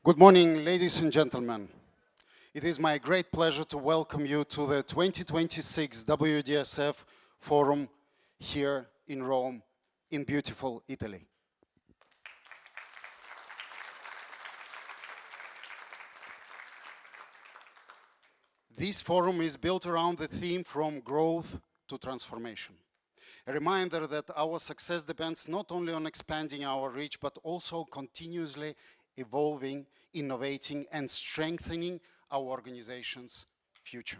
Good morning, ladies and gentlemen. It is my great pleasure to welcome you to the 2026 WDSF Forum here in Rome, in beautiful Italy. This forum is built around the theme from growth to transformation. A reminder that our success depends not only on expanding our reach, but also continuously evolving, innovating, and strengthening our organization's future.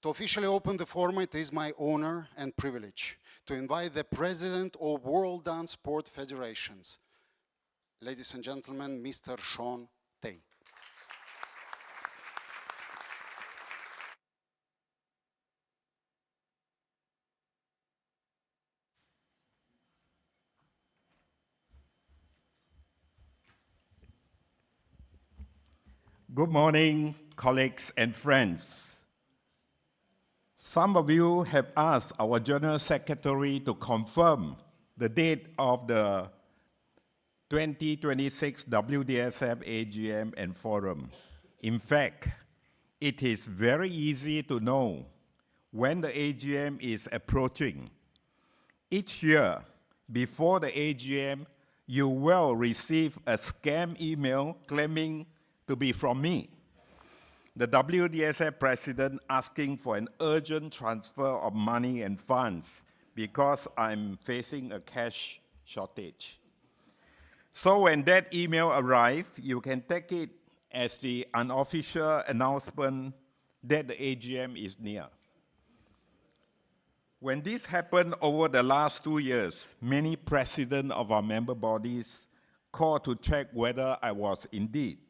To officially open the forum, it is my honor and privilege to invite the President of World DanceSport Federations, ladies and gentlemen, Mr. Sean Tay. Good morning, colleagues and friends. Some of you have asked our General Secretary to confirm the date of the 2026 WDSF AGM and Forum. In fact, it is very easy to know when the AGM is approaching. Each year, before the AGM, you will receive a scam email claiming to be from me, the WDSF president, asking for an urgent transfer of money and funds because I'm facing a cash shortage. So when that email arrives, you can take it as the unofficial announcement that the AGM is near. When this happened over the last 2 years, many presidents of our member bodies called to check whether I was indeed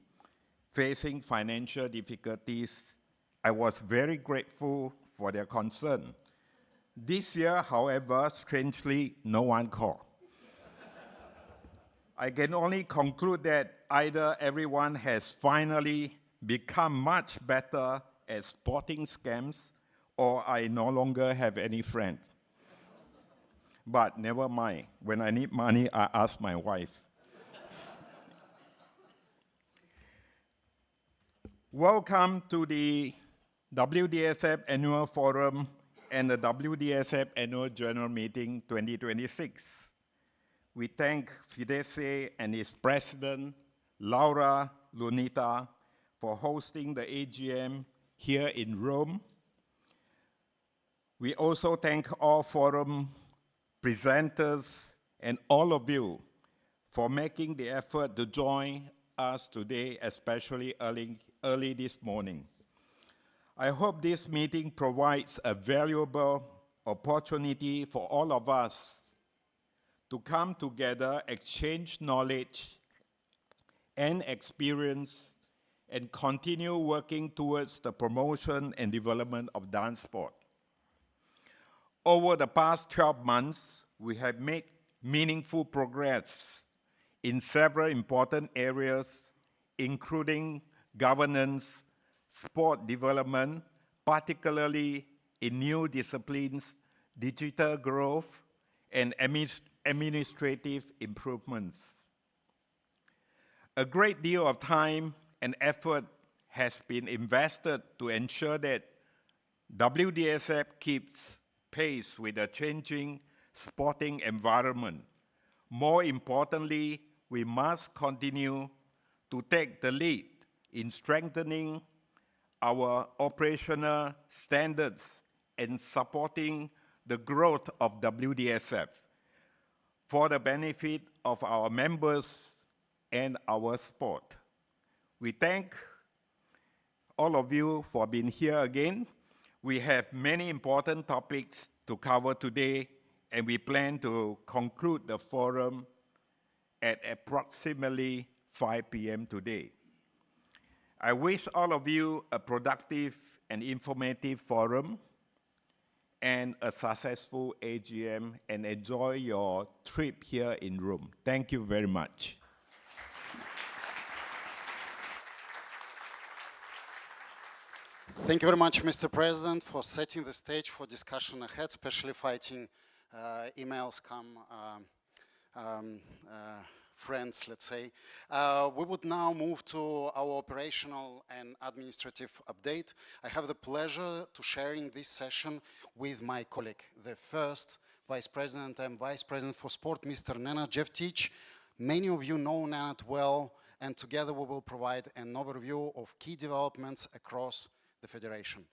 facing financial difficulties. I was very grateful for their concern. This year, however, strangely, no one called. I can only conclude that either everyone has finally become much better at spotting scams, or I no longer have any friends. But never mind, when I need money, I ask my wife. Welcome to the WDSF Annual Forum and the WDSF Annual General Meeting 2026. We thank Fidesz and its president, Laura Lunita, for hosting the AGM here in Rome. We also thank all forum presenters and all of you for making the effort to join us today, especially early this morning. I hope this meeting provides a valuable opportunity for all of us to come together, exchange knowledge and experience, and continue working towards the promotion and development of dance sport. Over the past 12 months, we have made meaningful progress in several important areas, including governance, sport development, particularly in new disciplines, digital growth, and administrative improvements. A great deal of time and effort has been invested to ensure that WDSF keeps pace with the changing sporting environment. More importantly, we must continue to take the lead in strengthening our operational standards and supporting the growth of WDSF for the benefit of our members and our sport. We thank all of you for being here again. We have many important topics to cover today, and we plan to conclude the forum at approximately 5 p.m. today. I wish all of you a productive and informative forum and a successful AGM, and enjoy your trip here in Rome. Thank you very much. Thank you very much, Mr. President, for setting the stage for discussion ahead, especially fighting emails come friends, let's say. We would now move to our operational and administrative update. I have the pleasure to sharing this session with my colleague, the first Vice President and Vice President for Sport, Mr. Nenad Jeftic. Many of you know Nenad well, and together we will provide an overview of key developments across the Federation.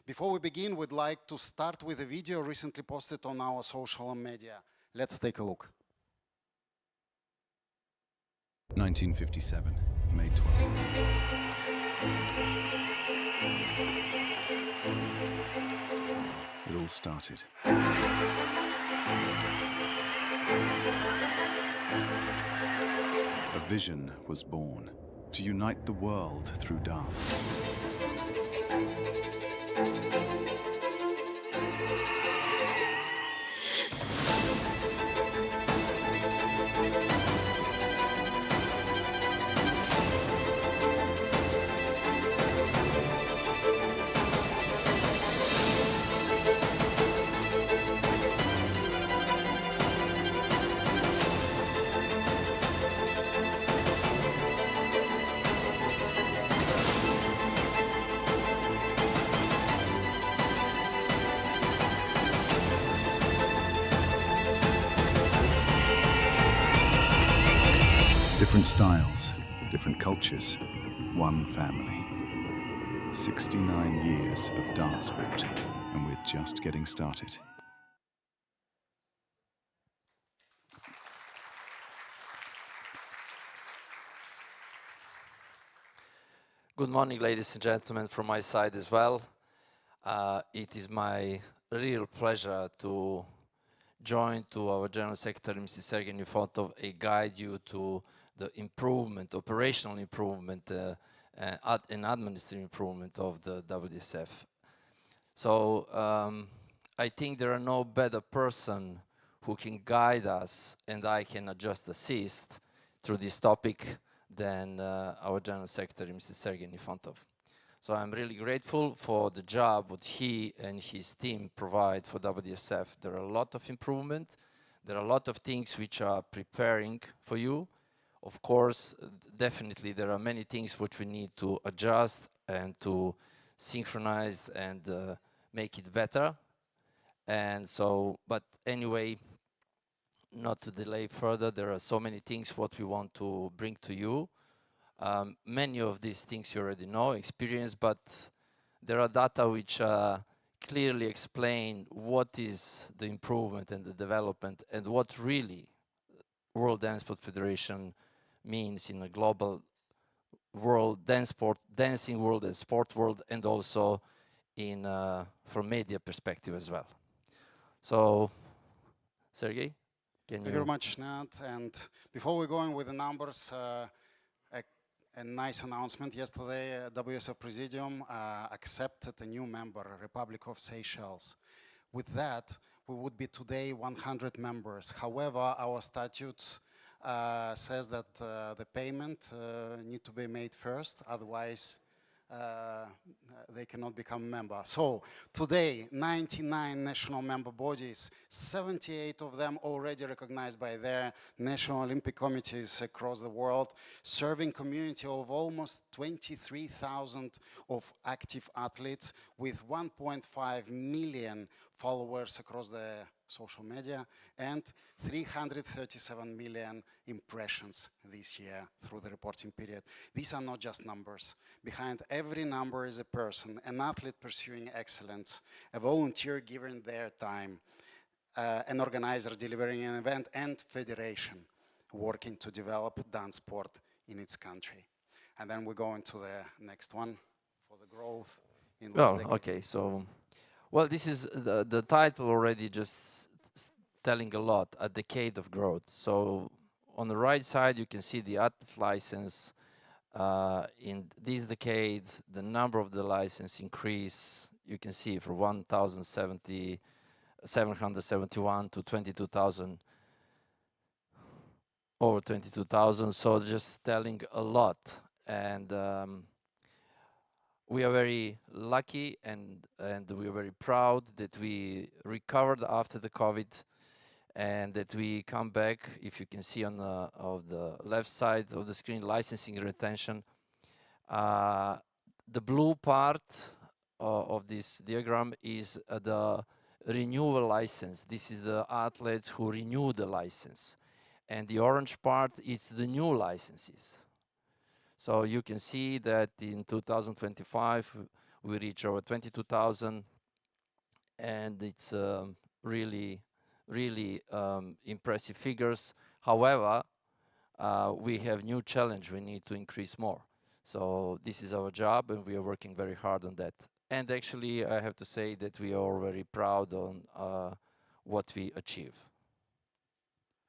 Before we begin, we'd like to start with a video recently posted on our social media. Let's take a look. 1957, May 12th. It all started. A vision was born to unite the world through dance. Different styles, different cultures, one family. 69 years of dance sport, and we're just getting started. Good morning, ladies and gentlemen, from my side as well. It is my real pleasure to join to our General Secretary, Mr. Sergei Nefotov, and guide you to the improvement, operational improvement and administrative improvement of the WDSF. So I think there are no better person who can guide us, and I can just assist through this topic than our General Secretary, Mr. Sergei Nefotov. So I'm really grateful for the job that he and his team provide for WDSF. There are a lot of improvement. There are a lot of things which are preparing for you. Of course, definitely there are many things which we need to adjust and to synchronize and make it better. And so, but anyway, not to delay further, there are so many things what we want to bring to you. Many of these things you already know, experience, but there are data which clearly explain what is the improvement and the development and what really World Dance Sport Federation means in a global world, dancing world and sport world, and also in from media perspective as well. So, Sergei, can you? Thank you very much, Nenad. And before we go in with the numbers, a nice announcement. Yesterday, WSF Presidium accepted a new member, Republic of Seychelles. With that, we would be today 100 members. However, our statutes says that the payment need to be made first, otherwise they cannot become a member. So today, 99 national member bodies, 78 of them already recognized by their national Olympic committees across the world, serving community of almost 23,000 of active athletes with 1.5 million followers across the social media and 337 million impressions this year through the reporting period. These are not just numbers. Behind every number is a person, an athlete pursuing excellence, a volunteer giving their time, an organizer delivering an event, and federation working to develop dance sport in its country. And then we go into the next one for the growth in Okay, so well, this is the title already just telling a lot, a decade of growth. So on the right side, you can see the athlete license. In this decade, the number of the license increase, you can see from 1,771 to 22,000, over 22,000. So just telling a lot. And we are very lucky and we are very proud that we recovered after the COVID. and that we come back, if you can see on the left side of the screen, licensing retention. The blue part of this diagram is the renewal license. This is the athletes who renew the license. And the orange part is the new licenses. So you can see that in 2025, we reach over 22,000, and it's really, really impressive figures. However, we have new challenge. We need to increase more. So this is our job, and we are working very hard on that. And actually, I have to say that we are very proud on what we achieve.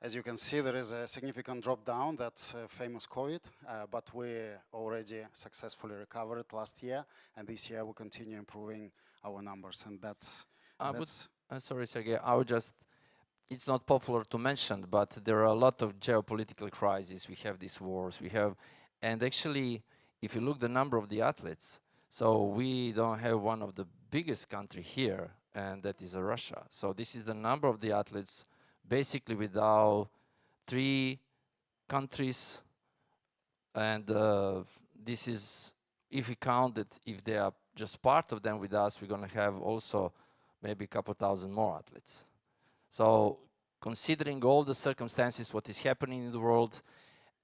As you can see, there is a significant drop down. That's famous COVID, but we already successfully recovered last year, and this year we continue improving our numbers, and that's. Sorry, Sergey. I would just. It's not popular to mention, but there are a lot of geopolitical crises. We have these wars. And actually, if you look the number of the athletes, so we don't have one of the biggest country here, and that is Russia. So this is the number of the athletes, basically without 3 countries, and this is, if we count that, if they are just part of them with us, we're going to have also maybe a couple thousand more athletes. So considering all the circumstances, what is happening in the world,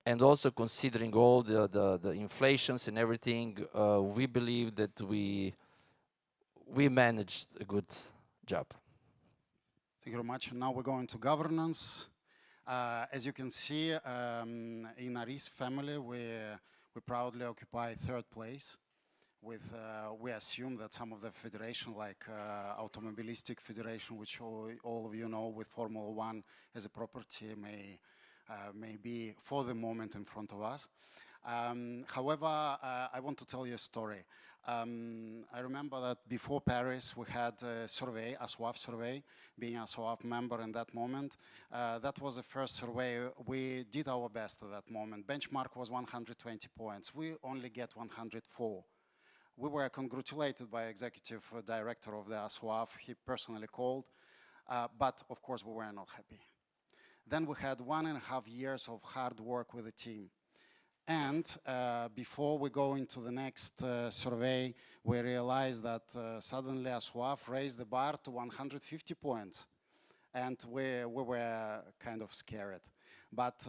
and also considering all the inflations and everything, we believe that we managed a good job. Thank you very much. And now we're going to governance. As you can see, in Aris family, we proudly occupy 3rd place. We assume that some of the federation, like Automobilistic Federation, which all of you know with Formula 1 as a property, may be for the moment in front of us. However, I want to tell you a story. I remember that before Paris, we had a survey, a SWAF survey, being a SWAF member in that moment. That was the first survey. We did our best at that moment. Benchmark was 120 points. We only get 104. We were congratulated by executive director of the ASWAF. He personally called, but of course we were not happy. Then we had 1.5 years of hard work with the team. And before we go into the next survey, we realized that suddenly ASWAF raised the bar to 150 points. And we were kind of scared. But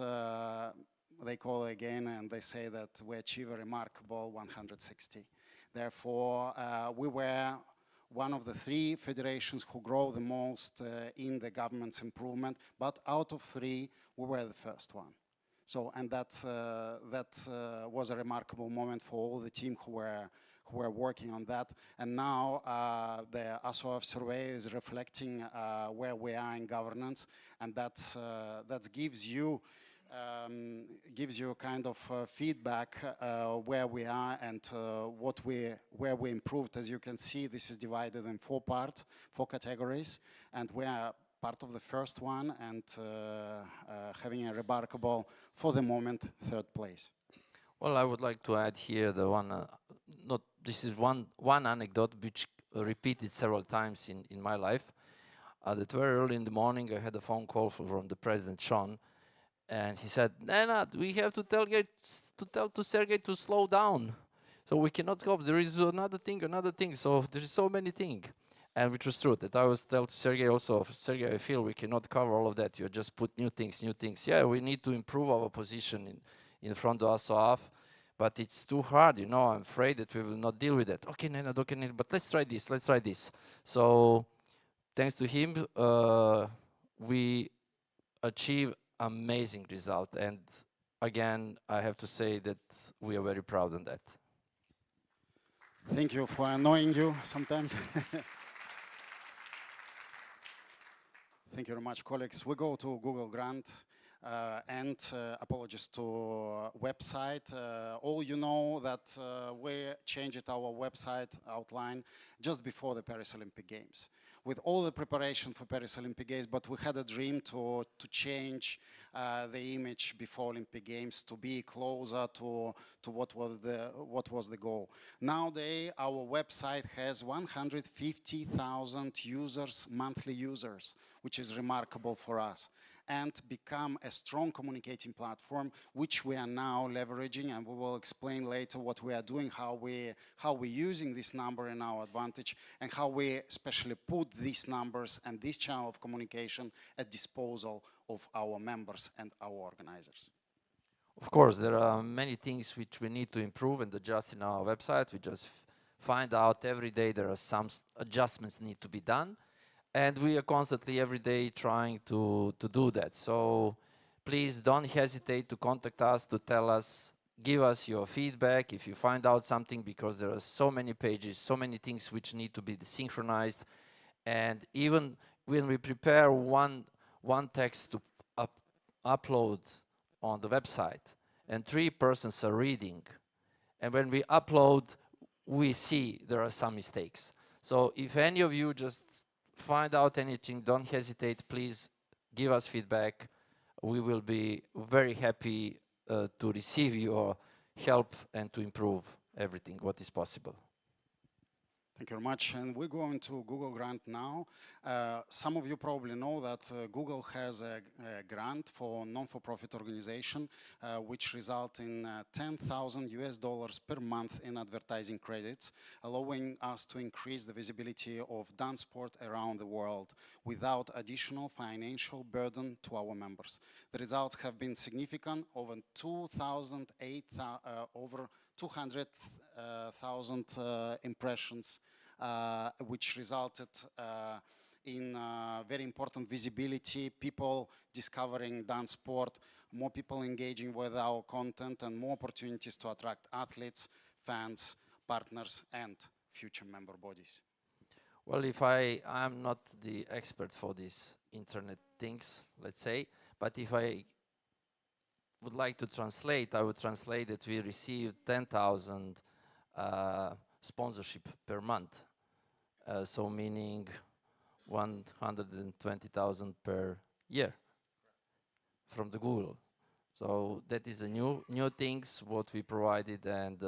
they call again and they say that we achieved a remarkable 160. Therefore, we were one of the 3 federations who grow the most in the government's improvement, but out of 3, we were the first one. So, and that was a remarkable moment for all the team who were working on that. And now the ASOF survey is reflecting where we are in governance, and that gives you kind of feedback where we are and where we improved. As you can see, this is divided in 4 parts, 4 categories, and we are part of the first one and having a remarkable, for the moment, 3rd place. Well, I would like to add here the one. This is one anecdote which repeated several times in my life. That very early in the morning, I had a phone call from the president, Sean. And he said, Nenad, we have to tell to Sergey to slow down. So we cannot go. There is another thing. So there is so many things. And which was true. That I was tell to Sergey also, Sergey, I feel we cannot cover all of that. You just put new things. Yeah, we need to improve our position in front of ASOAF. But it's too hard, I'm afraid that we will not deal with that. Okay, Nenad, but let's try this. So thanks to him, we achieve amazing result, and again I have to say that we are very proud of that. Thank you for annoying you sometimes. Thank you very much, colleagues. We go to Google Grant and apologies to website. All you know that we changed our website outline just before the Paris Olympic Games. with all the preparation for Paris Olympic Games, but we had a dream to change the image before Olympic Games, to be closer to what was the goal. Nowadays, our website has 150,000 users, monthly users, which is remarkable for us, and become a strong communicating platform, which we are now leveraging, and we will explain later what we are doing, how we're using this number in our advantage, and how we especially put these numbers and this channel of communication at disposal of our members and our organizers. Of course, there are many things which we need to improve and adjust in our website. We just find out every day there are some adjustments need to be done. And we are constantly every day trying to do that. So please don't hesitate to contact us, to tell us, give us your feedback if you find out something, because there are so many pages, so many things which need to be synchronized. And even when we prepare one text to upload on the website, and 3 persons are reading, and when we upload, we see there are some mistakes. So if any of you just find out anything, don't hesitate, please give us feedback. We will be very happy to receive your help and to improve everything what is possible. Thank you very much. And we're going to Google Grant now. Some of you probably know that Google has a grant for non-for-profit organization, which result in $10,000 per month in advertising credits, allowing us to increase the visibility of DanceSport around the world without additional financial burden to our members. The results have been significant, over 200,000 impressions, which resulted in very important visibility, people discovering dance sport, more people engaging with our content, and more opportunities to attract athletes, fans, partners, and future member bodies. Well, I'm not the expert for these internet things, let's say, but if I would like to translate, I would translate that we received 10,000 sponsorship per month, so meaning 120,000 per year from the Google. So that is a new things what we provided, and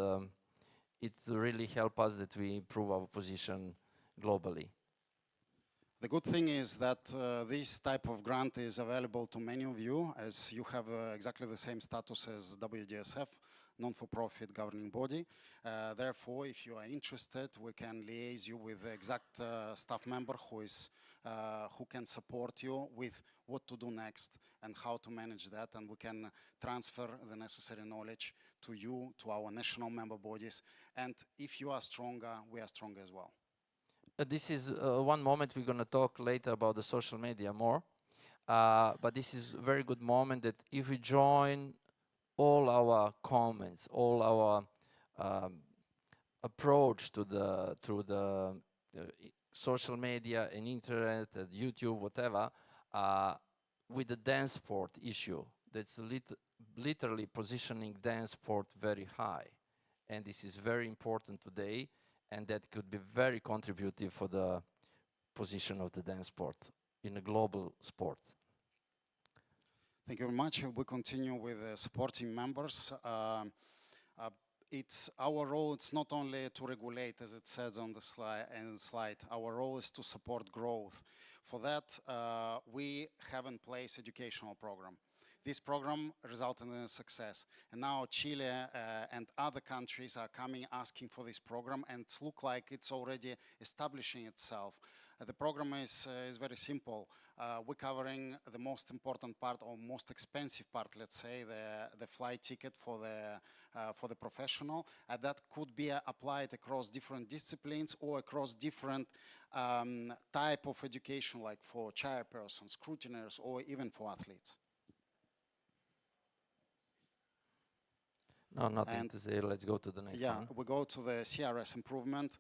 it really helped us that we improve our position globally. The good thing is that this type of grant is available to many of you, as you have exactly the same status as WDSF, non-for-profit governing body. Therefore, if you are interested, we can liaise you with the exact staff member who can support you with what to do next and how to manage that, and we can transfer the necessary knowledge to you, to our national member bodies. And if you are stronger, we are stronger as well. This is one moment. We're going to talk later about the social media more, but this is a very good moment that if we join all our comments, all our approach through the social media and internet, YouTube, whatever, with the dance sport issue, that's literally positioning dance sport very high, and this is very important today. And that could be very contributive for the position of the dance sport in a global sport. Thank you very much. We continue with supporting members. It's our role. It's not only to regulate, as it says on the slide. Our role is to support growth. For that, we have in place educational program. This program resulted in a success. And now Chile and other countries are coming asking for this program, and it looks like it's already establishing itself. The program is very simple. We're covering the most important part, or most expensive part, let's say, the flight ticket for the professional. That could be applied across different disciplines or across different type of education, like for chairpersons, scrutineers, or even for athletes. No, nothing to say. Let's go to the next one. Yeah, we go to the CRS improvement.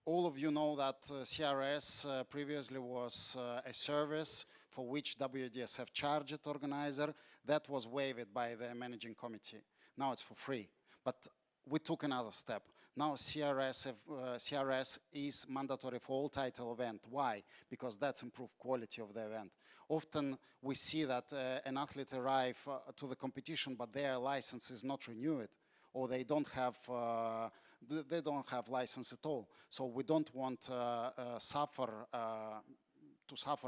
All of you know that CRS previously was a service for which WDSF charged organizer. That was waived by the managing committee. Now it's for free. But we took another step. Now CRS is mandatory for all title event. Why? Because that's improved quality of the event. Often we see that an athlete arrive to the competition, but their license is not renewed, or they don't have license at all. So we don't want to suffer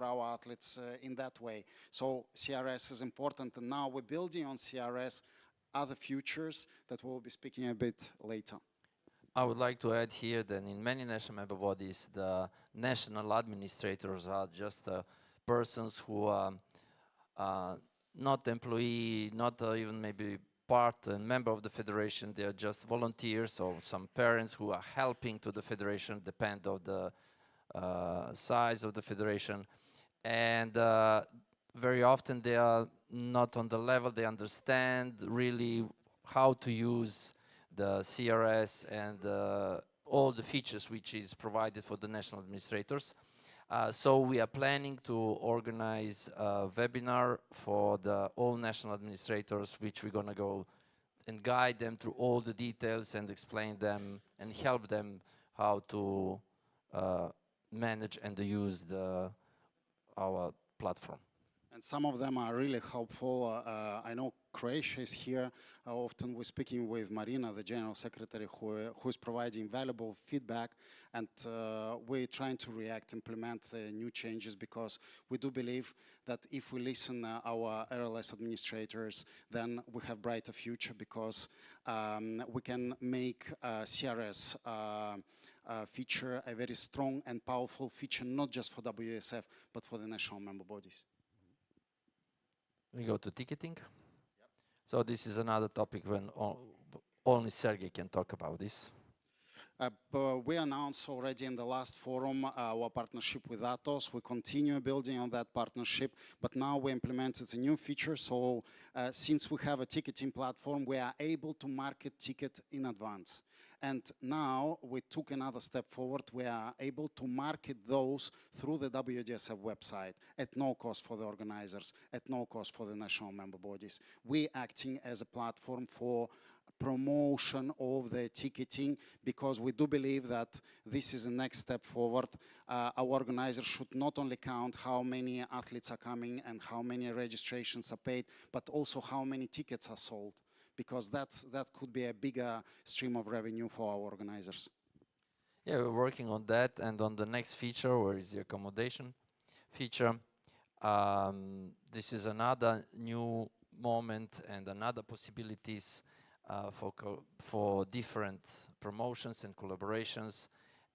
our athletes in that way. So CRS is important, and now we're building on CRS other features that we'll be speaking a bit later. I would like to add here that in many national member bodies, the national administrators are just persons who are not employee, not even maybe part and member of the federation. They are just volunteers or some parents who are helping to the federation, depend of the size of the federation. And very often they are not on the level, they understand really how to use the CRS and all the features which is provided for the national administrators. So we are planning to organize a webinar for the all national administrators, which we're going to go and guide them through all the details and explain them and help them how to manage and use our platform. And some of them are really helpful. I know Croatia is here. Often we're speaking with Marina, the General Secretary, who is providing valuable feedback, and we're trying to implement new changes, because we do believe that if we listen our RLS administrators, then we have brighter future, because we can make CRS feature a very strong and powerful feature, not just for WDSF, but for the national member bodies. We go to ticketing. Yep. So this is another topic when only Sergey can talk about this. We announced already in the last forum our partnership with Atos. We continue building on that partnership, but now we implemented a new feature. So since we have a ticketing platform, we are able to market ticket in advance. And now we took another step forward. We are able to market those through the WDSF website at no cost for the organizers, at no cost for the national member bodies. We're acting as a platform for promotion of the ticketing, because we do believe that this is the next step forward. Our organizers should not only count how many athletes are coming and how many registrations are paid, but also how many tickets are sold, because that could be a bigger stream of revenue for our organizers. Yeah, we're working on that, and on the next feature, where is the accommodation feature. This is another new moment and another possibilities for different promotions and collaborations,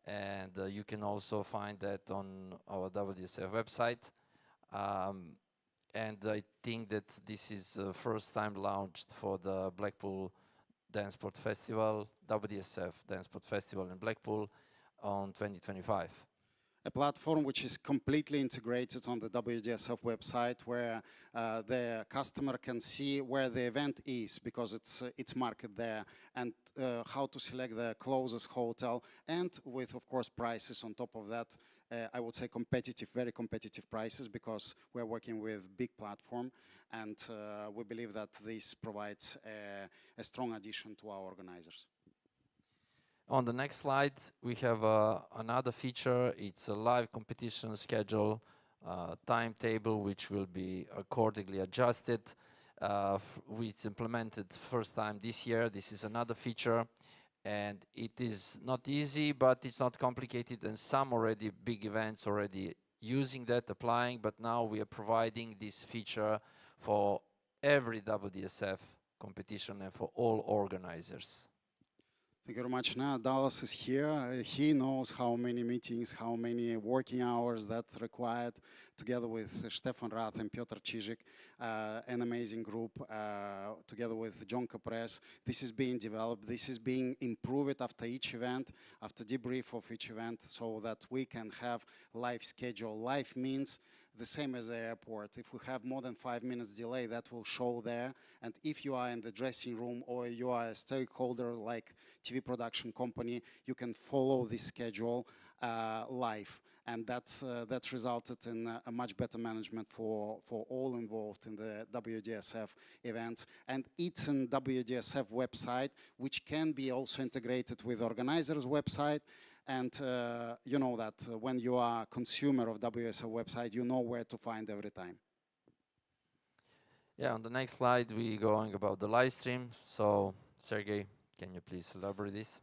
and you can also find that on our WDSF website. And I think that this is the first time launched for the Blackpool DanceSport Festival, WDSF DanceSport Festival in Blackpool on 2025. A platform which is completely integrated on the WDSF website, where the customer can see where the event is, because it's marked there, and how to select the closest hotel, and with, of course, prices on top of that. I would say competitive, very competitive prices, because we're working with big platform, and we believe that this provides a strong addition to our organizers. On the next slide, we have another feature. It's a live competition schedule, timetable, which will be accordingly adjusted. It's implemented first time this year. This is another feature, and it is not easy, but it's not complicated, and some already big events already using that, applying, but now we are providing this feature for every WDSF competition and for all organizers. Thank you very much. Now Dallas is here. He knows how many meetings, how many working hours that's required, together with Stefan Rath and Piotr Cizik, an amazing group, together with John Capres. This is being developed. This is being improved after each event, after debrief of each event, so that we can have live schedule. Live means the same as the airport. If we have more than 5 minutes delay, that will show there. And if you are in the dressing room or you are a stakeholder like TV production company, you can follow this schedule live. and that resulted in a much better management for all involved in the WDSF events. And it's an WDSF website, which can be also integrated with organizers' website. And you know that when you are a consumer of WDSF website, you know where to find every time. Yeah, on the next slide, we going about the live stream. So, Sergey, can you please elaborate this?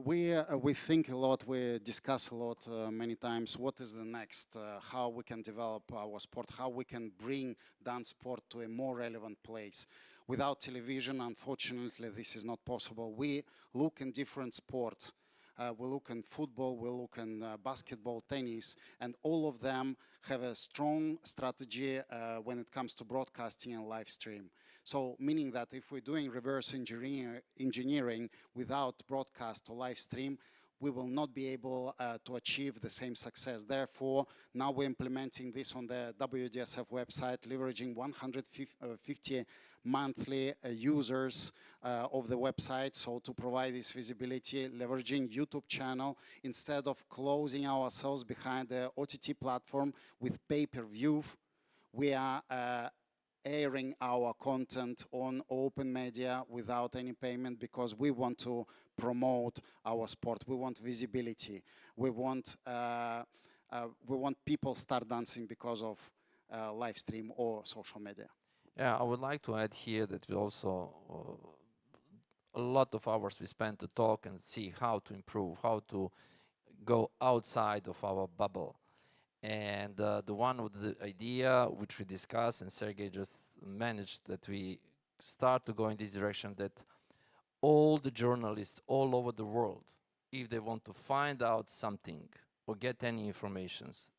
We think a lot, we discuss a lot many times what is the next, how we can develop our sport, how we can bring dance sport to a more relevant place. Without television, unfortunately, this is not possible. We look in different sports. We look in football, we look in basketball, tennis, and all of them have a strong strategy when it comes to broadcasting and live stream. So meaning that if we're doing reverse engineering without broadcast or live stream, we will not be able to achieve the same success. Therefore, now we're implementing this on the WDSF website, leveraging 150 monthly users of the website. So to provide this visibility, leveraging YouTube channel, instead of closing ourselves behind the OTT platform with pay-per-view, we are airing our content on open media without any payment, because we want to promote our sport. We want visibility. We want people start dancing because of live stream or social media. Yeah, I would like to add here that we also a lot of hours we spend to talk and see how to improve, how to go outside of our bubble. And the one with the idea which we discussed, and Sergey just managed, that we start to go in this direction, that all the journalists all over the world, if they want to find out something or get any informations,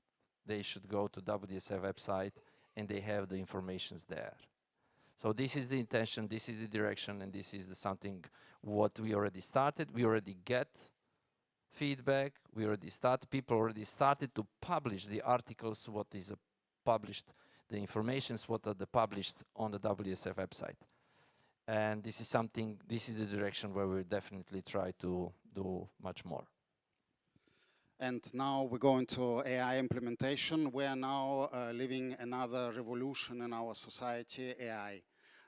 they should go to WDSF website and they have the informations there. So this is the intention, this is the direction, and this is something what we already started. We already get feedback. We already started. People already started to publish the articles. What is published, the informations what are published on the WDSF website, and this is something. This is the direction where we definitely try to do much more. And now we're going to AI implementation. We are now living another revolution in our society, AI.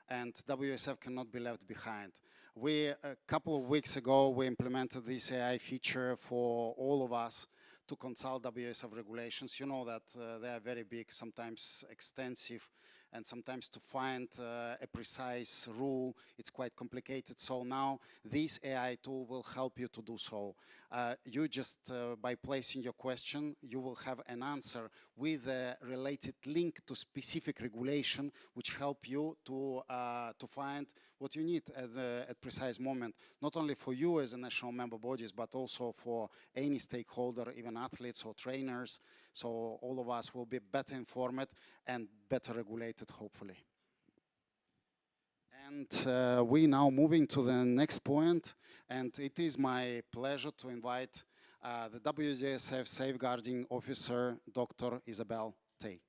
And WSF cannot be left behind. A couple of weeks ago, we implemented this AI feature for all of us to consult WSF regulations. You know that they are very big, sometimes extensive, and sometimes to find a precise rule, it's quite complicated. So now this AI tool will help you to do so. You just, by placing your question, you will have an answer with a related link to specific regulation, which help you to find what you need at precise moment, not only for you as a national member bodies, but also for any stakeholder, even athletes or trainers. So all of us will be better informed and better regulated, hopefully. And we now moving to the next point, and it is my pleasure to invite the WDSF Safeguarding Officer, Dr. Isabel Tay.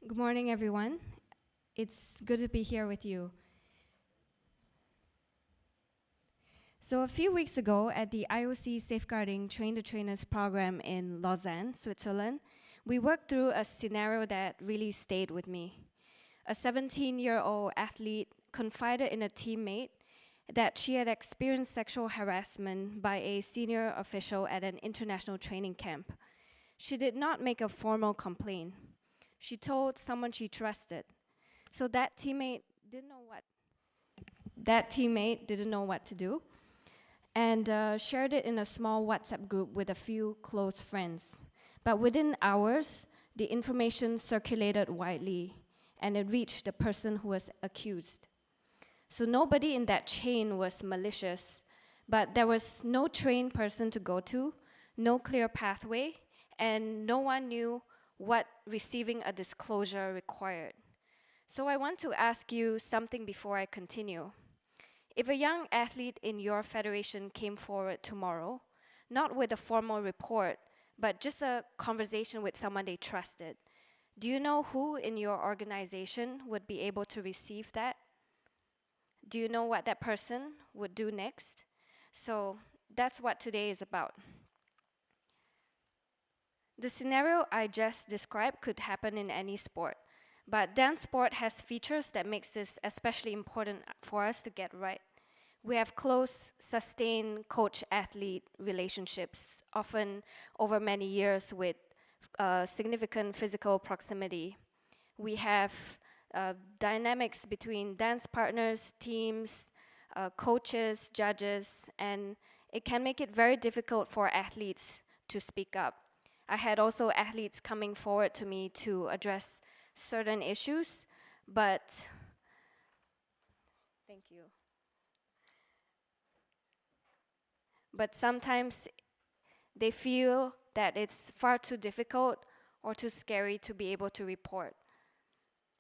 Good morning, everyone. It's good to be here with you. So a few weeks ago at the IOC Safeguarding Train the Trainers program in Lausanne, Switzerland, we worked through a scenario that really stayed with me. A 17-year-old athlete confided in a teammate that she had experienced sexual harassment by a senior official at an international training camp. She did not make a formal complaint. She told someone she trusted. So that teammate didn't know what to do, and shared it in a small WhatsApp group with a few close friends. But within hours, the information circulated widely, and it reached the person who was accused. So nobody in that chain was malicious, but there was no trained person to go to, no clear pathway, and no one knew what receiving a disclosure required. So I want to ask you something before I continue. If a young athlete in your federation came forward tomorrow, not with a formal report, but just a conversation with someone they trusted, Do you know who in your organization would be able to receive that? Do you know what that person would do next? So that's what today is about. The scenario I just described could happen in any sport, but dance sport has features that makes this especially important for us to get right. We have close, sustained coach-athlete relationships, often over many years with significant physical proximity. We have dynamics between dance partners, teams, coaches, judges, and it can make it very difficult for athletes to speak up. I had also athletes coming forward to me to address certain issues, but thank you. But sometimes they feel that it's far too difficult or too scary to be able to report.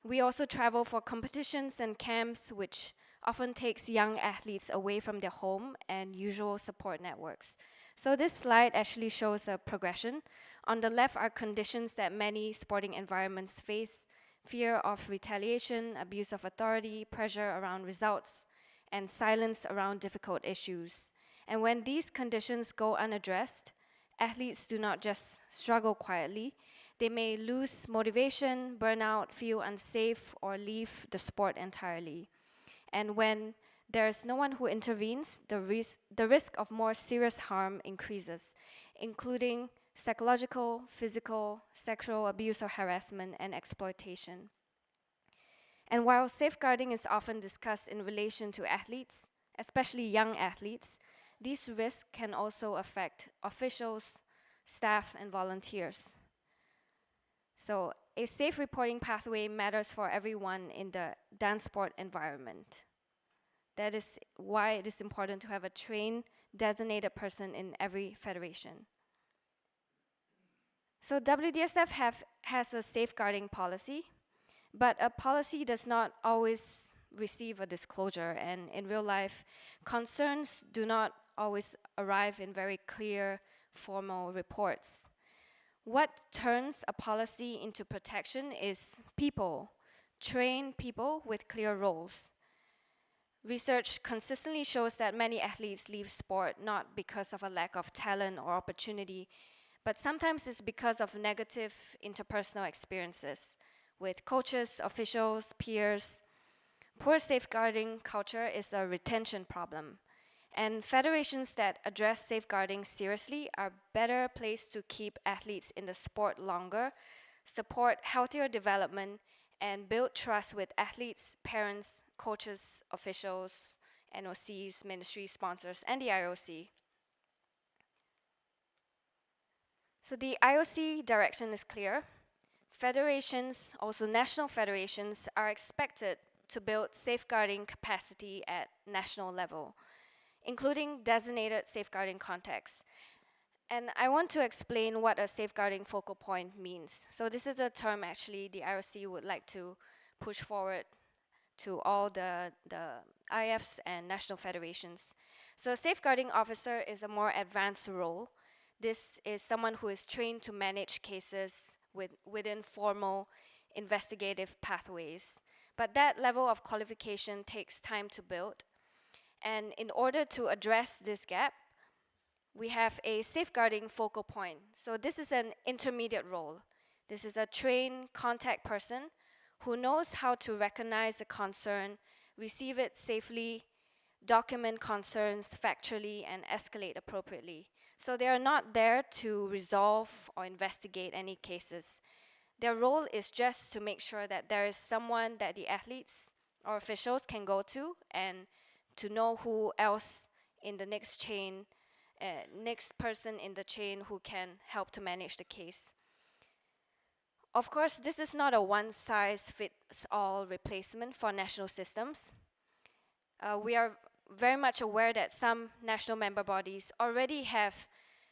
We also travel for competitions and camps, which often takes young athletes away from their home and usual support networks. So this slide actually shows a progression. On the left are conditions that many sporting environments face: fear of retaliation, abuse of authority, pressure around results, and silence around difficult issues. And when these conditions go unaddressed, athletes do not just struggle quietly, they may lose motivation, burn out, feel unsafe, or leave the sport entirely. And when there's no one who intervenes, the risk of more serious harm increases, including psychological, physical, sexual abuse or harassment, and exploitation. And while safeguarding is often discussed in relation to athletes, especially young athletes, these risks can also affect officials, staff, and volunteers. So a safe reporting pathway matters for everyone in the dance sport environment. That is why it is important to have a trained, designated person in every federation. So WDSF has a safeguarding policy, but a policy does not always receive a disclosure, and in real life, concerns do not always arrive in very clear, formal reports. What turns a policy into protection is people, trained people with clear roles. Research consistently shows that many athletes leave sport not because of a lack of talent or opportunity, but sometimes it's because of negative interpersonal experiences with coaches, officials, peers. Poor safeguarding culture is a retention problem, and federations that address safeguarding seriously are better placed to keep athletes in the sport longer, support healthier development, and build trust with athletes, parents, coaches, officials, NOCs, ministry sponsors, and the IOC. So the IOC direction is clear. Federations, also national federations, are expected to build safeguarding capacity at national level, including designated safeguarding contacts. And I want to explain what a safeguarding focal point means. So this is a term actually the IOC would like to push forward to all the IFs and national federations. So a safeguarding officer is a more advanced role. This is someone who is trained to manage cases within formal investigative pathways. But that level of qualification takes time to build. And in order to address this gap, we have a safeguarding focal point. So this is an intermediate role. This is a trained contact person who knows how to recognize a concern, receive it safely, document concerns factually, and escalate appropriately. So they are not there to resolve or investigate any cases. Their role is just to make sure that there is someone that the athletes or officials can go to and to know who else in the next chain, next person in the chain who can help to manage the case. Of course, this is not a one-size-fits-all replacement for national systems. We are very much aware that some national member bodies already have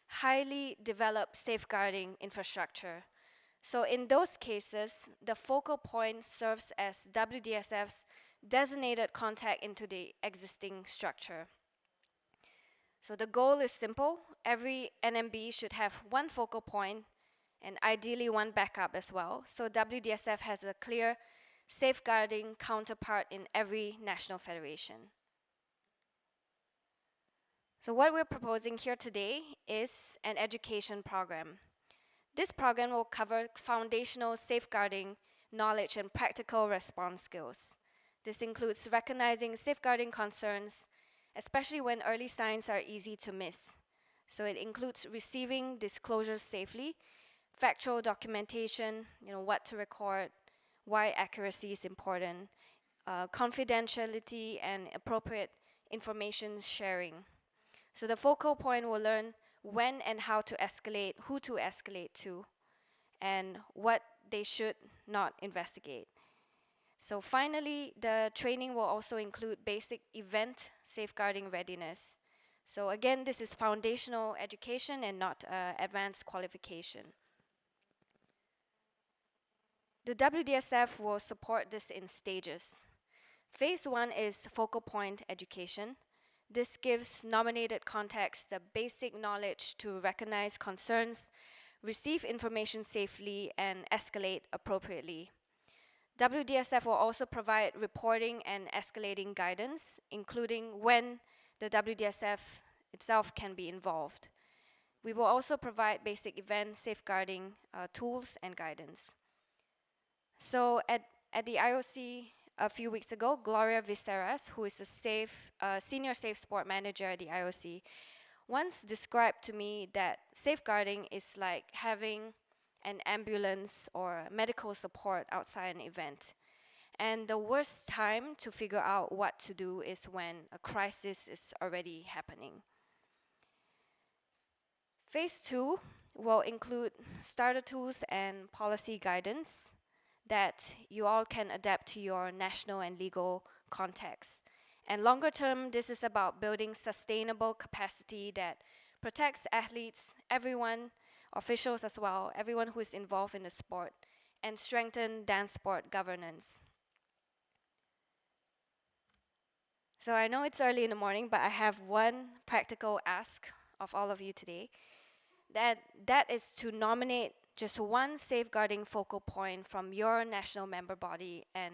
highly developed safeguarding infrastructure. So in those cases, the focal point serves as WDSF's designated contact into the existing structure. So the goal is simple. Every NMB should have one focal point and ideally one backup as well. So WDSF has a clear safeguarding counterpart in every national federation. So what we're proposing here today is an education program. This program will cover foundational safeguarding knowledge and practical response skills. This includes recognizing safeguarding concerns, especially when early signs are easy to miss. So it includes receiving disclosures safely, factual documentation, what to record, why accuracy is important, confidentiality and appropriate information sharing. So the focal point will learn when and how to escalate, who to escalate to, and what they should not investigate. So finally, the training will also include basic event safeguarding readiness. So again, this is foundational education and not advanced qualification. The WDSF will support this in stages. Phase 1 is focal point education. This gives nominated contacts the basic knowledge to recognize concerns, receive information safely, and escalate appropriately. WDSF will also provide reporting and escalating guidance, including when the WDSF itself can be involved. We will also provide basic event safeguarding tools and guidance. So at the IOC a few weeks ago, Gloria Viceras, who is the senior safe sport manager at the IOC, once described to me that safeguarding is like having an ambulance or medical support outside an event. And the worst time to figure out what to do is when a crisis is already happening. Phase 2 will include starter tools and policy guidance that you all can adapt to your national and legal context. And longer term, this is about building sustainable capacity that protects athletes, everyone, officials as well, everyone who is involved in the sport, and strengthen dance sport governance. So I know it's early in the morning, but I have one practical ask of all of you today. That is to nominate just one safeguarding focal point from your national member body, and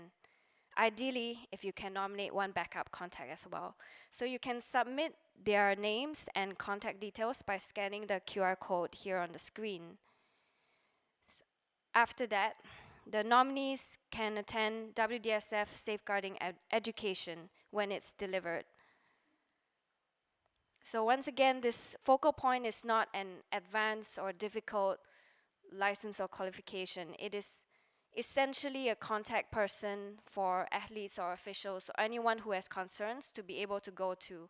ideally, if you can nominate one backup contact as well. So you can submit their names and contact details by scanning the QR code here on the screen. After that, the nominees can attend WDSF safeguarding education when it's delivered. So once again, this focal point is not an advanced or difficult license or qualification. It is essentially a contact person for athletes or officials or anyone who has concerns to be able to go to.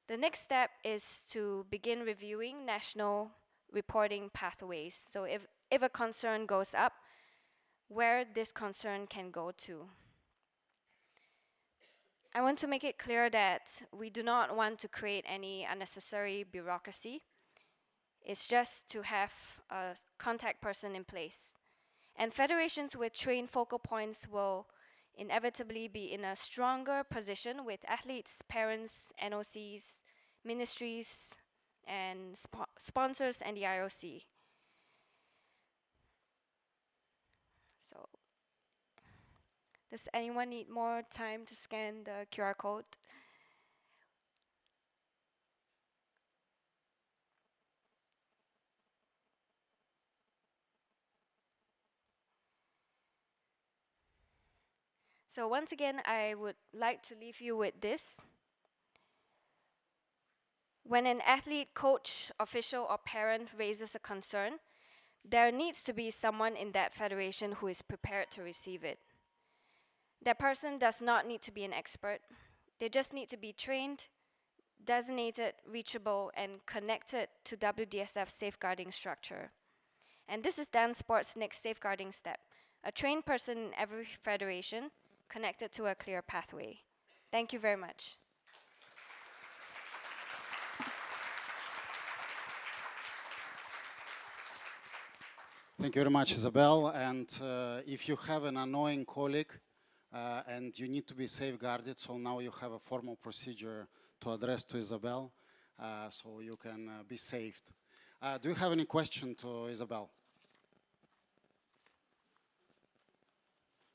The next step is to begin reviewing national reporting pathways. So if a concern goes up, where this concern can go to. I want to make it clear that we do not want to create any unnecessary bureaucracy. It's just to have a contact person in place. And federations with trained focal points will inevitably be in a stronger position with athletes, parents, NOCs, ministries, and sponsors, and the IOC. So, does anyone need more time to scan the QR code? So once again, I would like to leave you with this. When an athlete, coach, official, or parent raises a concern, there needs to be someone in that federation who is prepared to receive it. That person does not need to be an expert. They just need to be trained, designated, reachable, and connected to WDSF safeguarding structure. And this is DanceSport's next safeguarding step, a trained person in every federation connected to a clear pathway. Thank you very much. Thank you very much, Isabel. And if you have an annoying colleague and you need to be safeguarded, so now you have a formal procedure to address to Isabel, so you can be saved. Do you have any question to Isabel?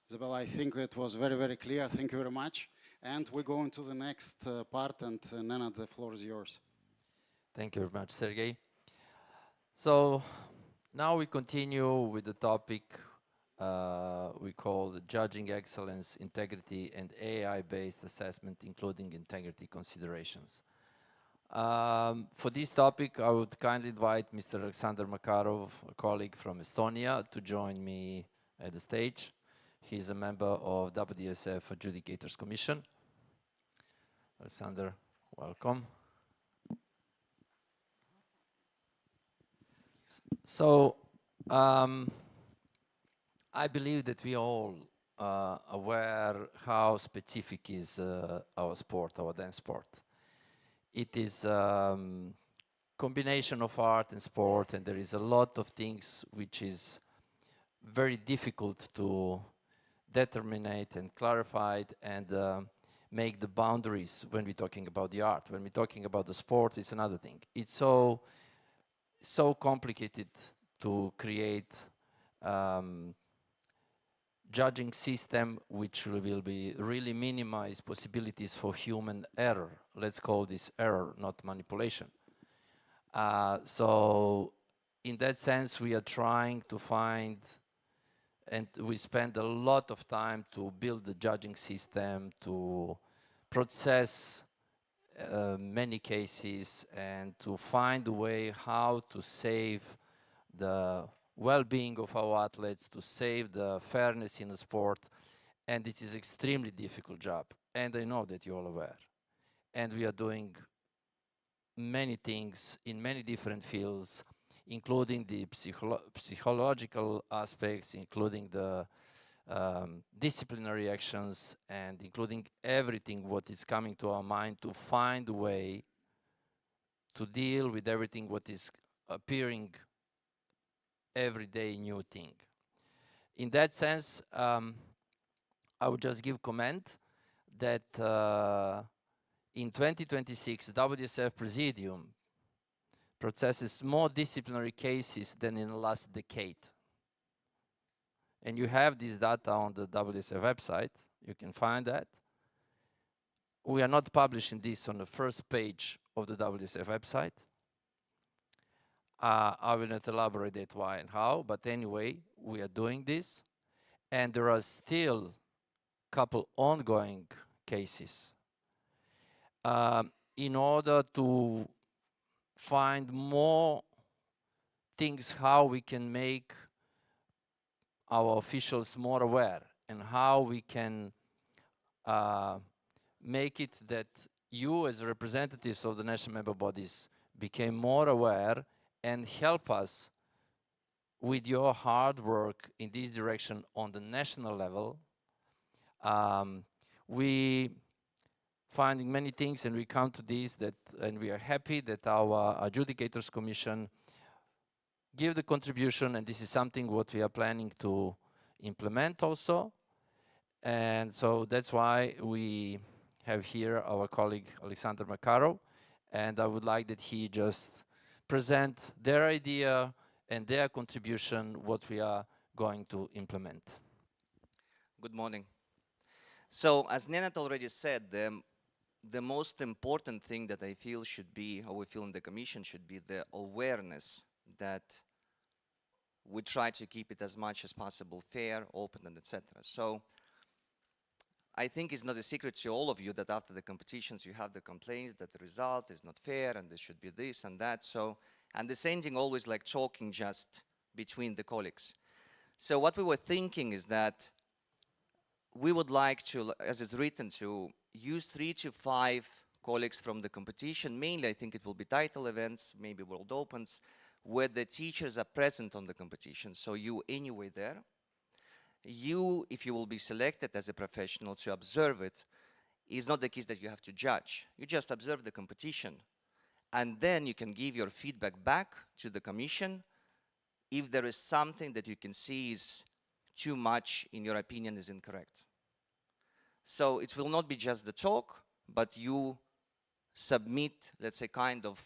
Isabel, I think it was very, very clear. Thank you very much. And we go into the next part, and Nena, the floor is yours. Thank you very much, Sergey. So now we continue with the topic we call the Judging Excellence, Integrity, and AI-based assessment, including integrity considerations. For this topic, I would kindly invite Mr. Alexander Makarov, a colleague from Estonia, to join me at the stage. He's a member of WDSF Adjudicators Commission. Alexander, welcome. So, I believe that we all are aware how specific is our sport, our dance sport. It is combination of art and sport, and there is a lot of things which is very difficult to determine and clarify and make the boundaries when we're talking about the art. When we're talking about the sport, it's another thing. It's so complicated to create judging system which will be really minimize possibilities for human error. Let's call this error, not manipulation. So in that sense, we are trying to find, and we spend a lot of time to build the judging system, to process many cases, and to find a way how to save the well-being of our athletes, to save the fairness in the sport, and it is extremely difficult job, and I know that you're all aware. And we are doing many things in many different fields, including the psychological aspects, including the disciplinary actions, and including everything what is coming to our mind to find a way to deal with everything what is appearing everyday new thing. In that sense, I would just give comment that in 2026, WDSF Presidium processes more disciplinary cases than in the last decade. And you have this data on the WDSF website. You can find that. We are not publishing this on the first page of the WDSF website. I will not elaborate that why and how, but anyway, we are doing this. And there are still a couple ongoing cases. In order to find more things how we can make our officials more aware and how we can make it that you as representatives of the national member bodies became more aware and help us with your hard work in this direction on the national level. We finding many things, and we come to this, that, and we are happy that our Adjudicators Commission give the contribution, and this is something what we are planning to implement also. And so that's why we have here our colleague Alexander Makarov, and I would like that he just present their idea and their contribution, what we are going to implement. Good morning. So as Nenad already said, the most important thing that I feel should be, or we feel in the Commission, should be the awareness that we try to keep it as much as possible fair, open, and etc. So I think it's not a secret to all of you that after the competitions you have the complaints that the result is not fair and there should be this and that. So, and the same thing always like talking just between the colleagues. So what we were thinking is that we would like to, as it's written, to use 3 to 5 colleagues from the competition. Mainly, I think it will be title events, maybe World Opens, where the teachers are present on the competition. So you anyway there. You, if you will be selected as a professional to observe it, is not the case that you have to judge. You just observe the competition. And then you can give your feedback back to the commission if there is something that you can see is too much, in your opinion, is incorrect. So it will not be just the talk, but you submit, let's say, kind of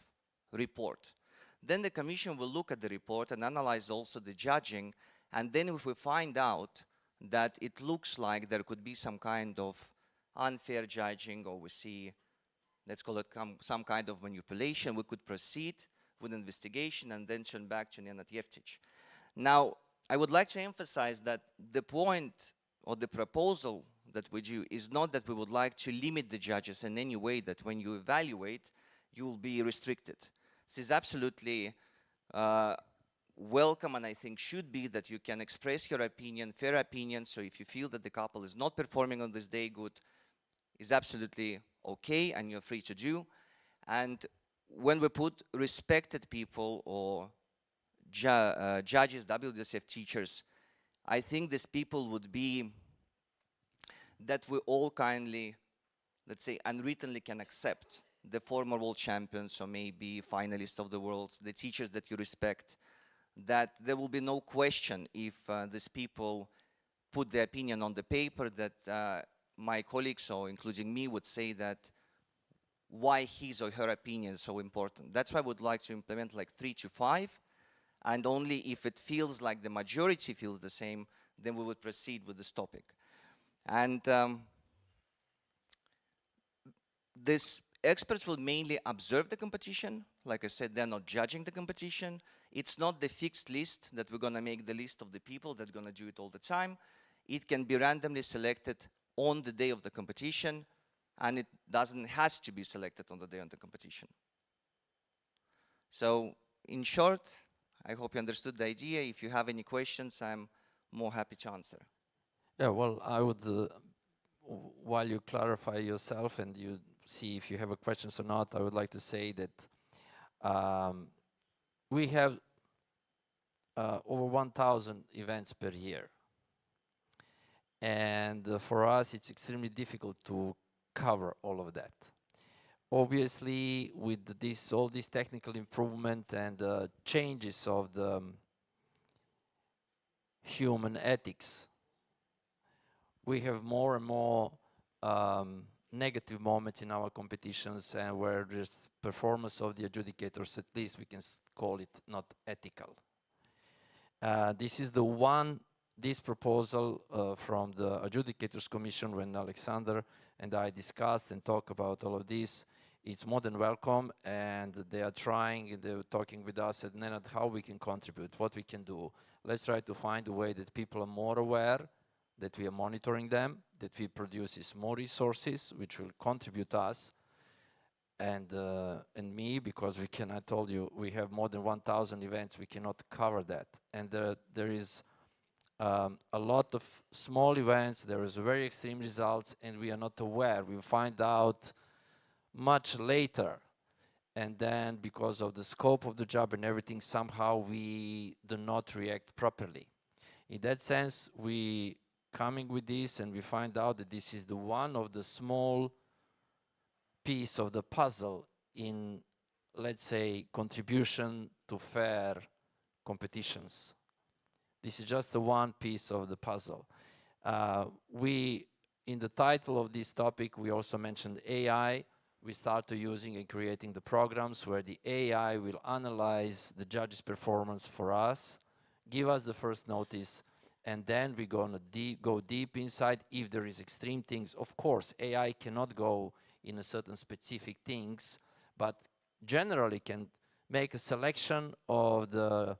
report. Then the commission will look at the report and analyze also the judging, and then if we find out that it looks like there could be some kind of unfair judging, or we see, let's call it some kind of manipulation, we could proceed with investigation and then turn back to Nenad Jeftic. Now, I would like to emphasize that the point or the proposal that we do is not that we would like to limit the judges in any way, that when you evaluate, you will be restricted. This is absolutely welcome, and I think should be that you can express your opinion, fair opinion. So if you feel that the couple is not performing on this day good, is absolutely okay, and you're free to do. And when we put respected people or judges, WDSF teachers, I think these people would be that we all kindly, let's say, unwrittenly can accept the former world champions or maybe finalists of the worlds, the teachers that you respect, that there will be no question if these people put their opinion on the paper, that my colleagues, or including me, would say that why his or her opinion is so important. That's why I would like to implement like 3 to 5, and only if it feels like the majority feels the same, then we would proceed with this topic. And these experts will mainly observe the competition. Like I said, they're not judging the competition. It's not the fixed list that we're gonna make the list of the people that are gonna do it all the time. It can be randomly selected on the day of the competition, and it has to be selected on the day of the competition. So in short, I hope you understood the idea. If you have any questions, I'm more happy to answer. Yeah, well, I would, while you clarify yourself and you see if you have a questions or not, I would like to say that we have over 1,000 events per year. And for us, it's extremely difficult to cover all of that. Obviously, with all this technical improvement and changes of the human ethics, we have more and more negative moments in our competitions, and where there's performance of the adjudicators, at least we can call it not ethical. This proposal from the Adjudicators Commission, when Alexander and I discussed and talked about all of this, it's more than welcome, and they are they're talking with us at Nenad how we can contribute, what we can do. Let's try to find a way that people are more aware, that we are monitoring them, that we produce more resources, which will contribute us and me, because I told you, we have more than 1,000 events, we cannot cover that. And there is a lot of small events, there is very extreme results, and we are not aware. We find out much later, and then because of the scope of the job and everything, somehow we do not react properly. In that sense, we coming with this, and we find out that this is the one of the small piece of the puzzle in, let's say, contribution to fair competitions. This is just the one piece of the puzzle. In the title of this topic, we also mentioned AI. We started using and creating the programs where the AI will analyze the judge's performance for us, give us the first notice, and then we're gonna go deep inside if there is extreme things. Of course, AI cannot go in a certain specific things, but generally can make a selection of the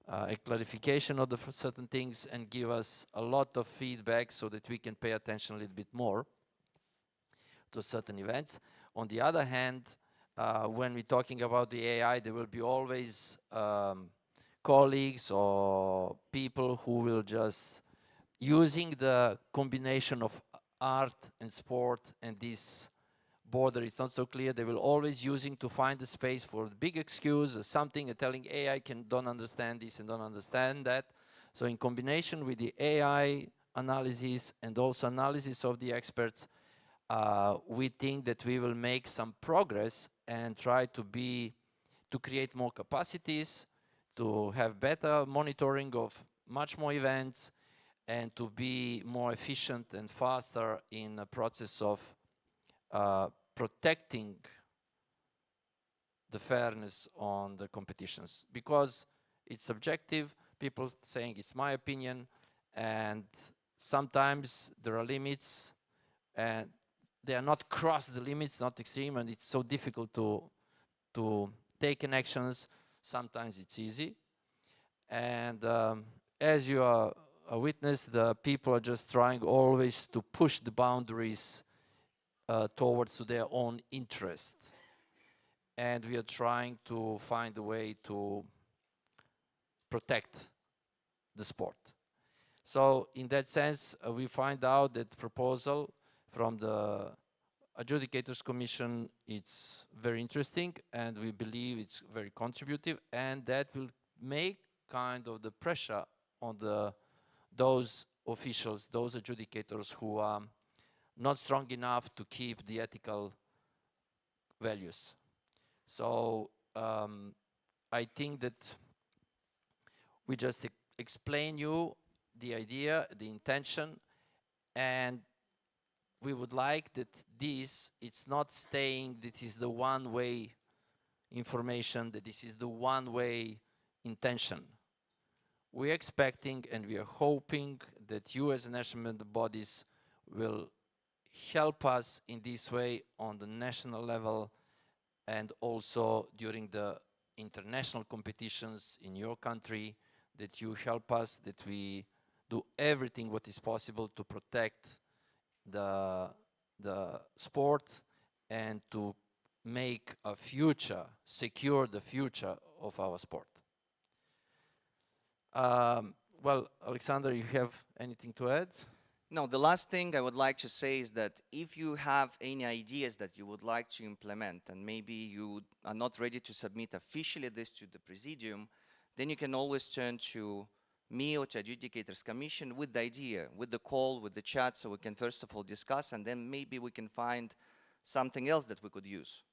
a clarification of the certain things and give us a lot of feedback so that we can pay attention a little bit more to certain events. On the other hand, when we're talking about the AI, there will be always colleagues or people who will just using the combination of art and sport, and this border is not so clear. They will always using to find the space for the big excuse or something, and telling AI don't understand this and don't understand that. So in combination with the AI analysis and also analysis of the experts, we think that we will make some progress and try to create more capacities, to have better monitoring of much more events, and to be more efficient and faster in the process of protecting the fairness on the competitions, because it's subjective, people saying it's my opinion, and sometimes there are limits, and they are not cross the limits, not extreme, and it's so difficult to take in actions. Sometimes it's easy. And as you are a witness, the people are just trying always to push the boundaries towards their own interest. And we are trying to find a way to protect the sport. So in that sense, we find out that proposal from the Adjudicators Commission, it's very interesting, and we believe it's very contributive, and that will make kind of the pressure on those officials, those adjudicators who are not strong enough to keep the ethical values. So I think that we just explain you the idea, the intention, and we would like that it's not staying, this is the one-way information, that this is the one-way intention. We're expecting and we are hoping that you as national bodies will help us in this way on the national level, and also during the international competitions in your country, that you help us, that we do everything what is possible to protect the sport and to make a future, secure the future of our sport. Well, Alexander, you have anything to add? No, the last thing I would like to say is that if you have any ideas that you would like to implement, and maybe you are not ready to submit officially this to the Presidium, then you can always turn to me or to Adjudicators Commission with the idea, with the call, with the chat, so we can first of all discuss, and then maybe we can find something else that we could use.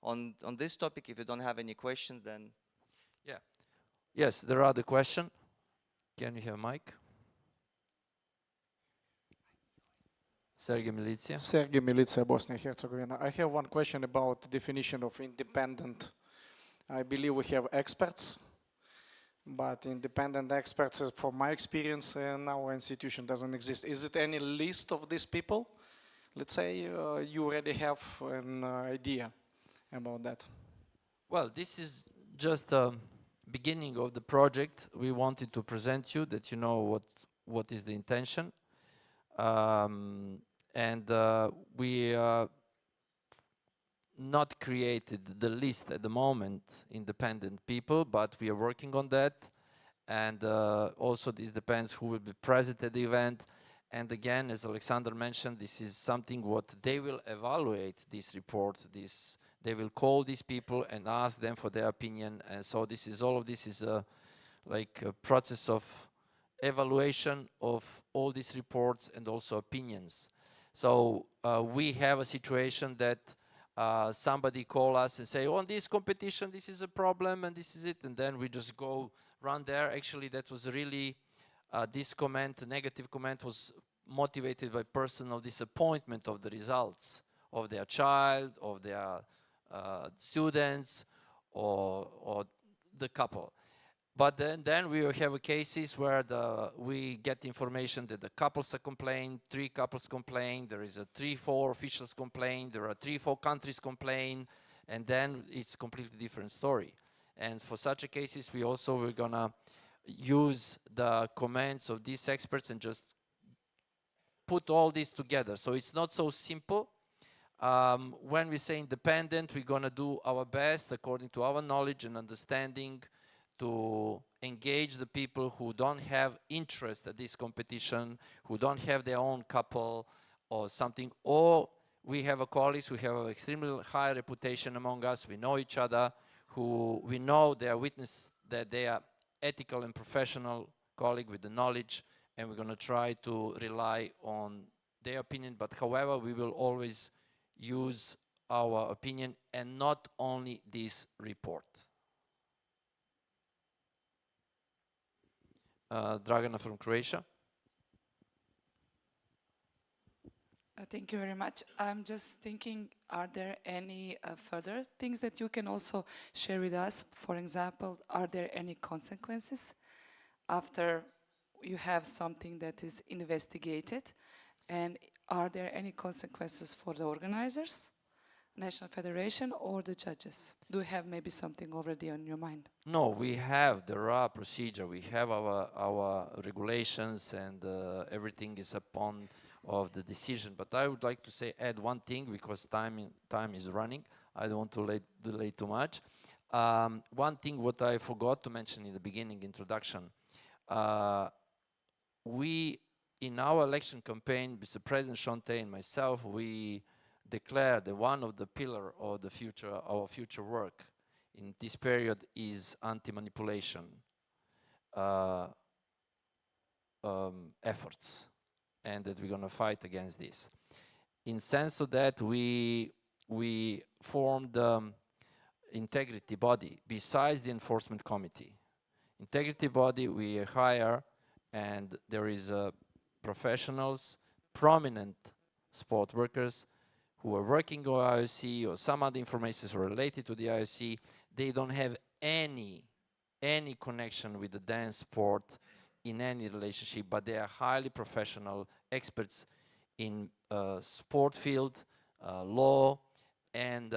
On this topic, if you don't have any questions, then... Yeah. Yes, there are the question. Can you have a mic? Sergei Militia. Sergei Militia, Bosnia and Herzegovina. I have one question about the definition of independent. I believe we have experts, but independent experts, from my experience, in our institution doesn't exist. Is it any list of these people? Let's say you already have an idea about that. Well, this is just a beginning of the project. We wanted to present you that you know what is the intention. And we not created the list at the moment, independent people, but we are working on that. And also this depends who will be present at the event. And again, as Alexander mentioned, this is something what they will evaluate this report. They will call these people and ask them for their opinion. And so this is all of this is like a process of evaluation of all these reports and also opinions. So we have a situation that somebody call us and say, oh, on this competition, this is a problem and this is it. And then we just go run there. Actually, that was really, this comment, negative comment, was motivated by personal disappointment of the results of their child, of their students, or the couple. But then we have cases where we get information that the couples are complained, 3 couples complain, there is a 3-4 officials complain, there are 3-4 countries complain, and then it's completely different story. And for such cases, we're gonna use the comments of these experts and just put all this together. So it's not so simple. When we say independent, we're gonna do our best according to our knowledge and understanding to engage the people who don't have interest at this competition, who don't have their own couple or something, or we have colleagues who have an extremely high reputation among us, we know each other, who we know they are witness that they are ethical and professional colleague with the knowledge, and we're going to try to rely on their opinion, but however, we will always use our opinion and not only this report. Dragana from Croatia. Thank you very much. I'm just thinking, are there any further things that you can also share with us? For example, are there any consequences after you have something that is investigated? And are there any consequences for the organizers, National Federation, or the judges? Do you have maybe something already on your mind? No, there are procedure, we have our regulations, and everything is upon of the decision. But I would like to add one thing, because time is running. I don't want to delay too much. One thing what I forgot to mention in the beginning introduction, we, in our election campaign, Mr. President Shonte and myself, we declared that one of the pillar of the future, our future work in this period is anti-manipulation efforts, and that we're going to fight against this. In sense of that, we formed integrity body besides the enforcement committee. Integrity body we hire, and there is professionals, prominent sport workers who are working on IOC or some other information related to the IOC. They don't have any connection with the dance sport in any relationship, but they are highly professional experts in sport field, law, and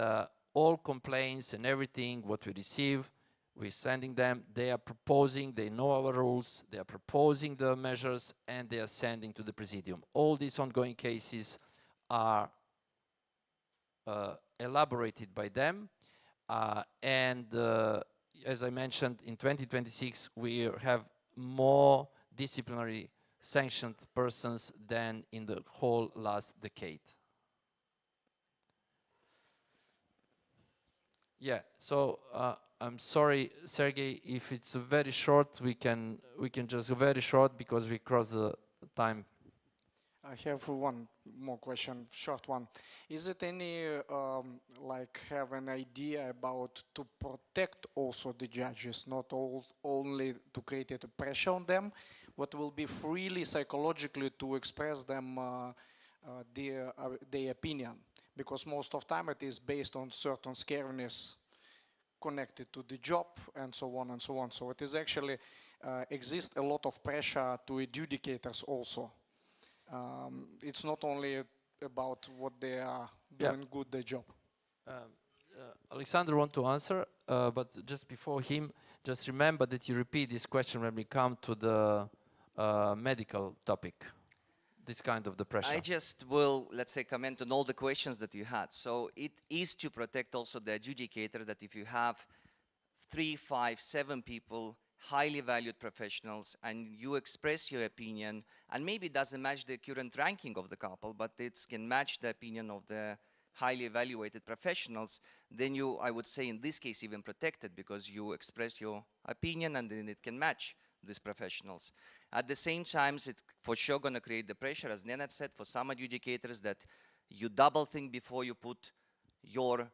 all complaints and everything what we receive, we're sending them. They are proposing, they know our rules, they are proposing the measures, and they are sending to the Presidium. All these ongoing cases are elaborated by them, and as I mentioned, in 2026 we have more disciplinary sanctioned persons than in the whole last decade. Yeah, so I'm sorry, Sergey, if it's very short, we can just go very short because we crossed the time. I have one more question, short one. Is it any, like, have an idea about to protect also the judges, not only to create a pressure on them, but will be freely psychologically to express them their opinion? Because most of time it is based on certain scariness connected to the job and so on and so on. So it is actually exists a lot of pressure to adjudicators also. It's not only about what they are doing good their job. Alexander want to answer, but just before him, just remember that you repeat this question when we come to the medical topic, this kind of the pressure. I just will, let's say, comment on all the questions that you had. So it is to protect also the adjudicator, that if you have 3, 5, 7 people, highly valued professionals, and you express your opinion, and maybe it doesn't match the current ranking of the couple, but it can match the opinion of the highly evaluated professionals, then you, I would say in this case, even protected, because you express your opinion and then it can match these professionals. At the same time, it's for sure going to create the pressure, as Nenad said, for some adjudicators, that you double think before you put your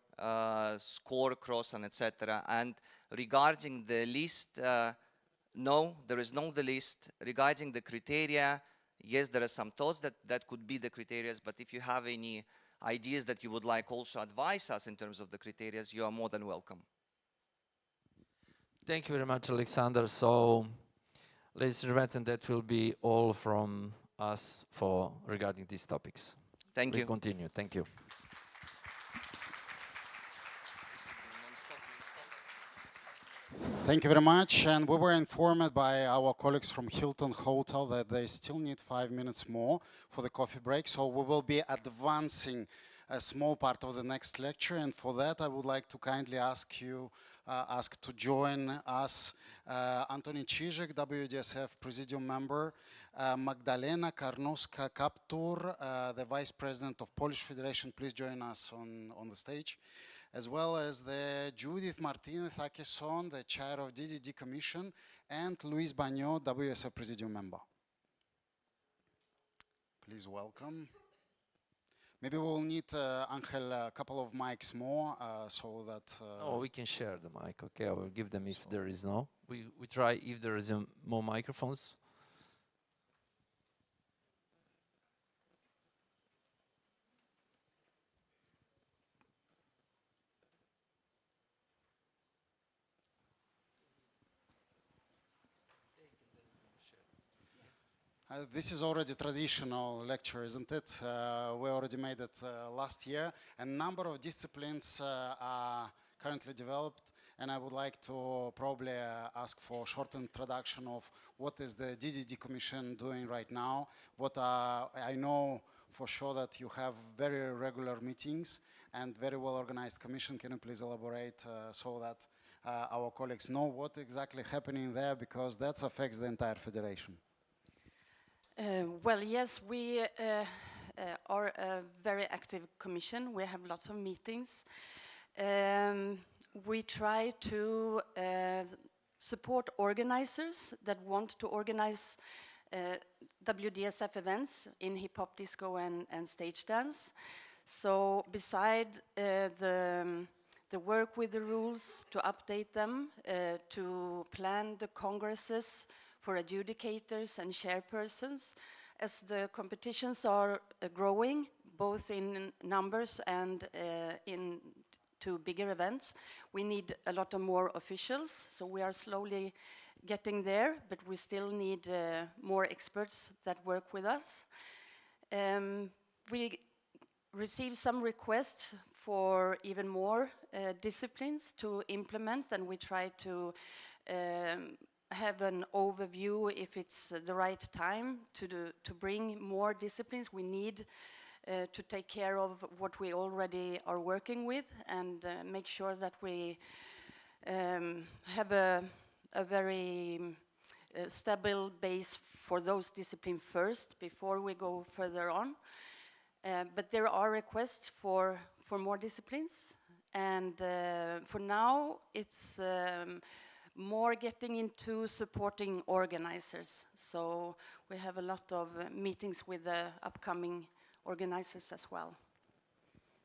score, cross, and etc. And regarding the list, no, there is no the list. Regarding the criteria, yes, there are some thoughts that could be the criteria, but if you have any ideas that you would like also advise us in terms of the criteria, you are more than welcome. Thank you very much, Alexander. So, ladies and gentlemen, that will be all from us for regarding these topics. Thank you. Continue. Thank you. Thank you very much. And we were informed by our colleagues from Hilton Hotel that they still need 5 minutes more for the coffee break. So we will be advancing a small part of the next lecture. And for that, I would like to kindly ask to join us Antoni Čížek, WDSF Presidium member, Magdalena Karnowska-Kaptur, the Vice President of Polish Federation. Please join us on the stage, as well as the Judith Martinez-Akeson, the Chair of DDD Commission, and Luis Bagnot, WSF Presidium member. Please welcome. Maybe we'll need, Angel, a couple of mics more, so that... Oh, we can share the mic, okay? I will give them if there is no. We try if there is more microphones. This is already traditional lecture, isn't it? We already made it last year. A number of disciplines are currently developed, and I would like to probably ask for a short introduction of what is the DDD Commission doing right now. I know for sure that you have very regular meetings and very well organized commission. Can you please elaborate so that our colleagues know what exactly happening there, because that affects the entire federation? Well, yes, we are a very active commission. We have lots of meetings. We try to support organizers that want to organize WDSF events in hip hop, disco, and stage dance. So beside the work with the rules, to update them, to plan the congresses for adjudicators and chairpersons, as the competitions are growing, both in numbers and to bigger events, we need a lot of more officials. So we are slowly getting there, but we still need more experts that work with us. We receive some requests for even more disciplines to implement, and we try to have an overview if it's the right time to bring more disciplines. We need to take care of what we already are working with and make sure that we have a very stable base for those disciplines first before we go further on. But there are requests for more disciplines, and for now it's more getting into supporting organizers. So we have a lot of meetings with the upcoming organizers as well.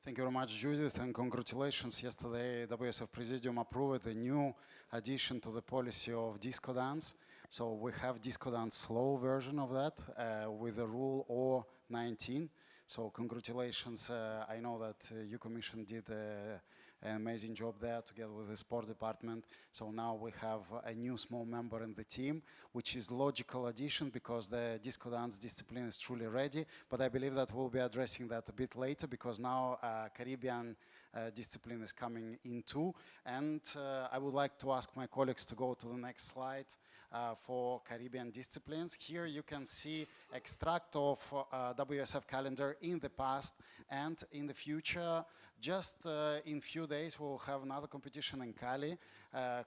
Thank you very much, Judith, and congratulations. Yesterday, WSF Presidium approved a new addition to the policy of disco dance. So we have disco dance slow version of that with the rule O19. So congratulations. I know that your commission did an amazing job there together with the sports department. So now we have a new small member in the team, which is logical addition because the disco dance discipline is truly ready. But I believe that we'll be addressing that a bit later because now Caribbean discipline is coming in too. And I would like to ask my colleagues to go to the next slide for Caribbean disciplines. Here you can see extract of WSF calendar in the past and in the future. Just in few days we'll have another competition in Cali,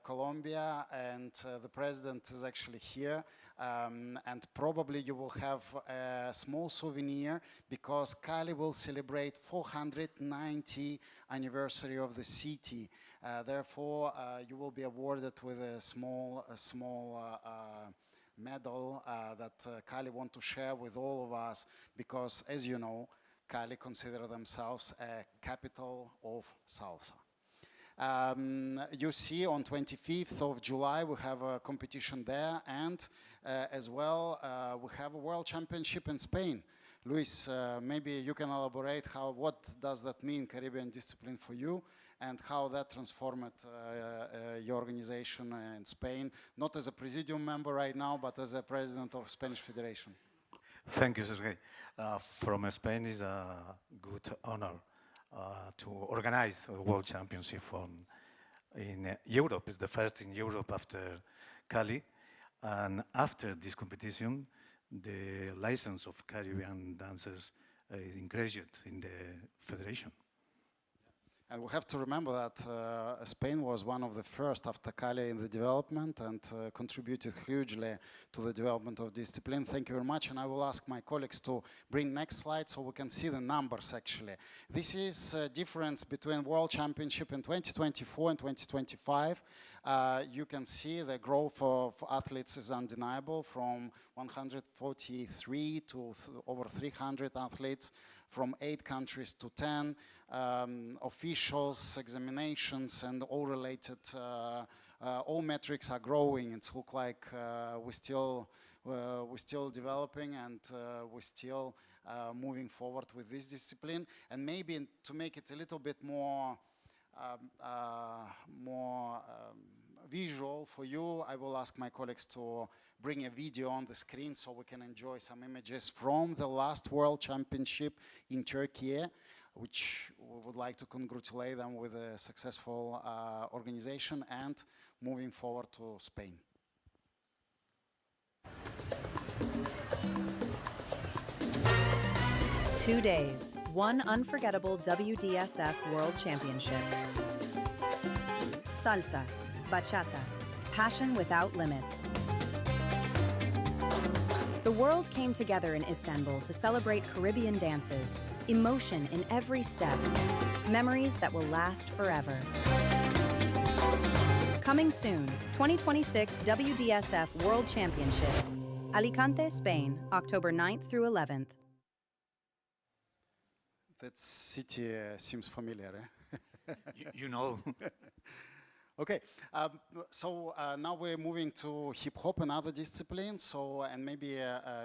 Colombia, and the president is actually here. And probably you will have a small souvenir because Cali will celebrate 490 anniversary of the city. Therefore, you will be awarded with a small medal that Cali want to share with all of us because, as you know, Cali consider themselves a capital of salsa. You see on 25th of July we have a competition there, and as well we have a world championship in Spain. Luis, maybe you can elaborate what does that mean, Caribbean discipline, for you, and how that transformed your organization in Spain, not as a presidium member right now, but as a president of Spanish Federation. Thank you, Sergey. From Spain is a good honor to organize a World Championship in Europe. It's the first in Europe after Cali. And after this competition, the license of Caribbean dancers is increased in the federation. And we have to remember that Spain was one of the first after Cali in the development and contributed hugely to the development of discipline. Thank you very much. And I will ask my colleagues to bring next slide so we can see the numbers actually. This is a difference between World Championship in 2024 and 2025. You can see the growth of athletes is undeniable, from 143 to over 300 athletes, from 8 countries to 10, officials, examinations, and all related, all metrics are growing. It's look like we're still developing, and we're still moving forward with this discipline. And maybe to make it a little bit more visual for you, I will ask my colleagues to bring a video on the screen so we can enjoy some images from the last World Championship in Turkey, which we would like to congratulate them with a successful organization and moving forward to Spain. 2 days, one unforgettable WDSF World Championship. Salsa, bachata, passion without limits. The world came together in Istanbul to celebrate Caribbean dances, emotion in every step, memories that will last forever. Coming soon, 2026 WDSF World Championship. Alicante, Spain, October 9th through 11th. That city seems familiar, eh? You know. Okay, so now we're moving to hip hop and other disciplines. So, and maybe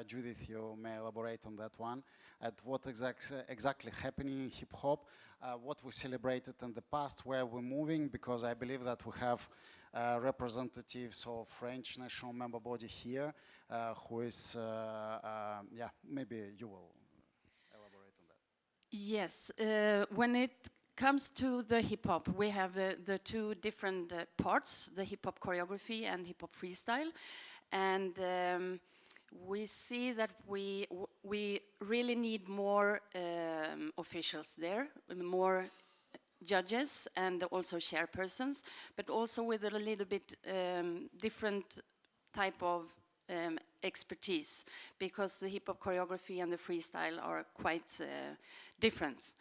Judith, you may elaborate on that one. At what exactly happening in hip hop, what we celebrated in the past, where we're moving, because I believe that we have representatives of French national member body here, who is, yeah, maybe you will elaborate on that. Yes, when it comes to the hip hop, we have the two different parts, the hip hop choreography and hip hop freestyle. And we see that we really need more officials there, more judges and also chairpersons, but also with a little bit different type of expertise, because the hip hop choreography and the freestyle are quite different.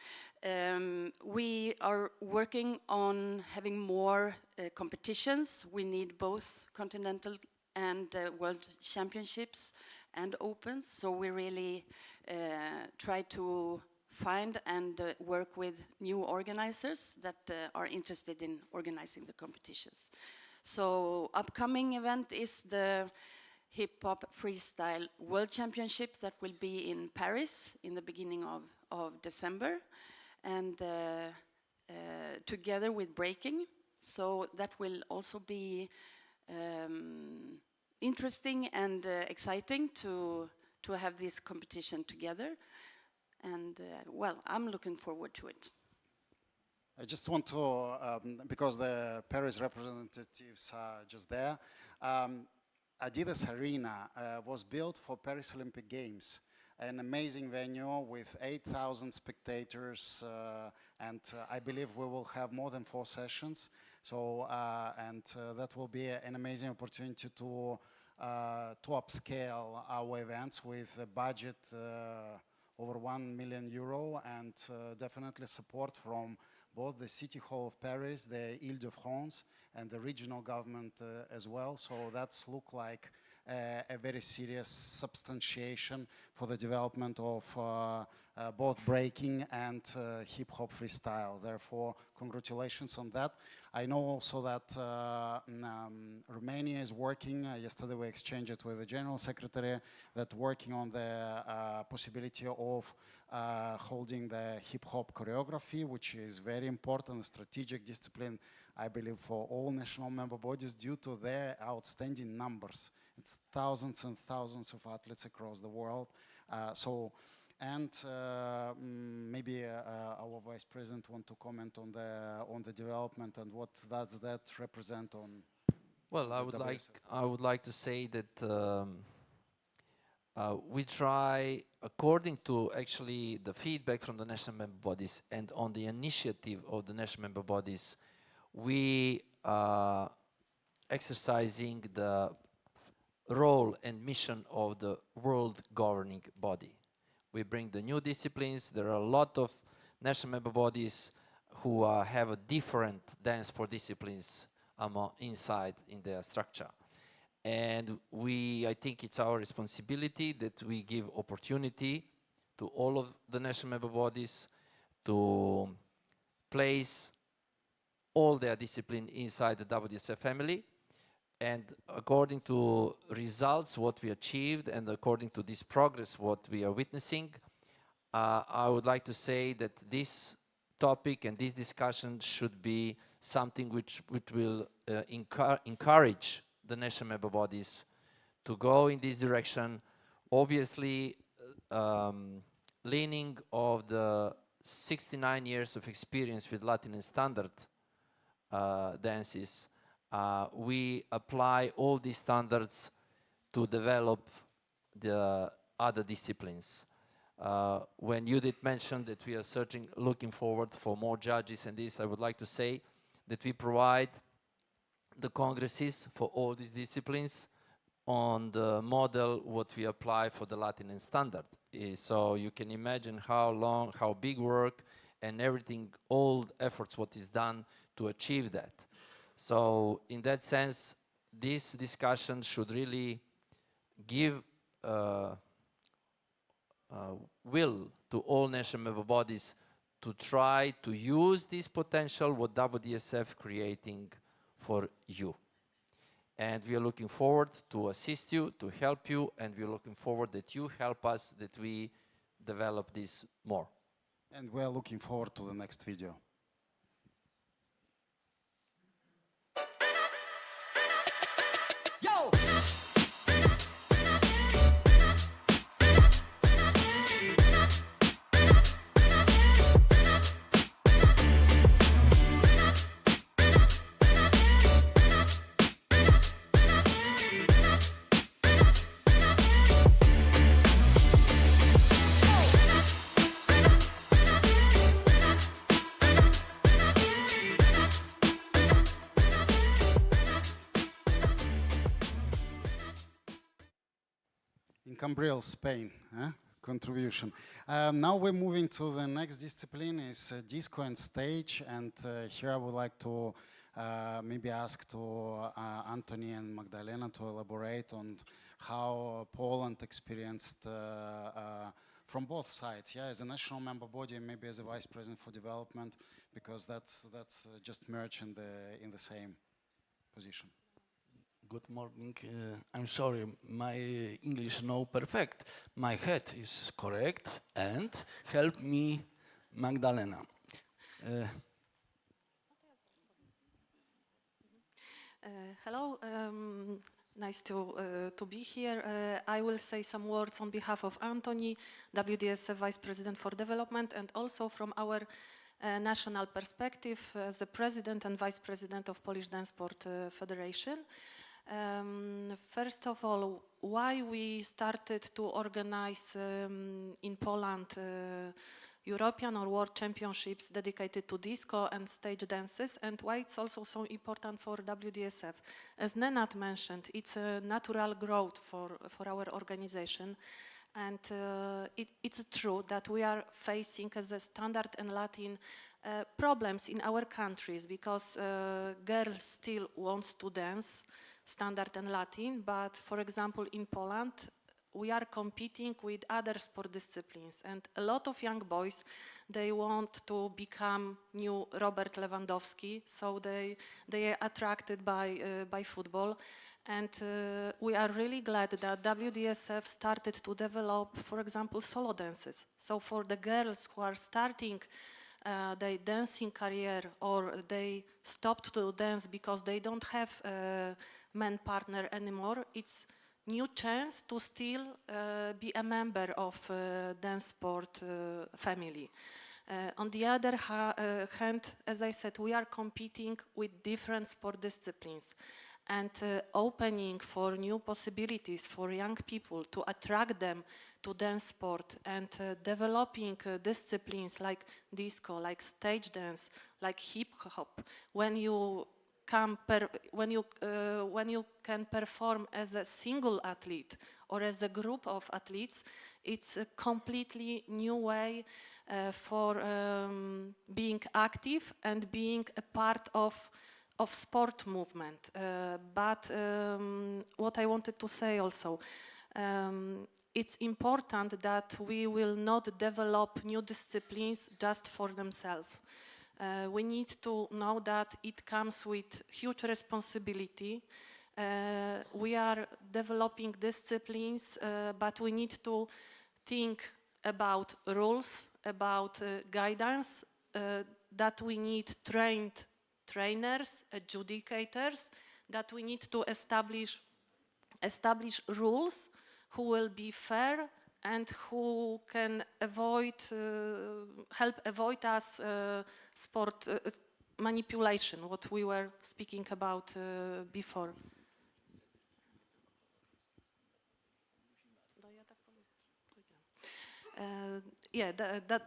We are working on having more competitions. We need both continental and world championships and opens, so we really try to find and work with new organizers that are interested in organizing the competitions. So upcoming event is the Hip Hop Freestyle World Championship that will be in Paris in the beginning of December, and together with breaking. So that will also be interesting and exciting to have this competition together. And well, I'm looking forward to it. I just want to, because the Paris representatives are just there, Adidas Arena was built for Paris Olympic Games, an amazing venue with 8,000 spectators, and I believe we will have more than 4 sessions. So, that will be an amazing opportunity to upscale our events with a budget over €1 million, and definitely support from both the City Hall of Paris, the Île-de-France, and the regional government as well. So that's look like a very serious substantiation for the development of both breaking and hip-hop freestyle. Therefore, congratulations on that. I know also that Romania is working, yesterday we exchanged it with the General Secretary, that working on the possibility of holding the hip-hop choreography, which is very important, strategic discipline, I believe, for all national member bodies due to their outstanding numbers. It's thousands and thousands of athletes across the world. Maybe our Vice President want to comment on the development and what does that represent on. Well, I would like to say that we try, according to actually the feedback from the national member bodies and on the initiative of the national member bodies, we are exercising the role and mission of the world governing body. We bring the new disciplines. There are a lot of national member bodies who have a different dance sport disciplines inside in their structure. And I think it's our responsibility that we give opportunity to all of the national member bodies to place all their discipline inside the WDSF family. And according to results, what we achieved, and according to this progress, what we are witnessing, I would like to say that this topic and this discussion should be something which will encourage the national member bodies to go in this direction. Obviously, leaning of the 69 years of experience with Latin and standard dances, we apply all these standards to develop the other disciplines. When you did mention that we are looking forward for more judges and this, I would like to say that we provide the congresses for all these disciplines on the model what we apply for the Latin and standard. So you can imagine how long, how big work and everything, all efforts what is done to achieve that. So in that sense, this discussion should really give will to all national member bodies to try to use this potential what WDSF creating for you. And we are looking forward to assist you, to help you, and we are looking forward that you help us, that we develop this more. And we are looking forward to the next video. Yo! Cambril, Spain, contribution. Now we're moving to the next discipline, is disco and stage, and here I would like to maybe ask to Anthony and Magdalena to elaborate on how Poland experienced from both sides, as a national member body and maybe as a vice president for development, because that's just merged in the same position. Good morning. I'm sorry, my English no perfect. My head is correct, and help me, Magdalena. Hello, nice to be here. I will say some words on behalf of Anthony, WDSF Vice President for Development, and also from our national perspective as the President and Vice President of Polish DanceSport Federation. First of all, why we started to organize in Poland European or World Championships dedicated to disco and stage dances, and why it's also so important for WDSF. As Nenad mentioned, it's a natural growth for our organization, and it's true that we are facing as a standard and Latin problems in our countries, because girls still want to dance standard and Latin, but for example in Poland we are competing with other sport disciplines, and a lot of young boys, they want to become new Robert Lewandowski, so they are attracted by football, and we are really glad that WDSF started to develop, for example, solo dances. So for the girls who are starting their dancing career, or they stopped to dance because they don't have man partner anymore, it's new chance to still be a member of DanceSport family. On the other hand, as I said, we are competing with different sport disciplines and opening for new possibilities for young people to attract them to dance sport, and developing disciplines like disco, like stage dance, like hip hop. When you can perform as a single athlete or as a group of athletes, it's a completely new way for being active and being a part of sport movement. But what I wanted to say also, it's important that we will not develop new disciplines just for themselves. We need to know that it comes with huge responsibility. We are developing disciplines, but we need to think about rules, about guidance, that we need trained trainers, adjudicators, that we need to establish rules who will be fair and who can help avoid us sport manipulation, what we were speaking about before. Yeah,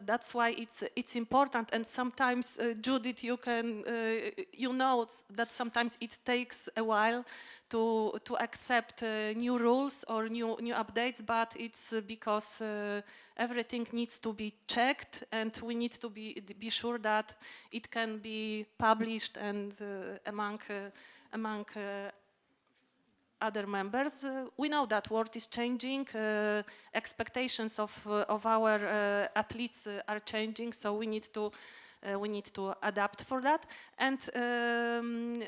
that's why it's important. And sometimes, Judith, you know that sometimes it takes a while to accept new rules or new updates, but it's because everything needs to be checked, and we need to be sure that it can be published and among other members. We know that world is changing, expectations of our athletes are changing, so we need to adapt for that. And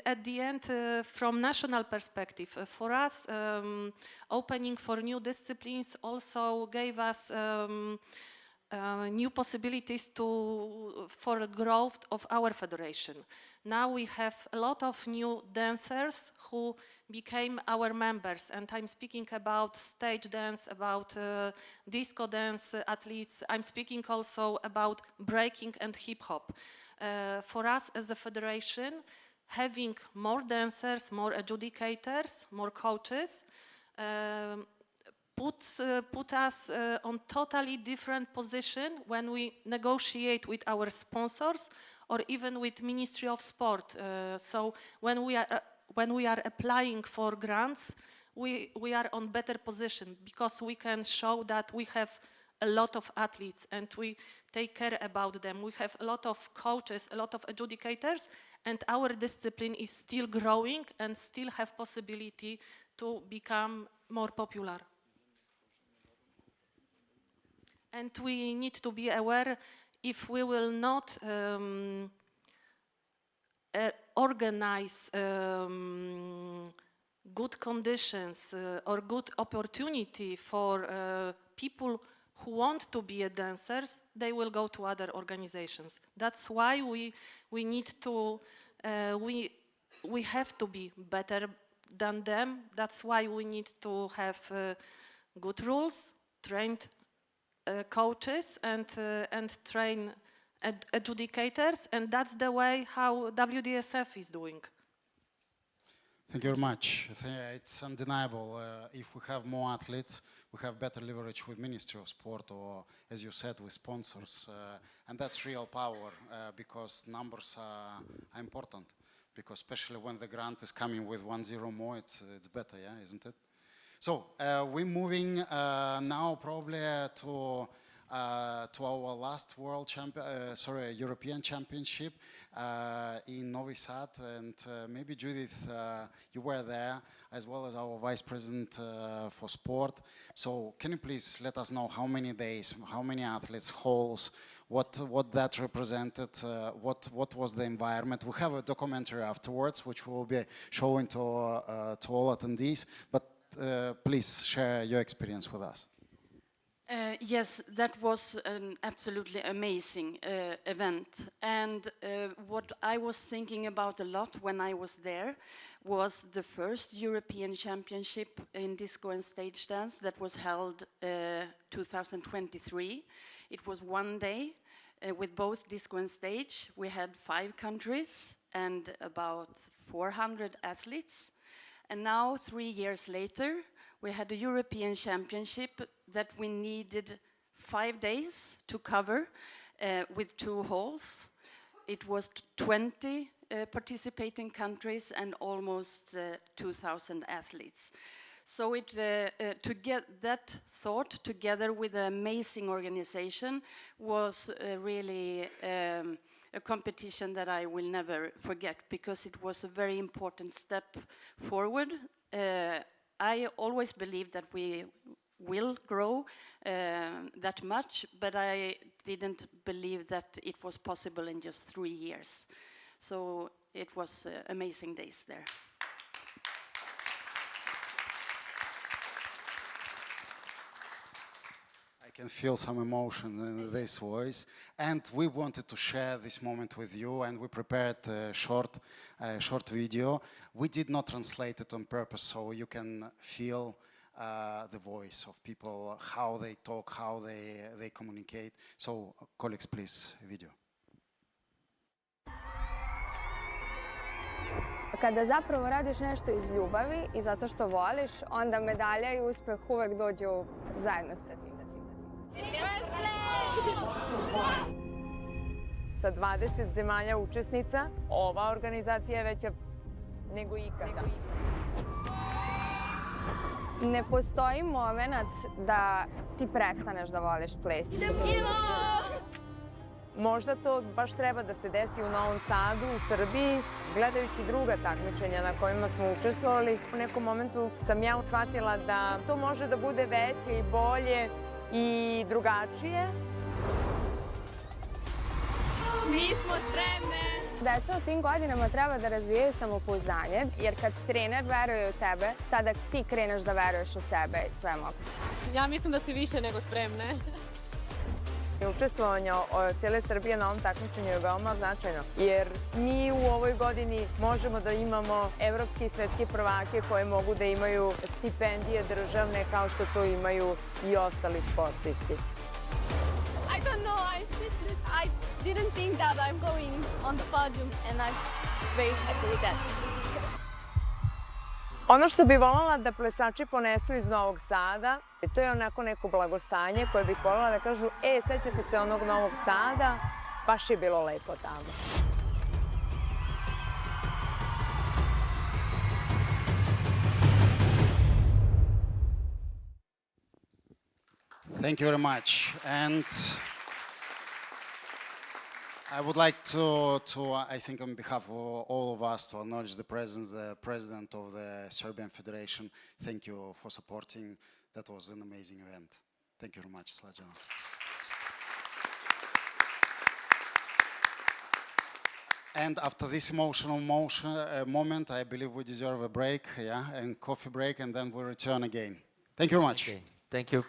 at the end, from national perspective, for us, opening for new disciplines also gave us new possibilities for growth of our federation. Now we have a lot of new dancers who became our members, and I'm speaking about stage dance, about disco dance athletes. I'm speaking also about breaking and hip hop. For us as a federation, having more dancers, more adjudicators, more coaches, put us on totally different position when we negotiate with our sponsors or even with Ministry of Sport. So when we are applying for grants, we are on better position because we can show that we have a lot of athletes and we take care about them. We have a lot of coaches, a lot of adjudicators, and our discipline is still growing and still have possibility to become more popular. And we need to be aware, if we will not organize good conditions or good opportunity for people who want to be dancers, they will go to other organizations. That's why we need to, we have to be better than them. That's why we need to have good rules, trained coaches and train adjudicators, and that's the way how WDSF is doing. Thank you very much. It's undeniable. If we have more athletes, we have better leverage with Ministry of Sport or, as you said, with sponsors. And that's real power because numbers are important. Because especially when the grant is coming with 1-0 more, it's better, yeah, isn't it? So we're moving now probably to our last European Championship in Novi Sad, and maybe Judith, you were there as well as our Vice President for Sport. So can you please let us know how many days, how many athletes, halls, what that represented, what was the environment? We have a documentary afterwards which we will be showing to all attendees, but please share your experience with us. Yes, that was an absolutely amazing event. And what I was thinking about a lot when I was there was the first European Championship in disco and stage dance that was held 2023. It was one day with both disco and stage. We had 5 countries and about 400 athletes. And now, 3 years later, we had a European Championship that we needed 5 days to cover with 2 halls. It was 20 participating countries and almost 2,000 athletes. So to get that thought together with an amazing organization was really a competition that I will never forget, because it was a very important step forward. I always believed that we will grow that much, but I didn't believe that it was possible in just 3 years. So it was amazing days there. can feel some emotion in this voice. And we wanted to share this moment with you, and we prepared a short video. We did not translate it on purpose, so you can feel the voice of people, how they talk, how they communicate. So, colleagues, please, video. Kada zapravo radiš nešto iz ljubavi i zato što voliš, onda medalja i uspeh uvek dođu zajedno sa tim. Sa 20 zemalja učesnica, ova organizacija je veća nego ikada. Ne postoji moment da ti prestaneš da voliš ples. Možda to baš treba da se desi u Novom Sadu, u Srbiji, gledajući druga takmičenja na kojima smo učestvovali. U nekom momentu sam ja shvatila da to može da bude veće i bolje i drugačije. Mi smo spremne! Deca u tim godinama treba da razvijaju samopouzdanje, jer kad trener veruje u tebe, tada ti kreneš da veruješ u sebe i sve moguće. Ja mislim da si više nego spremne. Učestvovanje cijele Srbije na ovom takmičenju je veoma značajno, jer mi u ovoj godini možemo da imamo evropske i svetske prvake koje mogu da imaju stipendije državne kao što to imaju i ostali sportisti. I don't know, I'm speechless. I didn't think that I'm going on the podium and I'm very happy with that. Ono što bi voljela da plesači ponesu iz Novog Sada, to je onako neko blagostanje koje bih voljela da kažu, sećate se onog Novog Sada, baš je bilo lepo tamo. Thank you very much. And I would like to, I think on behalf of all of us, to acknowledge the president of the Serbian Federation. Thank you for supporting. That was an amazing event. Thank you very much, Slađana. And after this emotional moment, I believe we deserve a break, and coffee break, and then we'll return again. Thank you very much. Okay. Thank you.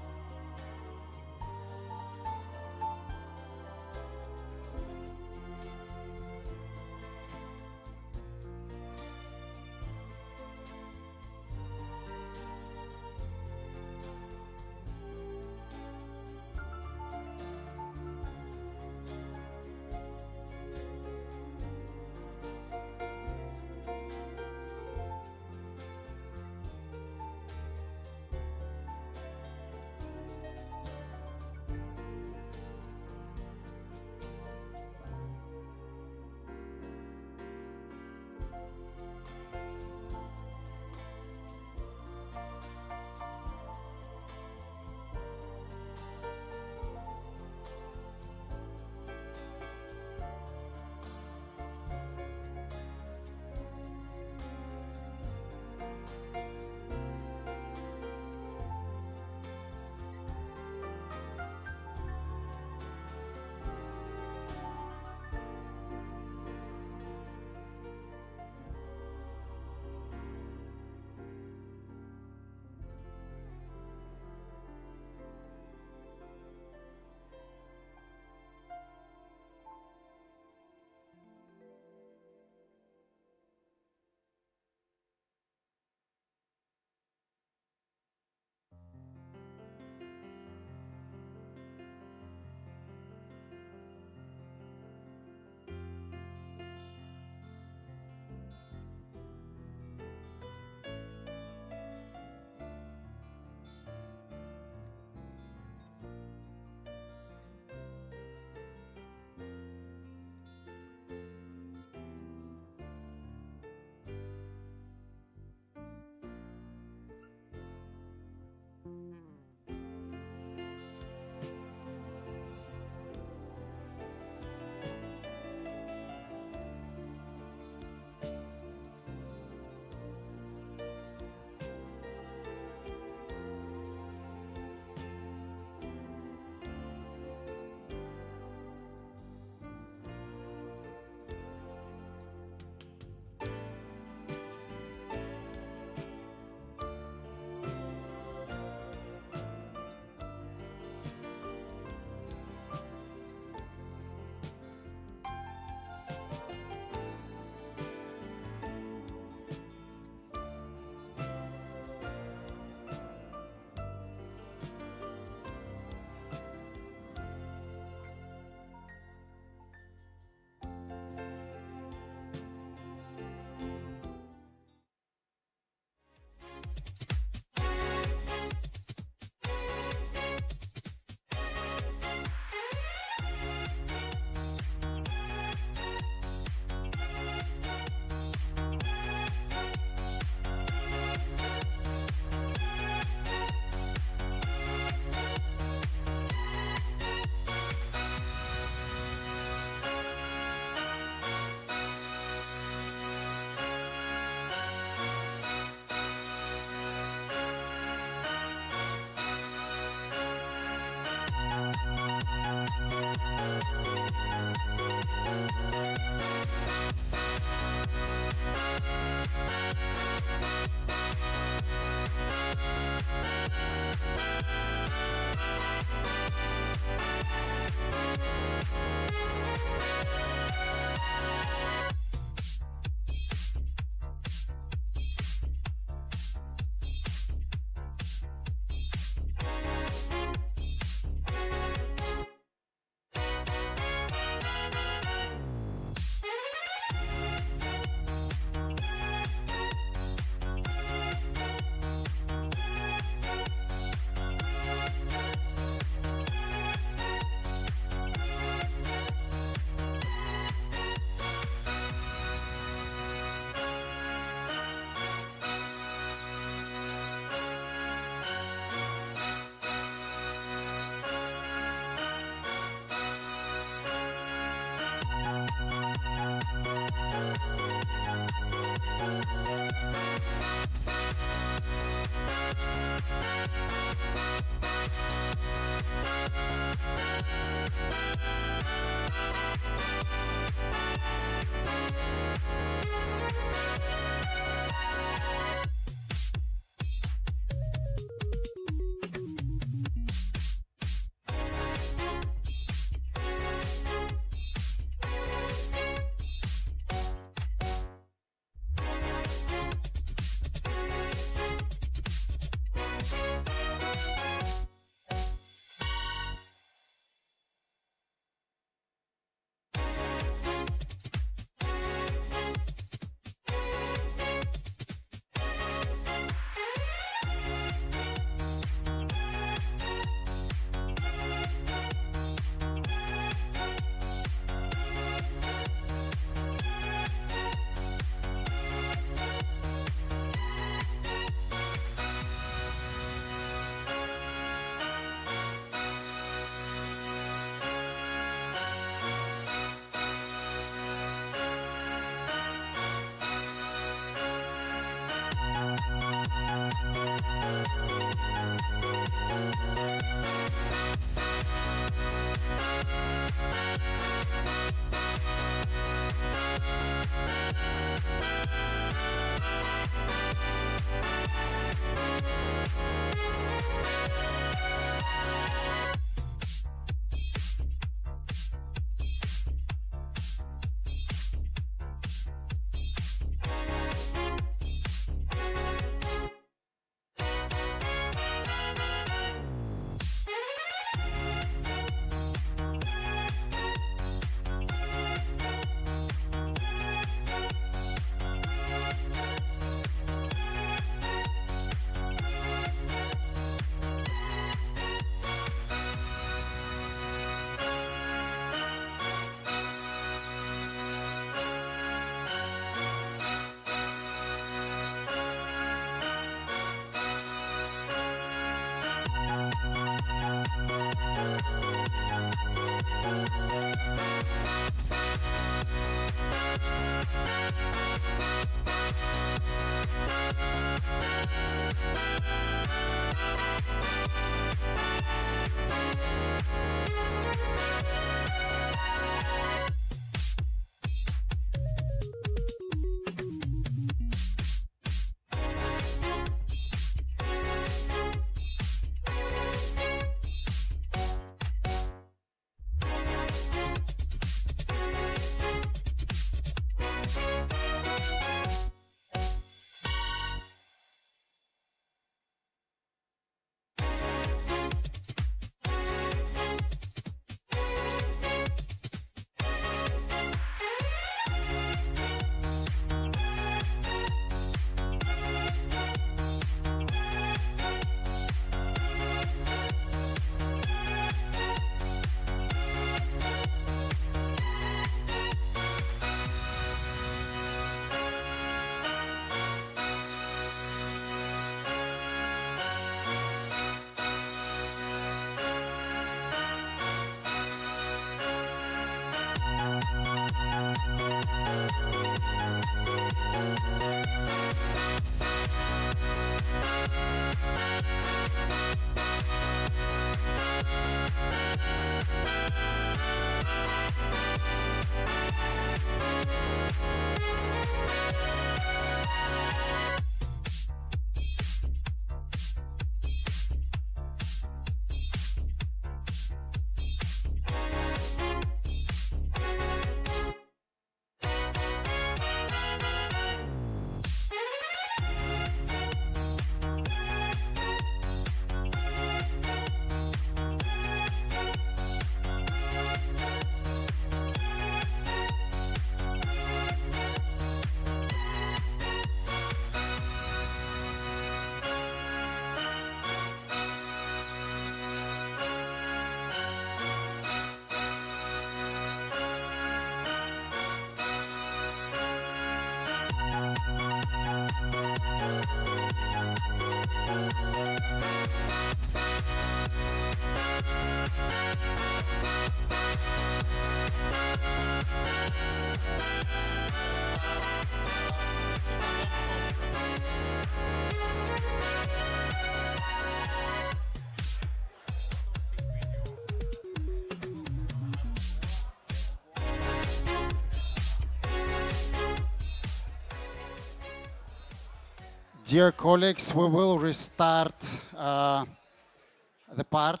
Dear colleagues, we will restart the part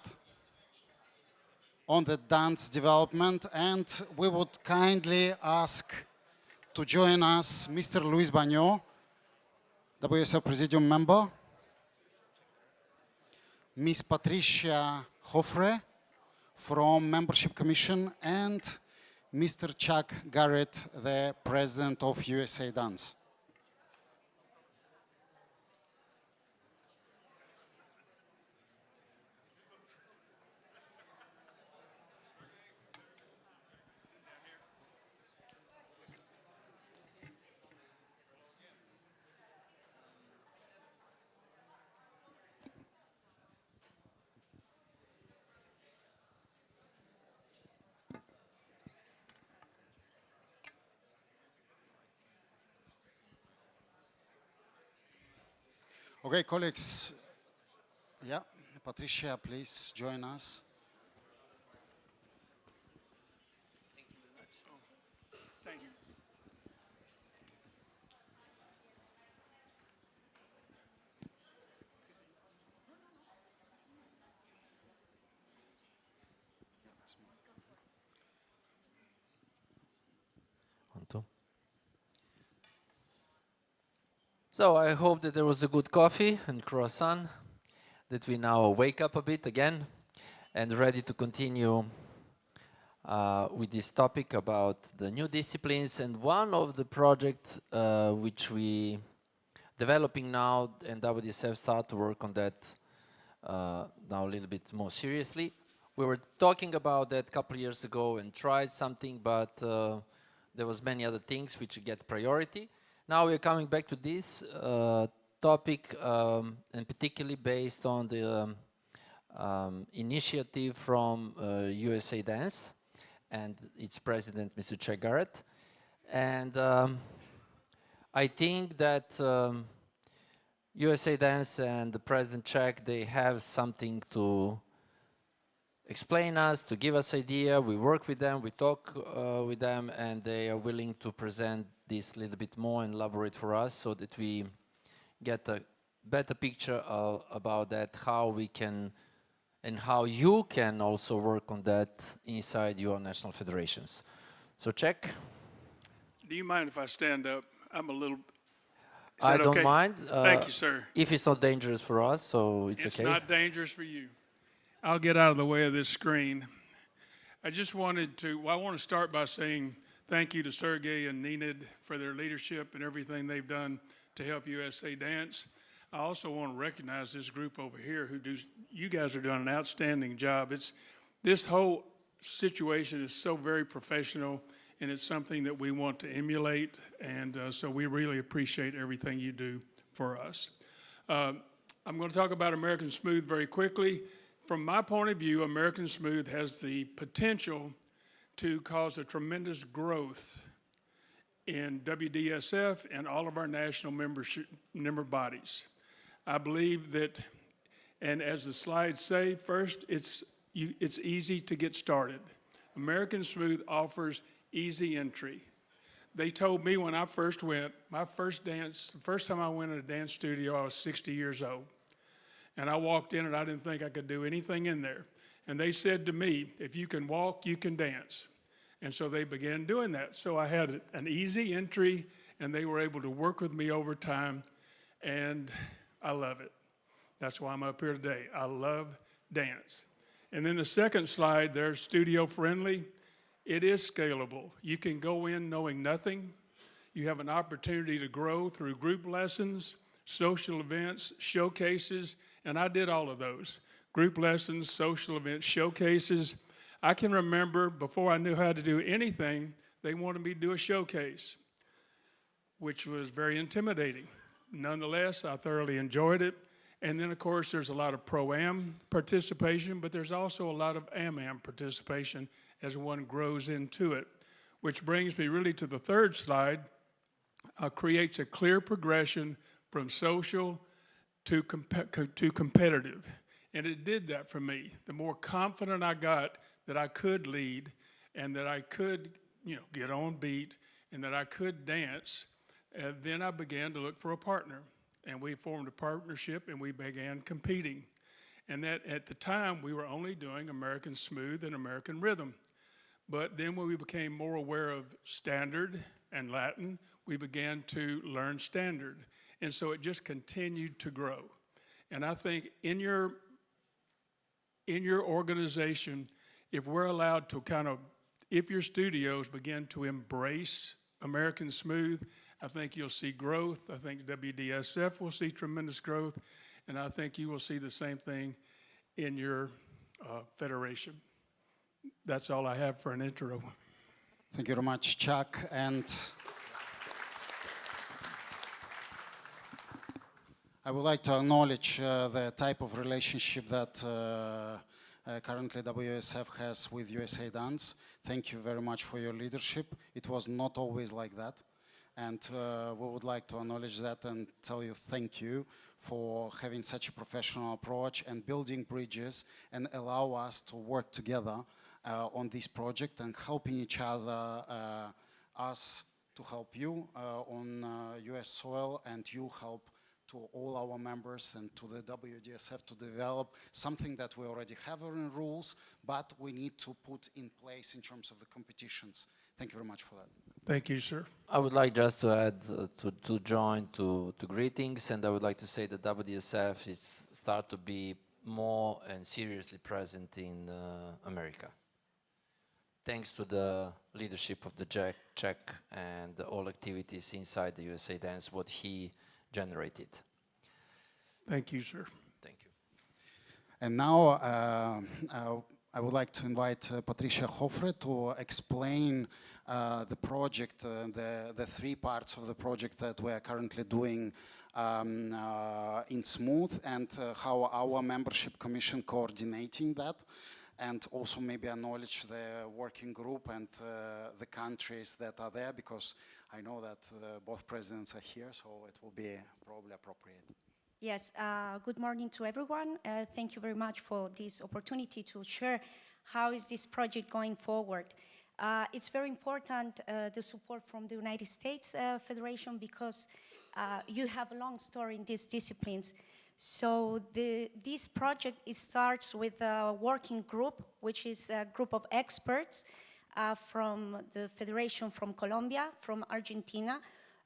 on the dance development, and we would kindly ask to join us Mr. Luis Bagnot, WDSF Presidium member, Miss Patricia Hoffre from Membership Commission, and Mr. Chuck Garrett, the President of USA Dance. Okay, colleagues. Yeah, Patricia, please join us. Thank you. So I hope that there was a good coffee and croissant, that we now wake up a bit again and ready to continue with this topic about the new disciplines. And one of the projects which we developing now, and WDSF start to work on that now a little bit more seriously. We were talking about that a couple of years ago and tried something, but there was many other things which get priority. Now we're coming back to this topic, and particularly based on the initiative from USA Dance and its president, Mr. Chuck Garrett. And I think that USA Dance and the President Chuck, they have something to explain us, to give us idea. We work with them, we talk with them, and they are willing to present this a little bit more and elaborate for us so that we get a better picture about that, how we can and how you can also work on that inside your national federations. So Chuck. Do you mind if I stand up? I'm a little... I don't mind. Thank you, sir. If it's not dangerous for us, so it's okay. It's not dangerous for you. I'll get out of the way of this screen. I just wanted to, well, I want to start by saying thank you to Sergey and Nenad for their leadership and everything they've done to help USA Dance. I also want to recognize this group over here who do, you guys are doing an outstanding job. This whole situation is so very professional, and it's something that we want to emulate, and so we really appreciate everything you do for us. I'm going to talk about American Smooth very quickly. From my point of view, American Smooth has the potential to cause a tremendous growth in WDSF and all of our national member bodies. I believe that, and as the slides say, first, it's easy to get started. American Smooth offers easy entry. They told me when I first went, my first dance, the first time I went in a dance studio, I was 60 years old. And I walked in and I didn't think I could do anything in there. And they said to me, if you can walk, you can dance. And so they began doing that. So I had an easy entry, and they were able to work with me over time, and I love it. That's why I'm up here today. I love dance. And then the second slide, they're studio friendly. It is scalable. You can go in knowing nothing. You have an opportunity to grow through group lessons, social events, showcases, and I did all of those. Group lessons, social events, showcases. I can remember before I knew how to do anything, they wanted me to do a showcase, which was very intimidating. Nonetheless, I thoroughly enjoyed it. And then, of course, there's a lot of pro-am participation, but there's also a lot of am-am participation as one grows into it, which brings me really to the third slide. Creates a clear progression from social to competitive. And it did that for me. The more confident I got that I could lead and that I could, get on beat and that I could dance, then I began to look for a partner. and we formed a partnership and we began competing. And that at the time we were only doing American Smooth and American Rhythm. But then when we became more aware of standard and Latin, we began to learn standard. And so it just continued to grow. And I think in your organization, if we're allowed to if your studios begin to embrace American Smooth, I think you'll see growth. I think WDSF will see tremendous growth. And I think you will see the same thing in your federation. That's all I have for an intro. Thank you very much, Chuck. And I would like to acknowledge the type of relationship that currently WSF has with USA Dance. Thank you very much for your leadership. It was not always like that. And we would like to acknowledge that and tell you thank you for having such a professional approach and building bridges and allow us to work together on this project and helping each other, us to help you on US soil, and you help to all our members and to the WDSF to develop something that we already have in rules, but we need to put in place in terms of the competitions. Thank you very much for that. Thank you, sir. I would like just to add, to join to greetings, and I would like to say that WDSF is start to be more and seriously present in America. Thanks to the leadership of the Czech and all activities inside the USA Dance, what he generated. Thank you, sir. Thank you. And now I would like to invite Patricia Hofre to explain the project, the three parts of the project that we are currently doing in Smooth, and how our membership commission coordinating that, and also maybe acknowledge the working group and the countries that are there, because I know that both presidents are here, so it will be probably appropriate. Yes, good morning to everyone. Thank you very much for this opportunity to share how is this project going forward. It's very important, the support from the United States Federation, because you have a long story in these disciplines. So this project starts with a working group, which is a group of experts from the Federation from Colombia, from Argentina,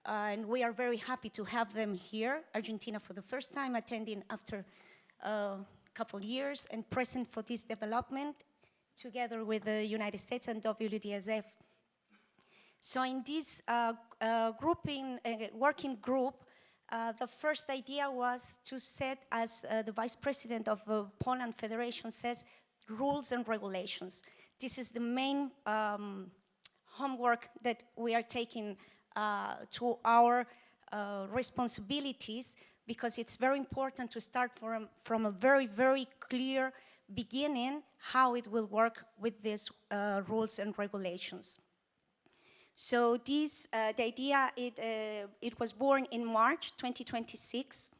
and we are very happy to have them here. Argentina for the first time, attending after a couple years and present for this development together with the United States and WDSF. So in this working group, the first idea was to set, as the Vice President of Poland Federation says, rules and regulations. This is the main homework that we are taking to our responsibilities, because it's very important to start from a very, very clear beginning how it will work with these rules and regulations. So this, the idea, it was born in March 2026,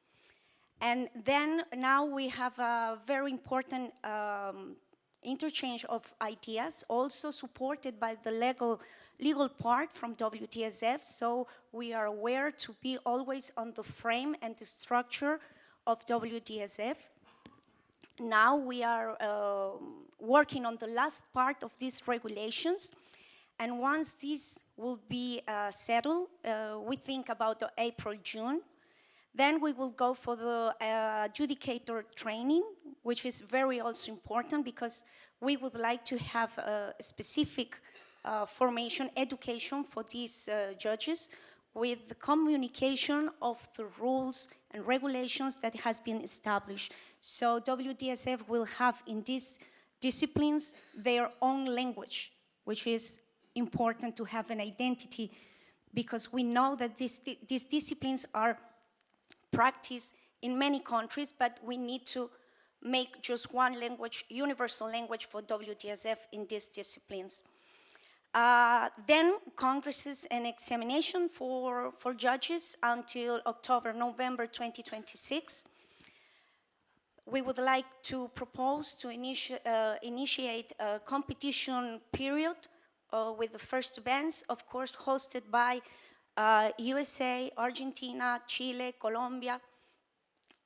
and then now we have a very important interchange of ideas, also supported by the legal part from WDSF, so we are aware to be always on the frame and the structure of WDSF. Now we are working on the last part of these regulations, and once this will be settled, we think about April, June, then we will go for the adjudicator training, which is very also important, because we would like to have a specific formation, education for these judges, with the communication of the rules and regulations that has been established. So WDSF will have in these disciplines their own language, which is important to have an identity, because we know that these disciplines are practiced in many countries, but we need to make just one language, universal language for WDSF in these disciplines. Then congresses and examination for judges until October, November 2026. We would like to propose to initiate a competition period with the first events, of course, hosted by USA, Argentina, Chile, Colombia,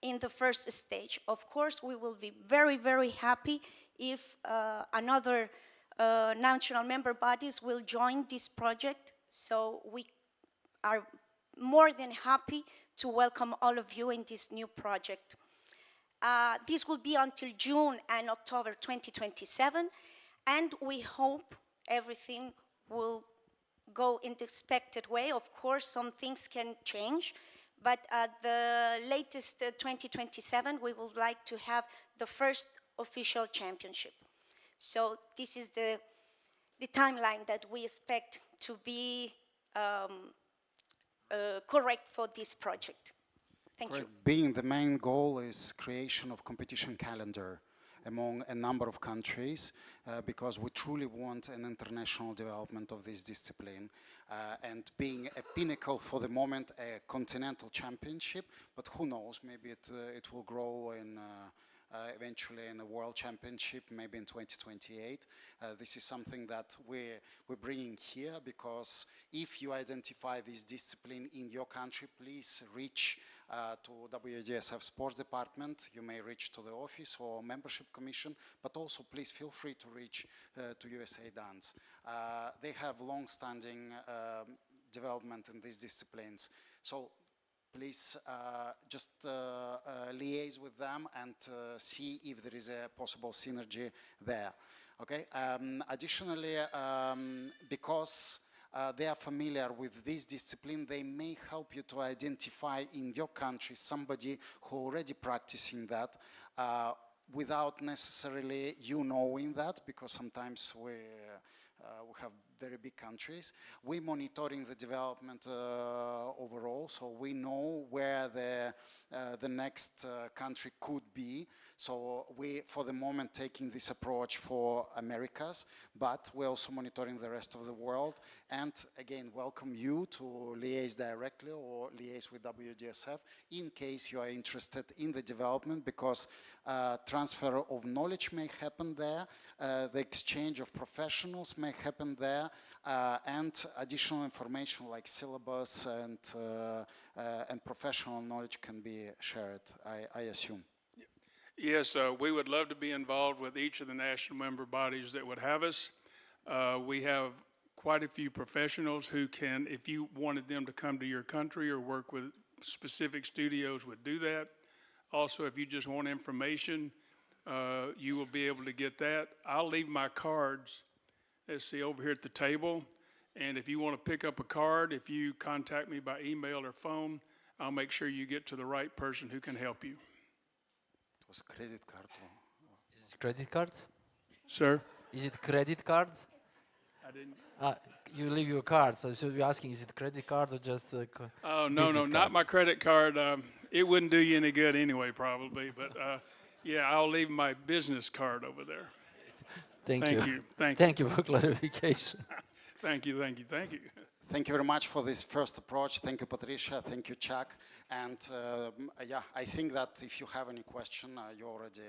in the first stage. Of course, we will be very, very happy if another national member bodies will join this project. So we are more than happy to welcome all of you in this new project. This will be until June and October 2027, and we hope everything will go in the expected way. Of course, some things can change, but at the latest 2027, we would like to have the first official championship. So this is the timeline that we expect to be correct for this project. Thank you. Being the main goal is creation of competition calendar among a number of countries because we truly want an international development of this discipline and being a pinnacle for the moment, a continental championship, but who knows, maybe it will grow in eventually in a world championship, maybe in 2028. This is something that we're bringing here because if you identify this discipline in your country, please reach to WDSF Sports Department. You may reach to the office or membership commission, but also please feel free to reach to USA Dance. They have long-standing development in these disciplines. So please just liaise with them and see if there is a possible synergy there. Okay. Additionally, because they are familiar with this discipline, they may help you to identify in your country somebody who already practicing that without necessarily you knowing that, because sometimes we have very big countries. We're monitoring the development overall, so we know where the next country could be. So we, for the moment, taking this approach for Americas, but we're also monitoring the rest of the world. And again, welcome you to liaise directly or liaise with WDSF in case you are interested in the development, because transfer of knowledge may happen there, the exchange of professionals may happen there, and additional information like syllabus and professional knowledge can be shared, I assume. Yes, we would love to be involved with each of the national member bodies that would have us. We have quite a few professionals who can, if you wanted them to come to your country or work with specific studios, would do that. Also, if you just want information, you will be able to get that. I'll leave my cards, let's see, over here at the table. And if you want to pick up a card, if you contact me by email or phone, I'll make sure you get to the right person who can help you. It was credit card. Is it credit card? Sir? Is it credit card? I didn't. You leave your card, so you're asking, is it credit card or just a Oh, no, not my credit card. It wouldn't do you any good anyway, probably. But yeah, I'll leave my business card over there. Thank you. Thank you for clarification. Thank you. Thank you very much for this first approach. Thank you, Patricia. Thank you, Chuck. And yeah, I think that if you have any question, you already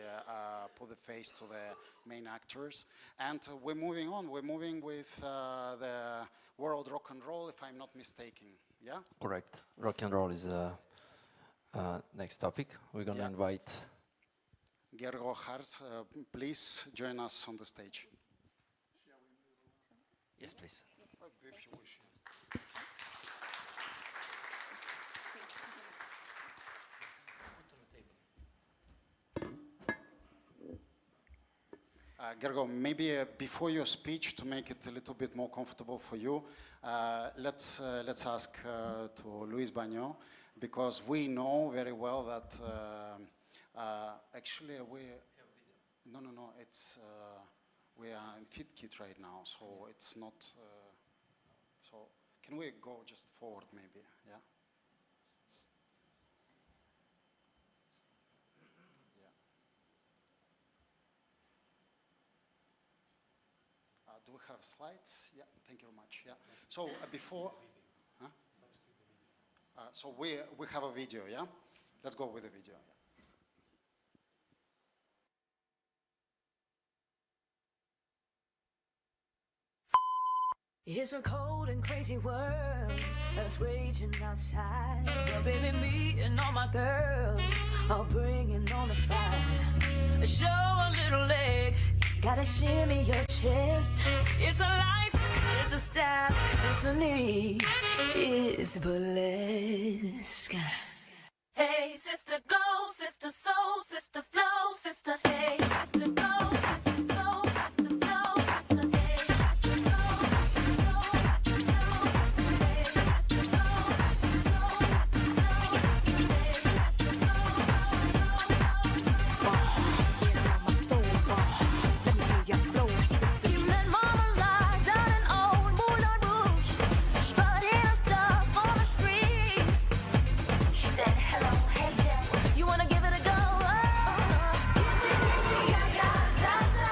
put the face to the main actors. And we're moving on. We're moving with the World Rock and Roll, if I'm not mistaken. Yeah? Correct. Rock and roll is next topic. We're going to invite Gergo Hart, please join us on the stage. Yes, please. If you wish. Gergo, maybe before your speech, to make it a little bit more comfortable for you, let's ask to Luis Bagno, because we know very well that actually it's we are in Fit Kit right now, so it's not. So can we go just forward, maybe? Yeah. Do we have slides? Yeah, thank you very much. Yeah. So before, huh? So we have a video. Yeah. Let's go with the video. Yeah. It's a cold and crazy world that's raging outside. But baby, me and all my girls are bringing on the fire. Show a little leg, gotta shimmy your chest. It's a life, it's a style, it's a need, it's burlesque. Hey, sister, go, sister, soul, sister, flow, sister, hey, sister, go, sister, soul, sister, flow, sister, hey, sister, go, sister, soul, sister, flow, sister, hey, sister, go, sister, soul, sister, flow, sister, hey, sister, go, my soul, let me hear your flow, sister. You met Mama Lies out in old Moulin Rouge, strutting her stuff on the street. She said, hello, hey, Jeff, you wanna give it a go? Gitchy, gitchy, ya, ya, da, da.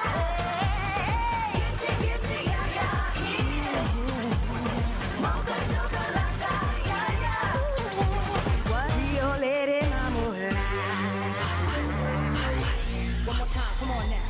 Gitchy, gitchy, ya, ya, yeah. Mocha chocolate, ya, ya. Rio Lady Mama. One more time, come on now.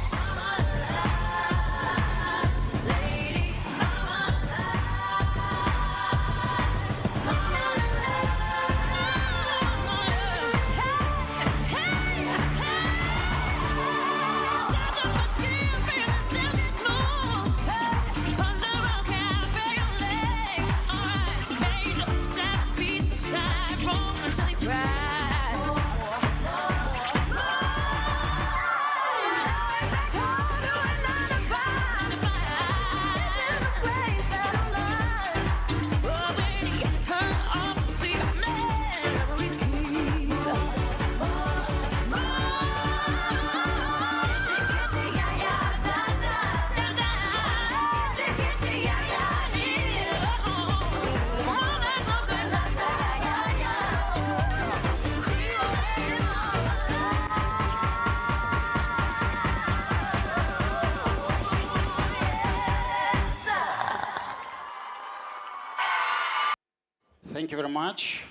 Thank you very much.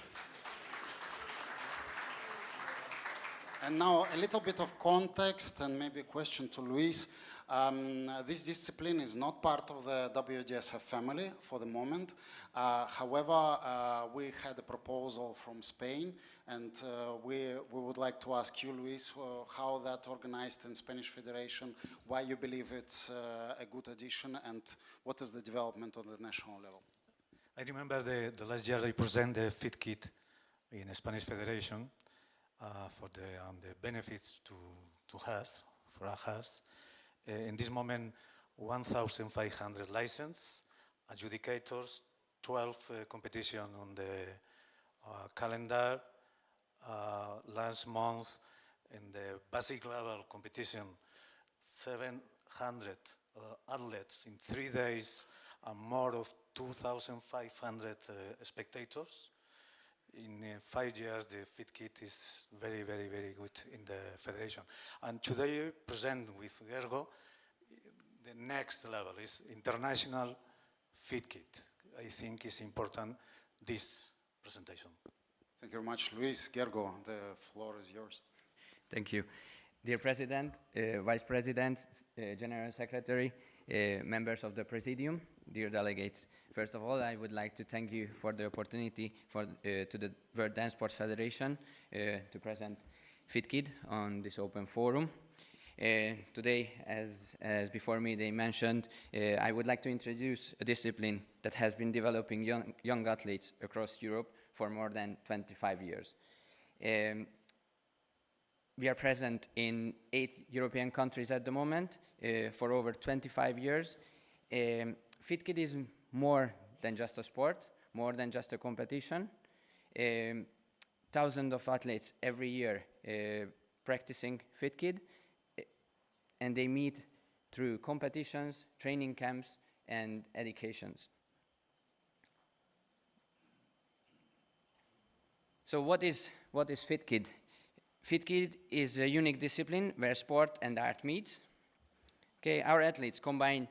And now a little bit of context and maybe a question to Luis. This discipline is not part of the WDSF family for the moment. However, we had a proposal from Spain, and we would like to ask you, Luis, how that organized in Spanish Federation, why you believe it's a good addition, and what is the development on the national level? I remember the last year I presented the Fit Kit in the Spanish Federation for the benefits to health, for our health. In this moment, 1,500 licensed adjudicators, 12 competitions on the calendar. Last month, in the basic level competition, 700 athletes in 3 days, and more of 2,500 spectators. In 5 years, the Fit Kit is very, very, very good in the federation. And today, present with Gergo, the next level is international Fit Kit. I think it's important, this presentation. Thank you very much, Luis. Gergo, the floor is yours. Thank you. Dear President, Vice President, General Secretary, members of the Presidium, dear delegates. First of all, I would like to thank you for the opportunity to the World DanceSport Federation to present FitKid on this open forum. Today, as before me they mentioned, I would like to introduce a discipline that has been developing young athletes across Europe for more than 25 years. We are present in 8 European countries at the moment for over 25 years. FitKid is more than just a sport, more than just a competition. Thousands of athletes every year practicing FitKid, and they meet through competitions, training camps, and educations. So what is FitKid? FitKid is a unique discipline where sport and art meet. Okay, our athletes combine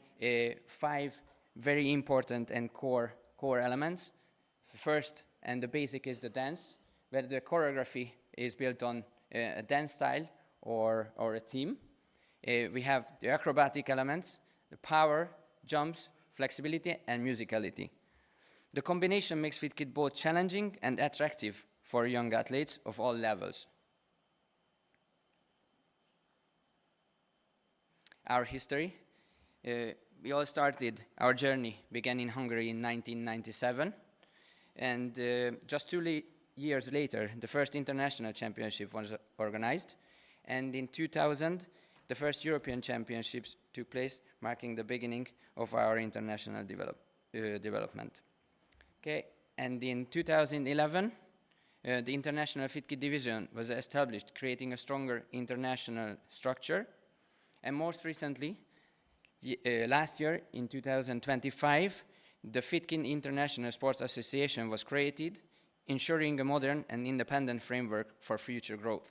5 very important and core elements. First, and the basic, is the dance, where the choreography is built on a dance style or a theme. We have the acrobatic elements, the power, jumps, flexibility, and musicality. The combination makes FitKit both challenging and attractive for young athletes of all levels. Our history. We all started, our journey began in Hungary in 1997, and just 2 years later, the first international championship was organized, and in 2000, the first European championships took place, marking the beginning of our international development. Okay, and in 2011, the International FitKit division was established, creating a stronger international structure, and most recently, last year, in 2025, the FitKit International Sports Association was created, ensuring a modern and independent framework for future growth.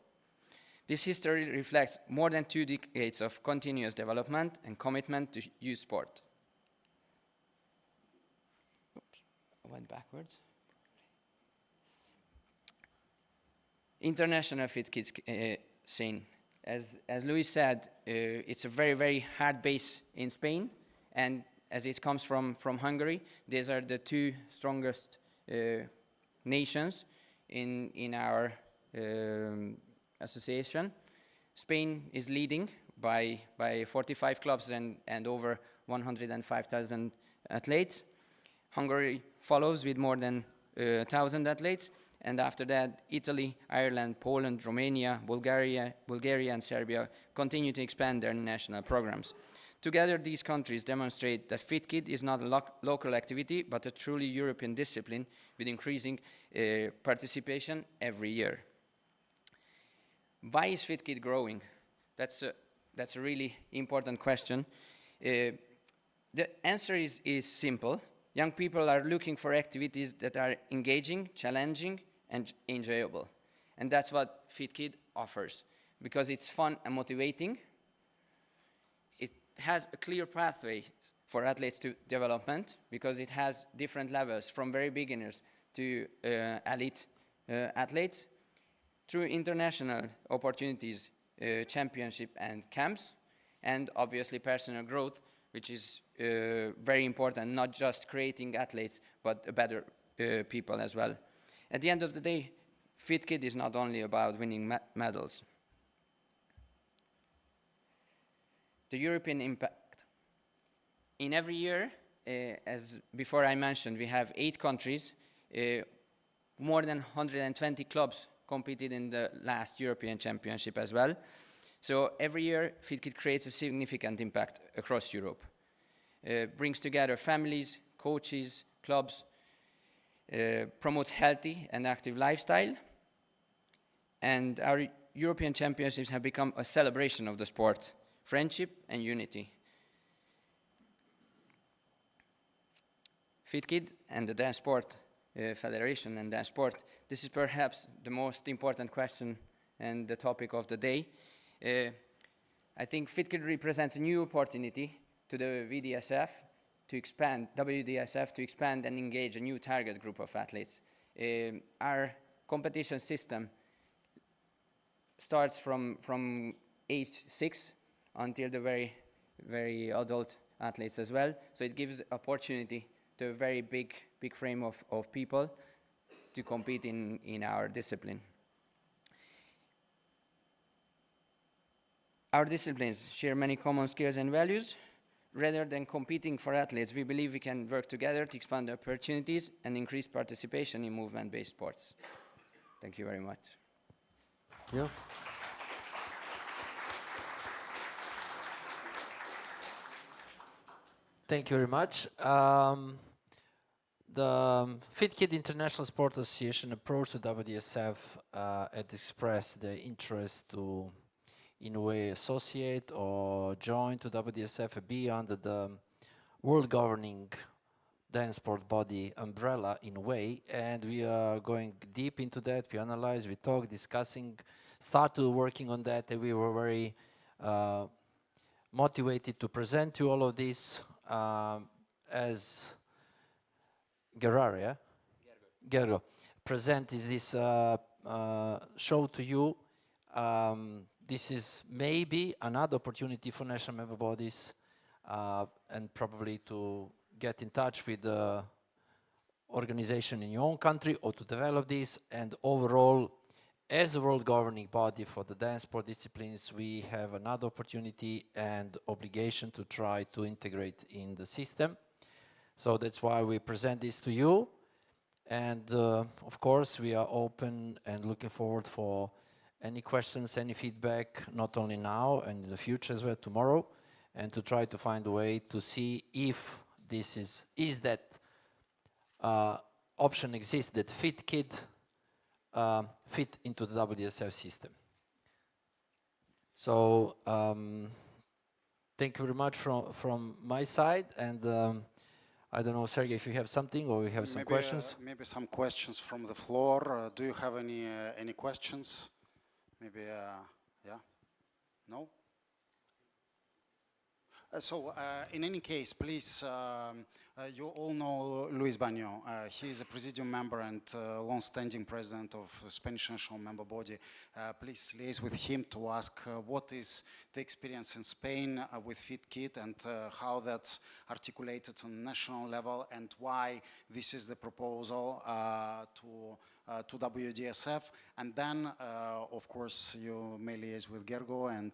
This history reflects more than 2 decades of continuous development and commitment to youth sport. Oops, I went backwards. International FitKit scene. As Luis said, it's a very, very hard base in Spain, and as it comes from Hungary, these are the 2 strongest nations in our association. Spain is leading by 45 clubs and over 105,000 athletes. Hungary follows with more than 1,000 athletes. And after that, Italy, Ireland, Poland, Romania, Bulgaria, and Serbia continue to expand their national programs. Together, these countries demonstrate that FitKit is not a local activity, but a truly European discipline with increasing participation every year. Why is FitKit growing? That's a really important question. The answer is simple. Young people are looking for activities that are engaging, challenging, and enjoyable. And that's what FitKit offers, because it's fun and motivating. It has a clear pathway for athletes to development, because it has different levels, from very beginners to elite athletes, through international opportunities, championship and camps, and obviously personal growth, which is very important, not just creating athletes, but better people as well. At the end of the day, FitKit is not only about winning medals. The European impact. In every year, as before I mentioned, we have 8 countries, more than 120 clubs competed in the last European Championship as well. So every year, FitKit creates a significant impact across Europe. Brings together families, coaches, clubs, promotes healthy and active lifestyle. And our European Championships have become a celebration of the sport, friendship and unity. FitKit and the DanceSport Federation and DanceSport, this is perhaps the most important question and the topic of the day. I think FitKit represents a new opportunity to the WDSF to expand and engage a new target group of athletes. Our competition system starts from age 6 until the very, very adult athletes as well. So it gives opportunity to a very big frame of people to compete in our discipline. Our disciplines share many common skills and values. Rather than competing for athletes, we believe we can work together to expand the opportunities and increase participation in movement-based sports. Thank you very much. Yeah. Thank you very much. The FitKit International Sport Association approached the WDSF and expressed the interest to, in a way, associate or join to WDSF and be under the world governing dance sport body umbrella in a way, and we are going deep into that. We analyze, we talk, discussing, started working on that, and we were very motivated to present to all of this as Gerard, Gergo present is this show to you. This is maybe another opportunity for national member bodies and probably to get in touch with the organization in your own country or to develop this. And overall, as a world governing body for the dance sport disciplines, we have another opportunity and obligation to try to integrate in the system. So that's why we present this to you. And of course, we are open and looking forward for any questions, any feedback, not only now and in the future as well, tomorrow, and to try to find a way to see if this is that option exists that fit into the WDSF system. So thank you very much from my side, and I don't know, Sergey, if you have something or we have some questions. Maybe some questions from the floor. Do you have any questions? Maybe, yeah? No? So, in any case, please, you all know Luis Baño. He is a Presidium member and long-standing president of the Spanish national member body. Please liaise with him to ask what is the experience in Spain with FitKit and how that's articulated on national level and why this is the proposal to WDSF. And then, of course, you may liaise with Gergo, and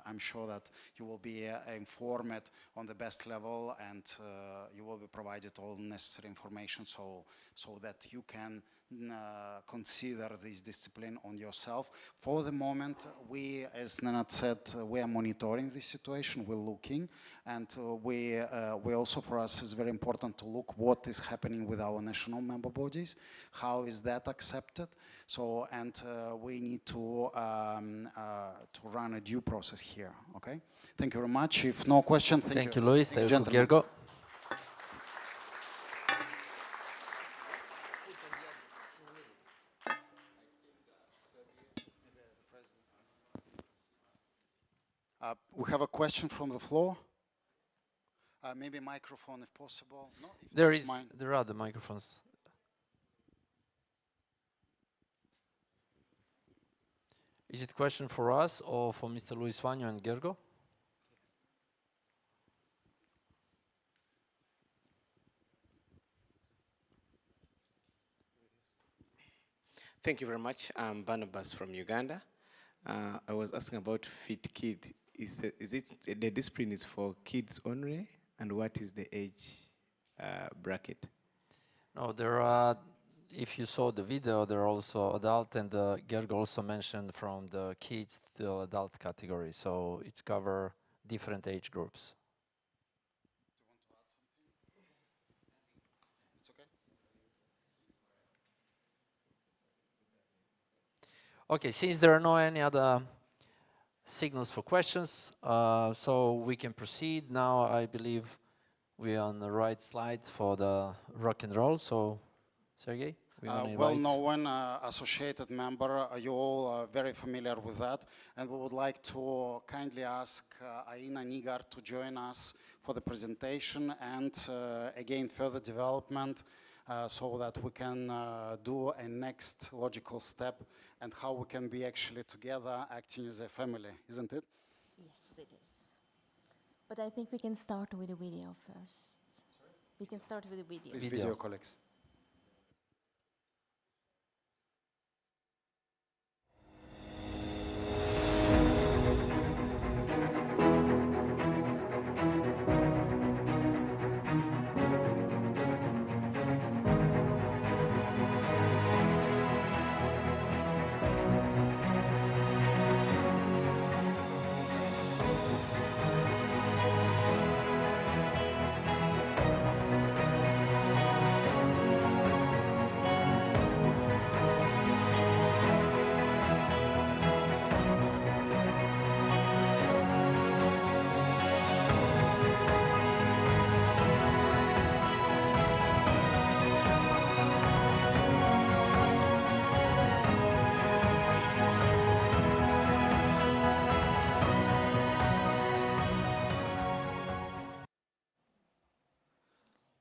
I'm sure that you will be informed on the best level, and you will be provided all necessary information so that you can consider this discipline on yourself. For the moment, we, as Nenad said, we are monitoring this situation, we're looking, and we also, for us, it's very important to look what is happening with our national member bodies, how is that accepted, so, and we need to run a due process here, okay? Thank you very much. If no question, thank you. Luis. Thank you, Gergo. We have a question from the floor. Maybe microphone if possible. No, if there are the microphones. Is it a question for us or for Mr. Luis Vanyo and Gergo? Thank you very much. I'm Barnabas from Uganda. I was asking about FitKid. Is it the discipline is for kids only, and what is the age bracket? No, there are. If you saw the video, there are also adult, and Gergo also mentioned from the kids to adult category. So it's cover different age groups. It's okay. Okay, since there are no any other signals for questions, so we can proceed. Now I believe we are on the right slide for the rock and roll. So, Sergey? Well-known associated member, you all are very familiar with that, and we would like to kindly ask Aina Nigar to join us for the presentation and again further development so that we can do a next logical step and how we can be actually together acting as a family, isn't it? Yes, it is. But I think we can start with the video first. Sorry? We can start with the video. Please, video colleagues.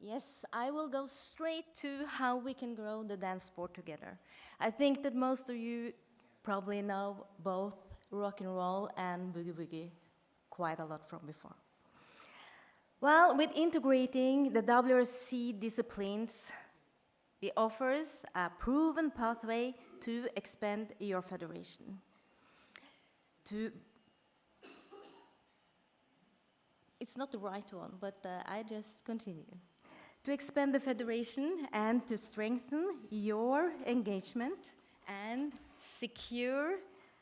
Yes, I will go straight to how we can grow the dance sport together. I think that most of you probably know both rock and roll and boogie woogie quite a lot from before. Well, with integrating the WRC disciplines, it offers a proven pathway to expand your federation. It's not the right one, but I just continue. To expand the federation and to strengthen your engagement and secure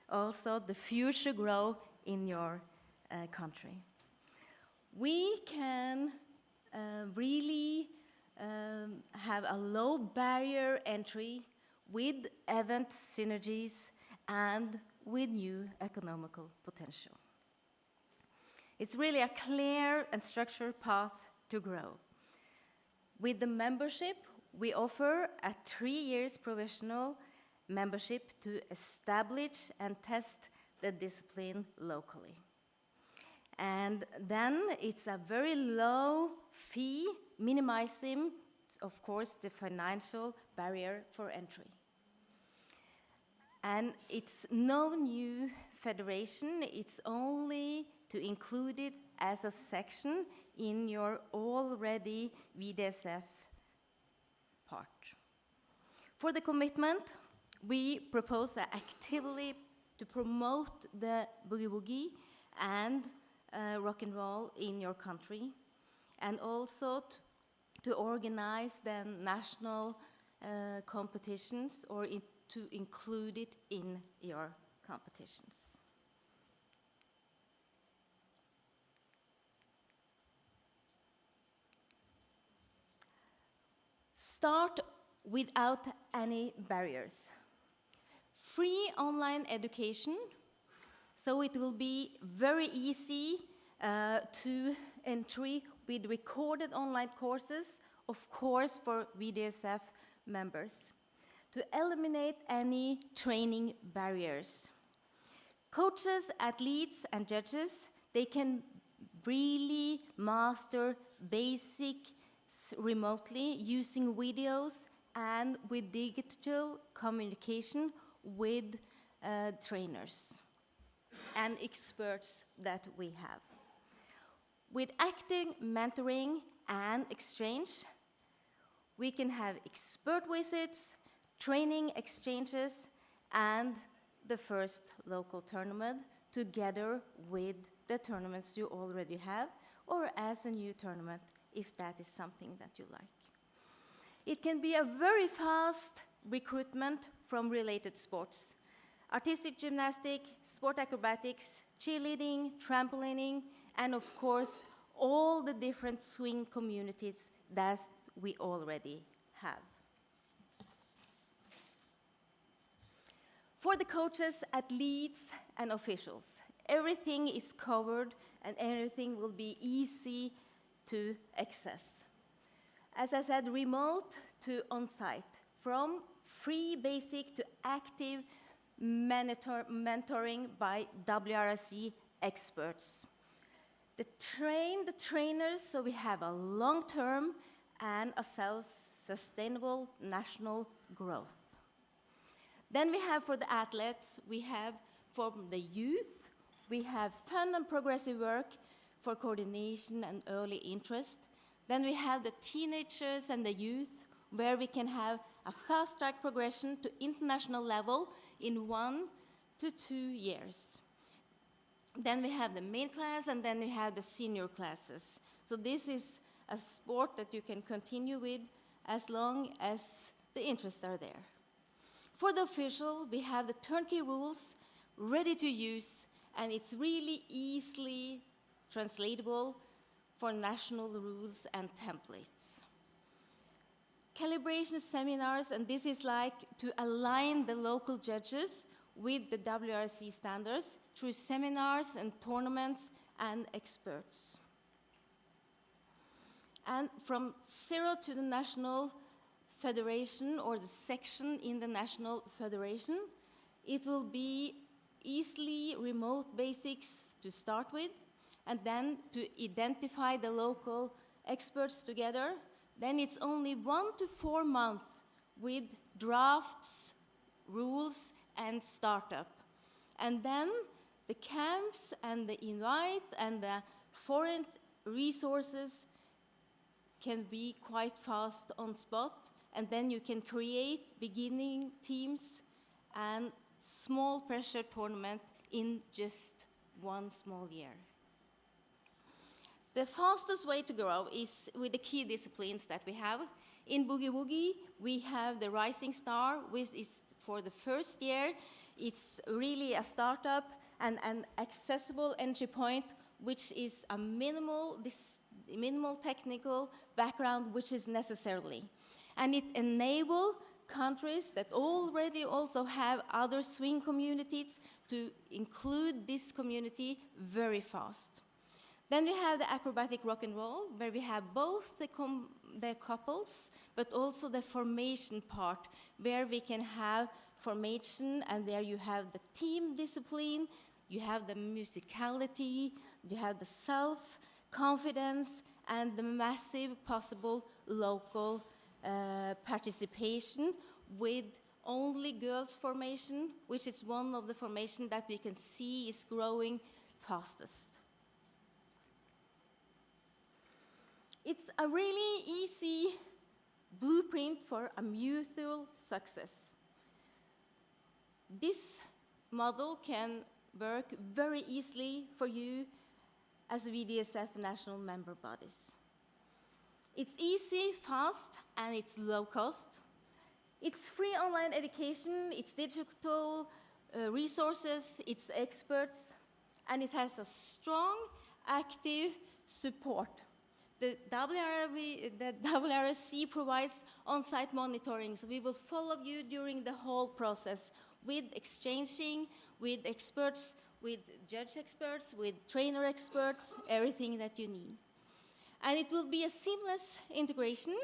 also the future growth in your country. We can really have a low barrier entry with event synergies and with new economical potential. It's really a clear and structured path to grow. With the membership, we offer a 3 years provisional membership to establish and test the discipline locally. And then it's a very low fee, minimizing, of course, the financial barrier for entry. And it's no new federation, it's only to include it as a section in your already WDSF part. For the commitment, we propose actively to promote the boogie woogie and rock and roll in your country, and also to organize the national competitions or to include it in your competitions. Start without any barriers. Free online education, so it will be very easy to entry with recorded online courses, of course for WDSF members, to eliminate any training barriers. Coaches, athletes, and judges, they can really master basics remotely using videos and with digital communication with trainers and experts that we have. With active mentoring and exchange, we can have expert visits, training exchanges, and the first local tournament together with the tournaments you already have, or as a new tournament if that is something that you like. It can be a very fast recruitment from related sports. Artistic gymnastics, sport acrobatics, cheerleading, trampolining, and of course, all the different swing communities that we already have. For the coaches, athletes, and officials, everything is covered and everything will be easy to access. As I said, remote to on-site, from free basic to active mentoring by WRC experts. The trainers, so we have a long-term and a self-sustainable national growth. Then we have for the athletes, we have for the youth, we have fun and progressive work for coordination and early interest. Then we have the teenagers and the youth, where we can have a fast-track progression to international level in 1 to 2 years. Then we have the main class, and then we have the senior classes. So this is a sport that you can continue with as long as the interests are there. For the official, we have the turnkey rules ready to use, and it's really easily translatable for national rules and templates. Calibration seminars, and this is like to align the local judges with the WRC standards through seminars and tournaments and experts. And from zero to the national federation or the section in the national federation, it will be easily remote basics to start with, and then to identify the local experts together. Then it's only 1 to 4 months with drafts, rules, and startup. And then the camps and the invite and the foreign resources can be quite fast on spot, and then you can create beginning teams and small pressure tournament in just one small year. The fastest way to grow is with the key disciplines that we have. In Boogie Woogie, we have the Rising Star, which is for the first year. It's really a startup and an accessible entry point, which is a minimal technical background, which is necessarily. And it enables countries that already also have other swing communities to include this community very fast. Then we have the acrobatic rock and roll, where we have both the couples, but also the formation part, where we can have formation, and there you have the team discipline, you have the musicality, you have the self-confidence, and the massive possible local participation with only girls formation, which is one of the formations that we can see is growing fastest. It's a really easy blueprint for a mutual success. This model can work very easily for you as WDSF national member bodies. It's easy, fast, and it's low cost. It's free online education, it's digital resources, it's experts, and it has a strong, active support. The WRSC provides on-site monitoring, so we will follow you during the whole process with exchanging, with experts, with judge experts, with trainer experts, everything that you need. And it will be a seamless integration.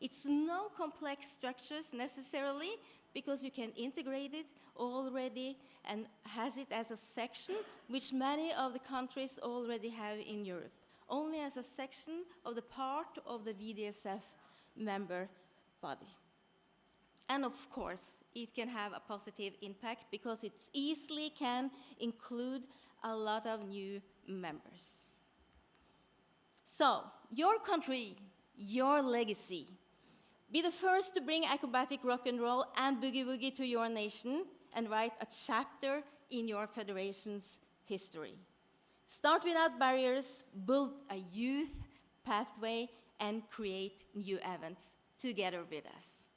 It's no complex structures necessarily, because you can integrate it already and has it as a section, which many of the countries already have in Europe, only as a section of the part of the WDSF member body. And of course, it can have a positive impact because it easily can include a lot of new members. So, your country, your legacy. Be the first to bring acrobatic rock and roll and boogie woogie to your nation and write a chapter in your federation's history. Start without barriers, build a youth pathway, and create new events together with us.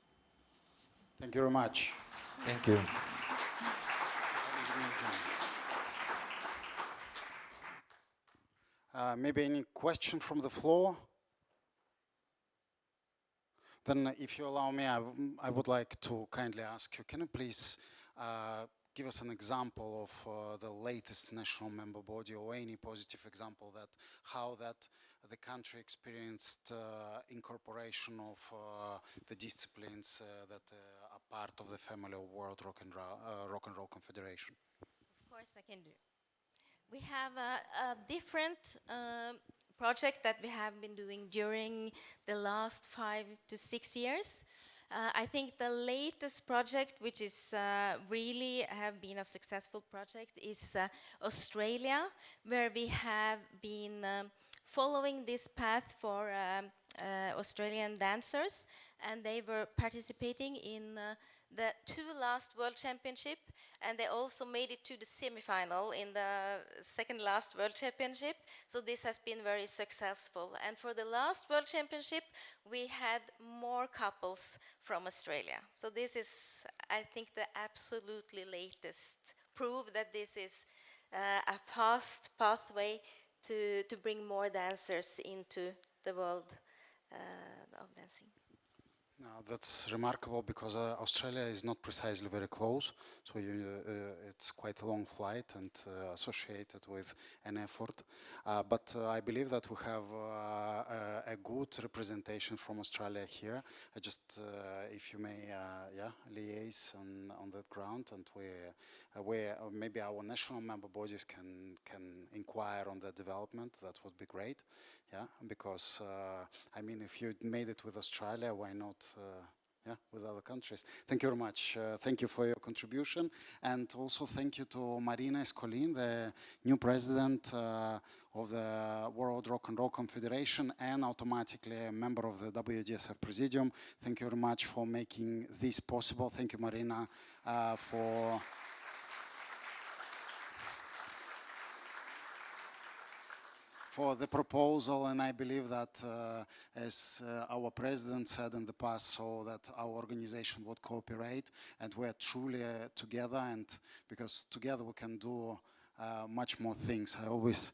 Thank you very much. Thank you. Maybe any question from the floor? Then if you allow me, I would like to kindly ask you, can you please give us an example of the latest national member body or any positive example that how that the country experienced incorporation of the disciplines that are part of the family of World Rock and Roll Confederation? Of course I can do. We have a different project that we have been doing during the last 5 to 6 years. I think the latest project, which is really have been a successful project, is Australia, where we have been following this path for Australian dancers, and they were participating in the 2 last World Championship, and they also made it to the semi-final in the 2nd last World Championship. So this has been very successful. And for the last World Championship, we had more couples from Australia. So this is, I think, the absolutely latest proof that this is a fast pathway to bring more dancers into the world of dancing. No, that's remarkable because Australia is not precisely very close, so it's quite a long flight and associated with an effort. But I believe that we have a good representation from Australia here. I just, if you may, liaise on that ground, and we maybe our national member bodies can inquire on the development. That would be great. Yeah, because I mean, if you made it with Australia, why not? yeah, with other countries. Thank you very much. Thank you for your contribution. And also thank you to Marina Escolin, the new president of the World Rock and Roll Confederation and automatically a member of the WDSF Presidium. Thank you very much for making this possible. Thank you, Marina, for the proposal, and I believe that, as our president said in the past, so that our organization would cooperate, and we're truly together, and because together we can do much more things. I always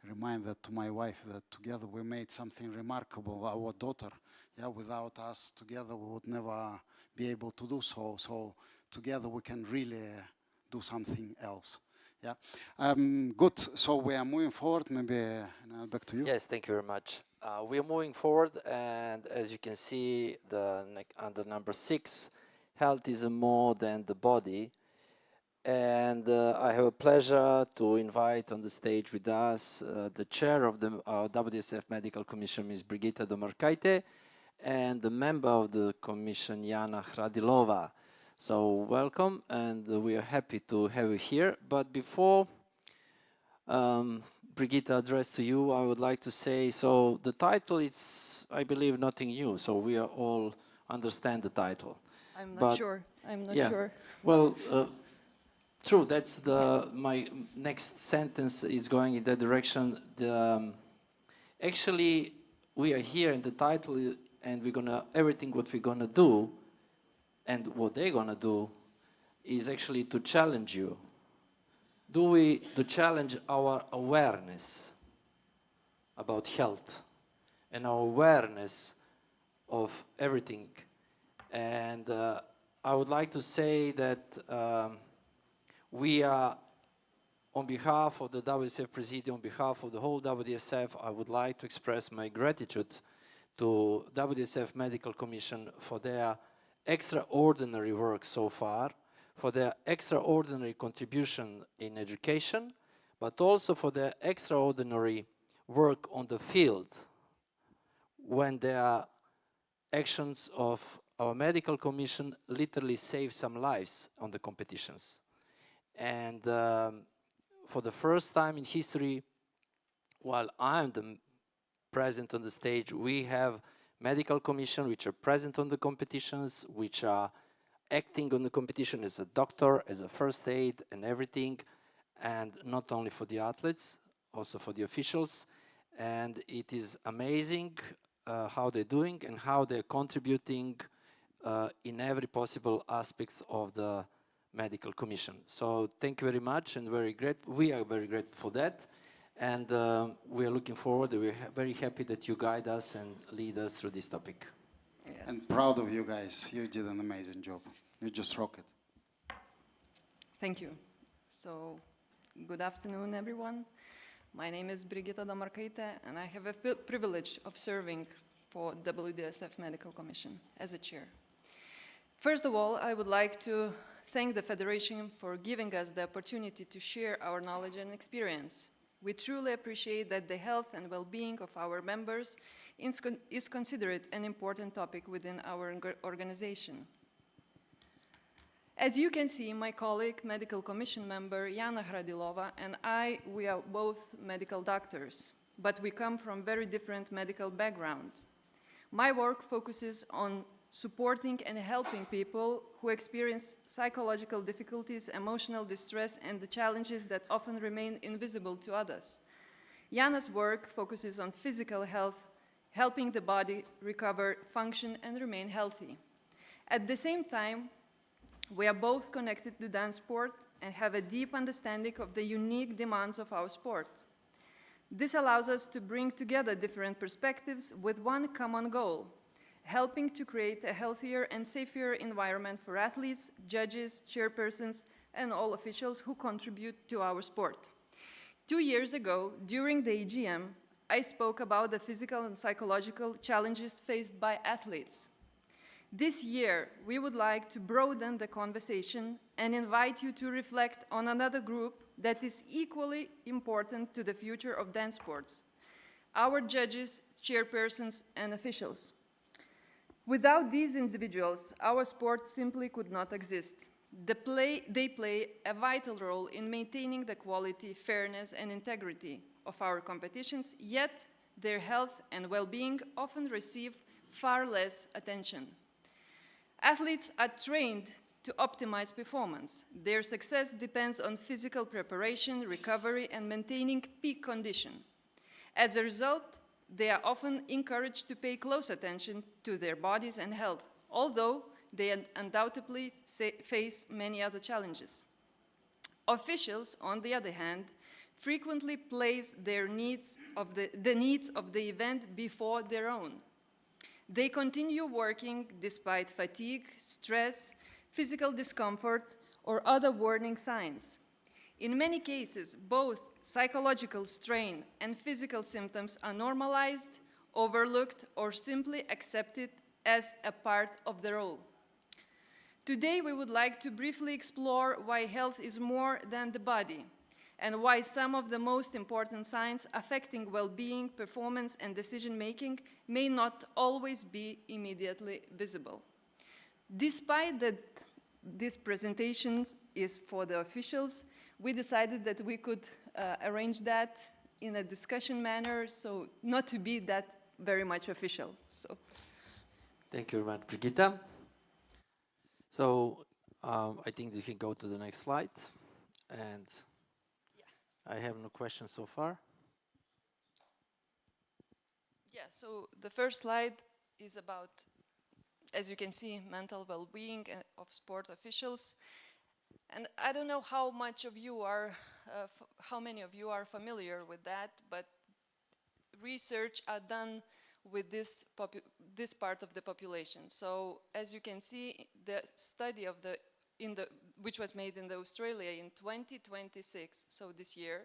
remind that to my wife that together we made something remarkable. Our daughter, yeah, without us together we would never be able to do so. So together we can really do something else. Yeah, good. So we are moving forward. Maybe back to you. Yes, thank you very much. We are moving forward, and as you can see, under number 6, health is more than the body. And I have a pleasure to invite on the stage with us the chair of the WDSF Medical Commission, Ms. Brigitta Domarkaite, and the member of the commission, Jana Hradilova. So welcome, and we are happy to have you here. But before Brigitta address to you, I would like to say, so the title is, I believe, nothing new. So we are all understand the title. I'm not sure. I'm not sure. Well, true. That's my next sentence is going in that direction. Actually, we are here in the title, and we're gonna everything what we're gonna do. And what they're going to do is actually to challenge you. To challenge our awareness about health and our awareness of everything. And I would like to say that we are, on behalf of the WDSF Presidium, on behalf of the whole WDSF, I would like to express my gratitude to WDSF Medical Commission for their extraordinary work so far, for their extraordinary contribution in education, but also for their extraordinary work on the field when their actions of our medical commission literally save some lives on the competitions. And for the first time in history, while I'm the president on the stage, we have medical commission which are present on the competitions, which are acting on the competition as a doctor, as a first aid and everything, and not only for the athletes, also for the officials. And it is amazing how they're doing and how they're contributing in every possible aspect of the medical commission. So thank you very much, and we are very grateful for that. And we are looking forward. We're very happy that you guide us and lead us through this topic. Yes. And proud of you guys. You did an amazing job. You just rock it. Thank you. So, good afternoon, everyone. My name is Brigitta Domarkaite, and I have a privilege of serving for WDSF Medical Commission as a chair. First of all, I would like to thank the Federation for giving us the opportunity to share our knowledge and experience. We truly appreciate that the health and well-being of our members is considered an important topic within our organization. As you can see, my colleague, Medical Commission member Jana Hradilova, and I, we are both medical doctors, but we come from very different medical background. My work focuses on supporting and helping people who experience psychological difficulties, emotional distress, and the challenges that often remain invisible to others. Jana's work focuses on physical health, helping the body recover, function, and remain healthy. At the same time, we are both connected to DanceSport and have a deep understanding of the unique demands of our sport. This allows us to bring together different perspectives with one common goal: helping to create a healthier and safer environment for athletes, judges, chairpersons, and all officials who contribute to our sport. 2 years ago, during the AGM, I spoke about the physical and psychological challenges faced by athletes. This year, we would like to broaden the conversation and invite you to reflect on another group that is equally important to the future of dance sports: our judges, chairpersons, and officials. Without these individuals, our sport simply could not exist. They play a vital role in maintaining the quality, fairness, and integrity of our competitions, yet their health and well-being often receive far less attention. Athletes are trained to optimize performance. Their success depends on physical preparation, recovery, and maintaining peak condition. As a result, they are often encouraged to pay close attention to their bodies and health, although they undoubtedly face many other challenges. Officials, on the other hand, frequently place the needs of the event before their own. They continue working despite fatigue, stress, physical discomfort, or other warning signs. In many cases, both psychological strain and physical symptoms are normalized, overlooked, or simply accepted as a part of the role. Today, we would like to briefly explore why health is more than the body, and why some of the most important signs affecting well-being, performance, and decision-making may not always be immediately visible. Despite that this presentation is for the officials, we decided that we could arrange that in a discussion manner, so not to be that very much official. So, thank you very much, Brigitta. So I think you can go to the next slide. And I have no questions so far. Yeah, so the first slide is about, as you can see, mental well-being of sport officials. And I don't know how much of you are, how many of you are familiar with that, but research are done with this part of the population. So as you can see, the study of which was made in Australia in 2026, so this year,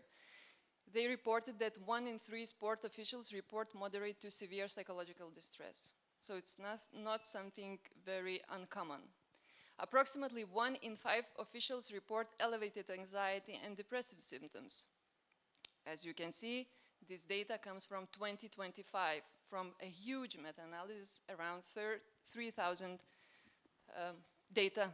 they reported that 1 in 3 sport officials report moderate to severe psychological distress. So it's not something very uncommon. Approximately 1 in 5 officials report elevated anxiety and depressive symptoms. As you can see, this data comes from 2025, from a huge meta-analysis around 3,000 data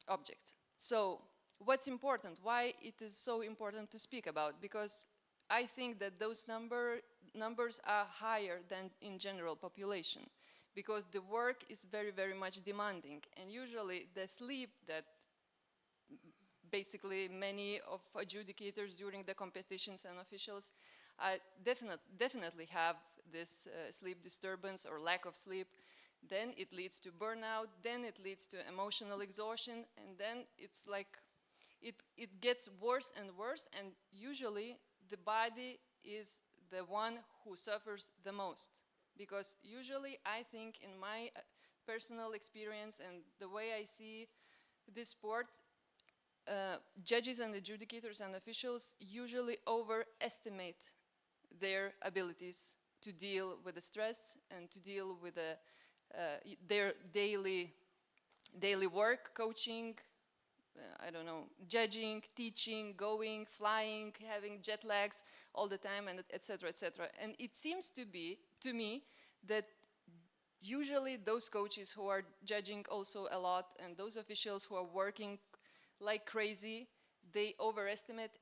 objects. So what's important? Why it is so important to speak about? Because I think that those numbers are higher than in general population, because the work is very, very much demanding. And usually the sleep that basically many of adjudicators during the competitions and officials definitely have this sleep disturbance or lack of sleep, then it leads to burnout, then it leads to emotional exhaustion, and then it's like it gets worse and worse, and usually the body is the one who suffers the most. Because usually I think, in my personal experience and the way I see this sport, judges and adjudicators and officials usually overestimate their abilities to deal with the stress and to deal with their daily work, coaching, I don't know, judging, teaching, going, flying, having jet lags all the time, and et cetera, et cetera. And it seems to me that usually those coaches who are judging also a lot, and those officials who are working like crazy, they overestimate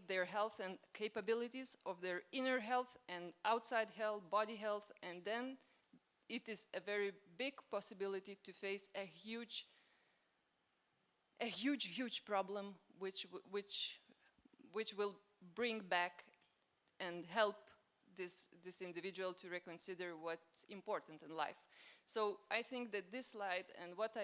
their health and capabilities of their inner health and outside health, body health, and then it is a very big possibility to face a huge problem which will bring back and help this individual to reconsider what's important in life. So I think that this slide and what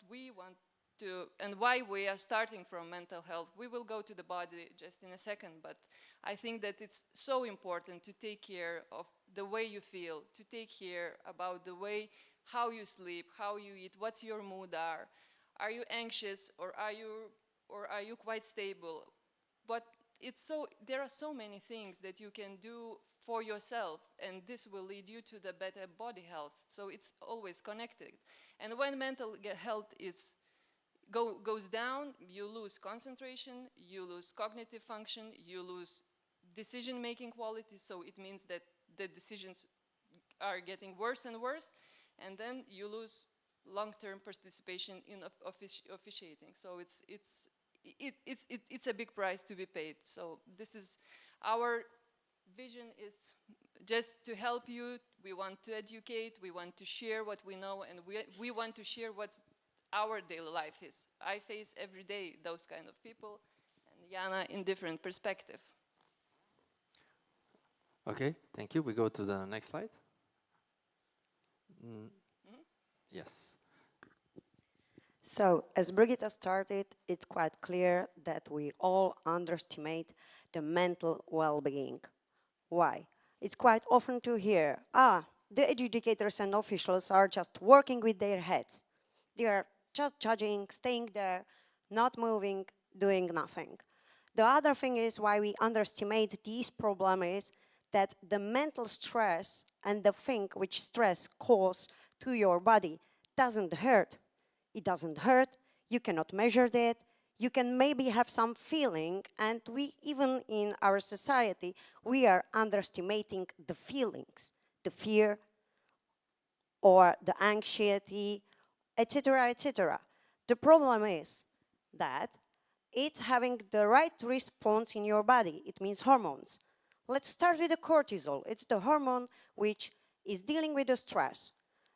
we want to, and why we are starting from mental health, we will go to the body just in a second, but I think that it's so important to take care of the way you feel, to take care about the way, how you sleep, how you eat, what's your mood are. Are you anxious, or are you quite stable? But there are so many things that you can do for yourself, and this will lead you to the better body health. So it's always connected. And when mental health goes down, you lose concentration, you lose cognitive function, you lose decision-making quality. So it means that the decisions are getting worse and worse. and then you lose long-term participation in officiating. So it's a big price to be paid. So this is our vision, is just to help you. We want to educate, we want to share what we know, and we want to share what our daily life is. I face every day those kind of people, and Jana in different perspective. Okay, thank you. We go to the next slide. Yes. So, as Brigitte started, it's quite clear that we all underestimate the mental well-being. Why? It's quite often to hear, the adjudicators and officials are just working with their heads. They are just judging, staying there, not moving, doing nothing. The other thing is why we underestimate this problem is that the mental stress and the thing which stress causes to your body doesn't hurt. It doesn't hurt, you cannot measure that, you can maybe have some feeling, and we, even in our society, we are underestimating the feelings, the fear, or the anxiety, etc., etc. The problem is that it's having the right response in your body. It means hormones. Let's start with the cortisol. It's the hormone which is dealing with the stress.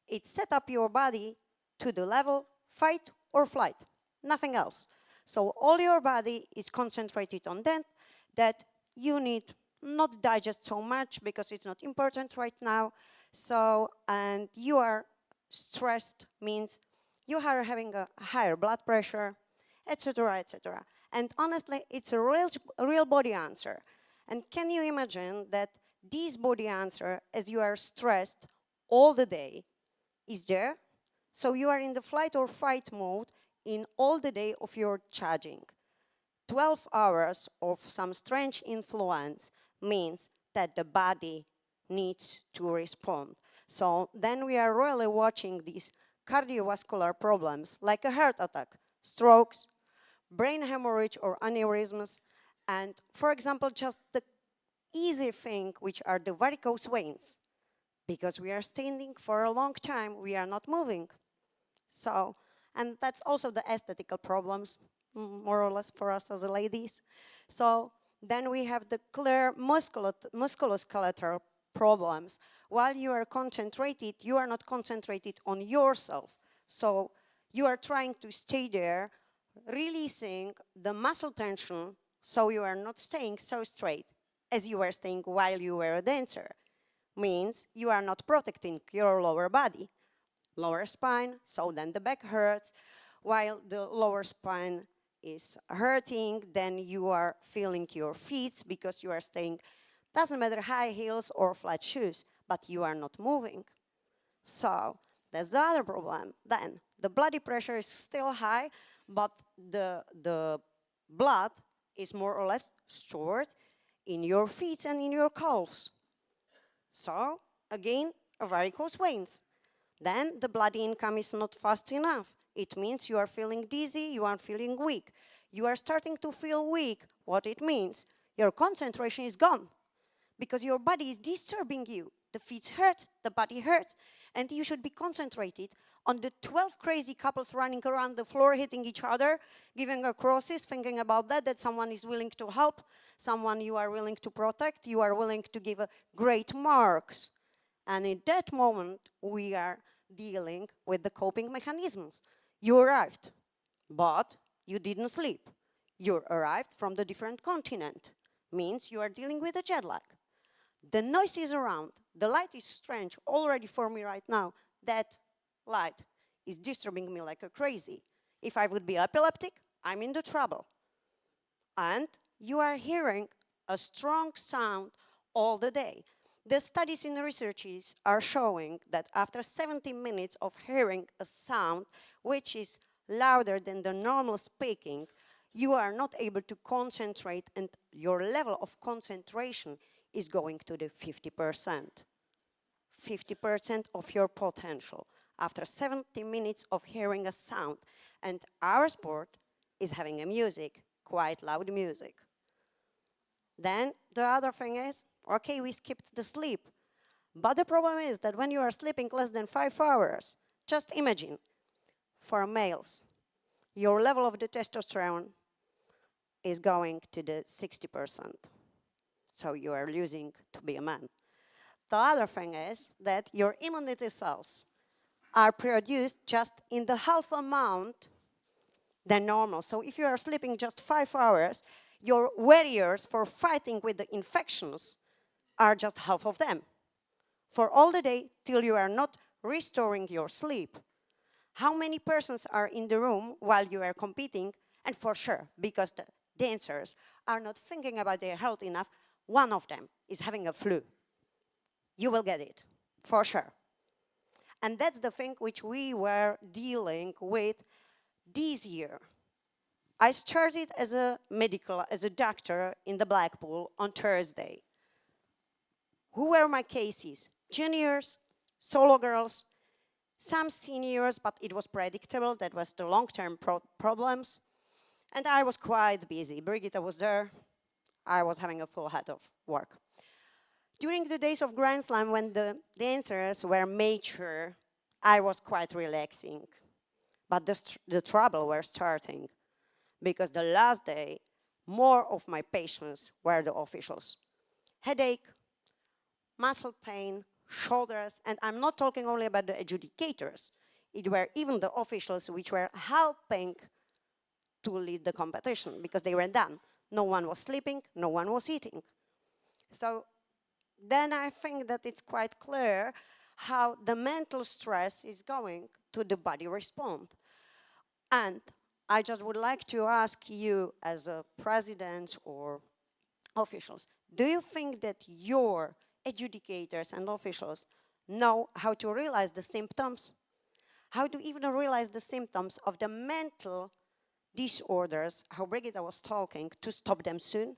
It set up your body to the level fight or flight, nothing else. So all your body is concentrated on that you need not digest so much because it's not important right now. So, and you are stressed means you are having a higher blood pressure, etc., etc. And honestly, it's a real body answer. And can you imagine that this body answer, as you are stressed all the day, is there? So you are in the flight or fight mode in all the day of your charging. 12 hours of some strange influence means that the body needs to respond. So then we are really watching these cardiovascular problems like a heart attack, strokes, brain hemorrhage or aneurysms, and for example, just the easy thing, which are the varicose veins. Because we are standing for a long time, we are not moving. So, and that's also the aesthetical problems, more or less for us as ladies. So then we have the clear musculoskeletal problems. While you are concentrated, you are not concentrated on yourself. So you are trying to stay there, releasing the muscle tension, so you are not staying so straight as you were staying while you were a dancer. Means you are not protecting your lower body. Lower spine, so then the back hurts. While the lower spine is hurting, then you are feeling your feet because you are staying, doesn't matter high heels or flat shoes, but you are not moving. So that's the other problem. Then the blood pressure is still high, but the blood is more or less stored in your feet and in your calves. So again, varicose veins. Then the blood income is not fast enough. It means you are feeling dizzy, you are feeling weak. You are starting to feel weak. What it means? Your concentration is gone because your body is disturbing you. The feet hurt, the body hurts, and you should be concentrated on the 12 crazy couples running around the floor, hitting each other, giving a crosses, thinking about that someone is willing to help, someone you are willing to protect, you are willing to give great marks. And in that moment, we are dealing with the coping mechanisms. You arrived, but you didn't sleep. You arrived from the different continent. Means you are dealing with a jet lag. The noise is around. The light is strange already for me right now. That light is disturbing me like a crazy. If I would be epileptic, I'm in the trouble. And you are hearing a strong sound all the day. The studies in the researches are showing that after 70 minutes of hearing a sound which is louder than the normal speaking, you are not able to concentrate and your level of concentration is going to the 50%. 50% of your potential after 70 minutes of hearing a sound. And our sport is having a music, quite loud music. Then the other thing is, okay, we skipped the sleep. But the problem is that when you are sleeping less than 5 hours, just imagine, for males, your level of the testosterone is going to the 60%. So you are losing to be a man. The other thing is that your immunity cells are produced just in the half amount than normal. So if you are sleeping just 5 hours, your warriors for fighting with the infections are just half of them. For all the day till you are not restoring your sleep. How many persons are in the room while you are competing? And for sure, because the dancers are not thinking about their health enough, one of them is having a flu. You will get it, for sure. And that's the thing which we were dealing with this year. I started as a doctor in the Blackpool on Thursday. Who were my cases? Juniors, solo girls, some seniors, but it was predictable. That was the long-term problems. And I was quite busy. Brigitte was there. I was having a full head of work. During the days of Grand Slam, when the dancers were mature, I was quite relaxing. But the trouble were starting, because the last day, more of my patients were the officials. Headache, muscle pain, shoulders, and I'm not talking only about the adjudicators. It were even the officials which were helping to lead the competition, because they were done. No one was sleeping, no one was eating. So then I think that it's quite clear how the mental stress is going to the body response. And I just would like to ask you as a president or officials, do you think that your adjudicators and officials know how to realize the symptoms? How to even realize the symptoms of the mental disorders, how Brigitte was talking, to stop them soon?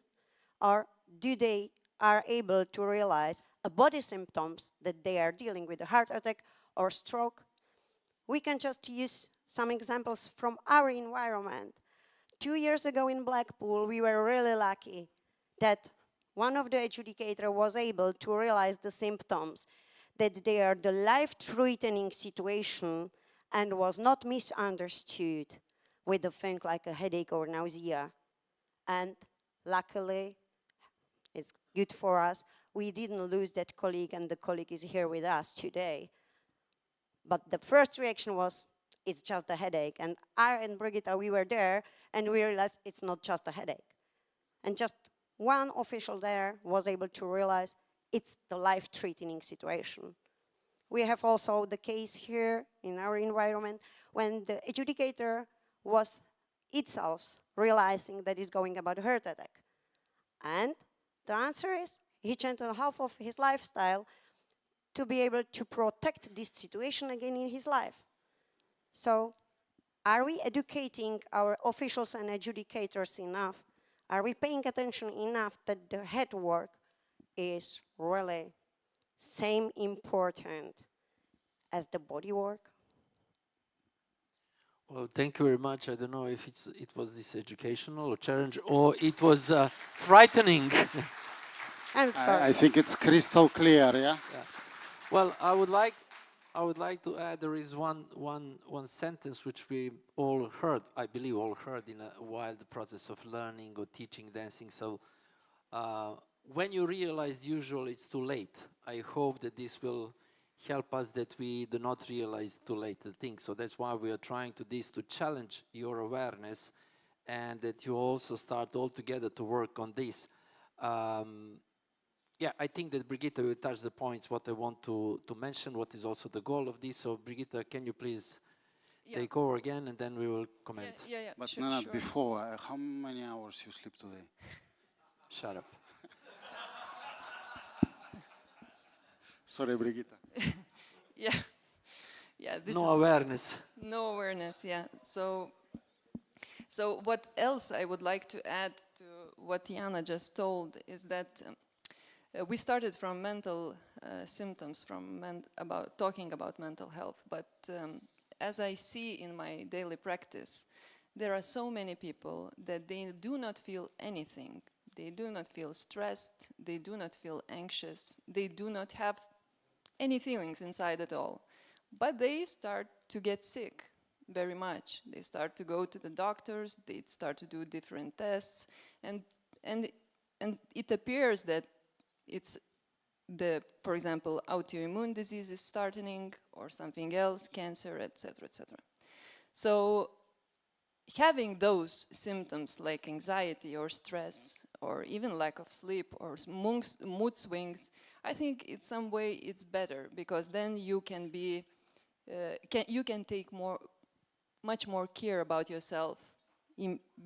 Or do they are able to realize a body symptoms that they are dealing with a heart attack or stroke? We can just use some examples from our environment. 2 years ago in Blackpool, we were really lucky that one of the adjudicators was able to realize the symptoms, that they are the life-threatening situation, and was not misunderstood with a thing like a headache or nausea. And luckily, it's good for us, we didn't lose that colleague, and the colleague is here with us today. But the first reaction was, it's just a headache. And I and Brigitte, we were there, and we realized it's not just a headache. And just one official there was able to realize it's the life-threatening situation. We have also the case here in our environment when the adjudicator was itself realizing that it's going about a heart attack. And the answer is he changed half of his lifestyle to be able to protect this situation again in his life. So are we educating our officials and adjudicators enough? Are we paying attention enough that the head work is really same important as the body work? Well, thank you very much. I don't know if it was this educational or challenge, or it was frightening. I'm sorry. I think it's crystal clear, yeah? Yeah. Well, I would like to add, there is one sentence which we all heard, I believe all heard while the process of learning or teaching dancing. So when you realize usually it's too late, I hope that this will help us that we do not realize too late the thing. So that's why we are trying to challenge your awareness, and that you also start all together to work on this. Yeah, I think that Brigitte will touch the points what I want to mention, what is also the goal of this. So Brigitte, can you please take over again, and then we will comment. Yeah. But sure, Nenad, sure. before, how many hours you sleep today? Shut up. Sorry, Brigitte. Yeah. This No is awareness. no awareness. Yeah. So what else I would like to add to what Jana just told is that we started from mental symptoms, talking about mental health. But as I see in my daily practice, there are so many people that they do not feel anything. They do not feel stressed. They do not feel anxious. They do not have any feelings inside at all. But they start to get sick very much. They start to go to the doctors, they start to do different tests, and it appears that it's for example, autoimmune disease is starting, or something else, cancer, etc., etc. So having those symptoms like anxiety or stress or even lack of sleep or mood swings, I think in some way it's better, because then you can be you can take much more care about yourself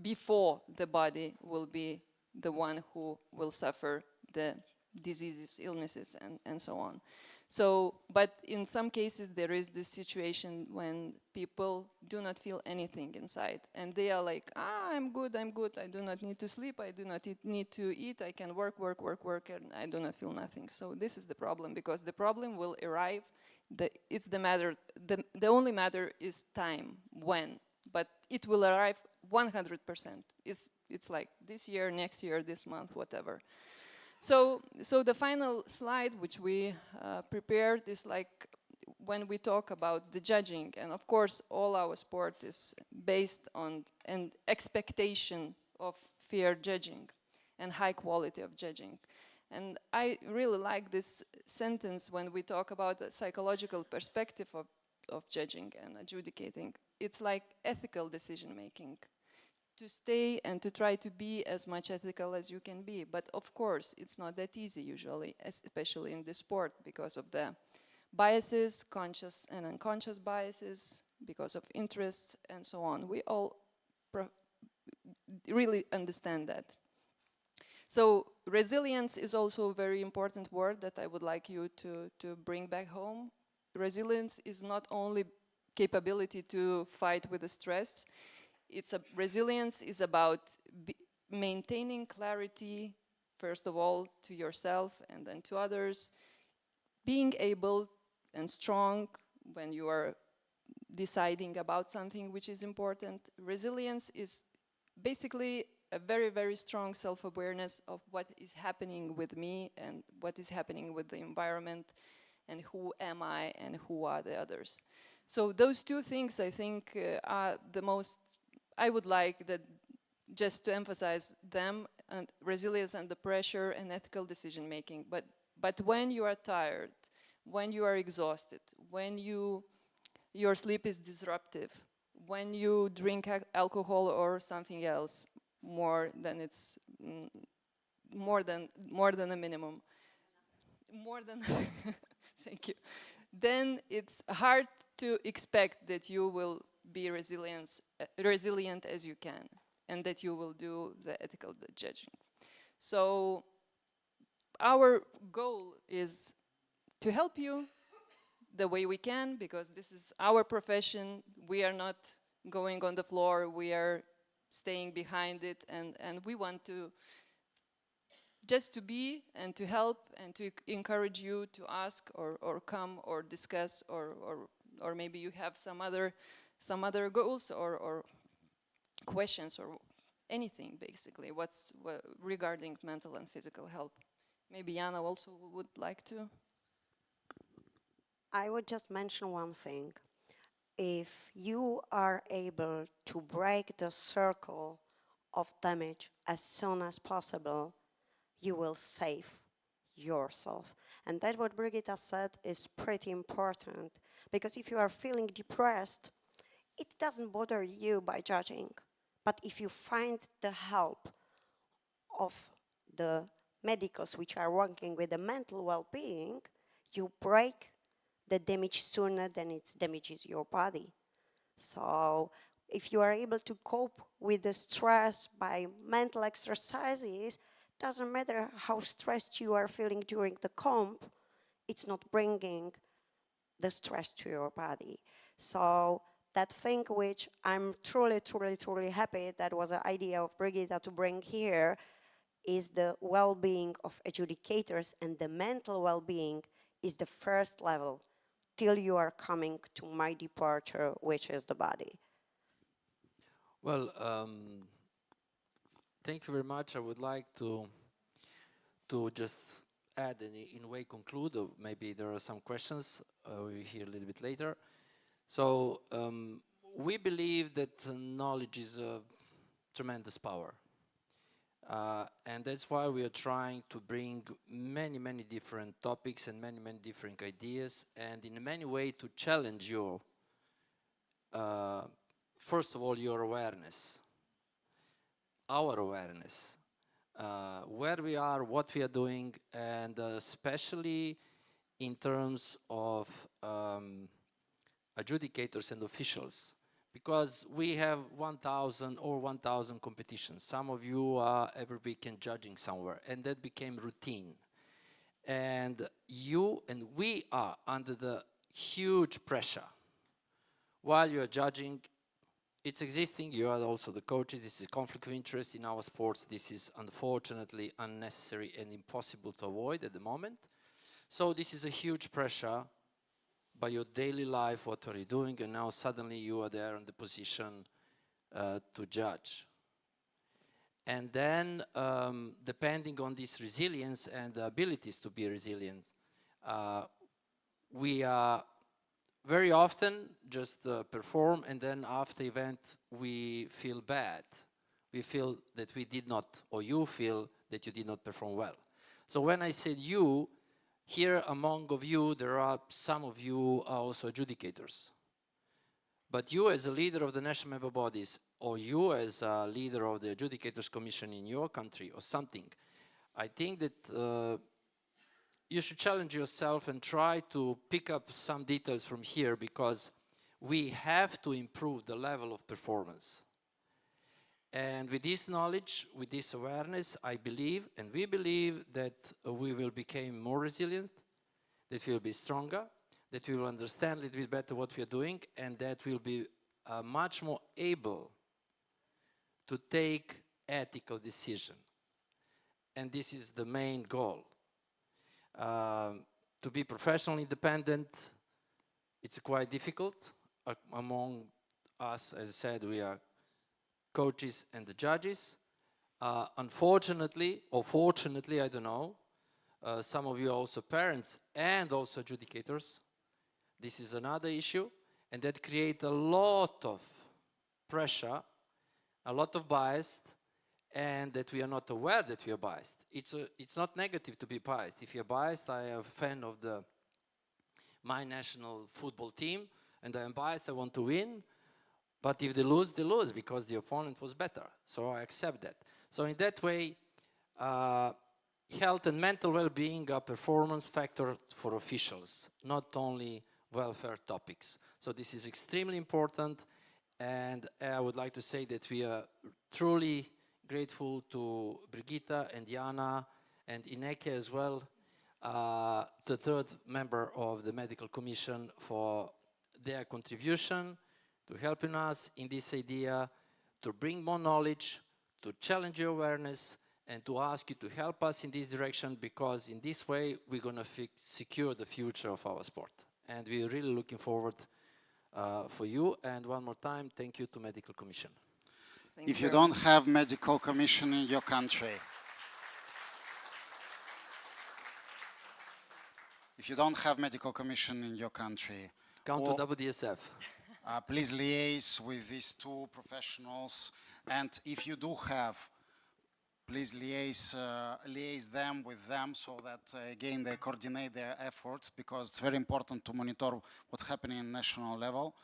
before the body will be the one who will suffer the diseases, illnesses, and so on. So, but in some cases there is this situation when people do not feel anything inside, and they are like, I'm good, I do not need to sleep, I do not need to eat, I can work, and I do not feel nothing. So this is the problem, because the problem will arrive, it's the matter, the only matter is time, when, but it will arrive 100%. It's like this year, next year, this month, whatever. So the final slide which we prepared is like when we talk about the judging, and of course all our sport is based on an expectation of fair judging and high quality of judging. And I really like this sentence when we talk about the psychological perspective of judging and adjudicating. It's like ethical decision making. To stay and to try to be as much ethical as you can be. But of course, it's not that easy usually, especially in this sport, because of the biases, conscious and unconscious biases, because of interests and so on. We all really understand that. So resilience is also a very important word that I would like you to bring back home. Resilience is not only capability to fight with the stress. Resilience is about maintaining clarity, first of all, to yourself and then to others, being able and strong when you are deciding about something which is important. Resilience is basically a very, very strong self-awareness of what is happening with me and what is happening with the environment, and who am I and who are the others. So those two things, I think, are the most, I would like that just to emphasize them, and resilience and the pressure and ethical decision making. But when you are tired, when you are exhausted, when your sleep is disruptive, when you drink alcohol or something else more than a minimum, thank you, then it's hard to expect that you will be resilient as you can, and that you will do the ethical judging. So our goal is to help you the way we can, because this is our profession. We are not going on the floor, we are staying behind it, and we want to just to be and to help and to encourage you to ask or come or discuss, or maybe you have some other goals or questions or anything, basically, regarding mental and physical health. Maybe Jana also would like to. I would just mention one thing. If you are able to break the circle of damage as soon as possible, you will save yourself. And that what Brigitta said is pretty important, because if you are feeling depressed, it doesn't bother you by judging. But if you find the help of the medicals which are working with the mental well-being, you break the damage sooner than it damages your body. So if you are able to cope with the stress by mental exercises, doesn't matter how stressed you are feeling during the comp, it's not bringing the stress to your body. So that thing which I'm truly, truly, truly happy that was an idea of Brigitta to bring here is the well-being of adjudicators, and the mental well-being is the first level till you are coming to my departure, which is the body. Well, thank you very much. I would like to just add and in a way conclude, or maybe there are some questions we will hear a little bit later. So we believe that knowledge is a tremendous power. And that's why we are trying to bring many, many different topics and many, many different ideas, and in many ways to challenge your, first of all, your awareness, our awareness, where we are, what we are doing, and especially in terms of adjudicators and officials. Because we have 1,000 or 1,000 competitions. Some of you are every weekend judging somewhere, and that became routine. And you and we are under the huge pressure. While you are judging, it's existing, you are also the coaches, this is a conflict of interest in our sports, this is unfortunately unnecessary and impossible to avoid at the moment. So this is a huge pressure by your daily life, what are you doing, and now suddenly you are there in the position to judge. And then, depending on this resilience and the abilities to be resilient, we are very often just perform, and then after event we feel bad. We feel that we did not, or you feel that you did not perform well. So when I said you, here among of you, there are some of you are also adjudicators. But you as a leader of the national member bodies, or you as a leader of the adjudicators commission in your country or something, I think that you should challenge yourself and try to pick up some details from here, because we have to improve the level of performance. And with this knowledge, with this awareness, I believe, and we believe, that we will become more resilient, that we will be stronger, that we will understand a little bit better what we are doing, and that we'll be much more able to take ethical decision. And this is the main goal. To be professionally independent, it's quite difficult. Among us, as I said, we are coaches and the judges. Unfortunately, or fortunately, I don't know, some of you are also parents and also adjudicators. This is another issue, and that creates a lot of pressure, a lot of bias, and that we are not aware that we are biased. It's not negative to be biased. If you're biased, I am a fan of my national football team, and I am biased, I want to win. But if they lose because the opponent was better. So I accept that. So in that way, health and mental well-being are performance factor for officials, not only welfare topics. So this is extremely important, and I would like to say that we are truly grateful to Brigitta and Diana and Ineke as well, the third member of the Medical Commission, for their contribution to helping us in this idea, to bring more knowledge, to challenge your awareness, and to ask you to help us in this direction, because in this way we're going to secure the future of our sport. And we're really looking forward for you. And one more time, thank you to Medical Commission. If you don't have Medical Commission in your country, come to WDSF. Please liaise with these two professionals, and if you do have, please liaise them with them, so that again they coordinate their efforts, because it's very important to monitor what's happening in national level.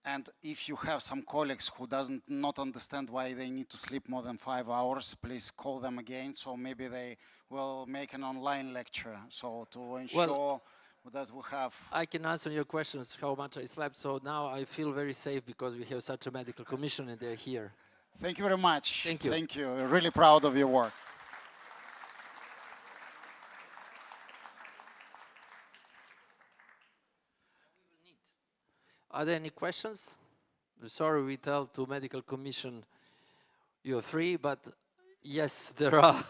And if you have some colleagues who not understand why they need to sleep more than 5 hours, please call them again, so maybe they will make an online lecture, so to ensure that we have... I can answer your questions, how much I slept, so now I feel very safe because we have such a medical commission and they're here. Thank you very much. Thank you. Thank you. We're really proud of your work. Are there any questions? I'm sorry we tell to Medical Commission you're free, but yes, there are.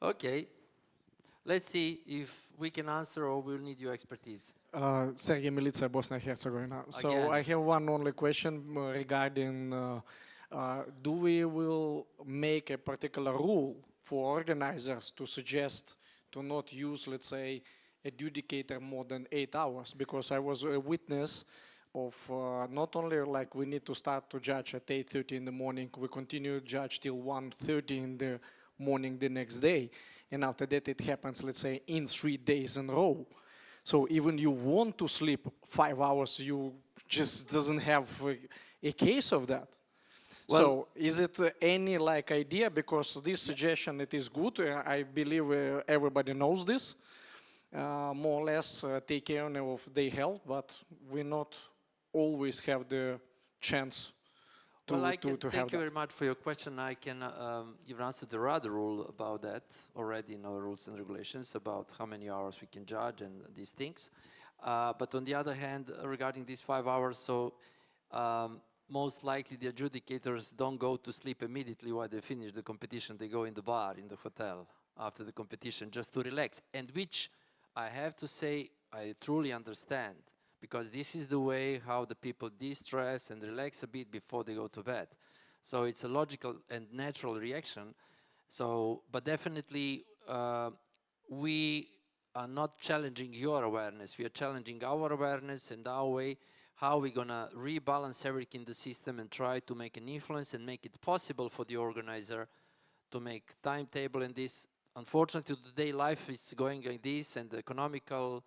Okay. Let's see if we can answer or we'll need your expertise. Sergey Milica, Bosnia and Herzegovina. So Again. I have one only question regarding do we will make a particular rule for organizers to suggest to not use, let's say, adjudicator more than 8 hours, because I was a witness of not only like we need to start to judge at 8:30 in the morning, we continue to judge till 1:30 in the morning the next day, and after that it happens, let's say, in 3 days in a row. So even you want to sleep 5 hours, you just doesn't have a case of that. Well, so is it any like idea, because this suggestion, it is good, I believe everybody knows this, more or less take care of their health, but we not always have the chance to, well, I can to have thank you that. very much for your question. I can give an answer to the other rule about that already in our rules and regulations about how many hours we can judge and these things. But on the other hand, regarding these 5 hours, so most likely the adjudicators don't go to sleep immediately while they finish the competition. They go in the bar, in the hotel after the competition just to relax, and which I have to say I truly understand, because this is the way how the people de-stress and relax a bit before they go to bed. So it's a logical and natural reaction. So, but definitely we are not challenging your awareness. We are challenging our awareness and our way, how we're gonna rebalance everything in the system and try to make an influence and make it possible for the organizer to make timetable and this. Unfortunately, today life is going like this, and the economical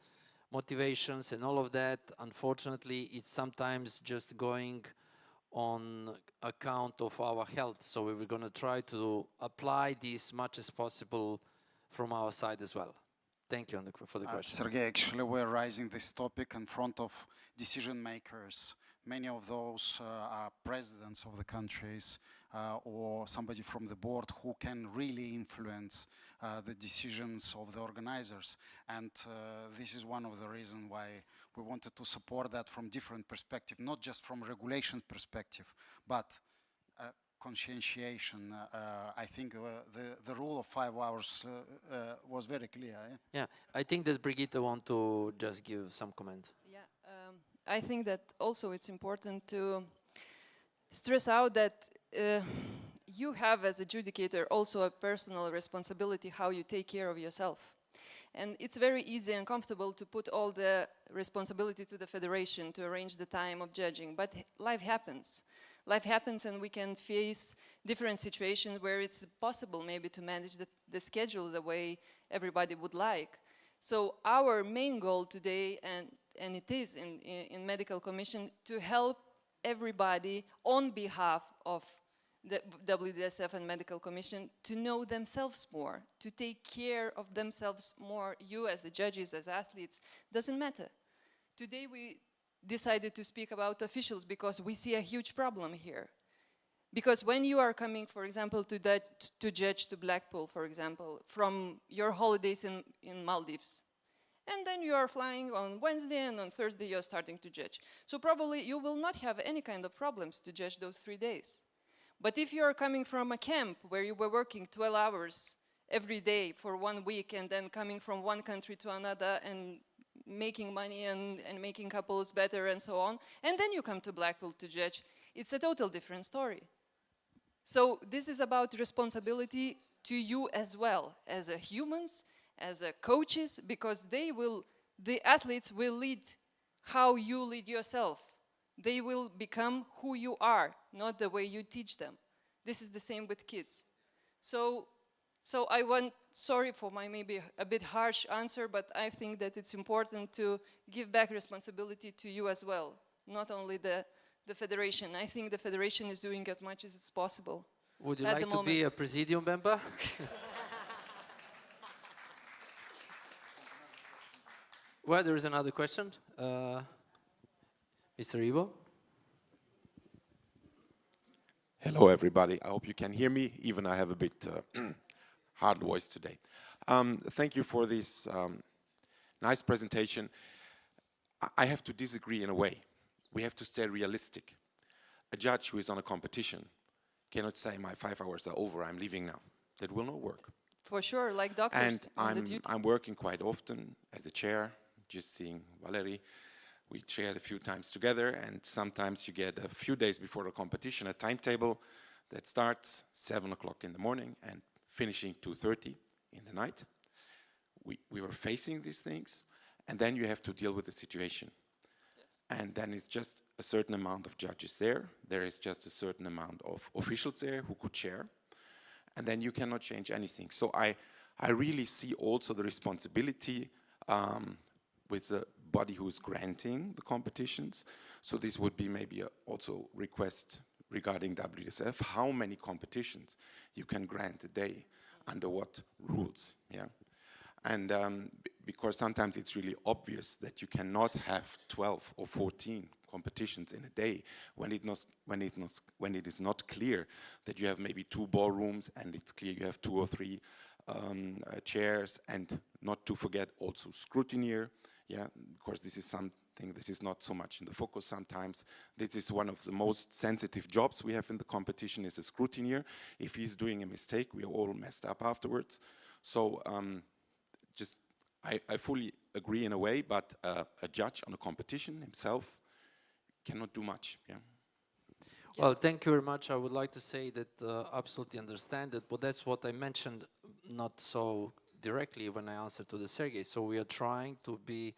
motivations and all of that, unfortunately, it's sometimes just going on account of our health. So we were going to try to apply this much as possible from our side as well. Thank you for the question. Sergey, actually, we're raising this topic in front of decision makers. Many of those are presidents of the countries or somebody from the board who can really influence the decisions of the organizers. And this is one of the reasons why we wanted to support that from different perspective, not just from regulation perspective, but conscientiation. I think the rule of 5 hours was very clear. Yeah, I think that Brigitte want to just give some comment. Yeah, I think that also it's important to stress out that you have as adjudicator also a personal responsibility how you take care of yourself. And it's very easy and comfortable to put all the responsibility to the federation to arrange the time of judging, but life happens. Life happens, and we can face different situations where it's possible maybe to manage the schedule the way everybody would like. So our main goal today, and it is in Medical Commission, to help everybody on behalf of the WDSF and Medical Commission to know themselves more, to take care of themselves more. You as the judges, as athletes, doesn't matter. Today we decided to speak about officials because we see a huge problem here. Because when you are coming, for example, to judge to Blackpool, for example, from your holidays in Maldives, and then you are flying on Wednesday, and on Thursday you're starting to judge. So probably you will not have any kind of problems to judge those 3 days. But if you are coming from a camp where you were working 12 hours every day for 1 week, and then coming from one country to another and making money and making couples better and so on, and then you come to Blackpool to judge, it's a total different story. So this is about responsibility to you as well, as a humans, as a coaches, because the athletes will lead how you lead yourself. They will become who you are, not the way you teach them. This is the same with kids. So I sorry for my maybe a bit harsh answer, but I think that it's important to give back responsibility to you as well, not only the federation. I think the federation is doing as much as it's possible. Would you like to be a presidium member? Well, there is another question. Mr. Ivo? Hello, everybody. I hope you can hear me, even I have a bit hard voice today. Thank you for this nice presentation. I have to disagree in a way. We have to stay realistic. A judge who is on a competition cannot say, my 5 hours are over, I'm leaving now. That will not work. For sure, like doctors on the duty. I'm working quite often as a chair, just seeing Valerie. We chaired a few times together, and sometimes you get a few days before the competition a timetable that starts 7 o'clock in the morning and finishing 2:30 in the night. We were facing these things, and then you have to deal with the situation. And then it's just a certain amount of judges there. There is just a certain amount of officials there who could share. And then you cannot change anything. So I really see also the responsibility with the body who is granting the competitions. So this would be maybe also request regarding WDSF, how many competitions you can grant a day, under what rules, yeah? And because sometimes it's really obvious that you cannot have 12 or 14 competitions in a day when it is not clear that you have maybe 2 ballrooms and it's clear you have 2 or 3 chairs, and not to forget also scrutineer, yeah, because this is something that is not so much in the focus sometimes. This is one of the most sensitive jobs we have in the competition, is a scrutineer. If he's doing a mistake, we are all messed up afterwards. So I fully agree in a way, but a judge on a competition himself cannot do much. Yeah. Well, thank you very much. I would like to say that absolutely understand it, but that's what I mentioned not so directly when I answered to the Sergey. So we are trying to be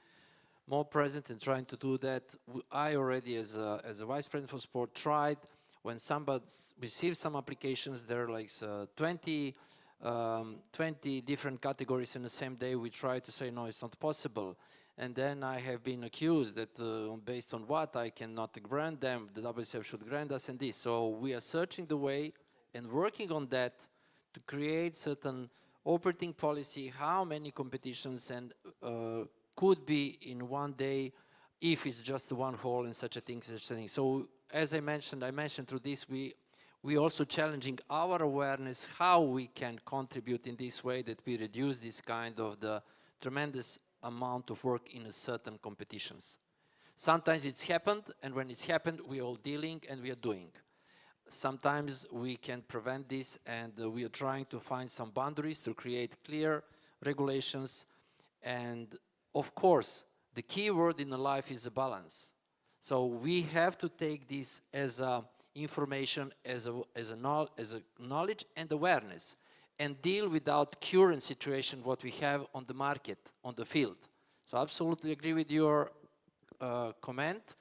more present and trying to do that. I already, as a vice president for sport, tried when somebody receives some applications, there are like 20 different categories in the same day. We try to say, no, it's not possible. And then I have been accused that based on what I cannot grant them, the WCF should grant us and this. So we are searching the way and working on that to create certain operating policy, how many competitions and could be in one day if it's just one hall and such a thing, such a thing. So as I mentioned through this, we also challenging our awareness how we can contribute in this way that we reduce this kind of the tremendous amount of work in a certain competitions. Sometimes it's happened, and when it's happened, we are all dealing and we are doing. Sometimes we can prevent this, and we are trying to find some boundaries to create clear regulations. And of course, the key word in life is a balance. So we have to take this as a information, as a knowledge and awareness, and deal without current situation what we have on the market, on the field. So I absolutely agree with your comment,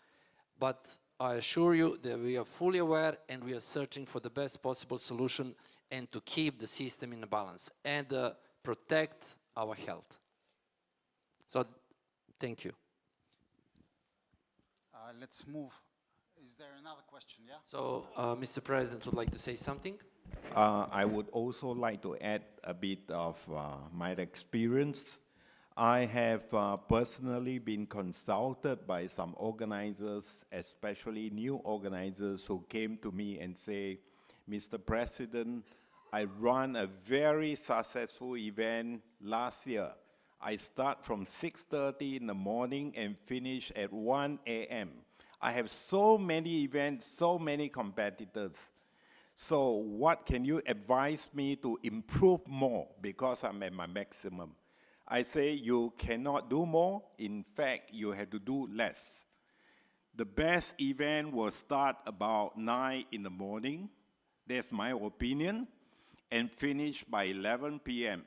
but I assure you that we are fully aware and we are searching for the best possible solution and to keep the system in a balance and protect our health. So thank you. Let's move. Is there another question, yeah? So, Mr. President would like to say something? I would also like to add a bit of my experience. I have personally been consulted by some organizers, especially new organizers who came to me and say, Mr. President, I run a very successful event last year. I start from 6:30 in the morning and finish at 1 a.m. I have so many events, so many competitors. So what can you advise me to improve more, because I'm at my maximum? I say you cannot do more. In fact, you have to do less. The best event will start about 9 in the morning. That's my opinion. And finish by 11 p.m.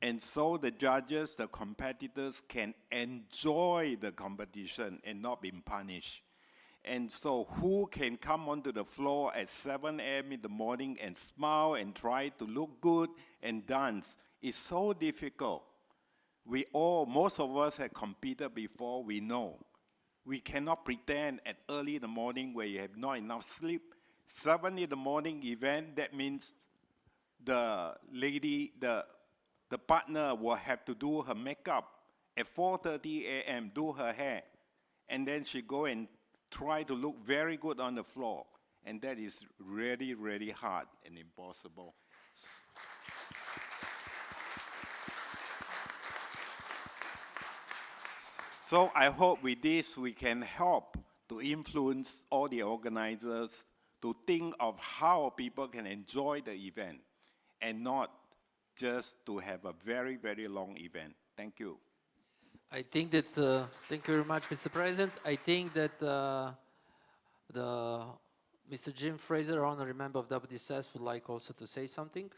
And so the judges, the competitors can enjoy the competition and not be punished. And so who can come onto the floor at 7 a.m. in the morning and smile and try to look good and dance? It's so difficult. Most of us have competed before, we know. We cannot pretend at early in the morning where you have not enough sleep. 7 in the morning event, that means the lady, the partner will have to do her makeup. At 4:30 a.m., do her hair. And then she go and try to look very good on the floor. And that is really, really hard and impossible. So I hope with this we can help to influence all the organizers to think of how people can enjoy the event and not just to have a very, very long event. Thank you. I think that, thank you very much, Mr. President. I think that Mr. Jim Fraser, honorary member of WDSF, would like also to say something.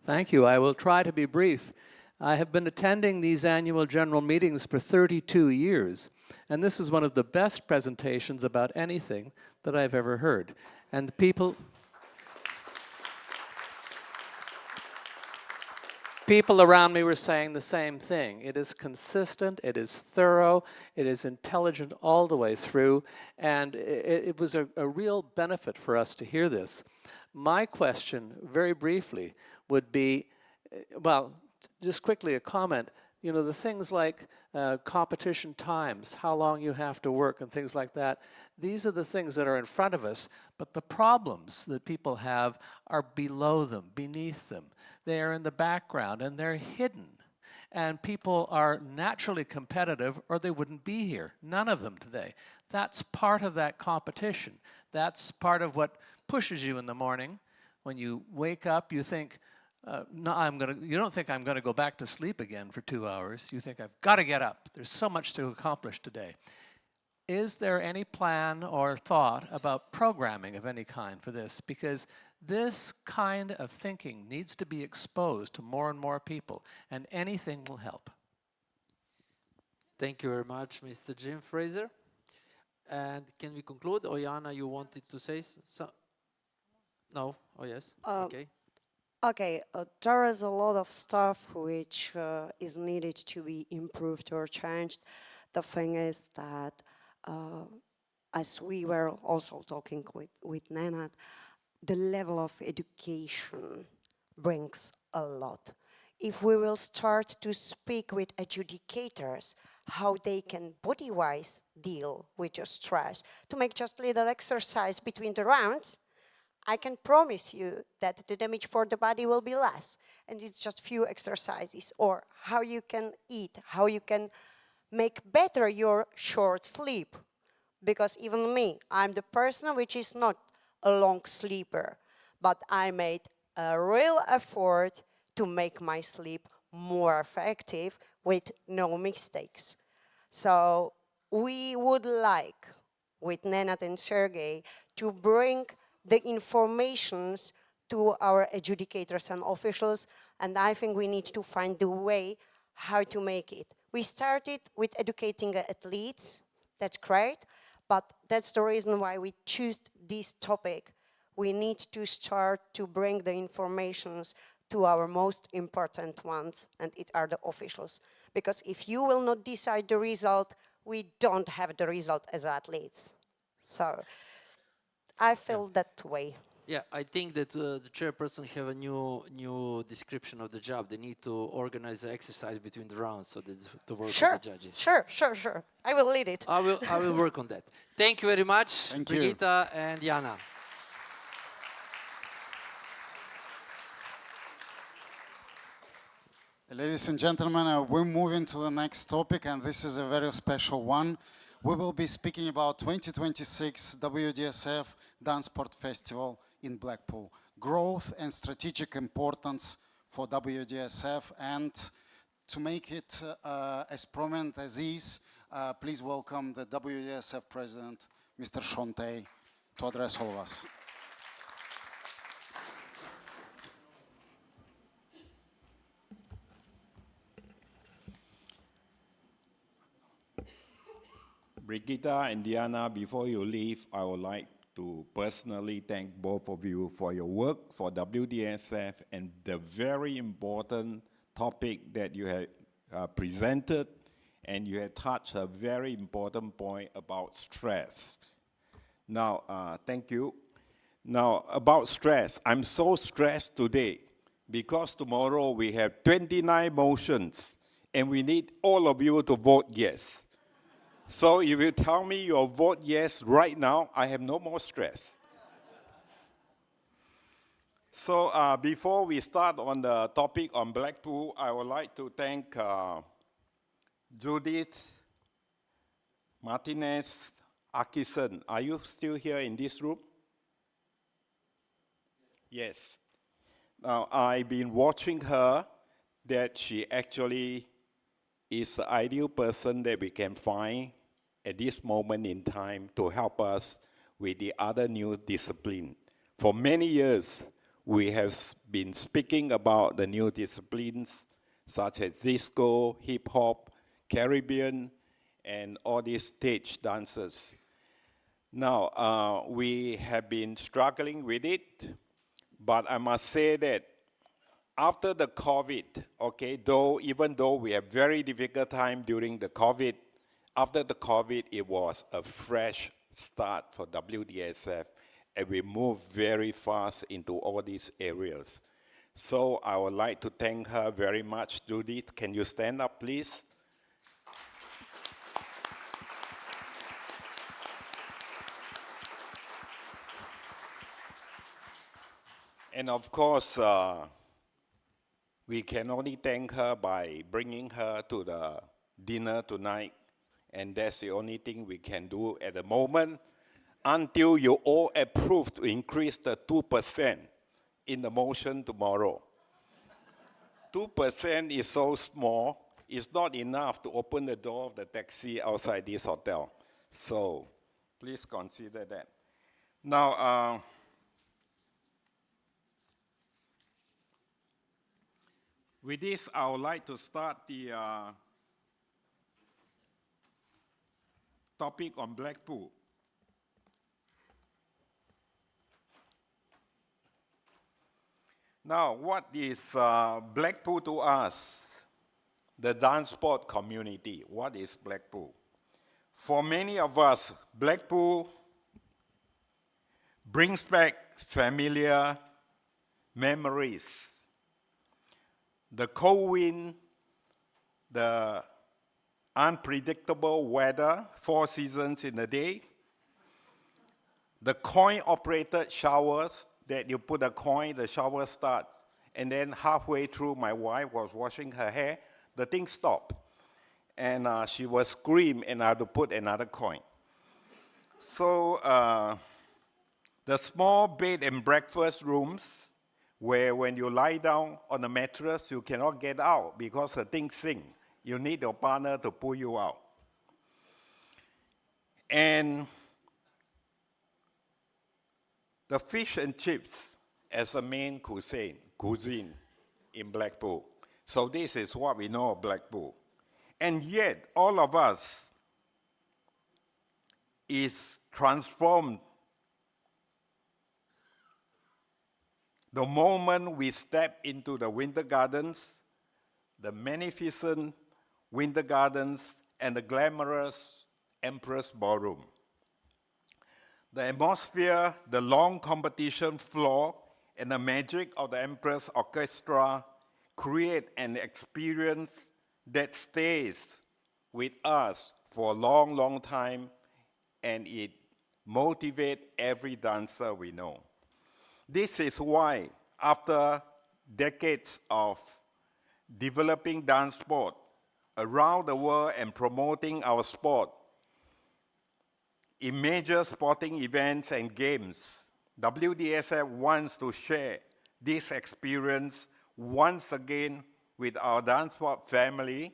Thank you. I will try to be brief. I have been attending these annual general meetings for 32 years, and this is one of the best presentations about anything that I've ever heard. And the people around me were saying the same thing. It is consistent, it is thorough, it is intelligent all the way through, and it was a real benefit for us to hear this. My question, very briefly, would be, well, just quickly a comment, you know, the things like competition times, how long you have to work and things like that, these are the things that are in front of us, but the problems that people have are below them, beneath them. They are in the background and they're hidden. And people are naturally competitive or they wouldn't be here, none of them today. That's part of that competition. That's part of what pushes you in the morning. When you wake up, you think, no, you don't think I'm going to go back to sleep again for 2 hours. You think, I've got to get up. There's so much to accomplish today. Is there any plan or thought about programming of any kind for this? Because this kind of thinking needs to be exposed to more and more people, and anything will help. Thank you very much, Mr. Jim Fraser. And can we conclude? Oyana, you wanted to say so? No? Oh, yes. Okay. Okay, there is a lot of stuff which is needed to be improved or changed. The thing is that, as we were also talking with Nenad, the level of education brings a lot. If we will start to speak with adjudicators, how they can body-wise deal with your stress, to make just little exercise between the rounds, I can promise you that the damage for the body will be less. And it's just few exercises, or how you can eat, how you can make better your short sleep. Because even me, I'm the person which is not a long sleeper, but I made a real effort to make my sleep more effective with no mistakes. So we would like, with Nenad and Sergey, to bring the informations to our adjudicators and officials, and I think we need to find the way how to make it. We started with educating athletes, that's great, but that's the reason why we choose this topic. We need to start to bring the informations to our most important ones, and it are the officials. Because if you will not decide the result, we don't have the result as athletes. So I feel that way. Yeah, I think that the chairperson have a new description of the job. They need to organize the exercise between the rounds so that to work with the judges. Sure. I will lead it. I will work on that. Thank you very much, Thank Brigitta and Jana. Ladies and gentlemen, we're moving to the next topic, and this is a very special one. We will be speaking about 2026 WDSF DanceSport Festival in Blackpool. Growth and strategic importance for WDSF, and to make it as prominent as is, please welcome the WDSF President, Mr. Sean Tay, to address all of us. Brigitta and Diana, before you leave, I would like to personally thank both of you for your work for WDSF and the very important topic that you have presented, and you have touched a very important point about stress. Now, thank you. Now, about stress, I'm so stressed today because tomorrow we have 29 motions and we need all of you to vote yes. So if you tell me your vote yes right now, I have no more stress. So before we start on the topic on Blackpool, I would like to thank Judith Martinez Akison. Are you still here in this room? Yes. Now, I've been watching her, that she actually is the ideal person that we can find at this moment in time to help us with the other new discipline. For many years, we have been speaking about the new disciplines such as disco, hip hop, Caribbean, and all these stage dances. Now, we have been struggling with it, but I must say that after the COVID, okay, even though we have very difficult time during the COVID, after the COVID, it was a fresh start for WDSF, and we moved very fast into all these areas. So I would like to thank her very much. Judith, can you stand up, please? And of course, we can only thank her by bringing her to the dinner tonight, and that's the only thing we can do at the moment until you all approve to increase the 2% in the motion tomorrow. 2% is so small, it's not enough to open the door of the taxi outside this hotel. So please consider that. Now, with this, I would like to start the topic on Blackpool. Now, what is Blackpool to us? The dance sport community. What is Blackpool? For many of us, Blackpool brings back familiar memories. The cold wind, the unpredictable weather, 4 seasons in a day, the coin-operated showers that you put a coin, the shower starts, and then halfway through, my wife was washing her hair, the thing stopped. And she was screaming, and I had to put another coin. So the small bed and breakfast rooms, where when you lie down on the mattress, you cannot get out because the thing sinks. You need your partner to pull you out. And the fish and chips as the main cuisine in Blackpool. So this is what we know of Blackpool. And yet, all of us is transformed the moment we step into the Winter Gardens, the magnificent Winter Gardens, and the glamorous Empress Ballroom. The atmosphere, the long competition floor, and the magic of the Empress Orchestra create an experience that stays with us for a long, long time, and it motivates every dancer we know. This is why, after decades of developing dance sport around the world and promoting our sport in major sporting events and games, WDSF wants to share this experience once again with our dance sport family,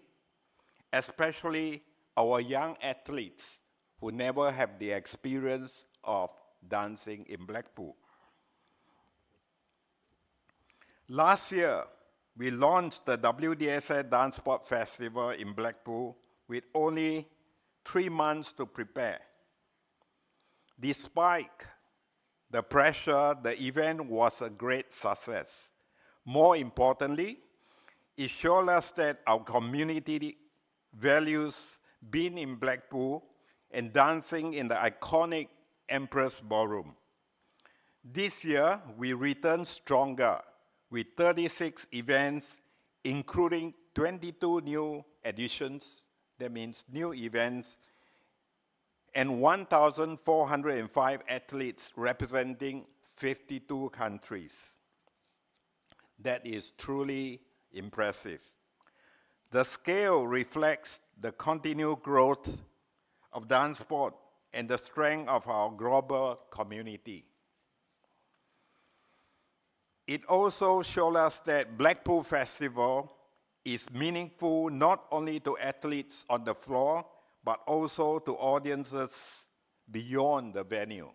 especially our young athletes who never have the experience of dancing in Blackpool. Last year, we launched the WDSF Dance Sport Festival in Blackpool with only 3 months to prepare. Despite the pressure, the event was a great success. More importantly, it showed us that our community values being in Blackpool and dancing in the iconic Empress Ballroom. This year, we returned stronger with 36 events, including 22 new additions, that means new events, and 1,405 athletes representing 52 countries. That is truly impressive. The scale reflects the continued growth of dance sport and the strength of our global community. It also showed us that Blackpool Festival is meaningful not only to athletes on the floor, but also to audiences beyond the venue.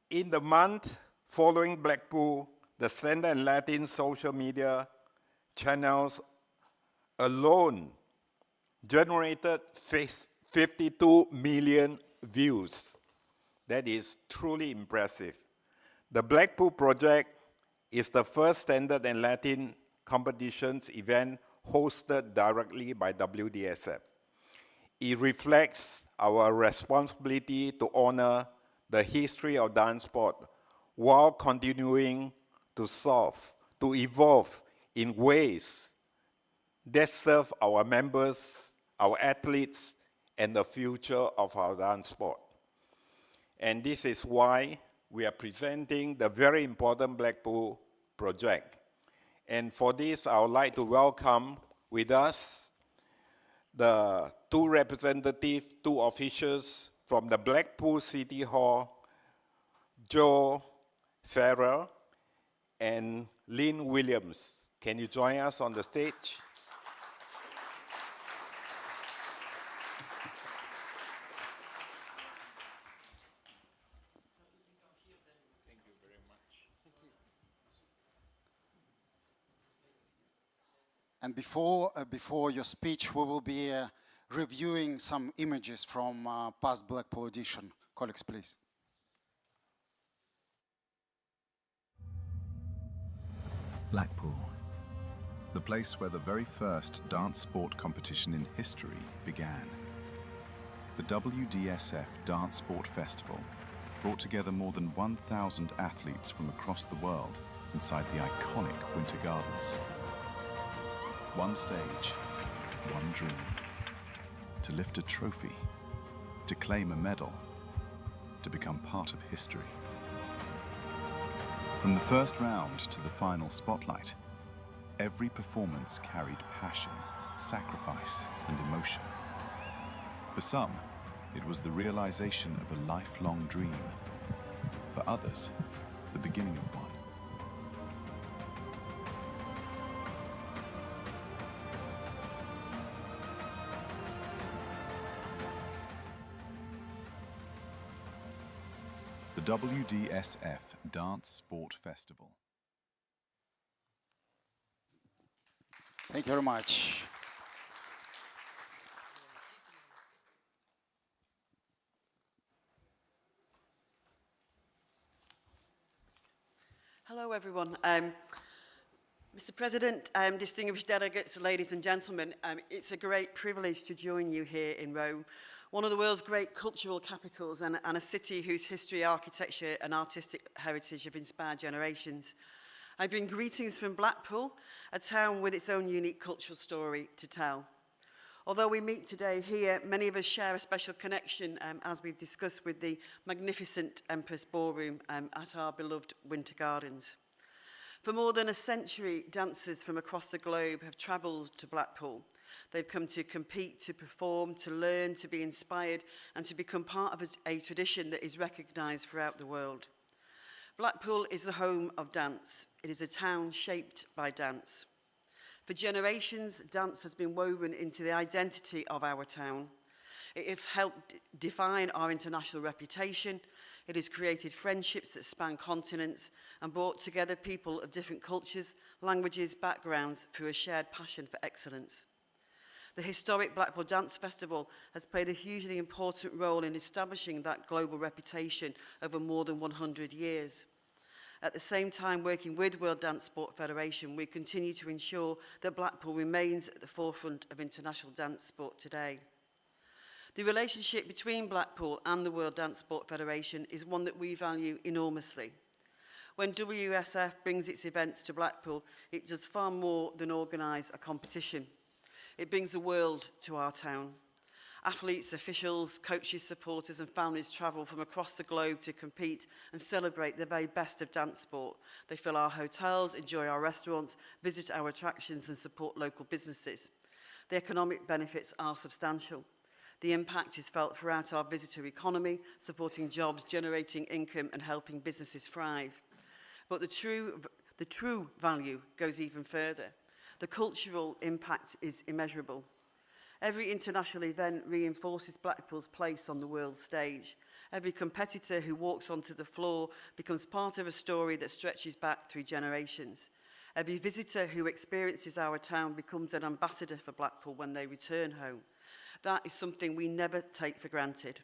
In the month following Blackpool, the Standard and Latin social media channels alone generated 52 million views. That is truly impressive. The Blackpool project is the first Standard and Latin competitions event hosted directly by WDSF. It reflects our responsibility to honor the history of dance sport while continuing to evolve in ways that serve our members, our athletes, and the future of our dance sport. And this is why we are presenting the very important Blackpool project. And for this, I would like to welcome with us the two representatives, two officials from the Blackpool City Hall, Joe Farrell and Lynn Williams. Can you join us on the stage? And before your speech, we will be reviewing some images from past Blackpool edition. Colleagues, please. Blackpool, the place where the very first dance sport competition in history began. The WDSF Dance Sport Festival brought together more than 1,000 athletes from across the world inside the iconic Winter Gardens. One stage, one dream. To lift a trophy, to claim a medal, to become part of history. From the first round to the final spotlight, every performance carried passion, sacrifice, and emotion. For some, it was the realization of a lifelong dream. For others, the beginning of one. The WDSF Dance Sport Festival. Thank you very much. Hello, everyone. Mr. President, distinguished delegates, ladies and gentlemen, it's a great privilege to join you here in Rome, one of the world's great cultural capitals and a city whose history, architecture and artistic heritage have inspired generations. I bring greetings from Blackpool, a town with its own unique cultural story to tell. Although we meet today here, many of us share a special connection, as we've discussed, with the magnificent Empress Ballroom at our beloved Winter Gardens. For more than a century, dancers from across the globe have travelled to Blackpool. They've come to compete, to perform, to learn, to be inspired, and to become part of a tradition that is recognised throughout the world. Blackpool is the home of dance. It is a town shaped by dance. For generations, dance has been woven into the identity of our town. It has helped define our international reputation. It has created friendships that span continents and brought together people of different cultures, languages, backgrounds through a shared passion for excellence. The historic Blackpool Dance Festival has played a hugely important role in establishing that global reputation over more than 100 years. At the same time, working with World Dance Sport Federation, we continue to ensure that Blackpool remains at the forefront of international dance sport today. The relationship between Blackpool and the World Dance Sport Federation is one that we value enormously. When WSF brings its events to Blackpool, it does far more than organise a competition. It brings the world to our town. Athletes, officials, coaches, supporters and families travel from across the globe to compete and celebrate the very best of dance sport. They fill our hotels, enjoy our restaurants, visit our attractions and support local businesses. The economic benefits are substantial. The impact is felt throughout our visitor economy, supporting jobs, generating income and helping businesses thrive. But the true value goes even further. The cultural impact is immeasurable. Every international event reinforces Blackpool's place on the world stage. Every competitor who walks onto the floor becomes part of a story that stretches back through generations. Every visitor who experiences our town becomes an ambassador for Blackpool when they return home. That is something we never take for granted.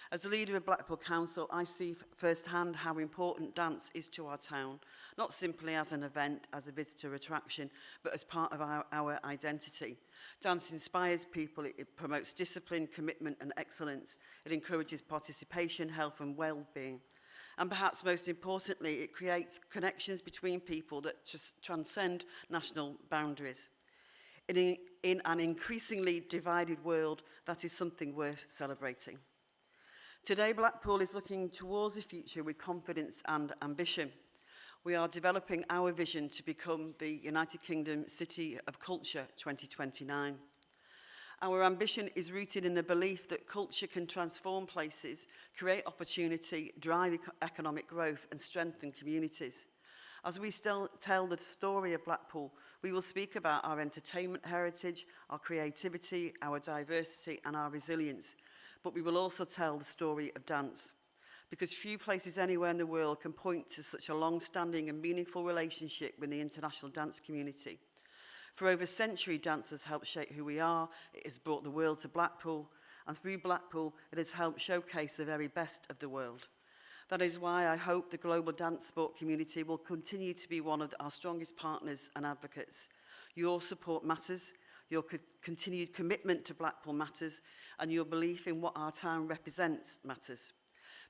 As a leader of Blackpool Council, I see firsthand how important dance is to our town, not simply as an event, as a visitor attraction, but as part of our identity. Dance inspires people, it promotes discipline, commitment and excellence. It encourages participation, health and well-being. And perhaps most importantly, it creates connections between people that just transcend national boundaries. In an increasingly divided world, that is something worth celebrating. Today, Blackpool is looking towards the future with confidence and ambition. We are developing our vision to become the United Kingdom City of Culture 2029. Our ambition is rooted in the belief that culture can transform places, create opportunity, drive economic growth and strengthen communities. As we still tell the story of Blackpool, we will speak about our entertainment heritage, our creativity, our diversity and our resilience. But we will also tell the story of dance, because few places anywhere in the world can point to such a long-standing and meaningful relationship with the international dance community. For over a century, dance has helped shape who we are, it has brought the world to Blackpool, and through Blackpool, it has helped showcase the very best of the world. That is why I hope the global dance sport community will continue to be one of our strongest partners and advocates. Your support matters. Your continued commitment to Blackpool matters, and your belief in what our town represents matters.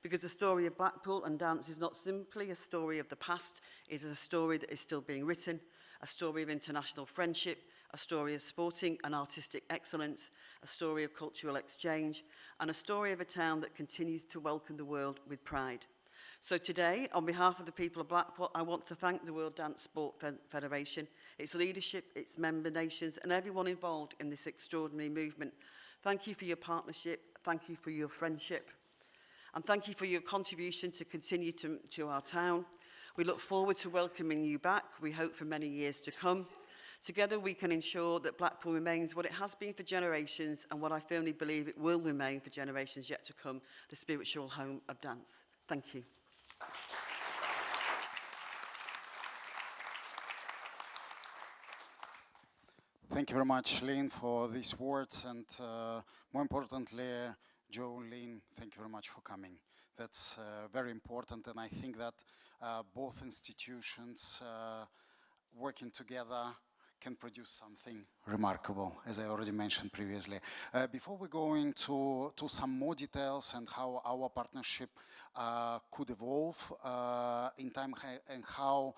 Because the story of Blackpool and dance is not simply a story of the past, it is a story that is still being written, a story of international friendship, a story of sporting and artistic excellence, a story of cultural exchange, and a story of a town that continues to welcome the world with pride. So today, on behalf of the people of Blackpool, I want to thank the World Dance Sport Federation, its leadership, its member nations, and everyone involved in this extraordinary movement. Thank you for your partnership, thank you for your friendship, and thank you for your contribution to continue to our town. We look forward to welcoming you back, we hope for many years to come. Together we can ensure that Blackpool remains what it has been for generations and what I firmly believe it will remain for generations yet to come, the spiritual home of dance. Thank you. Thank you very much, Lynn, for these words, and more importantly, Joe, Lynn, thank you very much for coming. That's very important, and I think that both institutions working together can produce something remarkable, as I already mentioned previously. Before we go into some more details and how our partnership could evolve in time and how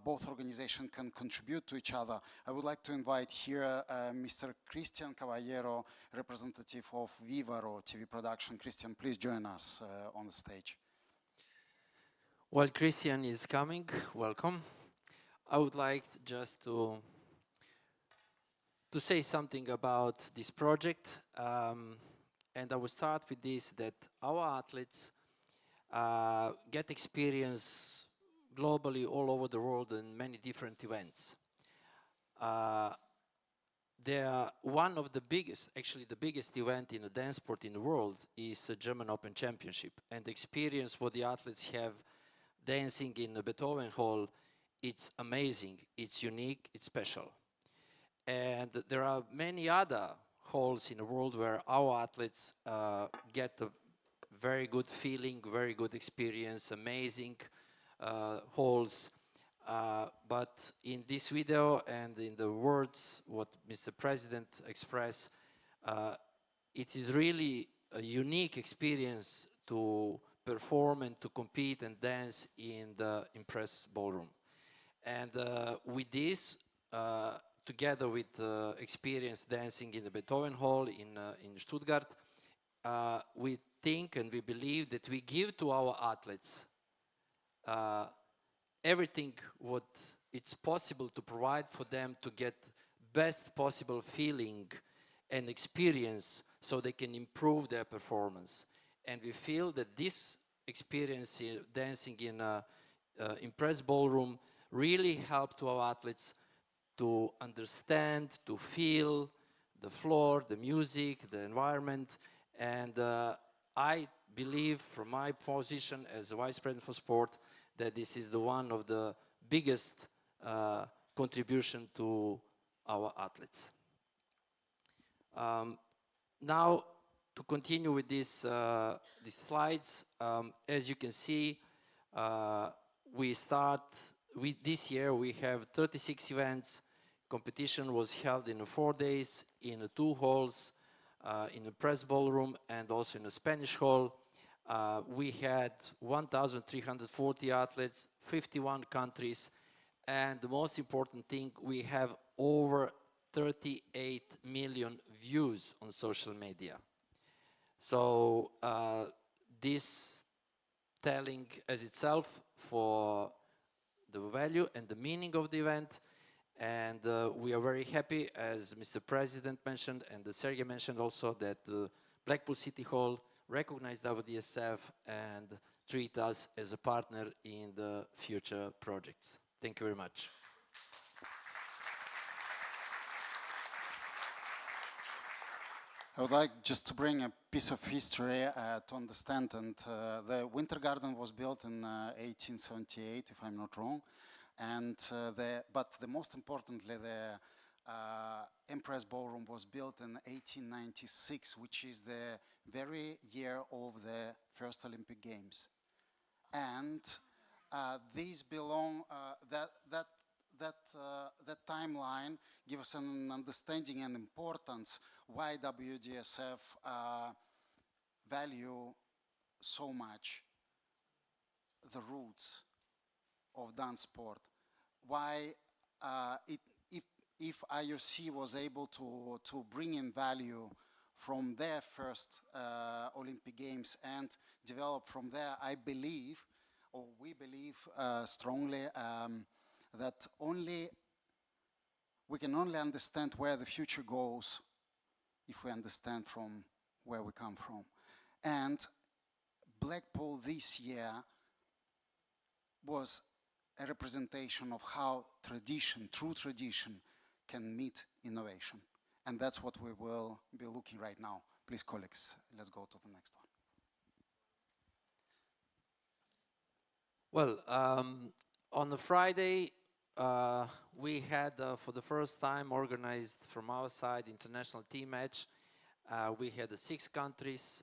both organizations can contribute to each other, I would like to invite here Mr. Christian Caballero, representative of Vivaro TV production. Christian, please join us on the stage. While Christian is coming, welcome. I would like just to say something about this project, and I will start with this, that our athletes get experience globally all over the world in many different events. They are one of the biggest, actually the biggest event in a dance sport in the world is the German Open Championship, and the experience what the athletes have dancing in the Beethoven Hall, it's amazing, it's unique, it's special. And there are many other halls in the world where our athletes get a very good feeling, very good experience, amazing halls. But in this video and in the words what Mr. President expressed, it is really a unique experience to perform and to compete and dance in the Impress Ballroom. And with this, together with experience dancing in the Beethoven Hall in Stuttgart, we think and we believe that we give to our athletes everything what it's possible to provide for them to get best possible feeling and experience so they can improve their performance. And we feel that this experience in dancing in Impress Ballroom really helped to our athletes to understand, to feel the floor, the music, the environment, and I believe, from my position as a Vice President for Sport, that this is the one of the biggest contribution to our athletes. Now, to continue with these slides, as you can see, this year we have 36 events. Competition was held in 4 days in 2 halls, in a press ballroom and also in a Spanish hall. We had 1,340 athletes, 51 countries, and the most important thing, we have over 38 million views on social media. So this telling as itself for the value and the meaning of the event, and we are very happy, as Mr. President mentioned and Sergey mentioned also, that Blackpool City Hall recognized WDSF and treat us as a partner in the future projects. Thank you very much. I would like just to bring a piece of history to understand, and the Winter Garden was built in 1878, if I'm not wrong, and but the most importantly, the Empress Ballroom was built in 1896, which is the very year of the first Olympic Games, and these belong that timeline gives us an understanding and importance why WDSF value so much the roots of dance sport. Why if IOC was able to bring in value from their first Olympic Games and develop from there, I believe, or we believe strongly, that we can only understand where the future goes if we understand from where we come from. And Blackpool this year was a representation of how tradition, true tradition, can meet innovation. And that's what we will be looking right now. Please, colleagues, let's go to the next one. Well, on a Friday, we had, for the first time, organized from our side international team match. We had 6 countries,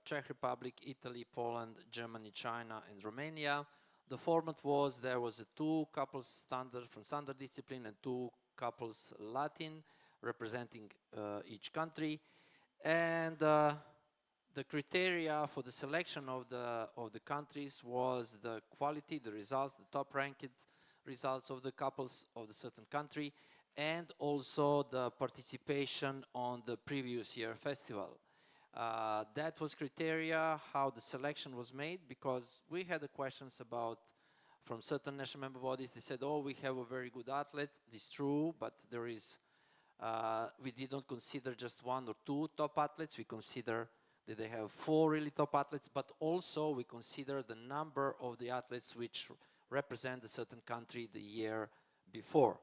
Czech Republic, Italy, Poland, Germany, China, and Romania. The format was, there was 2 couples standard from standard discipline and 2 couples Latin, representing each country. And the criteria for the selection of the countries was the quality, the results, the top ranked results of the couples of the certain country, and also the participation on the previous year festival. That was criteria how the selection was made, because we had the questions about from certain national member bodies. They said, oh, we have a very good athlete. It's true, but there is we did not consider just 1 or 2 top athletes. We consider that they have 4 really top athletes, but also we consider the number of the athletes which represent a certain country the year before.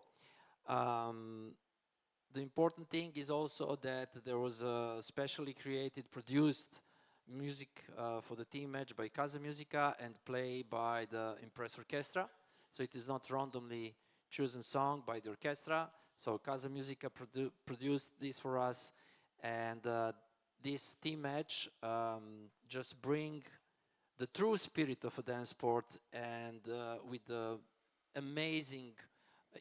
The important thing is also that there was a specially created, produced music for the team match by Casa Musica and played by the Impress Orchestra. So it is not randomly chosen song by the orchestra. So Casa Musica produced this for us, and this team match just bring the true spirit of a dance sport, and with the amazing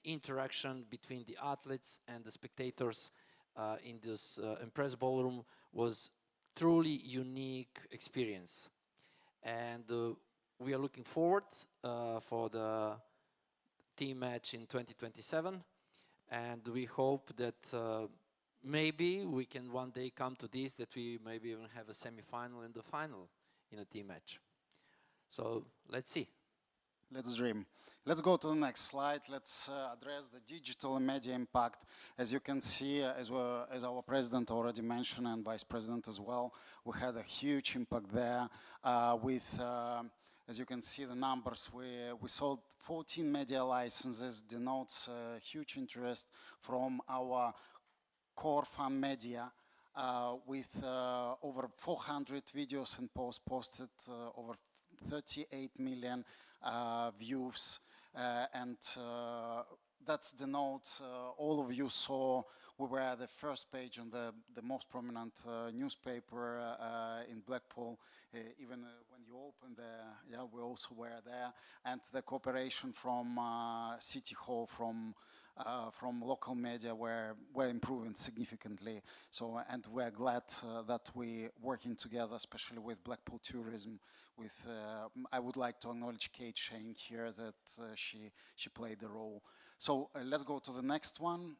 interaction between the athletes and the spectators in this Impress Ballroom was truly unique experience. And we are looking forward for the team match in 2027, and we hope that maybe we can one day come to this, that we maybe even have a semi-final and the final in a team match. So let's see. Let's dream. Let's go to the next slide. Let's address the digital and media impact. As you can see, as well as our president already mentioned and vice president as well, we had a huge impact there with, as you can see the numbers, we sold 14 media licenses, denotes huge interest from our core fan media. with over 400 videos and posts posted, over 38 million views, and that's the note all of you saw. We were at the first page on the most prominent newspaper in Blackpool. Even when you opened yeah, we also were there. And the cooperation from City Hall, from local media, were improving significantly. So, and we're glad that we're working together, especially with Blackpool Tourism. With I would like to acknowledge Kate Shane here, that she played the role. So let's go to the next one.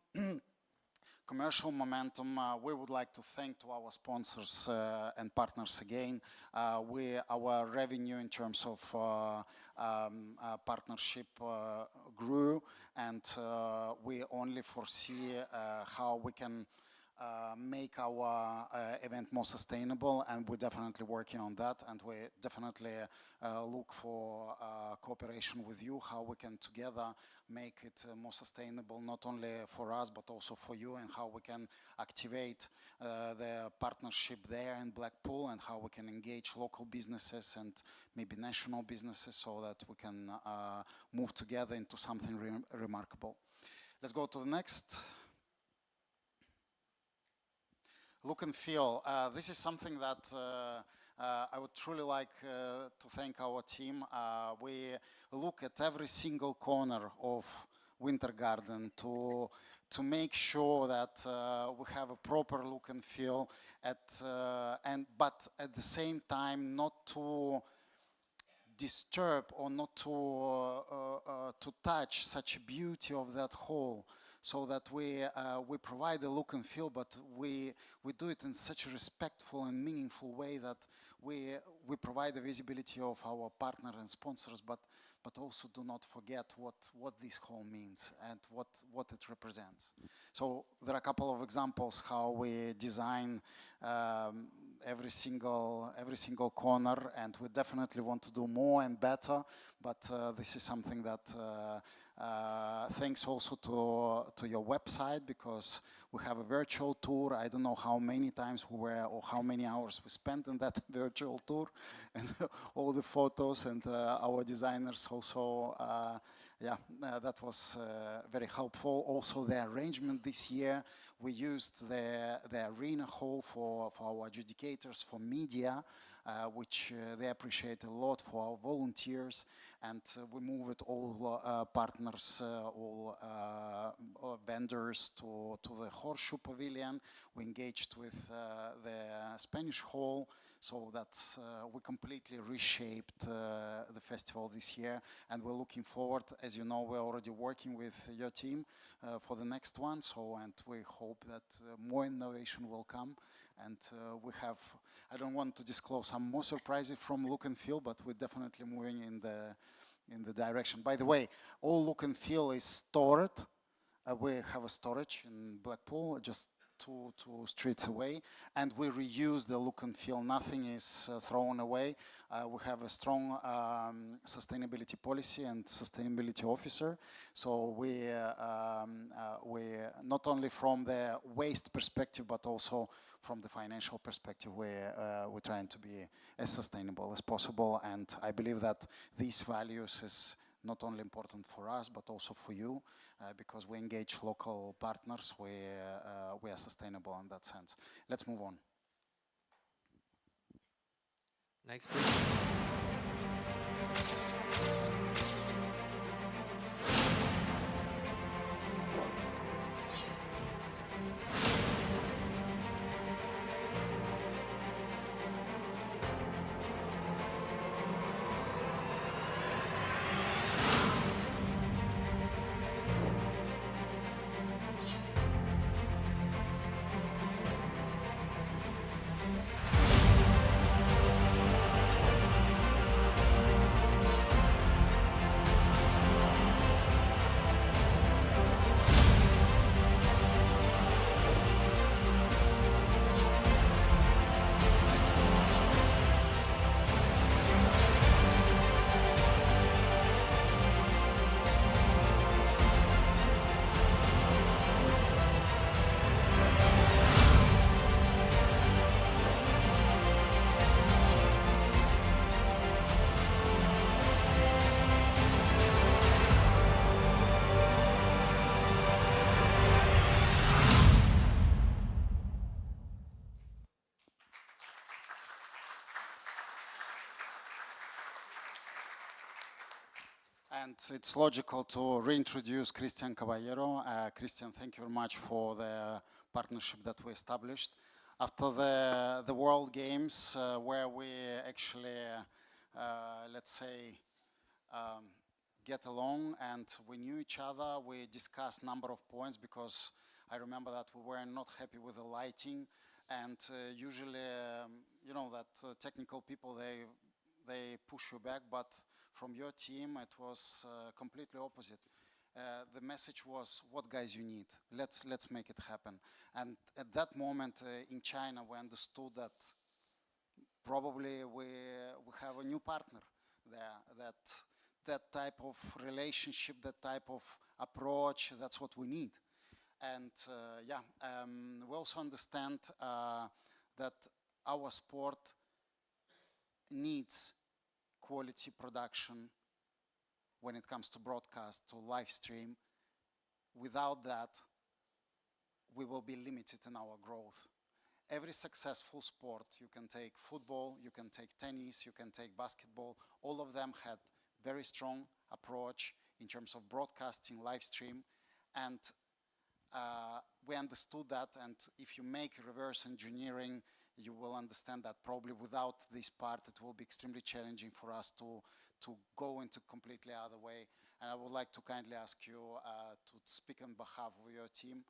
Commercial momentum. We would like to thank to our sponsors and partners again. Our revenue in terms of partnership grew, and we only foresee how we can make our event more sustainable, and we're definitely working on that, and we definitely look for cooperation with you, how we can together make it more sustainable, not only for us but also for you, and how we can activate the partnership there in Blackpool, and how we can engage local businesses and maybe national businesses so that we can move together into something remarkable. Let's go to the next. Look and feel. This is something that I would truly like to thank our team. We look at every single corner of Winter Garden to make sure that we have a proper look and feel, but at the same time not to disturb or not to touch such a beauty of that whole. So that we provide a look and feel, but we do it in such a respectful and meaningful way that we provide the visibility of our partner and sponsors, but also do not forget what this whole means and what it represents. So there are a couple of examples how we design every single corner, and we definitely want to do more and better, but this is something that thanks also to your website, because we have a virtual tour. I don't know how many times we were or how many hours we spent in that virtual tour, and all the photos, and our designers also, yeah, that was very helpful. Also the arrangement this year, we used the arena hall for our adjudicators, for media, which they appreciate a lot, for our volunteers, and we moved all partners, all vendors to the Horseshoe Pavilion. We engaged with the Spanish Hall, so that we completely reshaped the festival this year, and we're looking forward. As you know, we're already working with your team for the next one, so, and we hope that more innovation will come. And we have, I don't want to disclose some more surprises from look and feel, but we're definitely moving in the direction. By the way, all look and feel is stored. We have a storage in Blackpool, just two streets away, and we reuse the look and feel. Nothing is thrown away. We have a strong sustainability policy and sustainability officer. So we not only from the waste perspective, but also from the financial perspective, we're trying to be as sustainable as possible. And I believe that these values is not only important for us, but also for you, because we engage local partners, we are sustainable in that sense. Let's move on. Next, please. And it's logical to reintroduce Christian Caballero. Christian, thank you very much for the partnership that we established. After the World Games, where we actually, let's say, get along and we knew each other, we discussed number of points because I remember that we were not happy with the lighting, and usually, you know, that technical people, they push you back, but from your team, it was completely opposite. The message was, what guys you need? Let's make it happen. And at that moment in China, we understood that probably we have a new partner there, that type of relationship, that type of approach, that's what we need. And we also understand that our sport needs quality production when it comes to broadcast, to live stream. Without that, we will be limited in our growth. Every successful sport, you can take football, you can take tennis, you can take basketball, all of them had very strong approach in terms of broadcasting, live stream, and we understood that, and if you make reverse engineering, you will understand that probably without this part, it will be extremely challenging for us to go into completely other way. And I would like to kindly ask you to speak on behalf of your team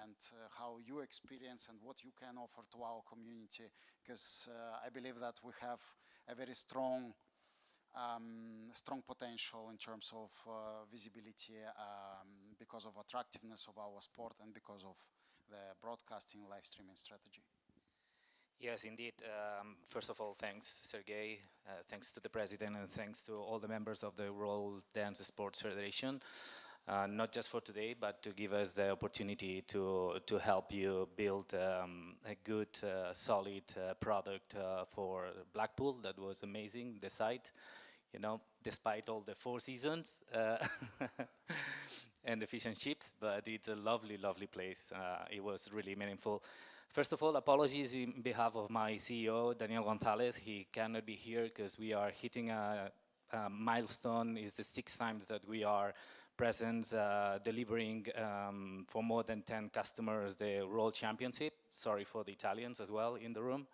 and how you experience and what you can offer to our community, because I believe that we have a very strong potential in terms of visibility because of attractiveness of our sport and because of the broadcasting live streaming strategy. Yes, indeed. First of all, thanks, Sergey. Thanks to the president and thanks to all the members of the World DanceSport Federation, not just for today, but to give us the opportunity to help you build a good, solid product for Blackpool. That was amazing, the site, you know, despite all the 4 seasons and the fish and chips, but it's a lovely, lovely place. It was really meaningful. First of all, apologies in behalf of my CEO, Daniel Gonzalez. He cannot be here because we are hitting a milestone. It's the 6th time that we are present, delivering for more than 10 customers the World Championship. Sorry for the Italians as well in the room.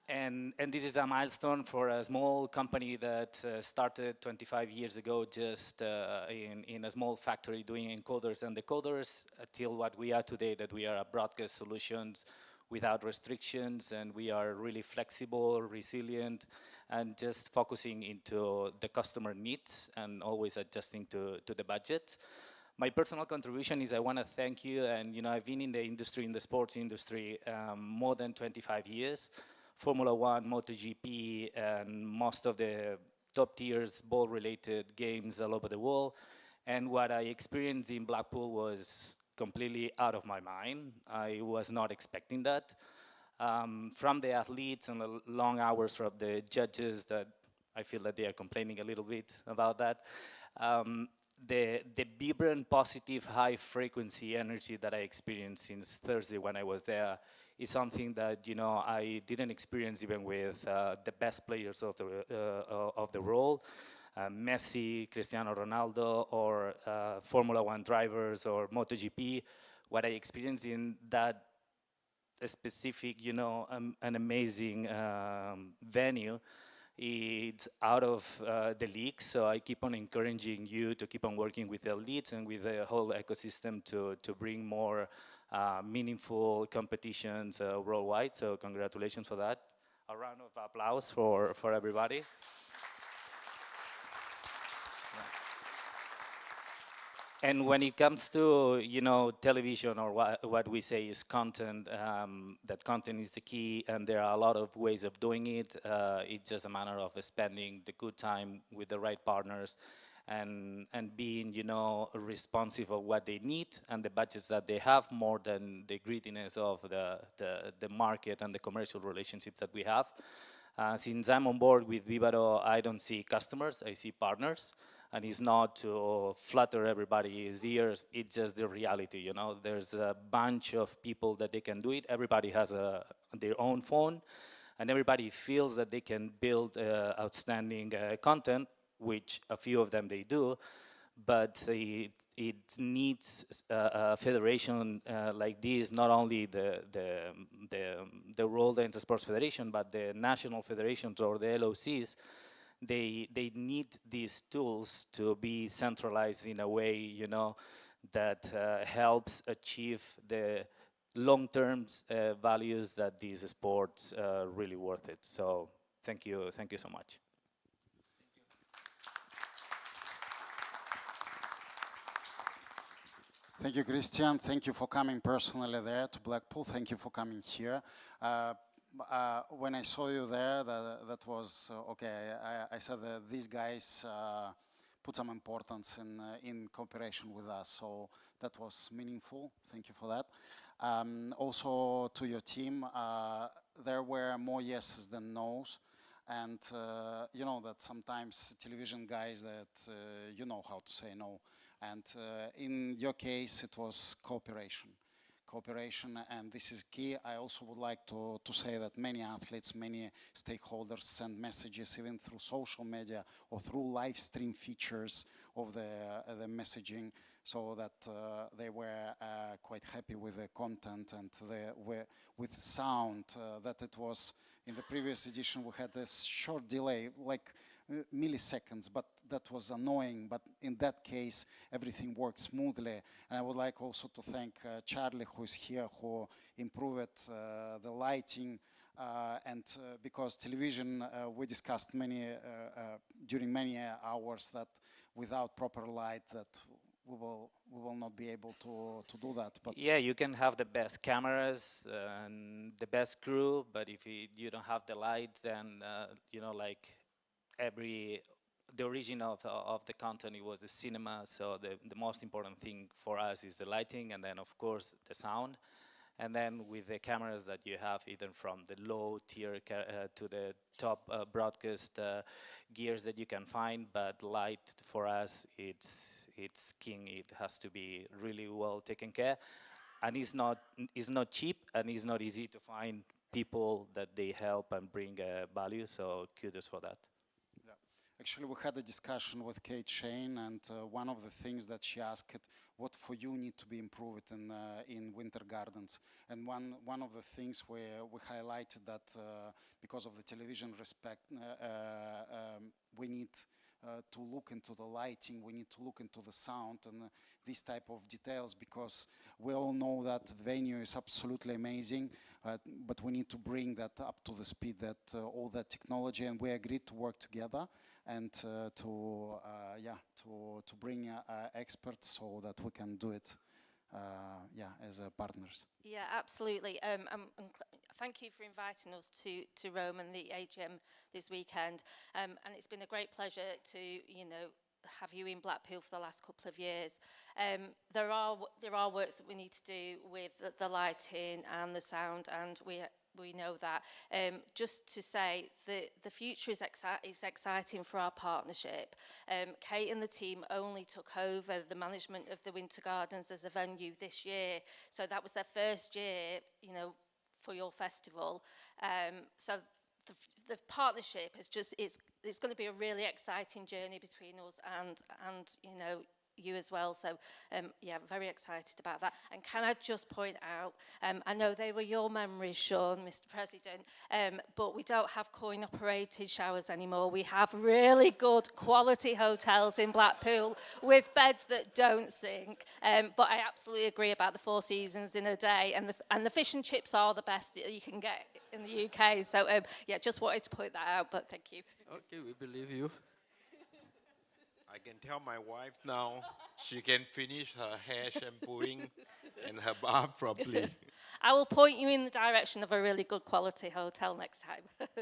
And this is a milestone for a small company that started 25 years ago just in a small factory doing encoders and decoders till what we are today, that we are a broadcast solutions without restrictions, and we are really flexible, resilient, and just focusing into the customer needs and always adjusting to the budget. My personal contribution is I want to thank you, and you know, I've been in the industry, in the sports industry, more than 25 years. Formula One, MotoGP, and most of the top tiers ball-related games all over the world. And what I experienced in Blackpool was completely out of my mind. I was not expecting that. From the athletes and the long hours from the judges, that I feel that they are complaining a little bit about that. The vibrant, positive, high-frequency energy that I experienced since Thursday when I was there is something that, you know, I didn't experience even with the best players of the world, Messi, Cristiano Ronaldo, or Formula One drivers or MotoGP. What I experienced in that specific, you know, an amazing venue, it's out of the league, so I keep on encouraging you to keep on working with the elites and with the whole ecosystem to bring more meaningful competitions worldwide. So congratulations for that. A round of applause for everybody. And when it comes to, you know, television, or what we say is content, that content is the key, and there are a lot of ways of doing it. It's just a matter of spending the good time with the right partners and being, you know, responsive of what they need and the budgets that they have, more than the greediness of the market and the commercial relationships that we have. Since I'm on board with Vivaro, I don't see customers, I see partners. And it's not to flatter everybody's ears, it's just the reality, you know. There's a bunch of people that they can do it. Everybody has their own phone. and everybody feels that they can build outstanding content, which a few of them they do, but it needs a federation like this, not only the World DanceSport Federation, but the national federations or the LOCs. They need these tools to be centralized in a way, you know, that helps achieve the long-term values that these sports are really worth it. So thank you so much. Thank you, Christian. Thank you for coming personally there to Blackpool. Thank you for coming here. When I saw you there, that was okay. I said that these guys put some importance in cooperation with us, so that was meaningful. Thank you for that. Also to your team, there were more yeses than nos, and you know that sometimes television guys that you know how to say no. And in your case, it was cooperation, and this is key. I also would like to say that many athletes, many stakeholders send messages even through social media or through live stream features of the messaging, so that they were quite happy with the content and with sound. That it was in the previous edition we had this short delay, like milliseconds, but that was annoying. But in that case, everything worked smoothly. And I would like also to thank Charlie, who is here, who improved the lighting. And because television, we discussed during many hours that without proper light, that we will not be able to do that. But yeah, you can have the best cameras and the best crew, but if you don't have the lights, then you know, like the origin of the content, it was the cinema. So the most important thing for us is the lighting, and then of course the sound. And then with the cameras that you have, either from the low tier to the top broadcast gears that you can find, but light for us, it's king. It has to be really well taken care, and it's not cheap, and it's not easy to find people that they help and bring value. So kudos for that. Actually, we had a discussion with Kate Shane, and one of the things that she asked, what for you need to be improved in Winter Gardens. And one of the things we highlighted that because of the television respect, we need to look into the lighting, we need to look into the sound and these type of details, because we all know that venue is absolutely amazing, but we need to bring that up to the speed that all that technology, and we agreed to work together and to bring experts so that we can do it as partners. Yeah, absolutely. Thank you for inviting us to Rome and the AGM this weekend. And it's been a great pleasure to, have you in Blackpool for the last couple of years. There are works that we need to do with the lighting and the sound, and we know that. Just to say, the future is exciting for our partnership. Kate and the team only took over the management of the Winter Gardens as a venue this year, so that was their first year, for your festival. So the partnership is it's going to be a really exciting journey between us and you as well. So very excited about that. And can I just point out, I know they were your memories, Sean, Mr. President, but we don't have coin operated showers anymore. We have really good quality hotels in Blackpool with beds that don't sink. But I absolutely agree about the 4 seasons in a day, and the fish and chips are the best that you can get in the UK. So just wanted to point that out, but thank you. Okay, we believe you. I can tell my wife now she can finish her hair shampooing and her bath properly. I will point you in the direction of a really good quality hotel next time.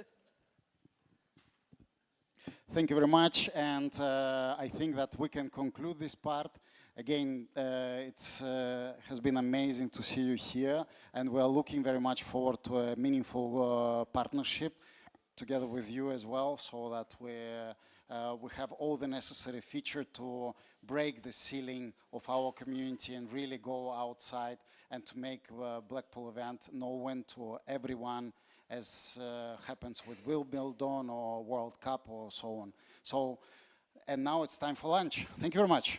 Thank you very much, and I think that we can conclude this part. Again, it has been amazing to see you here, and we are looking very much forward to a meaningful partnership together with you as well, so that we have all the necessary feature to break the ceiling of our community and really go outside and to make Blackpool event known to everyone as happens with Wimbledon or World Cup or so on. So, and now it's time for lunch. Thank you very much.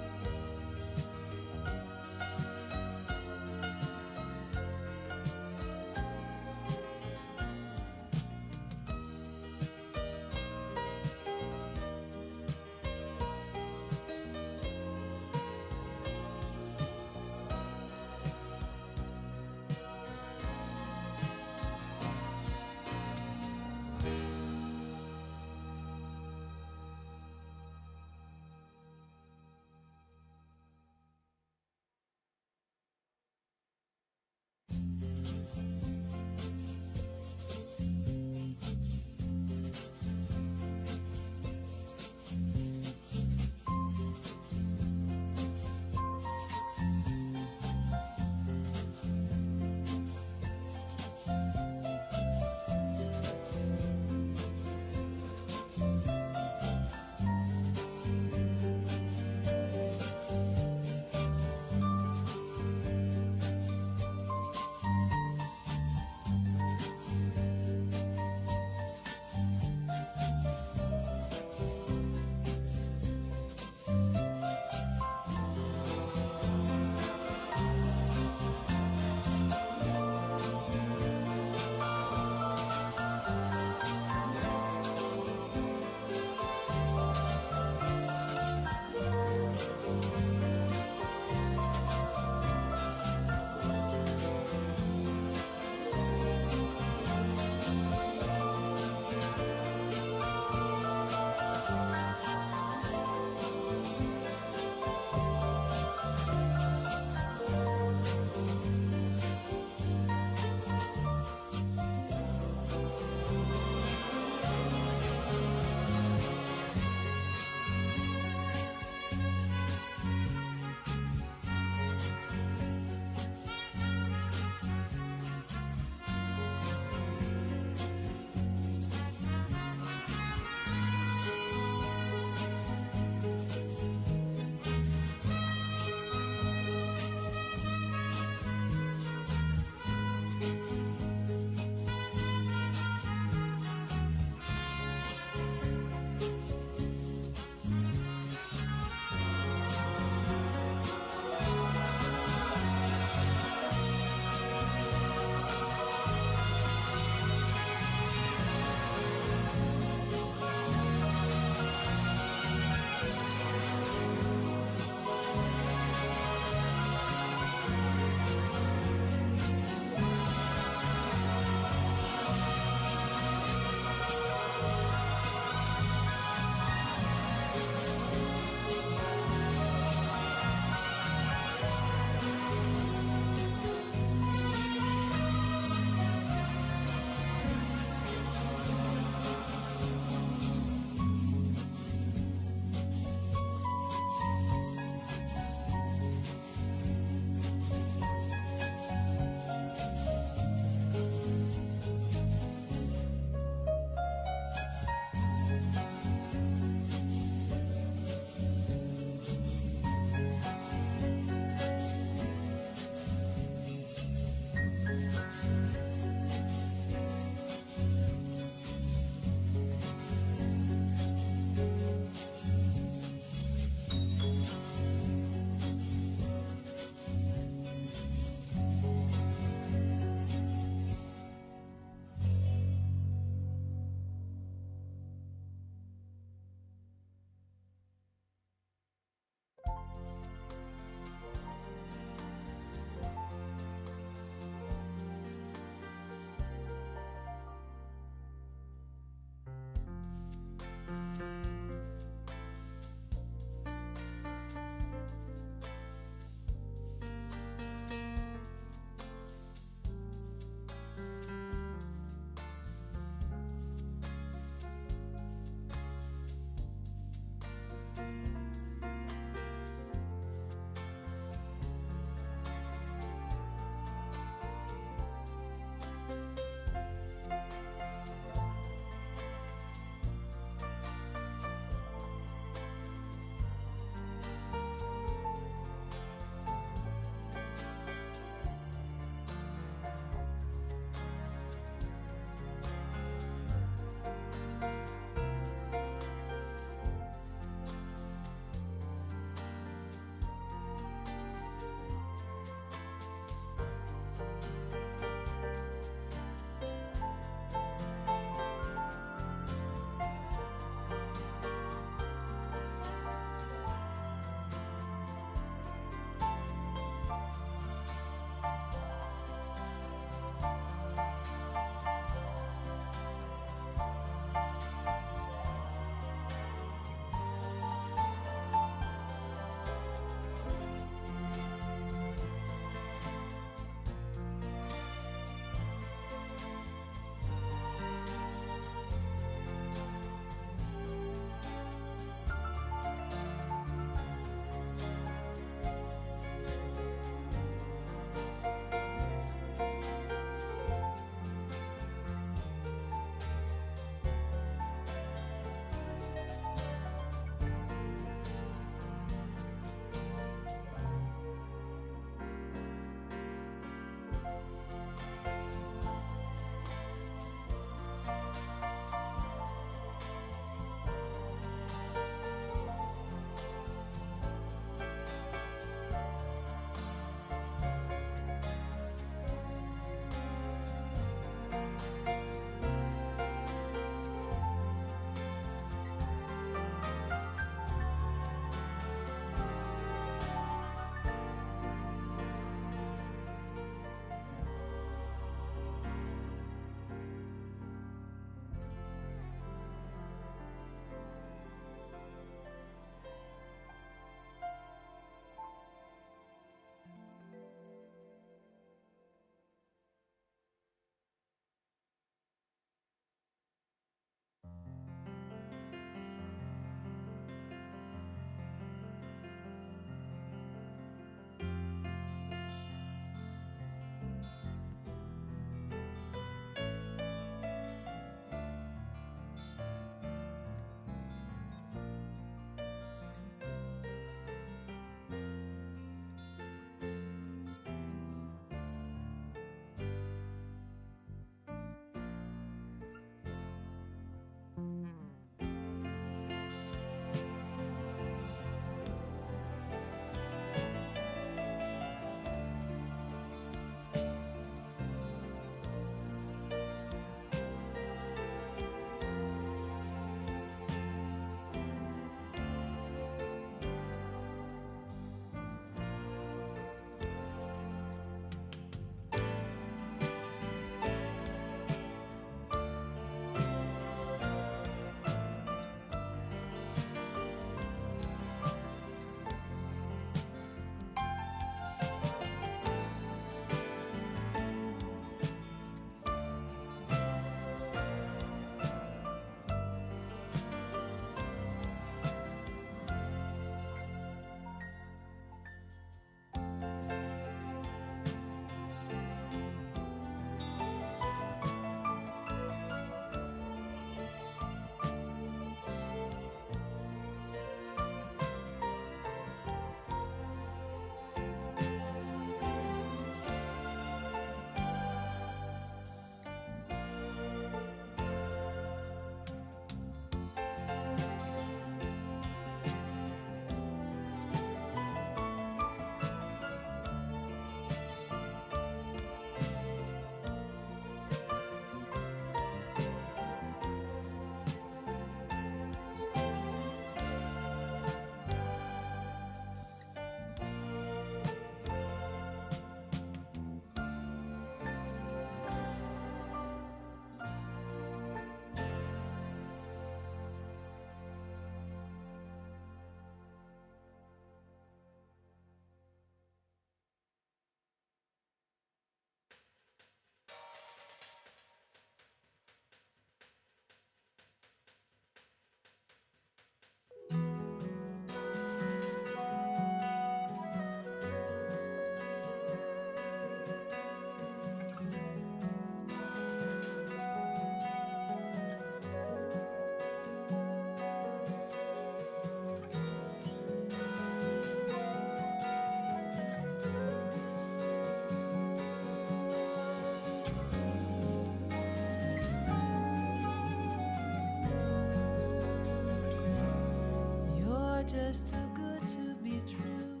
just too good to be true.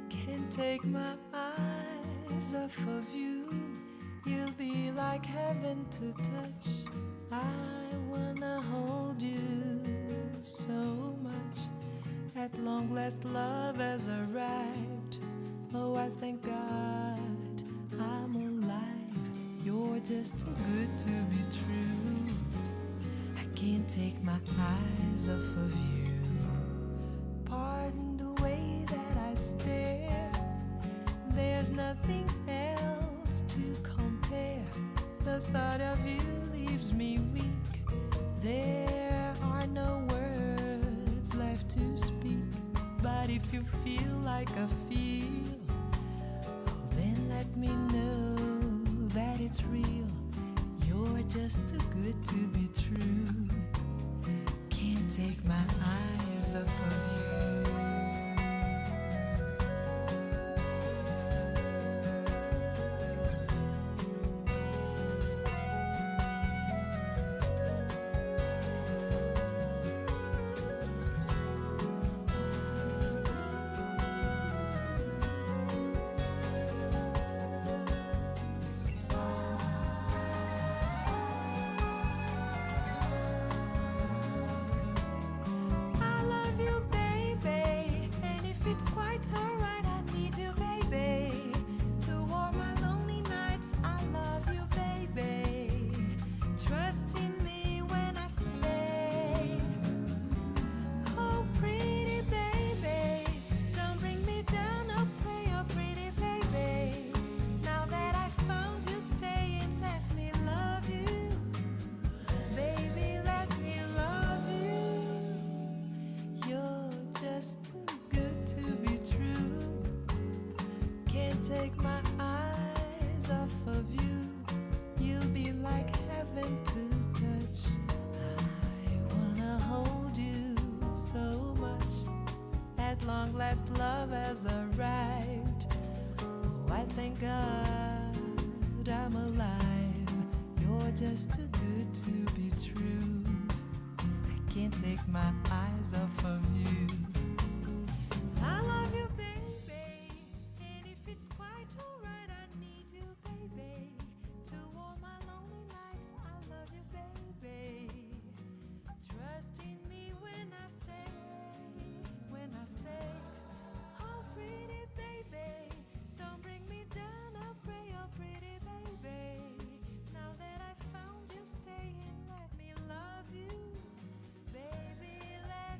Can't take my eyes off of you. You'll be like heaven to touch. I wanna hold you so much. At long last love has arrived. Oh, I thank God I'm alive. You're just too good to be true. I can't take my eyes off of you. Pardon the way that I stare. There's nothing else to compare. The thought of you leaves me weak. There are no words left to speak. But if you feel like I feel, oh, then let me know that it's real. You're just too good to be true. Can't take my eyes off of you. I love you, baby, and if it's quite alright, I need you, baby, to warm my lonely nights. I love you, baby. Trust in me when I say, oh, pretty baby, don't bring me down. Oh, pray, oh, pretty baby. Now that I found you, stay and let me love you, baby. Let me love you. You're just too good to be true. Can't take my eyes off of you. You'll be like heaven to touch. I wanna hold you so much. At long last, love has arrived. Oh, I thank God I'm alive. You're just too good to be true. I can't take my eyes off of you. I love you, baby, and if it's quite alright, I need you, baby, to warm my lonely nights. I love you, baby. Trust in me when I say, oh, pretty baby, don't bring me down. Oh, pray, oh, pretty baby. Now that I found you, stay and let me love you. Baby, let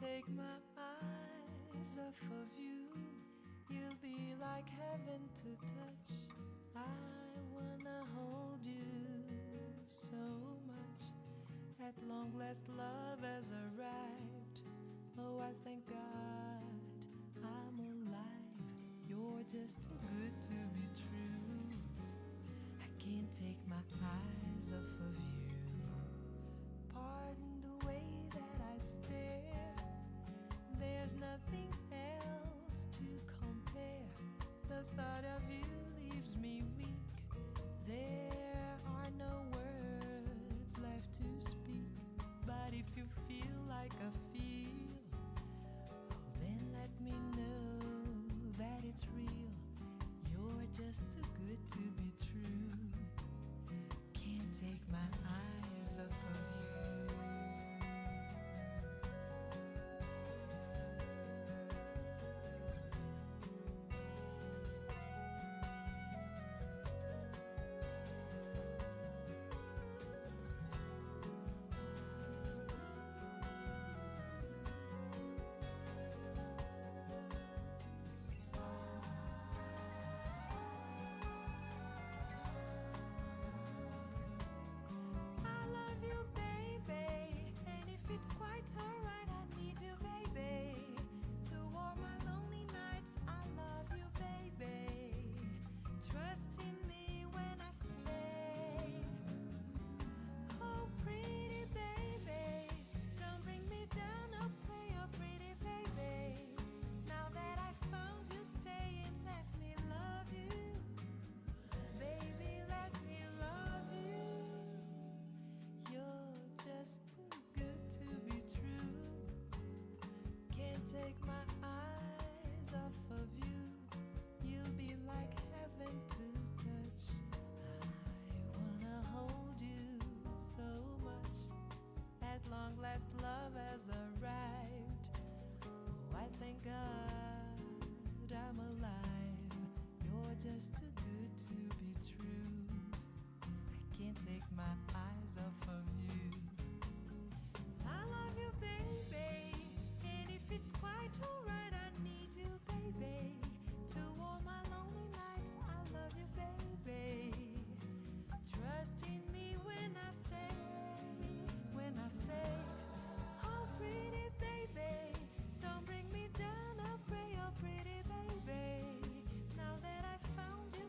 take my eyes off of you. You'll be like heaven to touch. I wanna hold you so much. At long last, love has arrived. Oh, I thank God I'm alive. You're just too good to be true. I can't take my eyes off of you. Pardon the way that I stare. There's nothing else to compare. The thought of you leaves me weak. There are no words left to speak. But if you feel like I feel, oh, then let me know that it's real. You're just too good to be true. Can't take my eyes off of you. I love you, baby, and if it's quite alright, I need you, baby, to warm my lonely nights. I love you, baby. Trust in me when I say, oh, pretty baby, don't bring me down, oh, pray, oh, pretty baby. Now that I found you, stay and let me love you. Baby, let me love you. You're just too good to be true. Can't take my eyes off of you. You'll be like heaven to touch. I wanna hold you so much. At long last, love has arrived. Oh, I thank God I'm alive. You're just too good to be true. I can't take my eyes off of you. I love you, baby, and if it's quite alright, I need you, baby, to warm my lonely nights. I love you, baby. Trust in me when I say, oh, pretty baby, don't bring me down, oh, pray, oh, pretty baby. Now that I found you,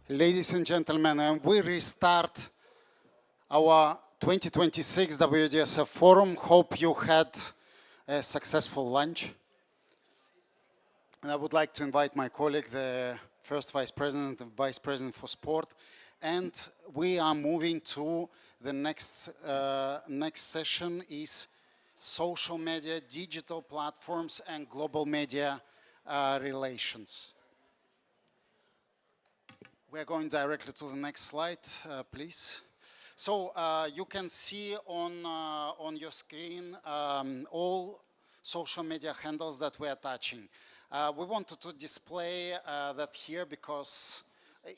Ladies and gentlemen, we restart our 2026 WDSF Forum. Hope you had a successful lunch. And I would like to invite my colleague, the first Vice President and Vice President for Sport. And we are moving to the next session is social media, digital platforms, and global media relations. We are going directly to the next slide, please. So you can see on your screen all social media handles that we are touching. We wanted to display that here because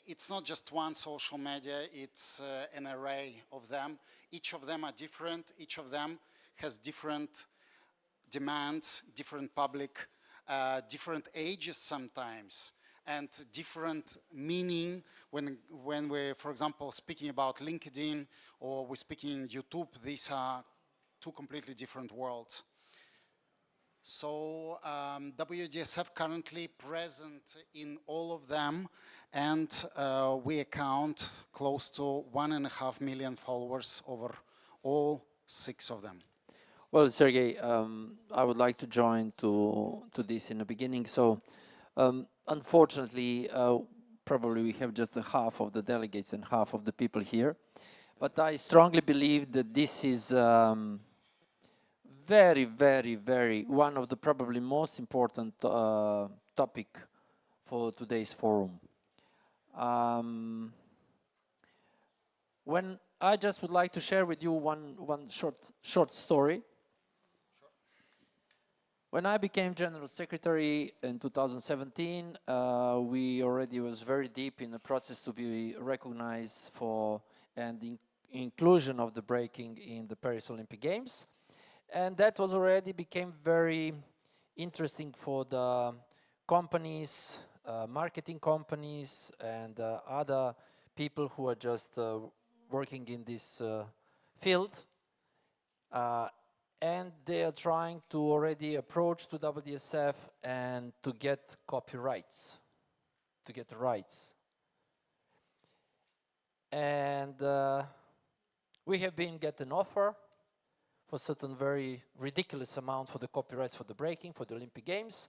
it's not just one social media, it's an array of them. Each of them are different, each of them has different demands, different public, different ages sometimes, and different meaning when we're, for example, speaking about LinkedIn or we're speaking YouTube. These are two completely different worlds. So WDSF currently present in all of them, and we account close to 1.5 million followers over all 6 of them. Well, Sergey, I would like to join to this in the beginning. So, unfortunately, probably we have just half of the delegates and half of the people here. But I strongly believe that this is very, very, very one of the probably most important topic for today's forum. When I just would like to share with you one short story. When I became General Secretary in 2017, we already was very deep in the process to be recognized for and inclusion of the breaking in the Paris Olympic Games. And that was already became very interesting for the companies, marketing companies, and other people who are just working in this field. And they are trying to already approach to WDSF and to get copyrights, to get rights. And we have been getting offer for certain very ridiculous amount for the copyrights for the breaking, for the Olympic Games.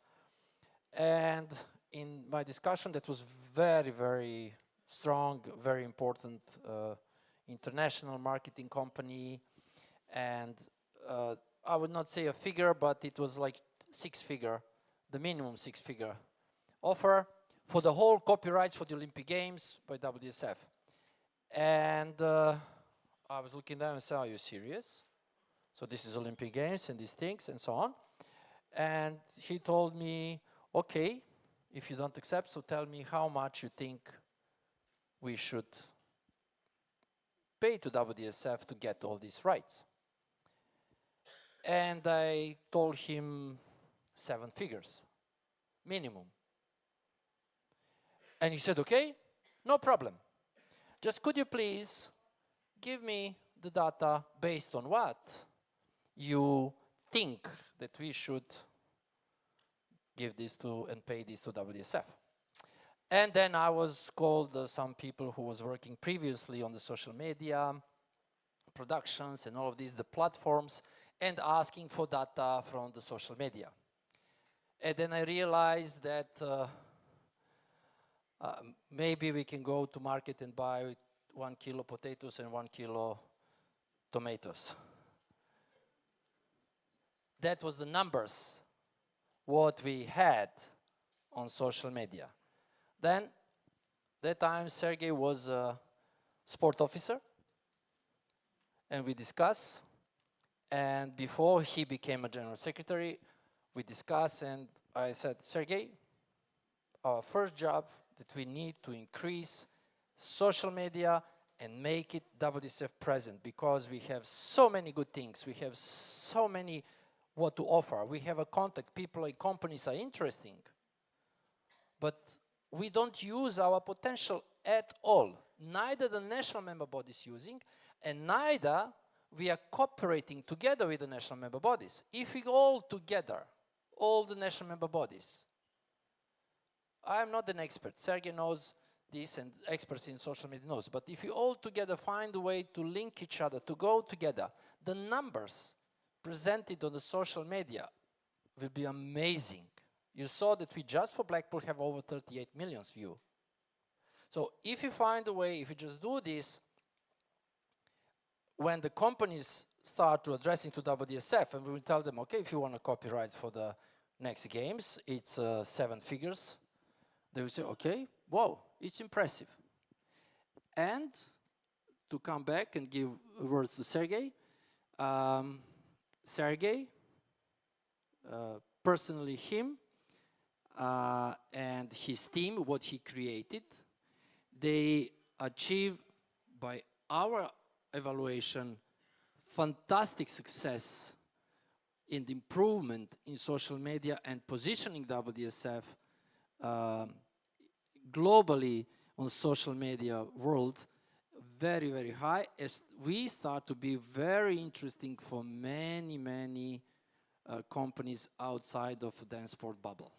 And in my discussion, that was very, very strong, very important international marketing company. And I would not say a figure, but it was like 6-figure, the minimum 6-figure offer for the whole copyrights for the Olympic Games by WDSF. And I was looking down and said, are you serious? So this is Olympic Games and these things and so on. And he told me, okay, if you don't accept, so tell me how much you think we should pay to WDSF to get all these rights. And I told him 7 figures, minimum. And he said, okay, no problem. Just could you please give me the data based on what you think that we should give this to and pay this to WDSF. And then I was called some people who was working previously on the social media, productions and all of these, the platforms, and asking for data from the social media. And then I realized that maybe we can go to market and buy 1 kilo potatoes and 1 kilo tomatoes. That was the numbers, what we had on social media. Then, that time Sergey was a sport officer, and we discussed. And before he became a general secretary, we discussed, and I said, Sergey, our first job that we need to increase social media and make it WDSF present, because we have so many good things. We have so many what to offer. We have a contact, people and companies are interesting, but we don't use our potential at all. Neither the national member bodies using, and neither we are cooperating together with the national member bodies. If we go all together, all the national member bodies, I'm not an expert, Sergey knows this and experts in social media knows. But if you all together find a way to link each other, to go together, the numbers presented on the social media will be amazing. You saw that we just for Blackpool have over 38 million views. So if you find a way, if you just do this, when the companies start to addressing to WDSF, and we will tell them, okay, if you want a copyright for the next games, it's 7 figures. They will say, okay, wow, it's impressive. And to come back and give words to Sergey, Sergey, personally him, and his team, what he created, they achieve, by our evaluation, fantastic success in the improvement in social media and positioning WDSF globally on social media world very, very high, as we start to be very interesting for many, many companies outside of the DanceSport bubble.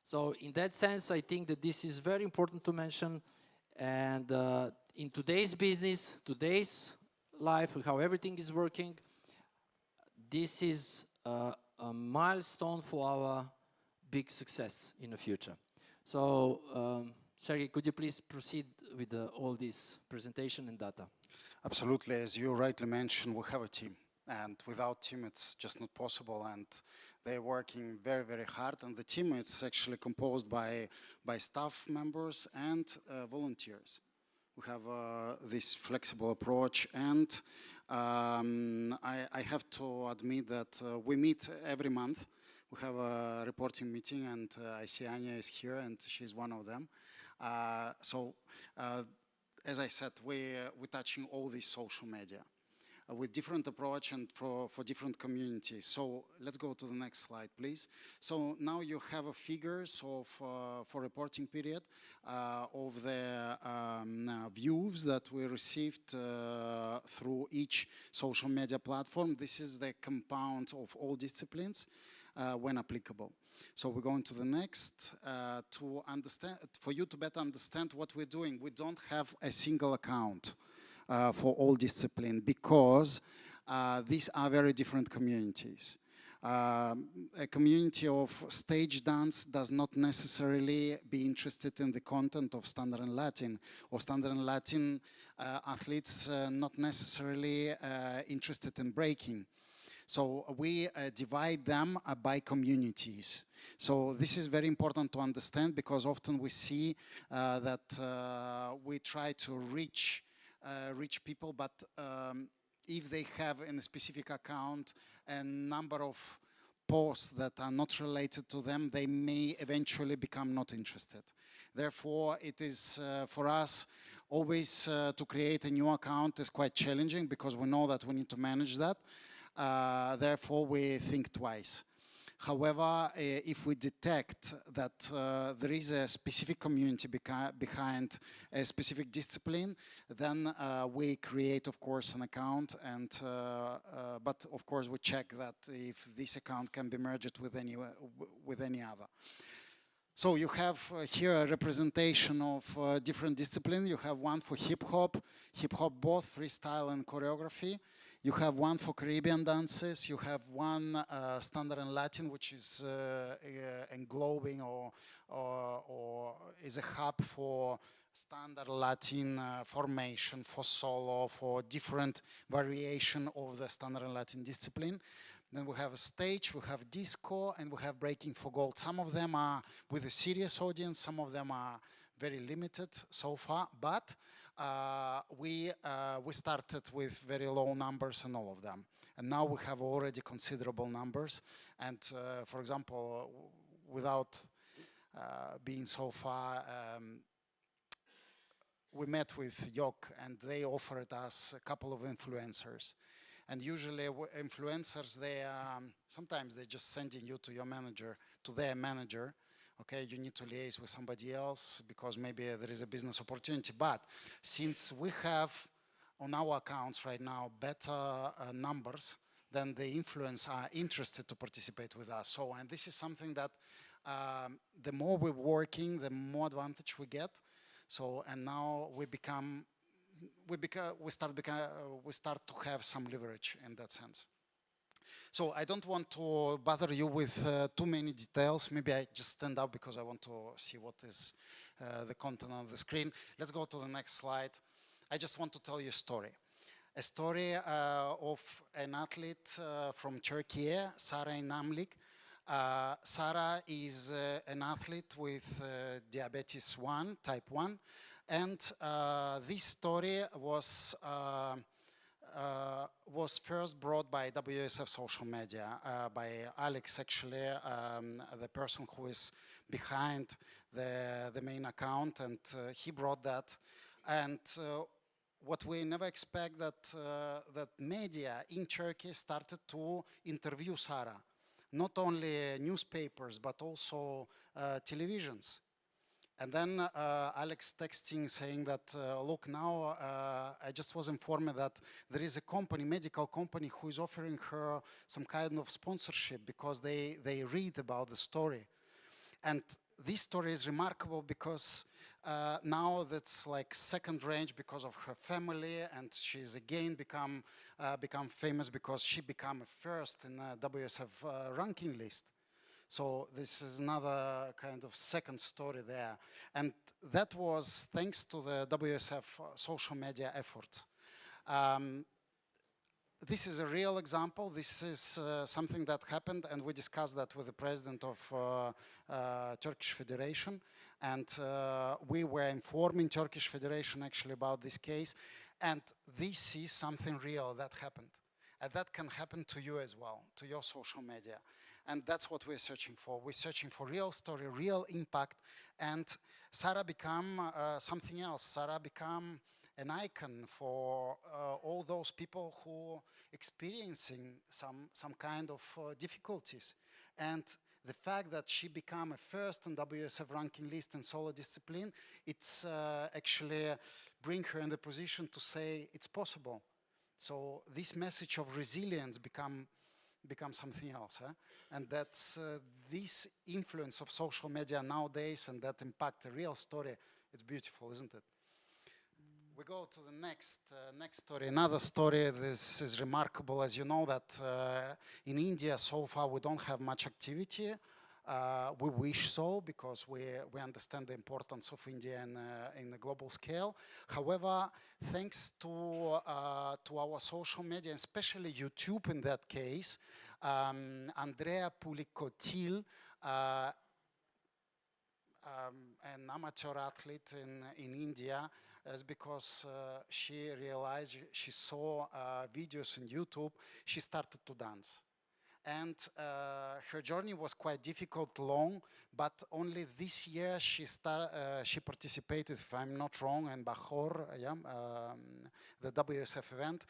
So in that sense, I think that this is very important to mention. And in today's business, today's life, how everything is working, this is a milestone for our big success in the future. So, Sergey, could you please proceed with all this presentation and data? Absolutely. As you rightly mentioned, we have a team. And without team, it's just not possible. And they're working very, very hard. And the team is actually composed by staff members and volunteers. We have this flexible approach. And I have to admit that we meet every month. We have a reporting meeting, and I see Anya is here, and she's one of them. As I said, we're touching all these social media with different approach and for different communities. So let's go to the next slide, please. So now you have figures of for reporting period of the views that we received through each social media platform. This is the compound of all disciplines when applicable. So we're going to the next to understand, for you to better understand what we're doing. We don't have a single account for all discipline because these are very different communities. A community of stage dance does not necessarily be interested in the content of standard and Latin, or standard and Latin athletes not necessarily interested in breaking. So we divide them by communities. So this is very important to understand, because often we see that we try to reach people, but if they have in a specific account a number of posts that are not related to them, they may eventually become not interested. Therefore, it is for us always to create a new account is quite challenging, because we know that we need to manage that. Therefore, we think twice. However, if we detect that there is a specific community behind a specific discipline, then we create, of course, an account, and but of course we check that if this account can be merged with any other. So you have here a representation of different disciplines. You have one for hip hop both freestyle and choreography. You have one for Caribbean dances. You have one standard and Latin, which is englobing or is a hub for standard Latin formation, for solo, for different variation of the standard and Latin discipline. Then we have a stage, we have disco, and we have breaking for gold. Some of them are with a serious audience, some of them are very limited so far, but we started with very low numbers in all of them. And now we have already considerable numbers. And for example, without being so far, we met with Yok, and they offered us a couple of influencers. And usually influencers, they sometimes they're just sending you to your manager, to their manager. Okay, you need to liaise with somebody else because maybe there is a business opportunity. But since we have on our accounts right now better numbers, then the influencers are interested to participate with us. So, and this is something that the more we're working, the more advantage we get. So, and now we start to have some leverage in that sense. So I don't want to bother you with too many details. Maybe I just stand up because I want to see what is the content on the screen. Let's go to the next slide. I just want to tell you a story of an athlete from Turkey, Sara Inamlik. Sara is an athlete with diabetes 1, type 1, and this story was first brought by WDSF social media, by Alex, actually, the person who is behind the main account, and he brought that. And what we never expect that media in Turkey started to interview Sara, not only newspapers but also televisions. And then Alex texting saying that, look, now I just was informed that there is a company, medical company, who is offering her some kind of sponsorship because they read about the story. And this story is remarkable because now that's like second range because of her family, and she's again become famous because she became first in the WSF ranking list. So this is another kind of second story there. And that was thanks to the WSF social media efforts. This is a real example. This is something that happened, and we discussed that with the president of Turkish Federation. And we were informing Turkish Federation actually about this case. And this is something real that happened. And that can happen to you as well, to your social media. And that's what we're searching for. We're searching for real story, real impact. And Sara became something else. Sara became an icon for all those people who experiencing some kind of difficulties. And the fact that she became a first in WSF ranking list in solo discipline, it's actually bring her in the position to say it's possible. So this message of resilience become something else. And that's this influence of social media nowadays, and that impact a real story. It's beautiful, isn't it? We go to the next story. Another story. This is remarkable, as you know, that in India so far we don't have much activity. We wish so, because we understand the importance of India in the global scale. However, thanks to our social media, especially YouTube in that case, Andrea Pulikotil, an amateur athlete in India, is because she realized, she saw videos on YouTube, she started to dance. And her journey was quite difficult, long, but only this year she participated, if I'm not wrong, in Bahor, the WSF event.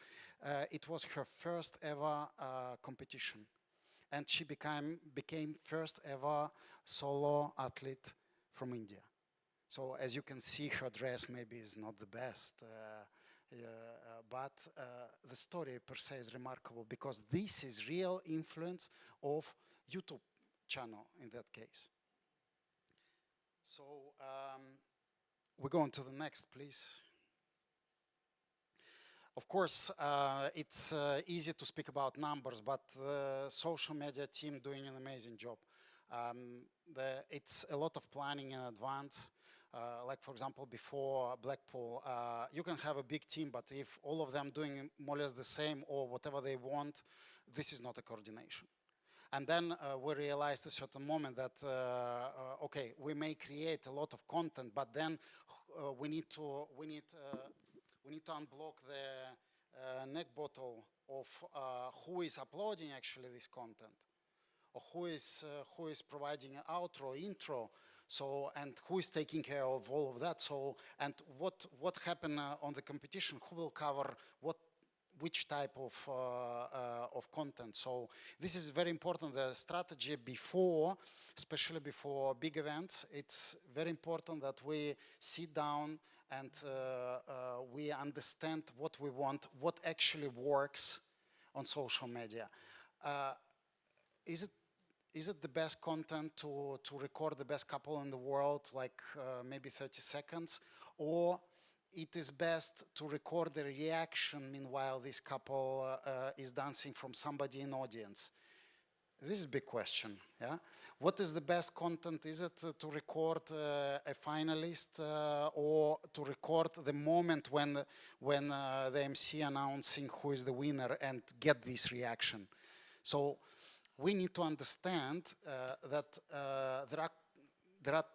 It was her first ever competition. And she became first ever solo athlete from India. So as you can see, her dress maybe is not the best, but the story per se is remarkable, because this is real influence of YouTube channel in that case. So we go on to the next, please. Of course, it's easy to speak about numbers, but the social media team doing an amazing job. It's a lot of planning in advance. Like, for example, before Blackpool, you can have a big team, but if all of them doing more or less the same or whatever they want, this is not a coordination. And then we realized at a certain moment that, okay, we may create a lot of content, but then we need to unblock the neck bottle of who is uploading actually this content, or who is providing an outro, intro. So, and who is taking care of all of that? So, and what happened on the competition? Who will cover which type of content? So, this is very important. The strategy before, especially before big events, it's very important that we sit down and we understand what we want, what actually works on social media. is it the best content to record the best couple in the world, like maybe 30 seconds, or it is best to record the reaction meanwhile this couple is dancing from somebody in audience? This is a big question, yeah? What is the best content? Is it to record a finalist or to record the moment when the MC announcing who is the winner and get this reaction? So we need to understand that there are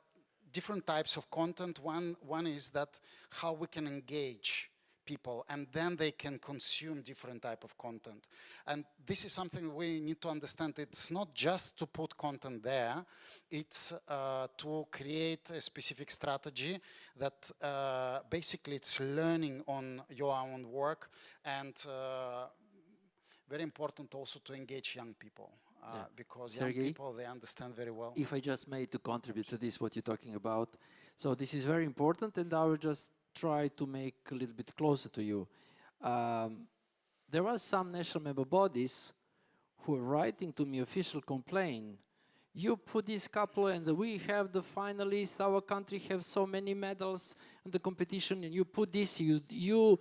different types of content. One is that how we can engage people, and then they can consume different type of content. And this is something we need to understand. It's not just to put content there, it's to create a specific strategy that basically it's learning on your own work, and very important also to engage young people. Because young Sergey, people, they understand very well. If I just may to contribute to this, what you're talking about. So this is very important, and I will just try to make a little bit closer to you. There are some national member bodies who are writing to me official complaint. You put this couple and we have the finalists, our country have so many medals in the competition, and you put this, you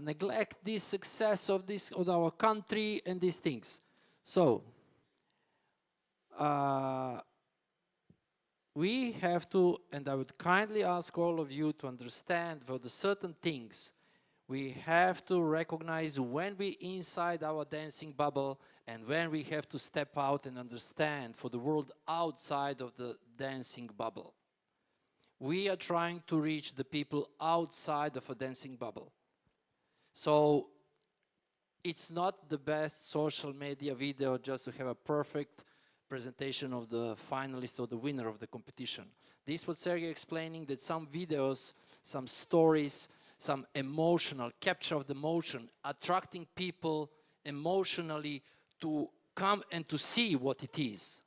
neglect this success of our country and these things. So, we have to, and I would kindly ask all of you to understand for the certain things, we have to recognize when we inside our dancing bubble and when we have to step out and understand for the world outside of the dancing bubble. We are trying to reach the people outside of a dancing bubble. So it's not the best social media video just to have a perfect presentation of the finalist or the winner of the competition. This is what Sergey explaining, that some videos, some stories, some emotional capture of the emotion, attracting people emotionally to come and to see what it is.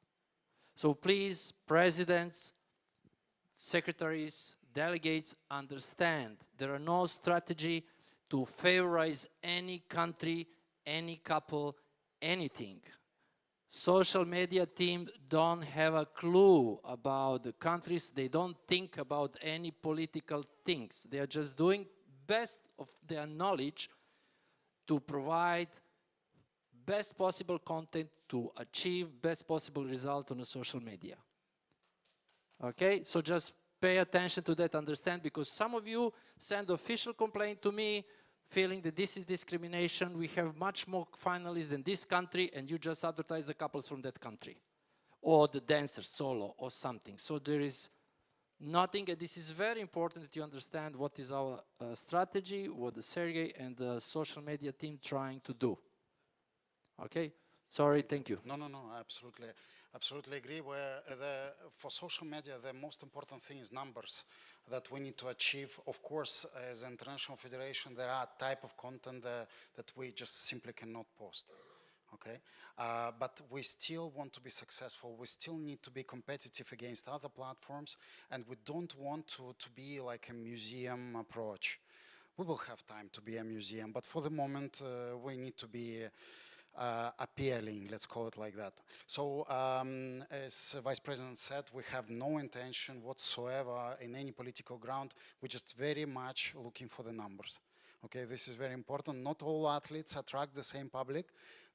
So please, presidents, secretaries, delegates, understand there are no strategy to favorize any country, any couple, anything. Social media team don't have a clue about the countries. They don't think about any political things. They are just doing best of their knowledge to provide best possible content to achieve best possible result on the social media. Okay, so just pay attention to that, understand, because some of you send official complaint to me feeling that this is discrimination, we have much more finalists than this country, and you just advertise the couples from that country, or the dancers solo, or something. So there is nothing, and this is very important that you understand what is our strategy, what the Sergey and the social media team trying to do. Okay? Sorry, thank you. No, absolutely. Absolutely agree. For social media, the most important thing is numbers that we need to achieve. Of course, as an international federation, there are type of content that we just simply cannot post. Okay, but we still want to be successful. We still need to be competitive against other platforms, and we don't want to be like a museum approach. We will have time to be a museum, but for the moment, we need to be appealing, let's call it like that. So as Vice President said, we have no intention whatsoever in any political ground. We're just very much looking for the numbers. Okay, this is very important. Not all athletes attract the same public.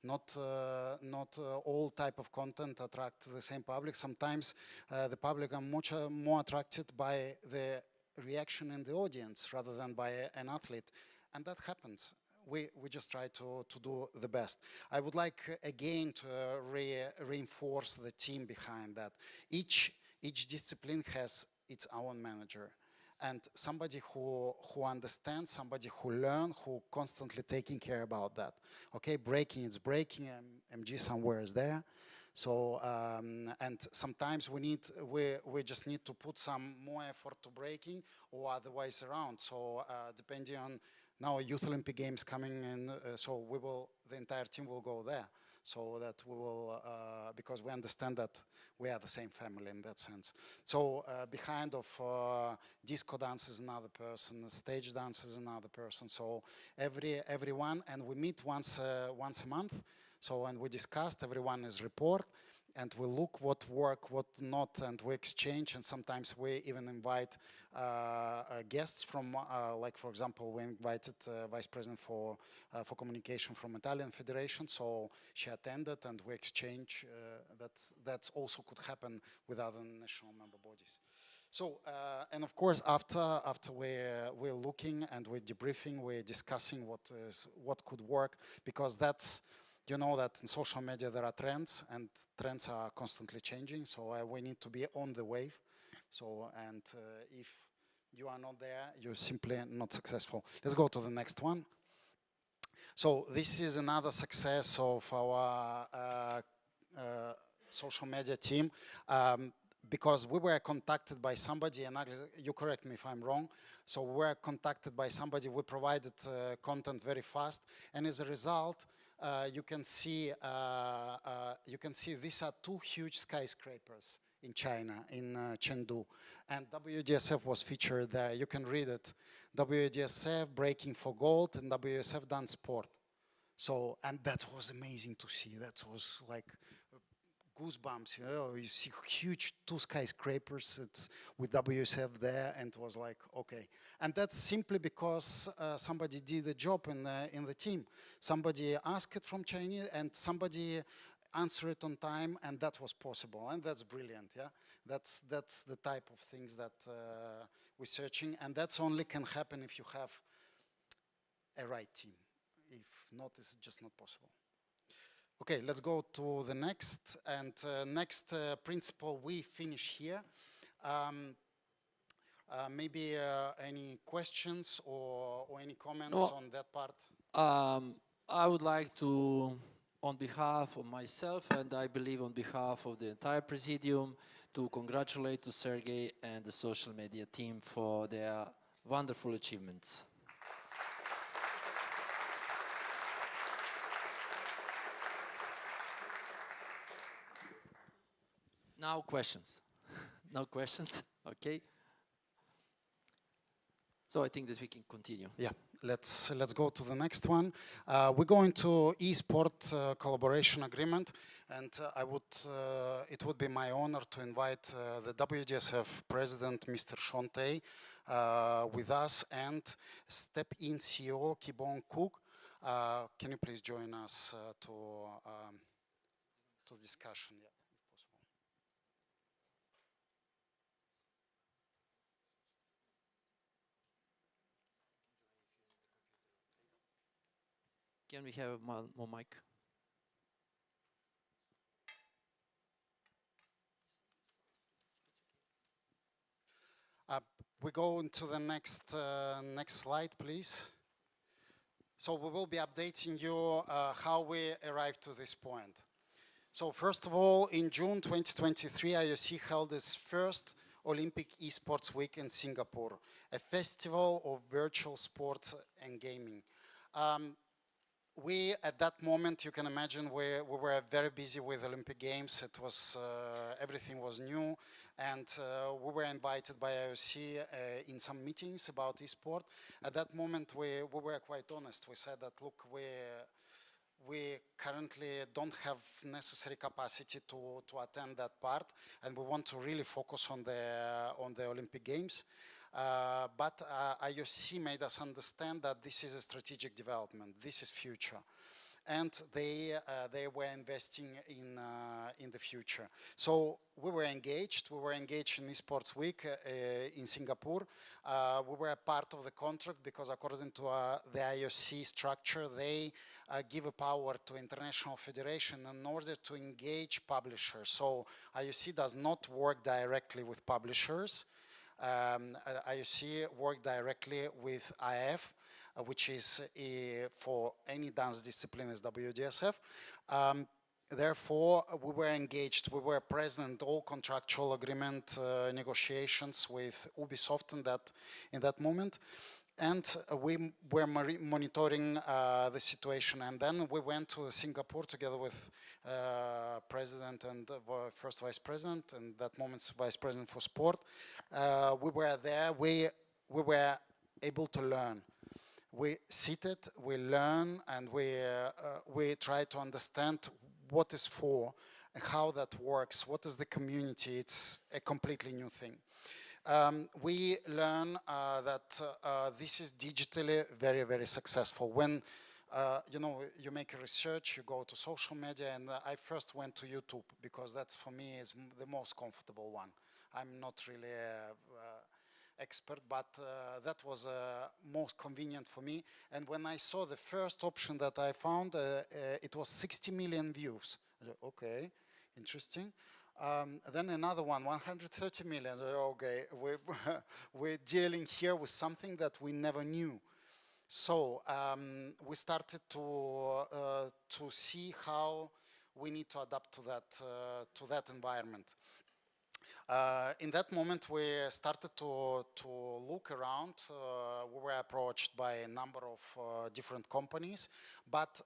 Not all type of content attract the same public. Sometimes the public are much more attracted by the reaction in the audience rather than by an athlete, and that happens. We just try to do the best. I would like again to reinforce the team behind that. Each discipline has its own manager, and somebody who understands, somebody who learns, who constantly taking care about that. Okay, breaking, it's breaking, MG somewhere is there. So, and sometimes we just need to put some more effort to breaking or otherwise around. So depending on now Youth Olympic Games coming in, so the entire team will go there. So that we will, because we understand that we are the same family in that sense. So behind of disco dance is another person, stage dance is another person. So everyone, and we meet once a month. So when we discussed, everyone is report. and we look what work, what not, and we exchange, and sometimes we even invite guests from, like for example, we invited Vice President for communication from Italian Federation, so she attended, and we exchange. That's also could happen with other national member bodies. So, and of course, after we're looking and we're debriefing, we're discussing what could work, because that's, you know that in social media there are trends, and trends are constantly changing, so we need to be on the wave. So, and if you are not there, you're simply not successful. Let's go to the next one. So this is another success of our social media team, because we were contacted by somebody, and you correct me if I'm wrong, so we were contacted by somebody, we provided content very fast, and as a result, you can see these are two huge skyscrapers in China, in Chengdu, and WDSF was featured there. You can read it: WDSF breaking for gold and WDSF DanceSport. So, and that was amazing to see. That was like goosebumps, you know. You see huge two skyscrapers, it's with WSF there, and it was like, okay. And that's simply because somebody did a job in the team. Somebody asked it from Chinese, and somebody answered it on time, and that was possible, and that's brilliant, yeah. That's the type of things that we're searching, and that's only can happen if you have a right team. If not, it's just not possible. Okay, let's go to the next, and next principle we finish here. Maybe any questions or any comments on that part? I would like to, on behalf of myself, and I believe on behalf of the entire Presidium, to congratulate to Sergey and the social media team for their wonderful achievements. Now questions. No questions? Okay. So I think that we can continue. Yeah, let's go to the next one. We're going to e-sport collaboration agreement, and it would be my honor to invite the WDSF president, Mr. Shonte, with us, and step-in CEO Kibon Cook. Can you please join us to discussion? Yeah. Can we have more mic? We go into the next slide, please. So we will be updating you how we arrived to this point. So first of all, in June 2023, IOC held its first Olympic Esports Week in Singapore, a festival of virtual sports and gaming. We, at that moment, you can imagine, we were very busy with Olympic Games. It was, everything was new, and we were invited by IOC in some meetings about esport. At that moment, we were quite honest. We said that, look, we currently don't have necessary capacity to attend that part, and we want to really focus on the Olympic Games. But IOC made us understand that this is a strategic development, this is future. And they were investing in the future. So we were engaged in Esports Week in Singapore. We were a part of the contract because according to the IOC structure, they give a power to International Federation in order to engage publishers. So IOC does not work directly with publishers. IOC work directly with IF, which is for any dance discipline is WDSF. Therefore, we were engaged, we were present in all contractual agreement negotiations with Ubisoft in that moment. And we were monitoring the situation, and then we went to Singapore together with President and first Vice President, and that moment's Vice President for Sport. We were there, we were able to learn. We seated, we learn, and we try to understand what is for, how that works, what is the community. It's a completely new thing. We learn that this is digitally very, very successful. When you know, you make a research, you go to social media, and I first went to YouTube because that's for me is the most comfortable one. I'm not really expert, but that was most convenient for me. And when I saw the first option that I found, it was 60 million views. I said, okay, interesting. Then another one, 130 million. Okay, we're dealing here with something that we never knew. So we started to see how we need to adapt to that environment. In that moment, we started to look around. We were approached by a number of different companies, but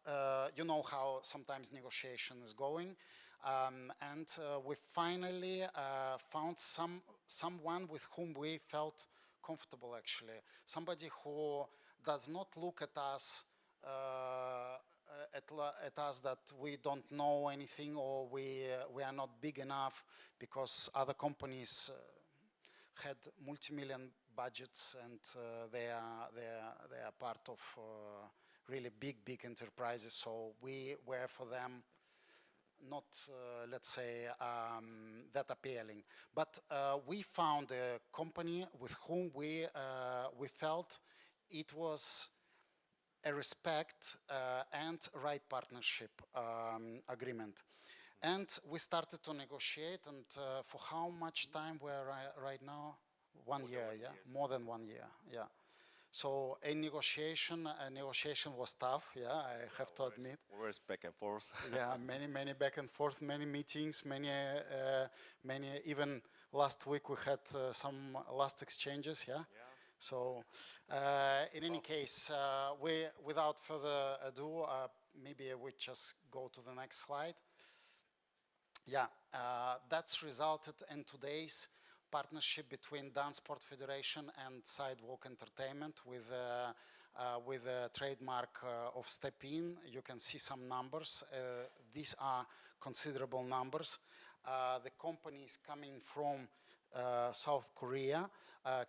you know how sometimes negotiation is going. And we finally found someone with whom we felt comfortable, actually. Somebody who does not look at us at us that we don't know anything, or we are not big enough, because other companies had multi-million budgets, and they are part of really big enterprises. So we were for them not, let's say, that appealing. But we found a company with whom we felt it was a respect and right partnership agreement. And we started to negotiate, and for how much time we're right now? 1 year, yeah? More than 1 year, yeah. So a negotiation was tough, yeah, I have to admit. Always back and forth. Yeah, many back and forth, many meetings, many, even last week we had some last exchanges, yeah? So, in any case, without further ado, maybe we just go to the next slide. Yeah, that's resulted in today's partnership between DanceSport Federation and Sidewalk Entertainment with a trademark of Step In. You can see some numbers. These are considerable numbers. The company is coming from South Korea.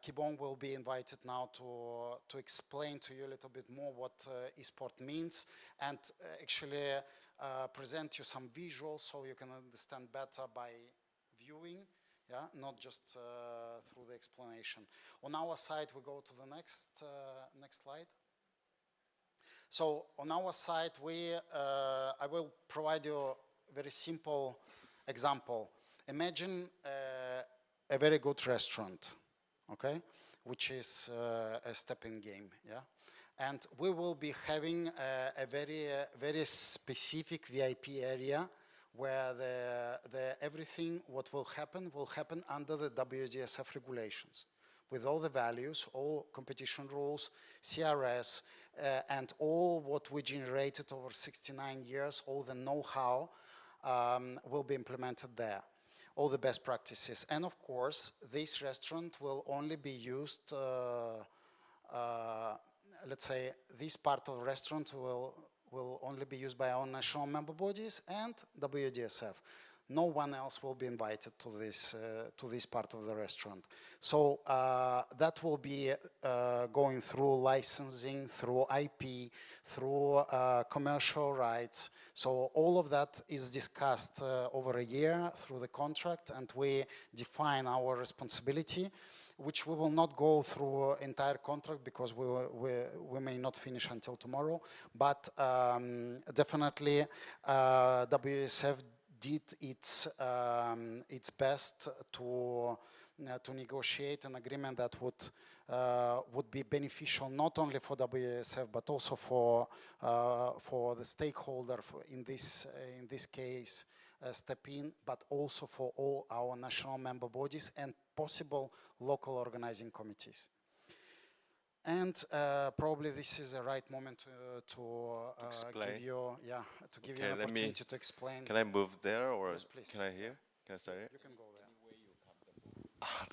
Kibong will be invited now to explain to you a little bit more what esport means, and actually present you some visuals so you can understand better by viewing, yeah, not just through the explanation. On our side, we go to the next slide. So on our side, I will provide you a very simple example. Imagine a very good restaurant, okay, which is a step-in game, yeah? And we will be having a very specific VIP area where everything what will happen under the WDSF regulations, with all the values, all competition rules, CRS, and all what we generated over 69 years, all the know-how will be implemented there. All the best practices. And of course, this restaurant will only be used, let's say, this part of the restaurant will only be used by our national member bodies and WDSF. No one else will be invited to this part of the restaurant. So that will be going through licensing, through IP, through commercial rights. So all of that is discussed over a year through the contract, and we define our responsibility, which we will not go through entire contract because we may not finish until tomorrow. But definitely WSF did its best to negotiate an agreement that would be beneficial not only for WSF but also for the stakeholder in this case Step In, but also for all our national member bodies and possible local organizing committees. And probably this is the right moment to give you, give you an opportunity to explain. Can I move there, or yes, please. Can I hear? Can I start here? You can go there.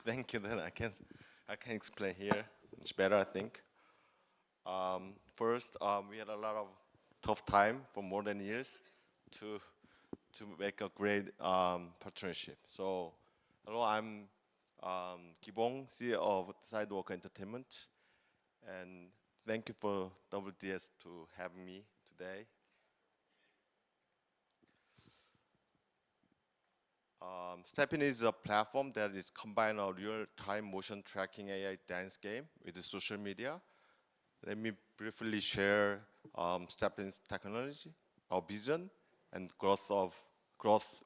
Thank you. Then I can explain here. It's better, I think. First, we had a lot of tough time for more than years to to make a great partnership. So, hello, I'm Kibong, CEO of Sidewalk Entertainment, and thank you for WDS to have me today. Stepping is a platform that is combine a real-time motion tracking AI dance game with the social media. Let me briefly share Stepping's technology, our vision, and growth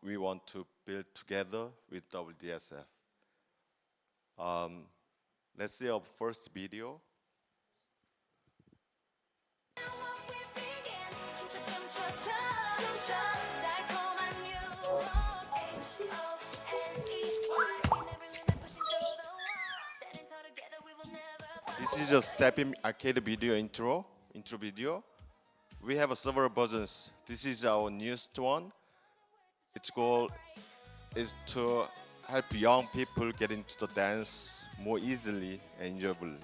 we want to build together with WDSF. Let's see our first video. This is a Stepping arcade video intro video. We have several versions. This is our newest one. Its goal is to help young people get into the dance more easily and enjoyably.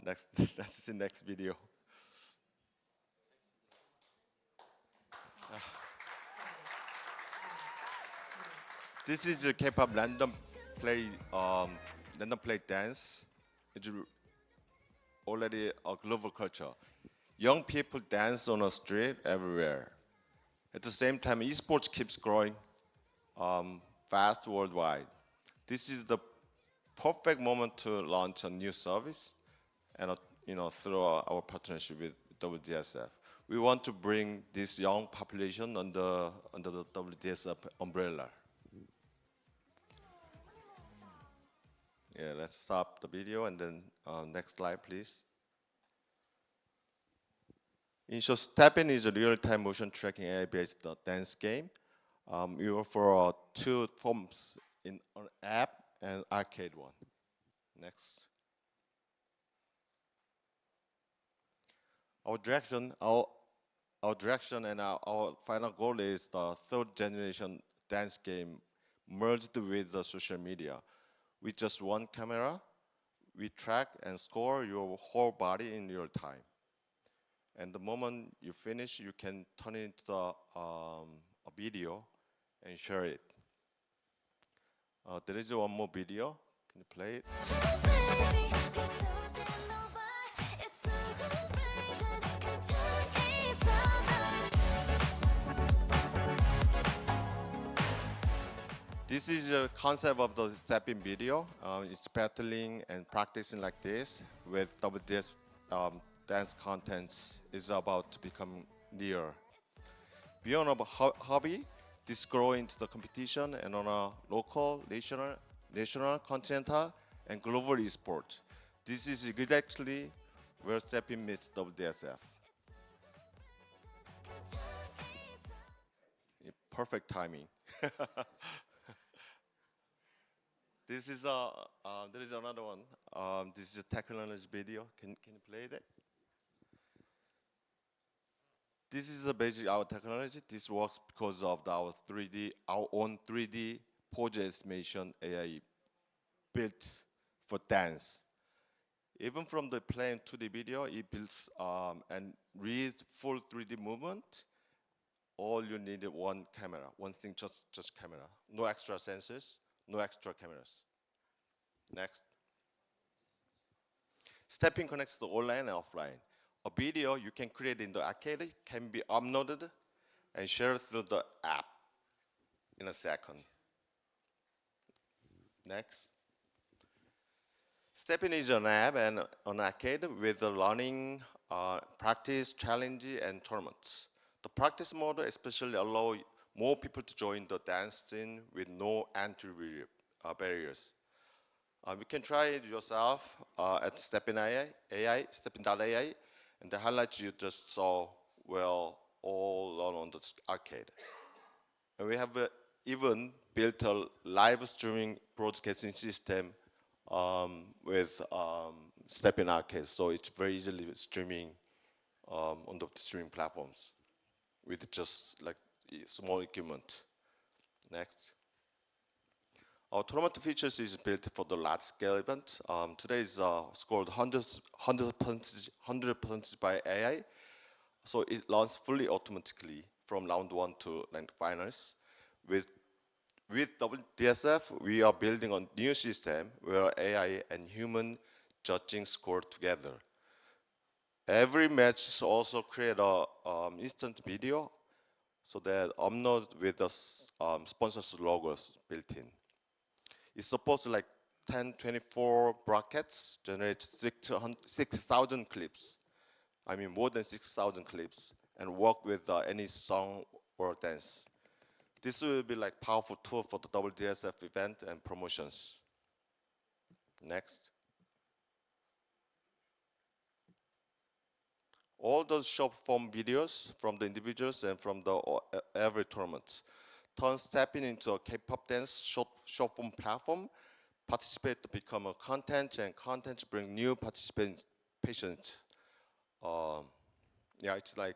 Next, that's the next video. This is the K-pop random play dance. It's already a global culture. Young people dance on the street everywhere. At the same time, esports keeps growing fast worldwide. This is the perfect moment to launch a new service, and through our partnership with WDSF. We want to bring this young population under the WDSF umbrella. Yeah, let's stop the video and then next slide, please. In short, Stepping is a real-time motion tracking AI-based dance game. We offer two forms in an app and arcade one. Next. Our direction and our final goal is the third generation dance game merged with the social media. With just one camera, we track and score your whole body in real time. And the moment you finish, you can turn it into a video and share it. There is one more video. Can you play it? This is the concept of the Stepping video. It's battling and practicing like this with WDS dance contents is about to become near. Beyond a hobby, this grows into the competition and on a local, national, continental, and global esport. This is exactly where Stepping meets WDSF. Perfect timing. This is there is another one. This is a technology video. Can you play that? This is the basic our technology. This works because of our own 3D pose estimation AI built for dance. Even from the playing 2D video, it builds and reads full 3D movement. All you need is one camera, one thing, just camera. No extra sensors, no extra cameras. Next. Stepping connects the online and offline. A video you can create in the arcade can be uploaded and shared through the app in a second. Next. Stepping is an app and an arcade with learning, practice, challenge, and tournaments. The practice mode especially allows more people to join the dance scene with no entry barriers. You can try it yourself at Stepin.ai, and the highlights you just saw were all on the arcade. And we have even built a live streaming broadcasting system with Stepin Arcade, so it's very easily streaming on the streaming platforms with just like small equipment. Next. Our tournament features is built for the large scale event. Today is scored 100% by AI, so it runs fully automatically from round 1 to finals. With WDSF, we are building a new system where AI and human judging score together. Every match also create a instant video, so that upload with the sponsors logos built in. It supports like 1024 brackets, generates 6,000 clips. I mean more than 6,000 clips, and work with any song or dance. This will be like powerful tool for the WDSF event and promotions. Next. All those short form videos from the individuals and from the every tournament turn stepping into a K-pop dance short form platform. Participate to become a content, and content bring new participants. Yeah, it's like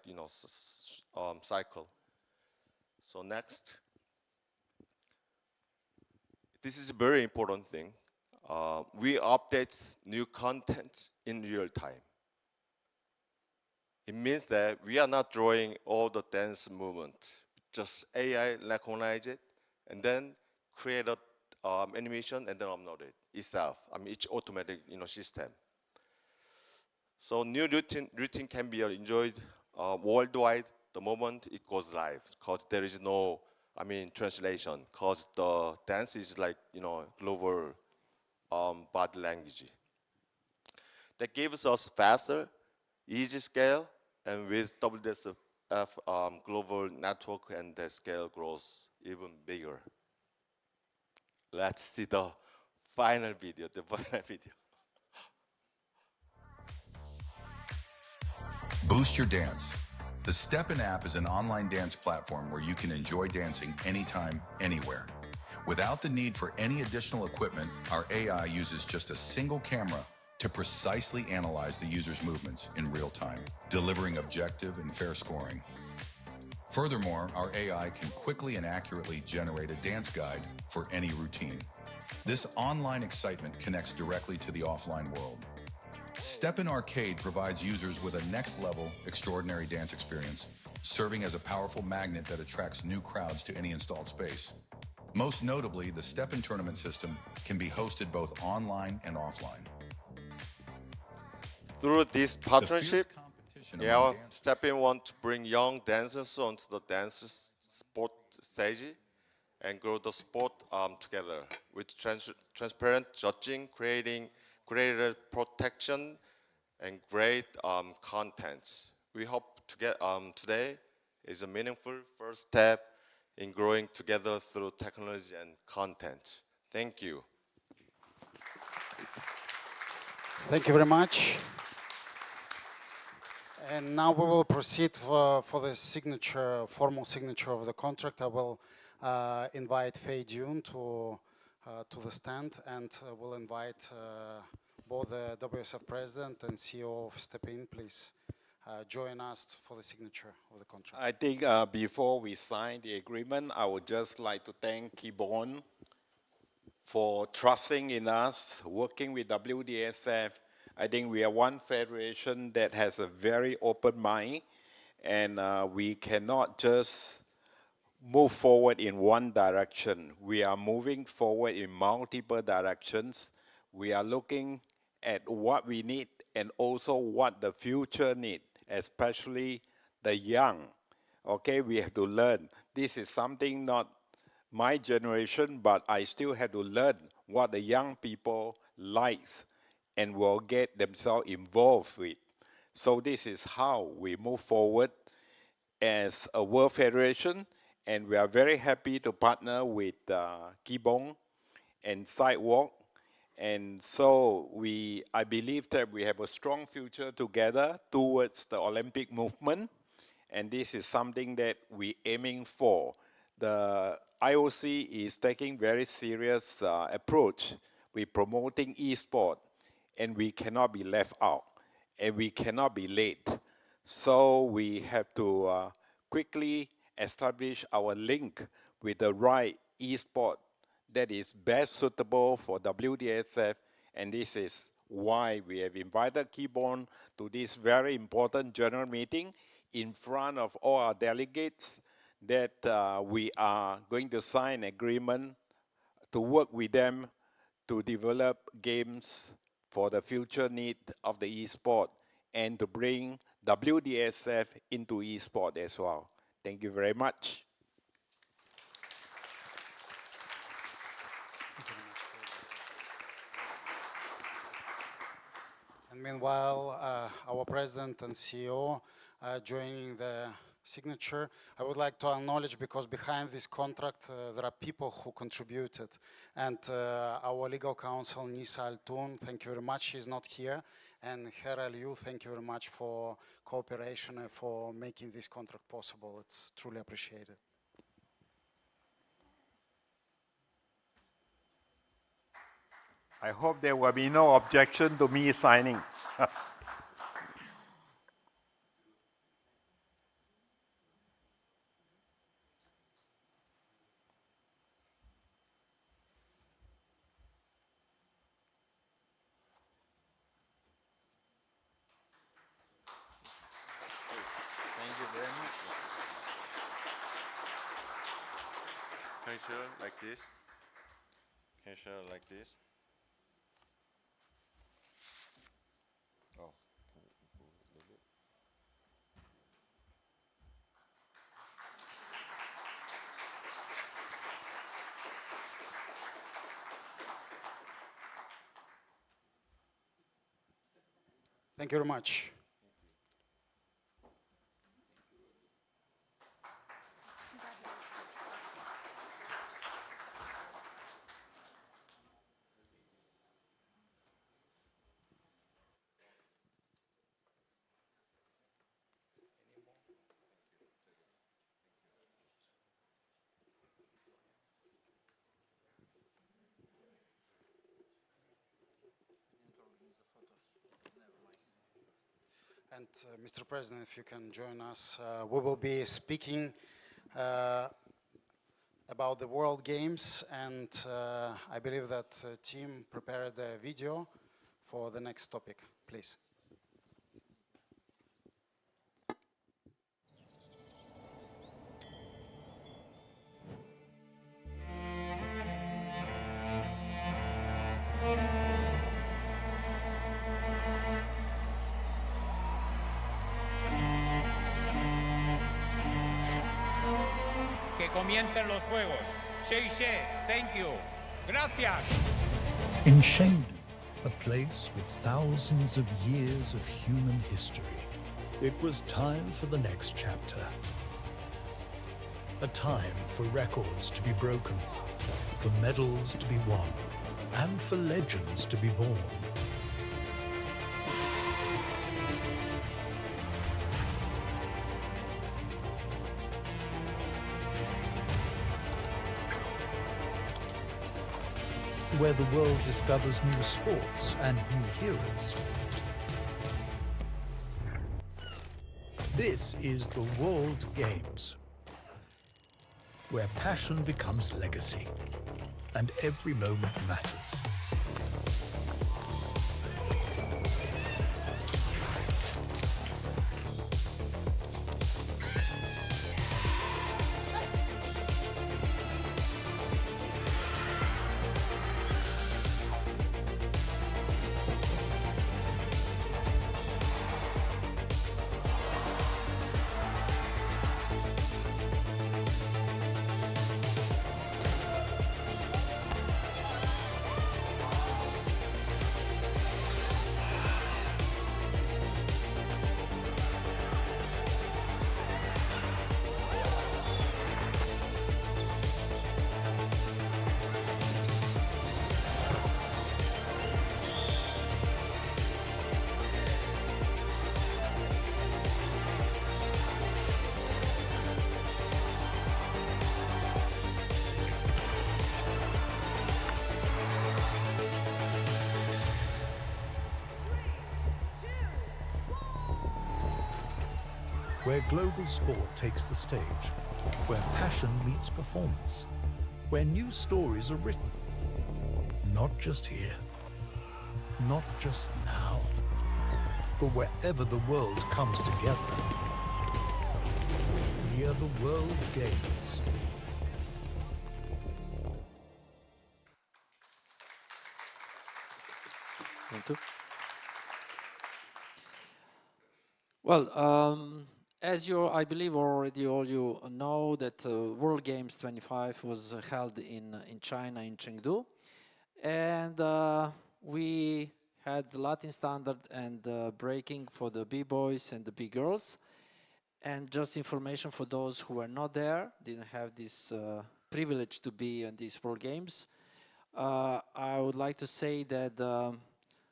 cycle. So next, this is a very important thing. We update new content in real time. It means that we are not drawing all the dance movement. Just AI recognize it and then create a animation and then upload it itself. I mean, it's automatic system. So new routine can be enjoyed worldwide the moment it goes live, because there is no, translation, because the dance is like, global body language. That gives us faster, easy scale, and with WDSF global network, and the scale grows even bigger. Let's see the final video, Boost your dance. The Stepin app is an online dance platform where you can enjoy dancing anytime, anywhere. Without the need for any additional equipment, our AI uses just a single camera to precisely analyze the user's movements in real time, delivering objective and fair scoring. Furthermore, our AI can quickly and accurately generate a dance guide for any routine. This online excitement connects directly to the offline world. Stepin Arcade provides users with a next-level, extraordinary dance experience, serving as a powerful magnet that attracts new crowds to any installed space. Most notably, the Stepin tournament system can be hosted both online and offline. Through this partnership, Stepin wants to bring young dancers onto the dance sport stage and grow the sport together with transparent judging, creating creator protection, and great content. We hope to get today is a meaningful first step in growing together through technology and content. Thank you. Thank you very much. And now we will proceed for the signature, formal signature of the contract. I will invite Fei Dune to the stand, and we'll invite both the WSF president and CEO of Stepin. Please join us for the signature of the contract. I think before we sign the agreement, I would just like to thank Kibon for trusting in us, working with WDSF. I think we are one federation that has a very open mind, and we cannot just move forward in one direction. We are moving forward in multiple directions. We are looking at what we need and also what the future needs, especially the young. Okay, we have to learn. This is something not my generation, but I still have to learn what the young people like and will get themselves involved with. So this is how we move forward as a World Federation And we are very happy to partner with Kibong and Sidewalk. And so I believe that we have a strong future together towards the Olympic movement. And this is something that we're aiming for. The IOC is taking very serious approach with promoting e-sport, and we cannot be left out, and we cannot be late. So we have to quickly establish our link with the right e-sport that is best suitable for WDSF, and this is why we have invited Keyborn to this very important general meeting in front of all our delegates, that we are going to sign an agreement to work with them to develop games for the future need of the e-sport and to bring WDSF into e-sport as well. Thank you very much. And meanwhile, our president and CEO joining the signature, I would like to acknowledge, because behind this contract there are people who contributed, and our legal counsel Nisa Altun, thank you very much, she's not here, and Hera Liu, thank you very much for cooperation and for making this contract possible. It's truly appreciated. I hope there will be no objection to me signing. Thank you very much. Can you share like this? Can you share like this? Oh. Thank you very much. And Mr. President, if you can join us, we will be speaking about the World Games, and I believe that the team prepared a video for the next topic. Please. Que comiencen los Juegos. Seiche, thank you. Gracias. In Chengdu, a place with thousands of years of human history, it was time for the next chapter. A time for records to be broken, for medals to be won, and for legends to be born. Where the world discovers new sports and new heroes. This is the World Games, where passion becomes legacy and every moment matters. where global sport takes the stage, where passion meets performance, where new stories are written. Not just here, not just now, but wherever the world comes together. We are the World Games. Well, as you, I believe already all you know that World Games 25 was held in China, in Chengdu. And we had the Latin standard and breaking for the B-boys and the B-girls. And just information for those who were not there, didn't have this privilege to be in these World Games. I would like to say that the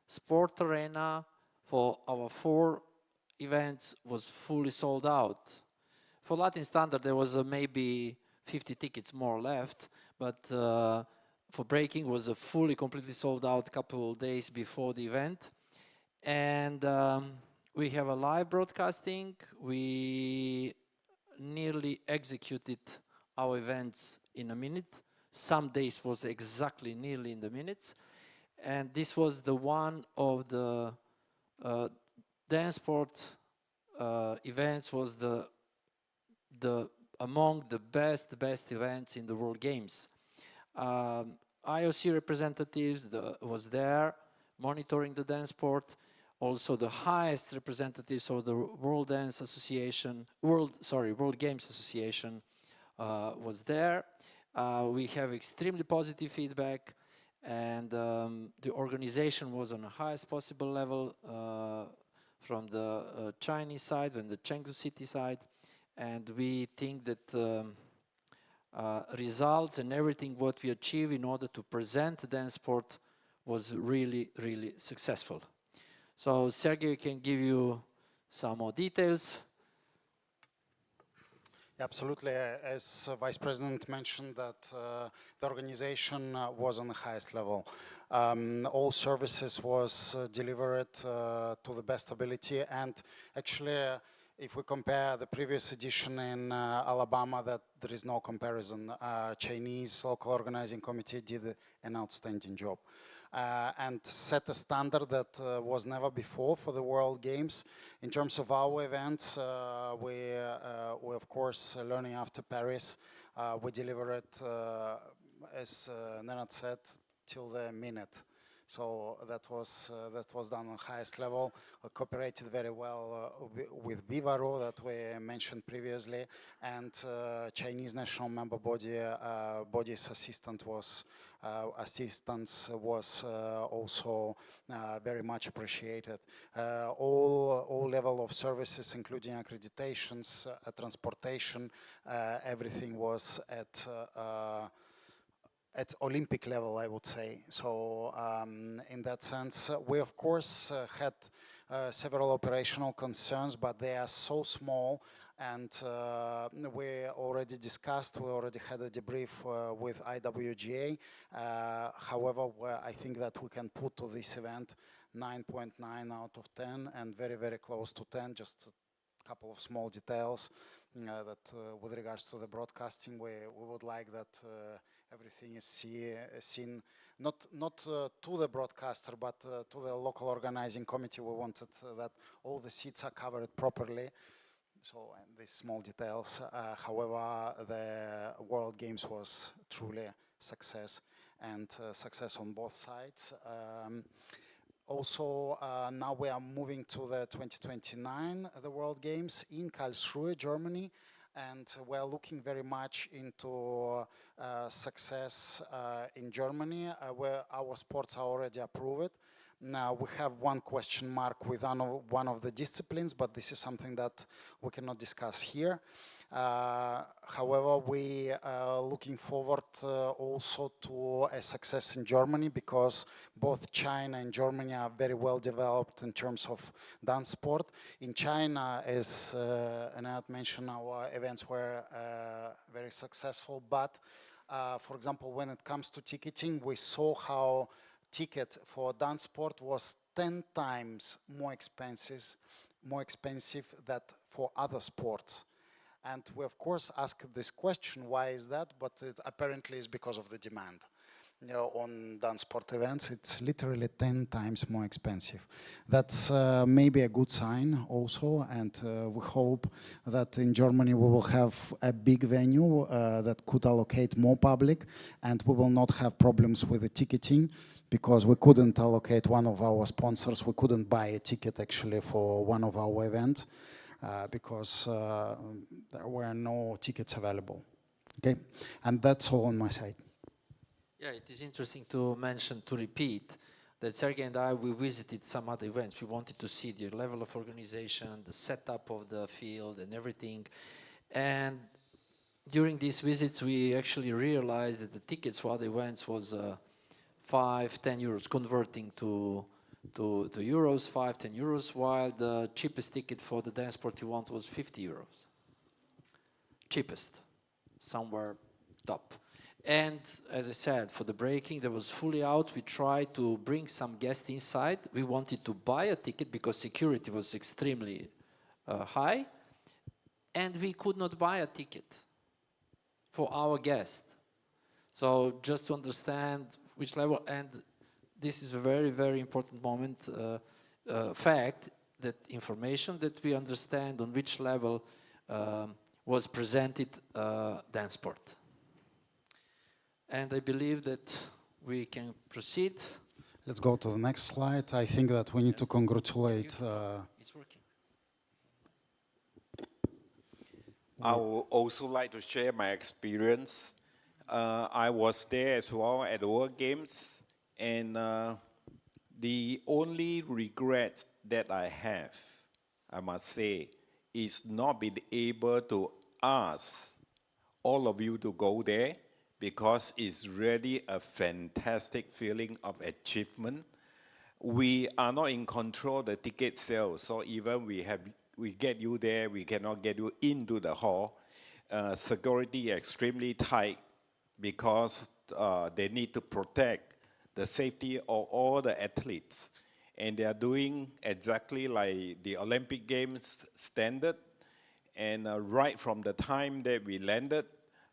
sport arena for our 4 events was fully sold out. For Latin standard, there was maybe 50 tickets more left, but for breaking was a fully, completely sold out couple of days before the event. And we have a live broadcasting. We nearly executed our events in a minute. Some days was exactly nearly in the minutes. And this was the one of the DanceSport events was the among the best events in the World Games. IOC representatives was there monitoring the DanceSport. Also the highest representatives of the World Games Association was there. We have extremely positive feedback, and the organization was on the highest possible level from the Chinese side and the Chengdu city side, and we think that results and everything what we achieved in order to present DanceSport was really, really successful. So Sergey can give you some more details. Absolutely, as Vice President mentioned, that the organization was on the highest level. All services was delivered to the best ability, and actually, if we compare the previous edition in Alabama, that there is no comparison. Chinese local organizing committee did an outstanding job. And set a standard that was never before for the World Games. In terms of our events, we of course, learning after Paris, we delivered, as Nenad said, till the minute. So that was done on highest level. We cooperated very well with Vivaro that we mentioned previously, and Chinese national member body's assistance was also very much appreciated. All level of services, including accreditations, transportation, everything was at Olympic level, I would say. So in that sense, we of course had several operational concerns, but they are so small, and we already discussed, we already had a debrief with IWGA. However, I think that we can put to this event 9.9 out of 10 and very, very close to 10, just a couple of small details that with regards to the broadcasting, we would like that everything is seen not to the broadcaster, but to the local organizing committee. We wanted that all the seats are covered properly. So, and these small details. However, the World Games was truly a success, and success on both sides. Also, now we are moving to the 2029, the World Games in Karlsruhe, Germany, and we're looking very much into success in Germany, where our sports are already approved. Now, we have one question mark with one of the disciplines, but this is something that we cannot discuss here. However, we are looking forward also to a success in Germany, because both China and Germany are very well developed in terms of dance sport. In China, as Anat mentioned, our events were very successful, but for example, when it comes to ticketing, we saw how ticket for dance sport was 10 times more expensive more expensive than for other sports. And we of course ask this question, why is that? But it apparently is because of the demand. You know, on dance sport events, it's literally 10 times more expensive. That's maybe a good sign also, and we hope that in Germany we will have a big venue that could allocate more public, and we will not have problems with the ticketing, because we couldn't allocate one of our sponsors, we couldn't buy a ticket actually for one of our events, because there were no tickets available. Okay, and that's all on my side. Yeah, it is interesting to mention, to repeat, that Sergey and I, we visited some other events. We wanted to see the level of organization, the setup of the field and everything. And during these visits, we actually realized that the tickets for other events was 5, 10 euros, converting to euros, 5, 10 euros, while the cheapest ticket for the DanceSport event was 50 euros. Cheapest, somewhere top. And as I said, for the breaking, that was fully out. We tried to bring some guests inside. We wanted to buy a ticket because security was extremely high, and we could not buy a ticket for our guest. So just to understand which level, and this is a very, very important moment, fact, that information that we understand on which level was presented DanceSport. And I believe that we can proceed. Let's go to the next slide. I think that we need to congratulate. It's working. I would also like to share my experience. I was there as well at the World Games, and the only regret that I have, I must say, is not being able to ask all of you to go there, because it's really a fantastic feeling of achievement. We are not in control of the ticket sales, so even we get you there, we cannot get you into the hall. Security extremely tight, because they need to protect the safety of all the athletes. And they are doing exactly like the Olympic Games standard. And right from the time that we landed,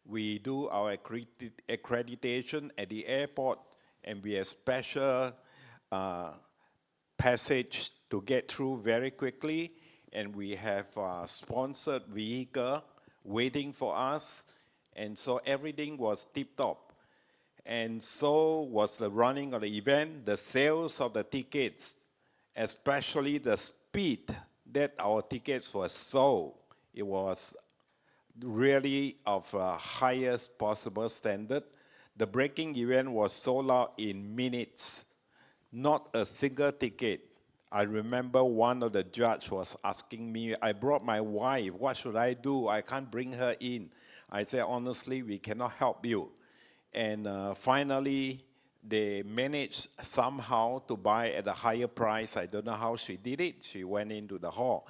we do our accreditation at the airport, and we have special passage to get through very quickly. And we have a sponsored vehicle waiting for us. And so everything was tip-top. And so was the running of the event, the sales of the tickets, especially the speed that our tickets were sold. It was really of highest possible standard. The breaking event was sold out in minutes, not a single ticket. I remember one of the judges was asking me, I brought my wife, what should I do? I can't bring her in. I said, honestly, we cannot help you. And finally, they managed somehow to buy at a higher price. I don't know how she did it. She went into the hall.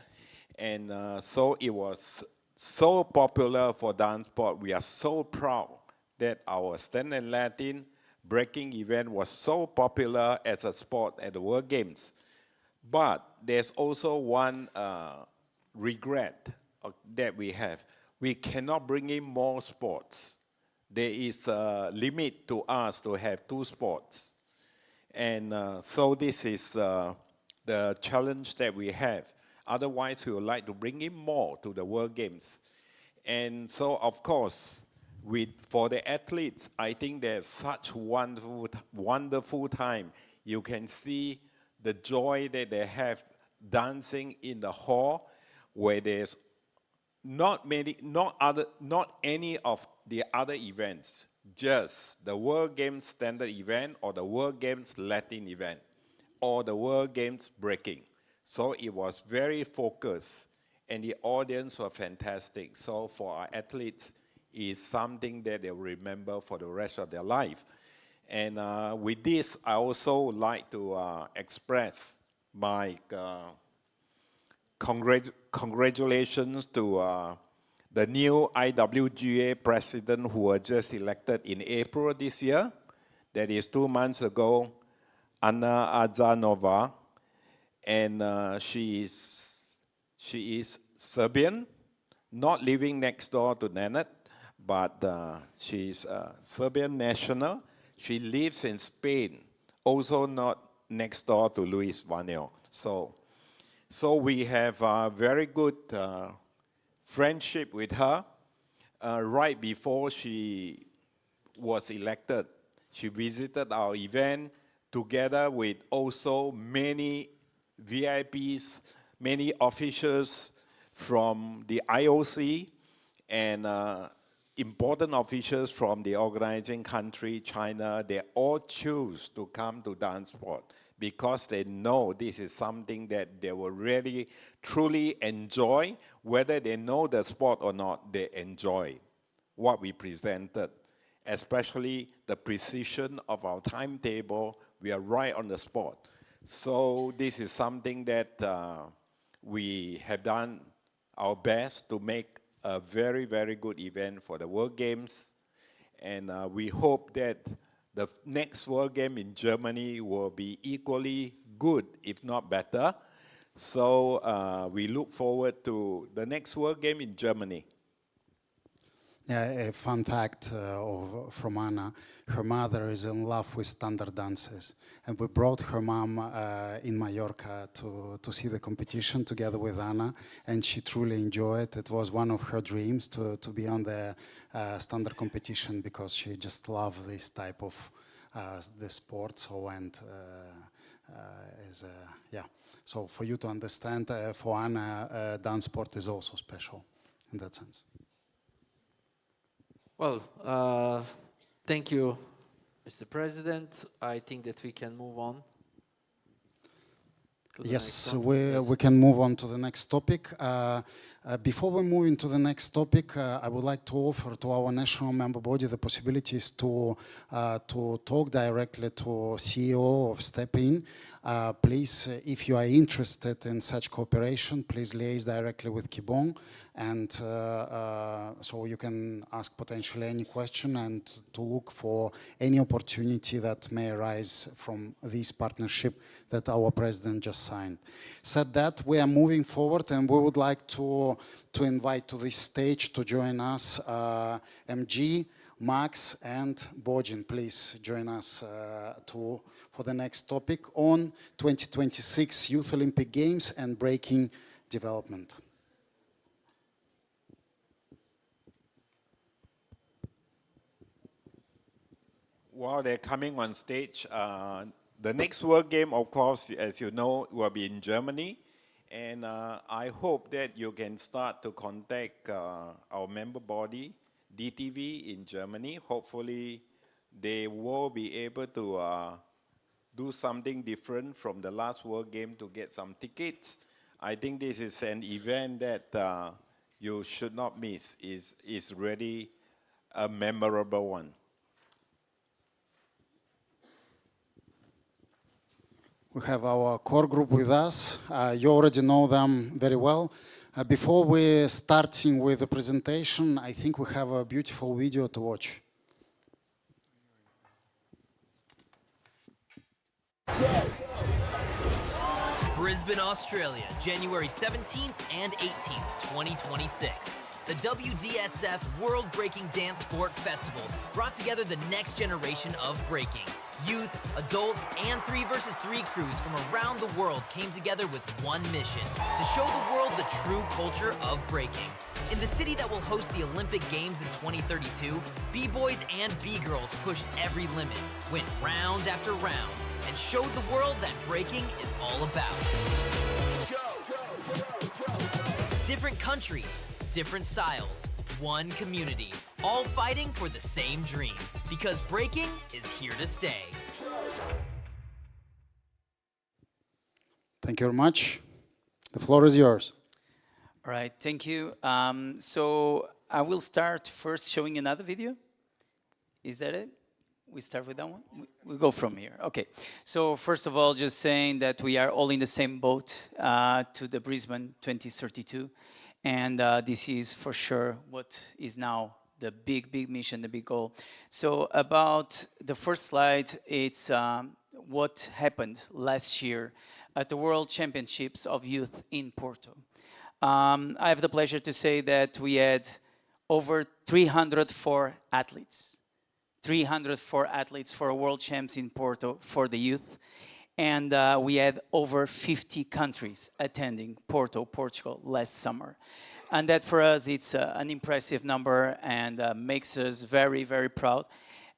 And so it was so popular for DanceSport. We are so proud that our standard Latin breaking event was so popular as a sport at the World Games. But there's also one regret that we have. We cannot bring in more sports. There is a limit to us to have 2 sports. And so this is the challenge that we have. Otherwise, we would like to bring in more to the World Games. And so, of course, for the athletes, I think they have such wonderful time. You can see the joy that they have dancing in the hall, where there's not any of the other events, just the World Games standard event, or the World Games Latin event, or the World Games breaking. So it was very focused, and the audience were fantastic. So for our athletes, it's something that they'll remember for the rest of their life. And with this, I also like to express my congratulations to the new IWGA president who was just elected in April this year. That is 2 months ago, Anna Adzanova. And she is She is Serbian, not living next door to Nenad, but she's a Serbian national. She lives in Spain, also not next door to Luis Vanio. So we have a very good friendship with her. Right before she was elected, she visited our event together with also many VIPs, many officials from the IOC, and important officials from the organizing country, China. They all choose to come to DanceSport because they know this is something that they will really, truly enjoy. Whether they know the sport or not, they enjoy what we presented, especially the precision of our timetable. We are right on the spot. So this is something that we have done our best to make a very, very good event for the World Games. And we hope that the next World Game in Germany will be equally good, if not better. So we look forward to the next World Game in Germany. Yeah, a fun fact from Anna, her mother is in love with standard dances. And we brought her mom in Mallorca to see the competition together with Anna, and she truly enjoyed it. It was one of her dreams to be on the standard competition because she just loved this type of the sport. So, and yeah. So for you to understand, for Anna, dance sport is also special in that sense. Well, thank you, Mr. President. I think that we can move on. Yes, we can move on to the next topic. Before we move into the next topic, I would like to offer to our national member body the possibilities to talk directly to CEO of Step In. Please, if you are interested in such cooperation, please liaise directly with Kibong, and so you can ask potentially any question and to look for any opportunity that may arise from this partnership that our president just signed. Said that, we are moving forward, and we would like to invite to this stage to join us MG, Max, and Bojin. Please join us for the next topic on 2026 Youth Olympic Games and breaking development. While they're coming on stage, the next World Game, of course, as you know, will be in Germany. And I hope that you can start to contact our member body, DTV in Germany. Hopefully, they will be able to do something different from the last World Game to get some tickets. I think this is an event that you should not miss. It's really a memorable one. We have our core group with us. You already know them very well. Before we starting with the presentation, I think we have a beautiful video to watch. Brisbane, Australia, January 17th and 18th, 2026. The WDSF World Breaking Dance Sport Festival brought together the next generation of breaking. Youth, adults, and 3vs3 crews from around the world came together with one mission: to show the world the true culture of breaking. In the city that will host the Olympic Games in 2032, B-boys and B-girls pushed every limit, went round after round, and showed the world that breaking is all about. Different countries, different styles, one community, all fighting for the same dream, because breaking is here to stay. Thank you very much. The floor is yours. All right, thank you. So I will start first showing another video. Is that it? We start with that one? We go from here. Okay. So first of all, just saying that we are all in the same boat to the Brisbane 2032. And this is for sure what is now the big mission, the big goal. So about the first slide, it's what happened last year at the World Championships of Youth in Porto. I have the pleasure to say that we had over 304 athletes. 304 athletes for a World Champs in Porto for the youth. And we had over 50 countries attending Porto, Portugal last summer. And that for us, it's an impressive number and makes us very, very proud.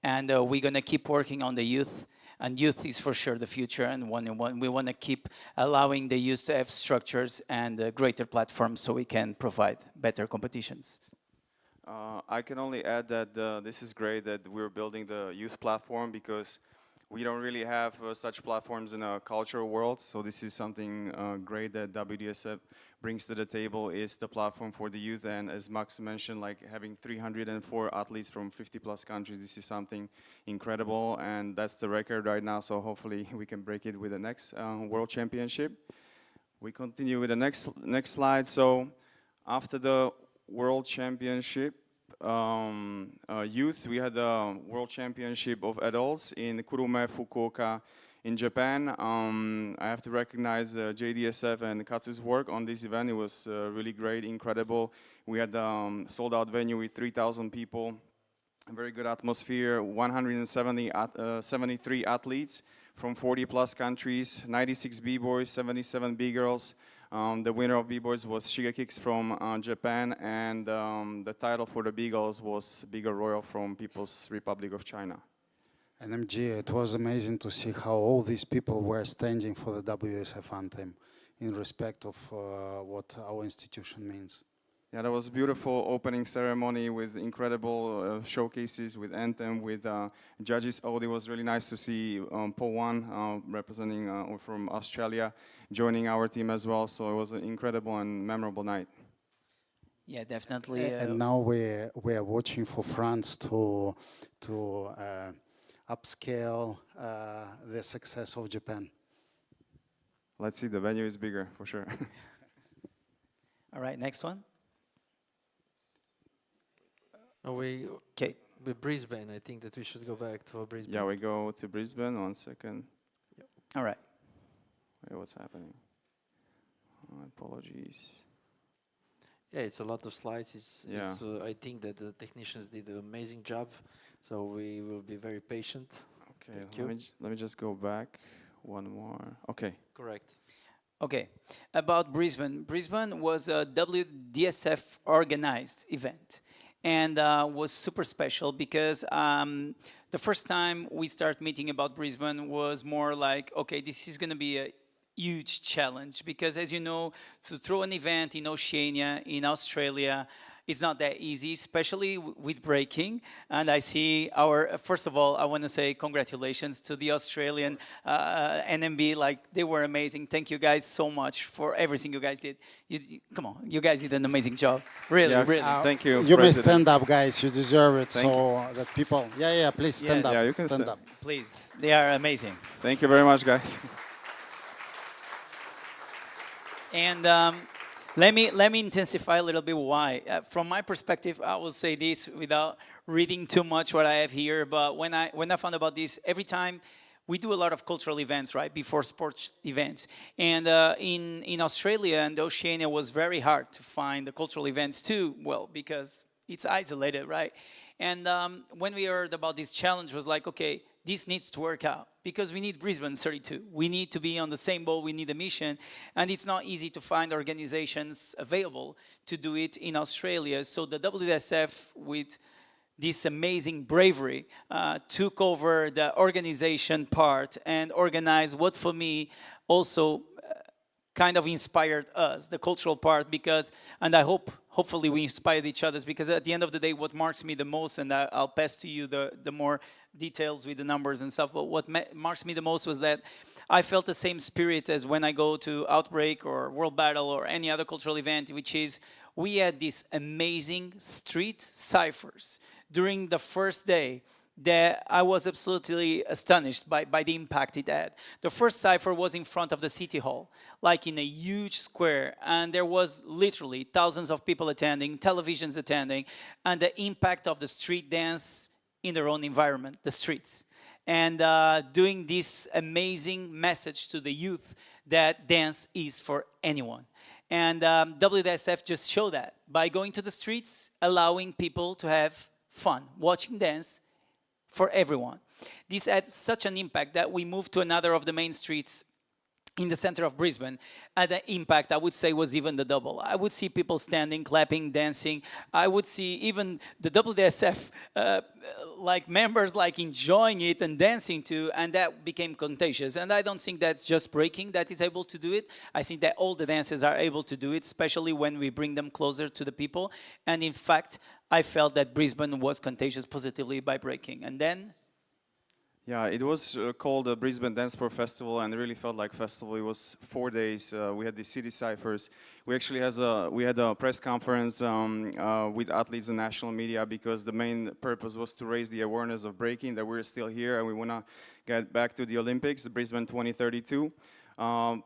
And we're going to keep working on the youth. And youth is for sure the future. And we want to keep allowing the youth to have structures and greater platforms so we can provide better competitions. I can only add that this is great that we're building the youth platform, because we don't really have such platforms in a cultural world. So this is something great that WDSF brings to the table, is the platform for the youth. And as Max mentioned, like having 304 athletes from 50 plus countries, this is something incredible. And that's the record right now. So hopefully we can break it with the next World Championship. We continue with the next slide. So after the World Championship youth, we had the World Championship of adults in Kurume, Fukuoka in Japan. I have to recognize JDSF and Katsu's work on this event. It was really great, incredible. We had a sold-out venue with 3,000 people, a very good atmosphere, 173 athletes from 40 plus countries, 96 B-boys, 77 B-girls. The winner of B-boys was Shigekix from Japan, and the title for the B-girls was B-girl Royal from People's Republic of China. And MG, it was amazing to see how all these people were standing for the WSF anthem in respect of what our institution means. Yeah, that was a beautiful opening ceremony with incredible showcases, with anthem, with judges. Oh, it was really nice to see Paul Wan representing from Australia joining our team as well. So it was an incredible and memorable night. Yeah, definitely. And now we're watching for France to upscale the success of Japan. Let's see, the venue is bigger for sure. All right, next one. No, okay. With Brisbane, I think that we should go back to Brisbane. Yeah, we go to Brisbane. 1 second. Yep. All right. Wait, what's happening? Apologies. Yeah, it's a lot of slides. I think that the technicians did an amazing job, so we will be very patient. Okay, let me just go back one more. Okay. Correct. Okay, about Brisbane. Brisbane was a WDSF organized event. And was super special because the first time we start meeting about Brisbane was more like, okay, this is going to be a huge challenge because, as you know, to throw an event in Oceania, in Australia, it's not that easy, especially with breaking. And I see first of all, I want to say congratulations to the Australian NMB. Like, they were amazing. Thank you guys so much for everything you guys did. Come on, you guys did an amazing job. Really, really. Thank you. You may stand up, guys. You deserve it. So that people, please stand up. Yeah, you can stand up. Please, they are amazing. Thank you very much, guys. And let me intensify a little bit why. From my perspective, I will say this without reading too much what I have here. But when I found about this, every time we do a lot of cultural events, right, before sports events. And in Australia and Oceania was very hard to find the cultural events too, well, because it's isolated, right? And when we heard about this challenge, was like, okay, this needs to work out because we need Brisbane 32. We need to be on the same boat. We need a mission. And it's not easy to find organizations available to do it in Australia. So the WDSF, with this amazing bravery, took over the organization part and organized what for me also kind of inspired us, the cultural part, because, and I hopefully we inspired each other, because at the end of the day, what marks me the most, and I'll pass to you the more details with the numbers and stuff, but what marks me the most was that I felt the same spirit as when I go to Outbreak or World Battle or any other cultural event, which is we had these amazing street ciphers during the first day that I was absolutely astonished by the impact it had. The first cipher was in front of the City Hall, like in a huge square, and there was literally thousands of people attending, televisions attending, and the impact of the street dance in their own environment, the streets. And doing this amazing message to the youth that dance is for anyone. And WDSF just showed that by going to the streets, allowing people to have fun, watching dance for everyone. This had such an impact that we moved to another of the main streets in the center of Brisbane, and the impact, I would say, was even the double. I would see people standing, clapping, dancing. I would see even the WDSF like members like enjoying it and dancing too, and that became contagious. And I don't think that's just breaking that is able to do it. I think that all the dancers are able to do it, especially when we bring them closer to the people. And in fact, I felt that Brisbane was contagious positively by breaking. And then yeah, it was called the Brisbane DanceSport Festival, and it really felt like festival. It was 4 days. We had the city ciphers. We actually had a press conference with athletes and national media, because the main purpose was to raise the awareness of breaking, that we're still here and we want to get back to the Olympics, Brisbane 2032.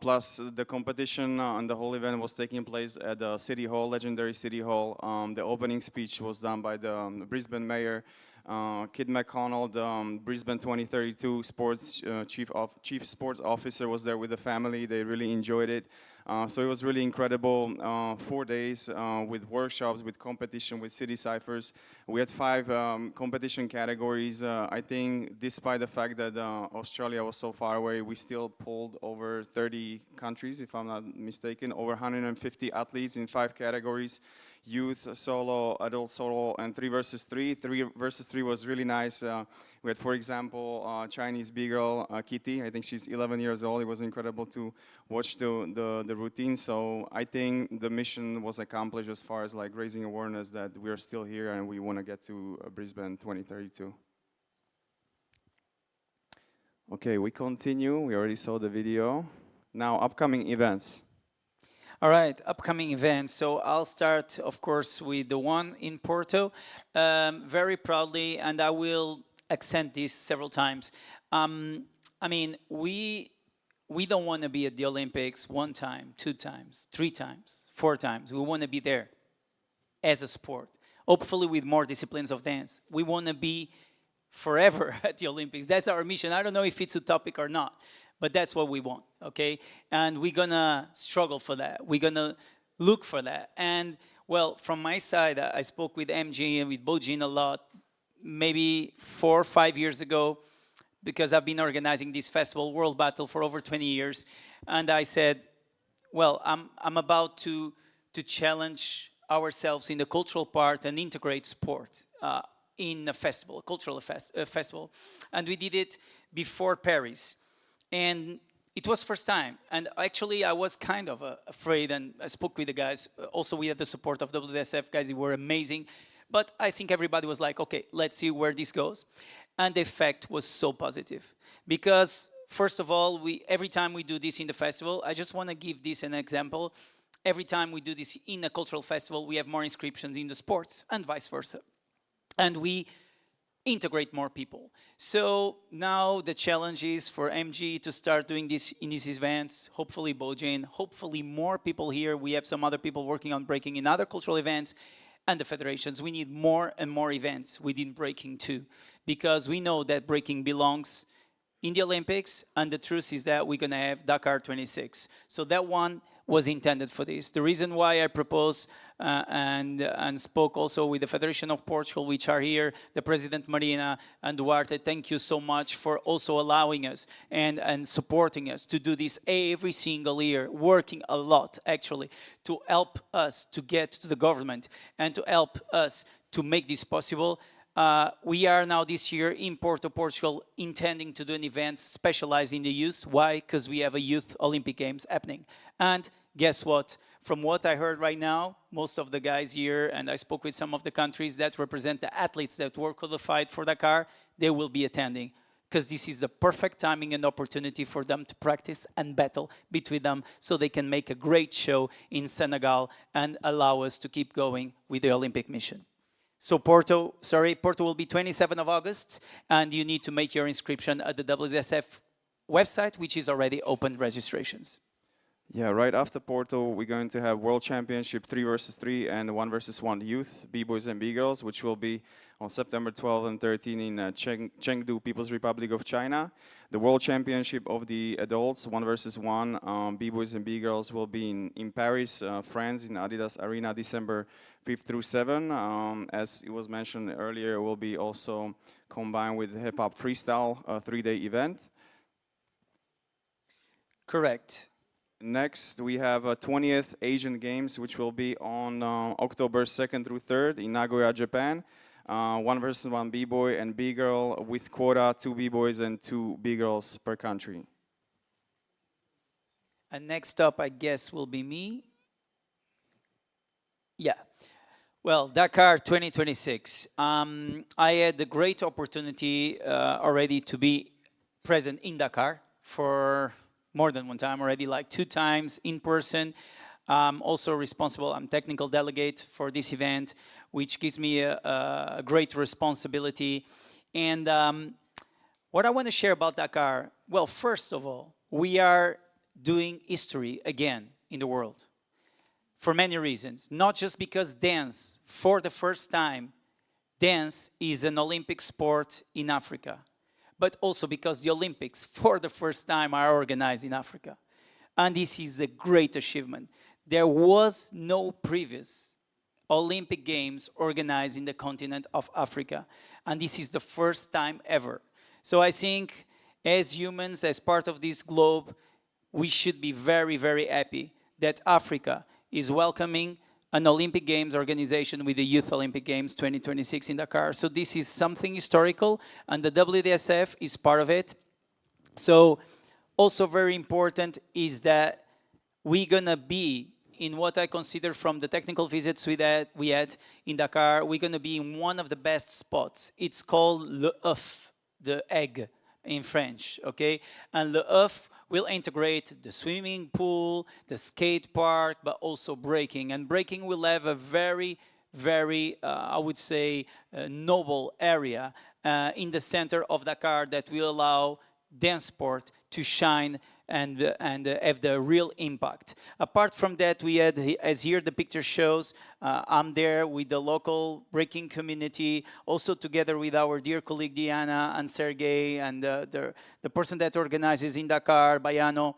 Plus, the competition and the whole event was taking place at the City Hall, legendary City Hall. The opening speech was done by the Brisbane Mayor, Kid McConnell, the Brisbane 2032 sports chief sports officer, was there with the family. They really enjoyed it. So it was really incredible. 4 days with workshops, with competition, with city ciphers. We had 5 competition categories. I think despite the fact that Australia was so far away, we still pulled over 30 countries, if I'm not mistaken, over 150 athletes in 5 categories. Youth, solo, adult solo, and 3 versus 3. 3 versus 3 was really nice. We had, for example, Chinese big girl, Kitty. I think she's 11 years old. It was incredible to watch the routine. So I think the mission was accomplished as far as like raising awareness that we are still here and we want to get to Brisbane 2032. Okay, we continue. We already saw the video. Now, upcoming events. all right, upcoming events. So I'll start, of course, with the one in Porto, very proudly, and I will accent this several times. I mean, we don't want to be at the Olympics 1 time, 2 times, 3 times, 4 times. We want to be there as a sport, hopefully with more disciplines of dance. We want to be forever at the Olympics. That's our mission. I don't know if it's utopic or not, but that's what we want, okay? And we're gonna struggle for that. We're gonna look for that. And well, from my side, I spoke with MG and with Bojin a lot, maybe 4 or 5 years ago, because I've been organizing this festival, World Battle, for over 20 years. And I said, well, I'm about to challenge ourselves in the cultural part and integrate sport in a festival, a cultural festival. And we did it before Paris. And it was first time. And actually, I was kind of afraid, and I spoke with the guys. Also, we had the support of WDSF guys. They were amazing. But I think everybody was like, okay, let's see where this goes. And the effect was so positive. Because, first of all, every time we do this in the festival, I just want to give this an example. Every time we do this in a cultural festival, we have more inscriptions in the sports and vice versa. And we integrate more people. So now the challenge is for MG to start doing this in these events, hopefully Bojin, hopefully more people here. We have some other people working on breaking in other cultural events, and the federations. We need more and more events within breaking too, because we know that breaking belongs in the Olympics, and the truth is that we're gonna have Dakar 26. So that one was intended for this. The reason why I propose and spoke also with the Federation of Portugal, which are here, the President Marina and Duarte, thank you so much for also allowing us and supporting us to do this every single year, working a lot actually to help us to get to the government and to help us to make this possible. We are now this year in Porto, Portugal, intending to do an event specialized in the youth. Why? Because we have a youth Olympic Games happening. And guess what? From what I heard right now, most of the guys here, and I spoke with some of the countries that represent the athletes that were qualified for Dakar, they will be attending. Because this is the perfect timing and opportunity for them to practice and battle between them so they can make a great show in Senegal and allow us to keep going with the Olympic mission. So Porto will be 27th of August, and you need to make your inscription at the WDSF website, which is already open registrations. Yeah, right after Porto, we're going to have World Championship 3 versus 3 and 1 versus 1 youth, B-boys and B-girls, which will be on September 12 and 13 in Chengdu, People's Republic of China. The World Championship of the adults, 1 versus 1, B-boys and B-girls, will be in Paris, France, in Adidas Arena, December 5th through 7. As it was mentioned earlier, it will be also combined with hip-hop freestyle, a 3-day event. Correct. Next, we have 20th Asian Games, which will be on October 2nd through 3rd in Nagoya, Japan. 1 versus 1 B-boy and B-girl with quota, 2 B-boys and 2 B-girls per country. And next up, I guess, will be me. Yeah. Well, Dakar 2026. I had the great opportunity already to be present in Dakar for more than one time already, like 2 times in person. Also responsible, I'm technical delegate for this event, which gives me a great responsibility. And what I want to share about Dakar, well, first of all, we are doing history again in the world for many reasons. Not just because dance, for the first time, dance is an Olympic sport in Africa, but also because the Olympics, for the first time, are organized in Africa. And this is a great achievement. There was no previous Olympic Games organized in the continent of Africa. And this is the first time ever. So I think as humans, as part of this globe, we should be very, very happy that Africa is welcoming an Olympic Games organization with the Youth Olympic Games 2026 in Dakar. So this is something historical, and the WDSF is part of it. So also very important is that we're gonna be in what I consider from the technical visits we had in Dakar, we're gonna be in one of the best spots. It's called le œuf, the egg in French, okay? And le œuf will integrate the swimming pool, the skate park, but also breaking. And breaking will have a very, very, I would say, noble area in the center of Dakar that will allow DanceSport to shine and have the real impact. Apart from that, we had, as here the picture shows, I'm there with the local breaking community, also together with our dear colleague Diana and Sergey and the person that organizes in Dakar, Bayano.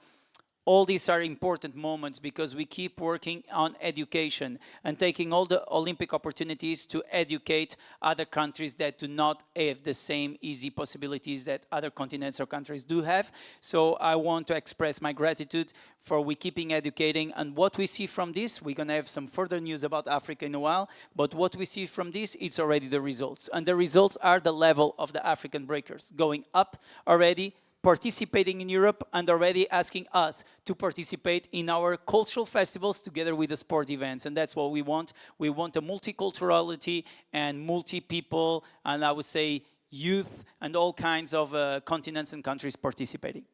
All these are important moments because we keep working on education and taking all the Olympic opportunities to educate other countries that do not have the same easy possibilities that other continents or countries do have. So I want to express my gratitude for we keeping educating. And what we see from this, we're going to have some further news about Africa in a while, but what we see from this, it's already the results. And the results are the level of the African breakers going up already, participating in Europe, and already asking us to participate in our cultural festivals together with the sport events. And that's what we want. We want a multiculturality and multi-people, and I would say youth and all kinds of continents and countries participating.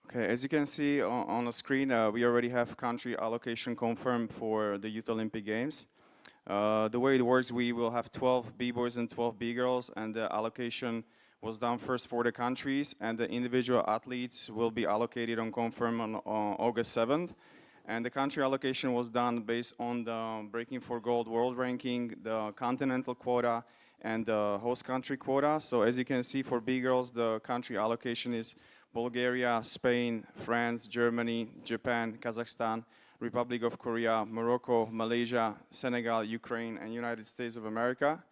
Okay, as you can see on the screen, we already have country allocation confirmed for the Youth Olympic Games. The way it works, we will have 12 B-boys and 12 B-girls, and the allocation was done first for the countries, and the individual athletes will be allocated on confirm on August 7th. And the country allocation was done based on the Breaking for Gold world ranking, the continental quota, and the host country quota. So as you can see, for B-girls, the country allocation is Bulgaria, Spain, France, Germany, Japan, Kazakhstan, Republic of Korea, Morocco, Malaysia, Senegal, Ukraine, and United States of America.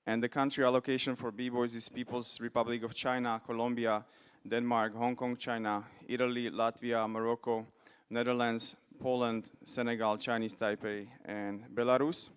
And the country allocation for B-boys is People's Republic of China, Colombia, Denmark, Hong Kong, China, Italy, Latvia, Morocco, Netherlands, Poland, Senegal, Chinese Taipei, and Belarus.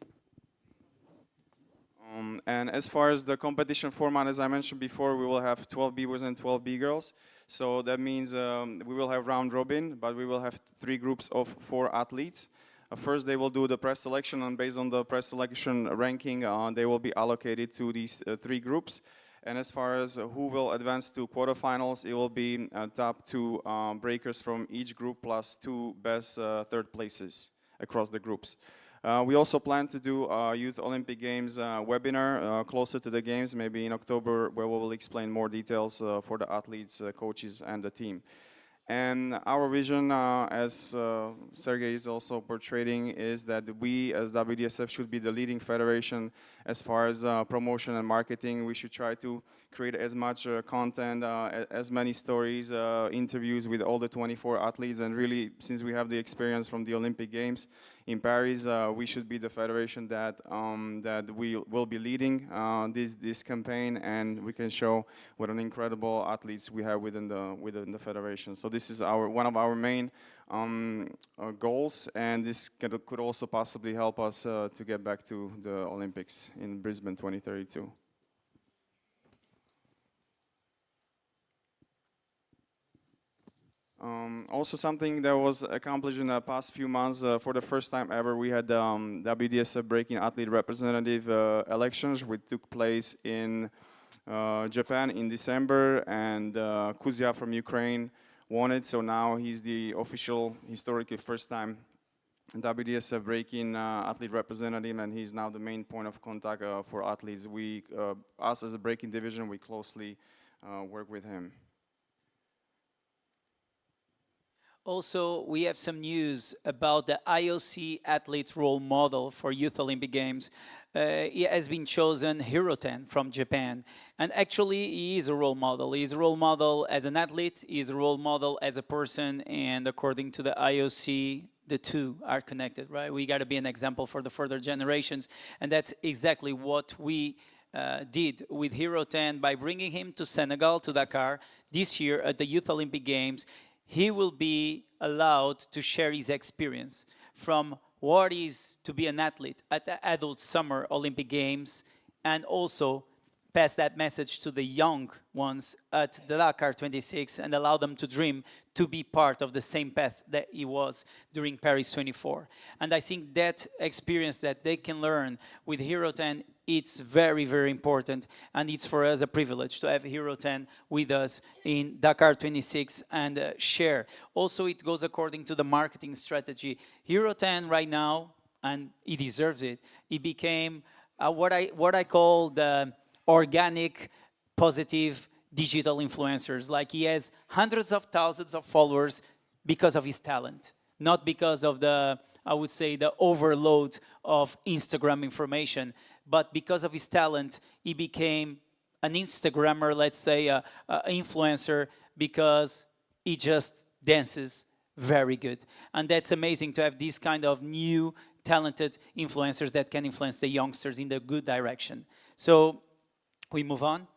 And as far as the competition format, as I mentioned before, we will have 12 B-boys and 12 B-girls. So that means we will have round robin, but we will have 3 groups of 4 athletes. First, they will do the press selection, and based on the press selection ranking, they will be allocated to these 3 groups. And as far as who will advance to quarterfinals, it will be top 2 breakers from each group plus 2 best third places across the groups. We also plan to do a Youth Olympic Games webinar closer to the games, maybe in October, where we will explain more details for the athletes, coaches, and the team. And our vision, as Sergey is also portraying, is that we as WDSF should be the leading federation as far as promotion and marketing. We should try to create as much content, as many stories, interviews with all the 24 athletes. And really, since we have the experience from the Olympic Games in Paris, we should be the federation that that we will be leading this campaign, and we can show what an incredible athletes we have within the federation. So this is one of our main goals, and this could also possibly help us to get back to the Olympics in Brisbane 2032. Also something that was accomplished in the past few months, for the first time ever, we had WDSF Breaking Athlete Representative elections, which took place in Japan in December, and Kuzya from Ukraine won it, so now he's the official, historically first time WDSF Breaking Athlete Representative, and he's now the main point of contact for athletes. Us as a breaking division, we closely work with him. Also, we have some news about the IOC athlete role model for Youth Olympic Games. He has been chosen Hiroten from Japan. And actually, he is a role model. He is a role model as an athlete, he is a role model as a person, and according to the IOC, the two are connected, right? We got to be an example for the further generations, and that's exactly what we did with Hiroten by bringing him to Senegal, to Dakar, this year at the Youth Olympic Games. He will be allowed to share his experience from what it is to be an athlete at the Adult Summer Olympic Games, and also pass that message to the young ones at the Dakar 26 and allow them to dream to be part of the same path that he was during Paris 24. And I think that experience that they can learn with Hiroten, it's very, very important, and it's for us a privilege to have Hiroten with us in Dakar 26 and share. Also, it goes according to the marketing strategy. Hiroten right now, and he deserves it, he became what I call the organic, positive digital influencers. Like, he has hundreds of thousands of followers because of his talent, not because of the, I would say, the overload of Instagram information. But because of his talent, he became an Instagrammer, let's say, an influencer, because he just dances very good. And that's amazing to have these kind of new, talented influencers that can influence the youngsters in the good direction. So we move on.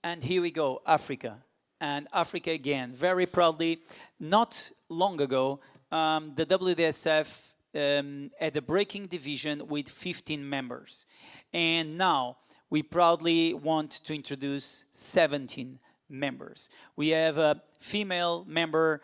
And here we go, Africa. And Africa again, very proudly, not long ago, the WDSF had a breaking division with 15 members. And now we proudly want to introduce 17 members. We have a female member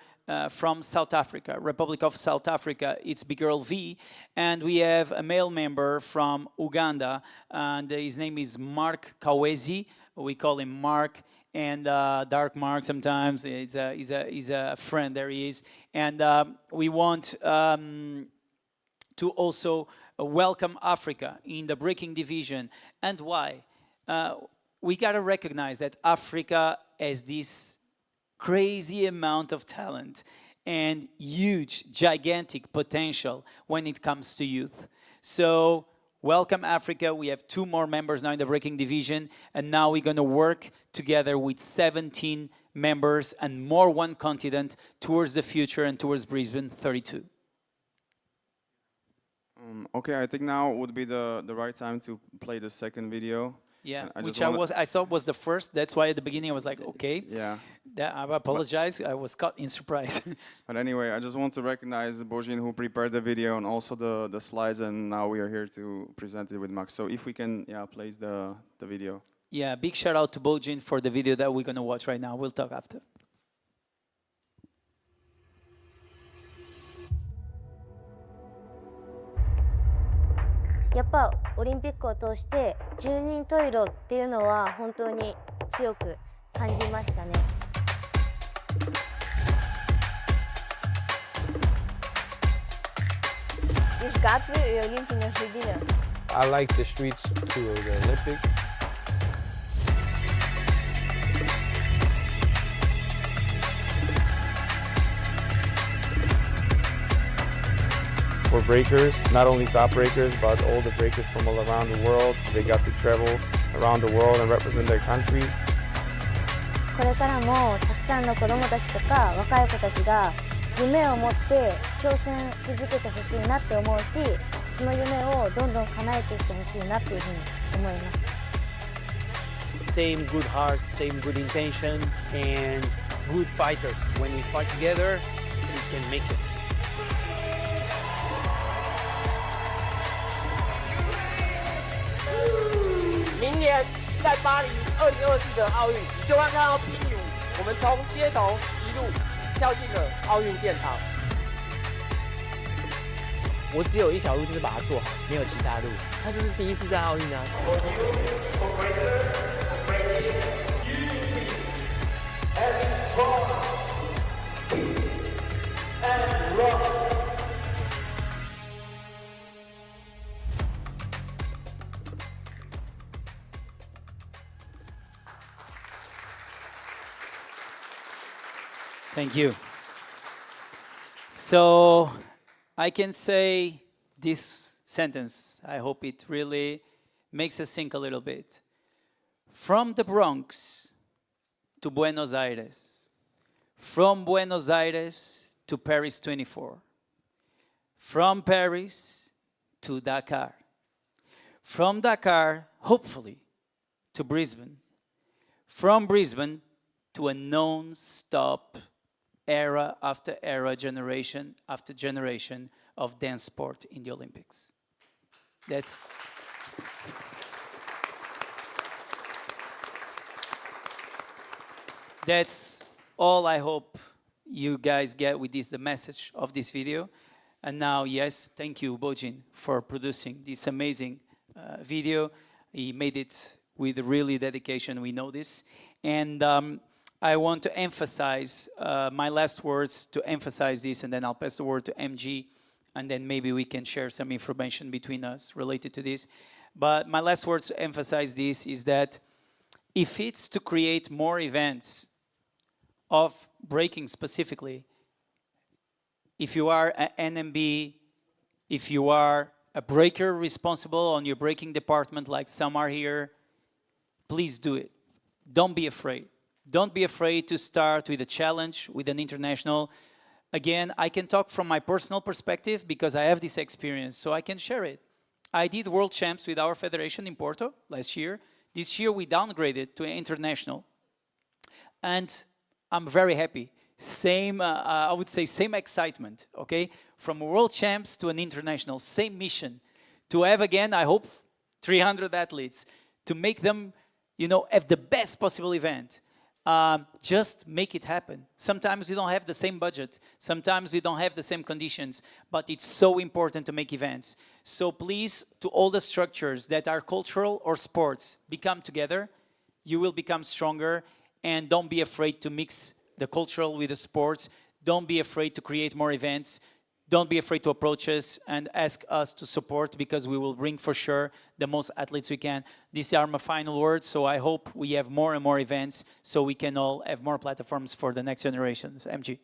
from South Africa, Republic of South Africa, it's Big Girl V. And we have a male member from Uganda, and his name is Mark Kawezi. We call him Mark. And Dark Mark sometimes, he's a friend, there he is. And we want to also welcome Africa in the breaking division. And why? We gotta recognize that Africa has this crazy amount of talent and huge, gigantic potential when it comes to youth. So welcome Africa. We have 2 more members now in the breaking division, and now we're going to work together with 17 members and more one continent towards the future and towards Brisbane 32. Okay, I think now would be the right time to play the second video. Yeah, I saw was the first. That's why at the beginning I was like, okay. Yeah. I apologize. I was caught in surprise. But anyway, I just want to recognize Bojin, who prepared the video and also the slides, and now we are here to present it with Max. So if we can, play the video. Yeah, big shout out to Bojin for the video that we're gonna watch right now. We'll talk after. やっぱオリンピックを通して十人十色っていうのは本当に強く感じましたね。Eles gato e Olympinas Jubinas. I like the streets to the Olympic. our breakers, not only top breakers, but all the breakers from all around the world. They got to travel around the world and represent their countries. これからもたくさんの子どもたちとか若い子たちが夢を持って挑戦続けてほしいなって思うし、その夢をどんどん叶えていってほしいなっていうふうに思います。Same good heart, same good intention, and good fighters. When we fight together, we can make it. 明年在巴黎2024的奥运，你就会看到霹雳舞，我们从街头一路跳进了奥运殿堂。我只有一条路，就是把它做好，没有其他路。他就是第一次在奥运啊。Thank you. So I can say this sentence. I hope it really makes us think a little bit. From the Bronx to Buenos Aires, from Buenos Aires to Paris 24, from Paris to Dakar, from Dakar, hopefully, to Brisbane, from Brisbane to a non-stop era after era, generation after generation of dance sport in the Olympics. That's all I hope you guys get with this, the message of this video. And now, yes, thank you, Bojin, for producing this amazing video. He made it with really dedication, we know this. And I want to emphasize my last words to emphasize this, and then I'll pass the word to MG, and then maybe we can share some information between us related to this. But my last words to emphasize this is that if it's to create more events of breaking specifically, if you are an NMB, if you are a breaker responsible on your breaking department like some are here, please do it. Don't be afraid. Don't be afraid to start with a challenge, with an international. Again, I can talk from my personal perspective because I have this experience, so I can share it. I did world champs with our federation in Porto last year. This year we downgraded to international. And I'm very happy. Same, I would say same excitement, okay? From world champs to an international, same mission. To have again, I hope, 300 athletes, to make them, you know, have the best possible event. Just make it happen. Sometimes we don't have the same budget. Sometimes we don't have the same conditions, but it's so important to make events. So please, to all the structures that are cultural or sports, become together. You will become stronger, and don't be afraid to mix the cultural with the sports. Don't be afraid to create more events. Don't be afraid to approach us and ask us to support, because we will bring for sure the most athletes we can. These are my final words, so I hope we have more and more events so we can all have more platforms for the next generations. MG.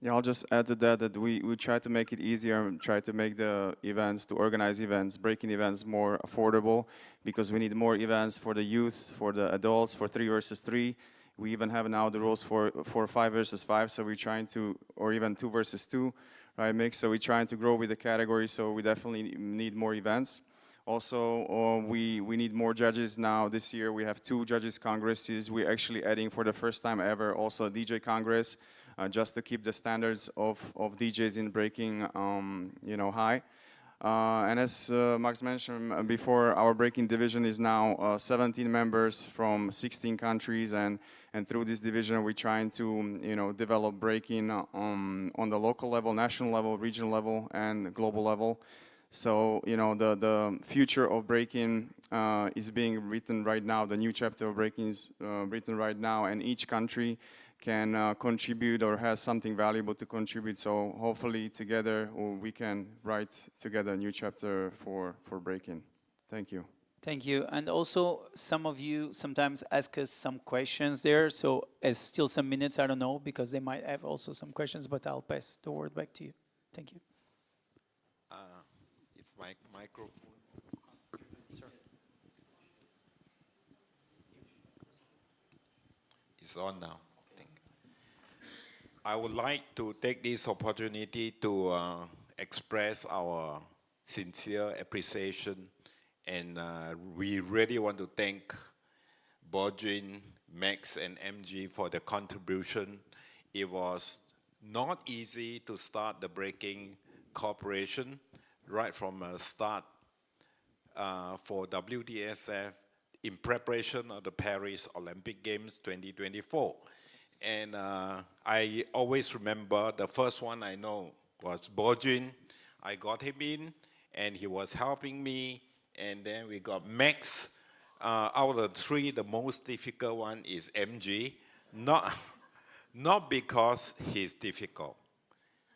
Yeah, I'll just add to that that we try to make it easier and try to make the events, to organize events, breaking events more affordable, because we need more events for the youth, for the adults, for 3 versus 3. We even have now the rules for 5 versus 5, so we're trying to, or even 2 versus 2. Right, mix. So we're trying to grow with the category, so we definitely need more events. Also, we need more judges now. This year we have 2 judges congresses. We're actually adding for the first time ever also a DJ Congress, just to keep the standards of DJs in breaking you know, high. And as Max mentioned before, our breaking division is now 17 members from 16 countries, and through this division we're trying to, you know, develop breaking on the local level, national level, regional level, and global level. So, you know, the future of breaking is being written right now. The new chapter of breaking is written right now, and each country can contribute or has something valuable to contribute. So hopefully together we can write together a new chapter for breaking. Thank you. Thank you. And also, some of you sometimes ask us some questions there. So as still some minutes, I don't know, because they might have also some questions, but I'll pass the word back to you. Thank you. my microphone. It's on now. I would like to take this opportunity to express our sincere appreciation, and we really want to thank Bodrin, Max, and MG for the contribution. It was not easy to start the Breaking Corporation right from the start for WDSF in preparation of the Paris Olympic Games 2024. And I always remember the first one I know was Bodrin. I got him in, and he was helping me. And then we got Max. Out of the three, the most difficult one is MG. Not because he's difficult.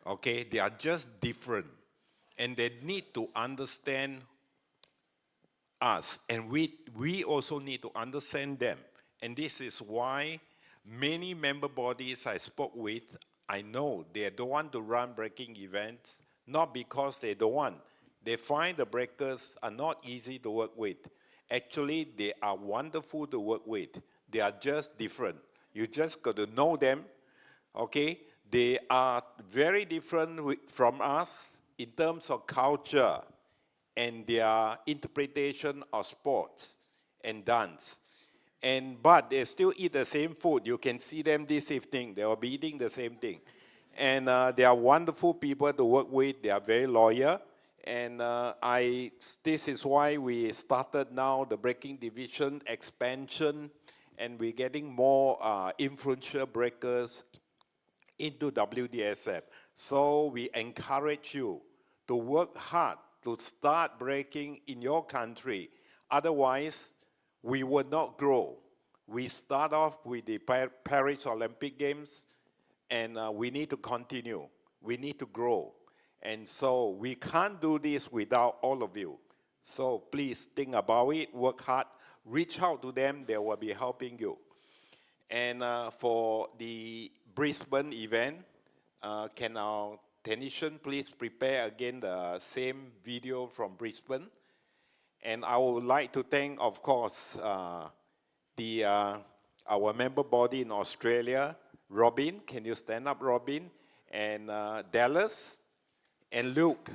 Okay, they are just different, and they need to understand us, and we also need to understand them. And this is why many member bodies I spoke with, I know they don't want to run breaking events, not because they don't want. They find the breakers are not easy to work with. Actually, they are wonderful to work with. They are just different. You just got to know them, okay? They are very different from us in terms of culture and their interpretation of sports and dance. But they still eat the same food. You can see them this evening. They will be eating the same thing. And they are wonderful people to work with. They are very loyal. And this is why we started now the breaking division expansion, and we're getting more influential breakers into WDSF. So we encourage you to work hard to start breaking in your country. Otherwise, we will not grow. We start off with the Paris Olympic Games, and we need to continue. We need to grow. And so we can't do this without all of you. So please think about it, work hard, reach out to them, they will be helping you. And for the Brisbane event, can our technician please prepare again the same video from Brisbane? And I would like to thank, of course, our member body in Australia, Robin. Can you stand up, Robin? And Dallas and Luke.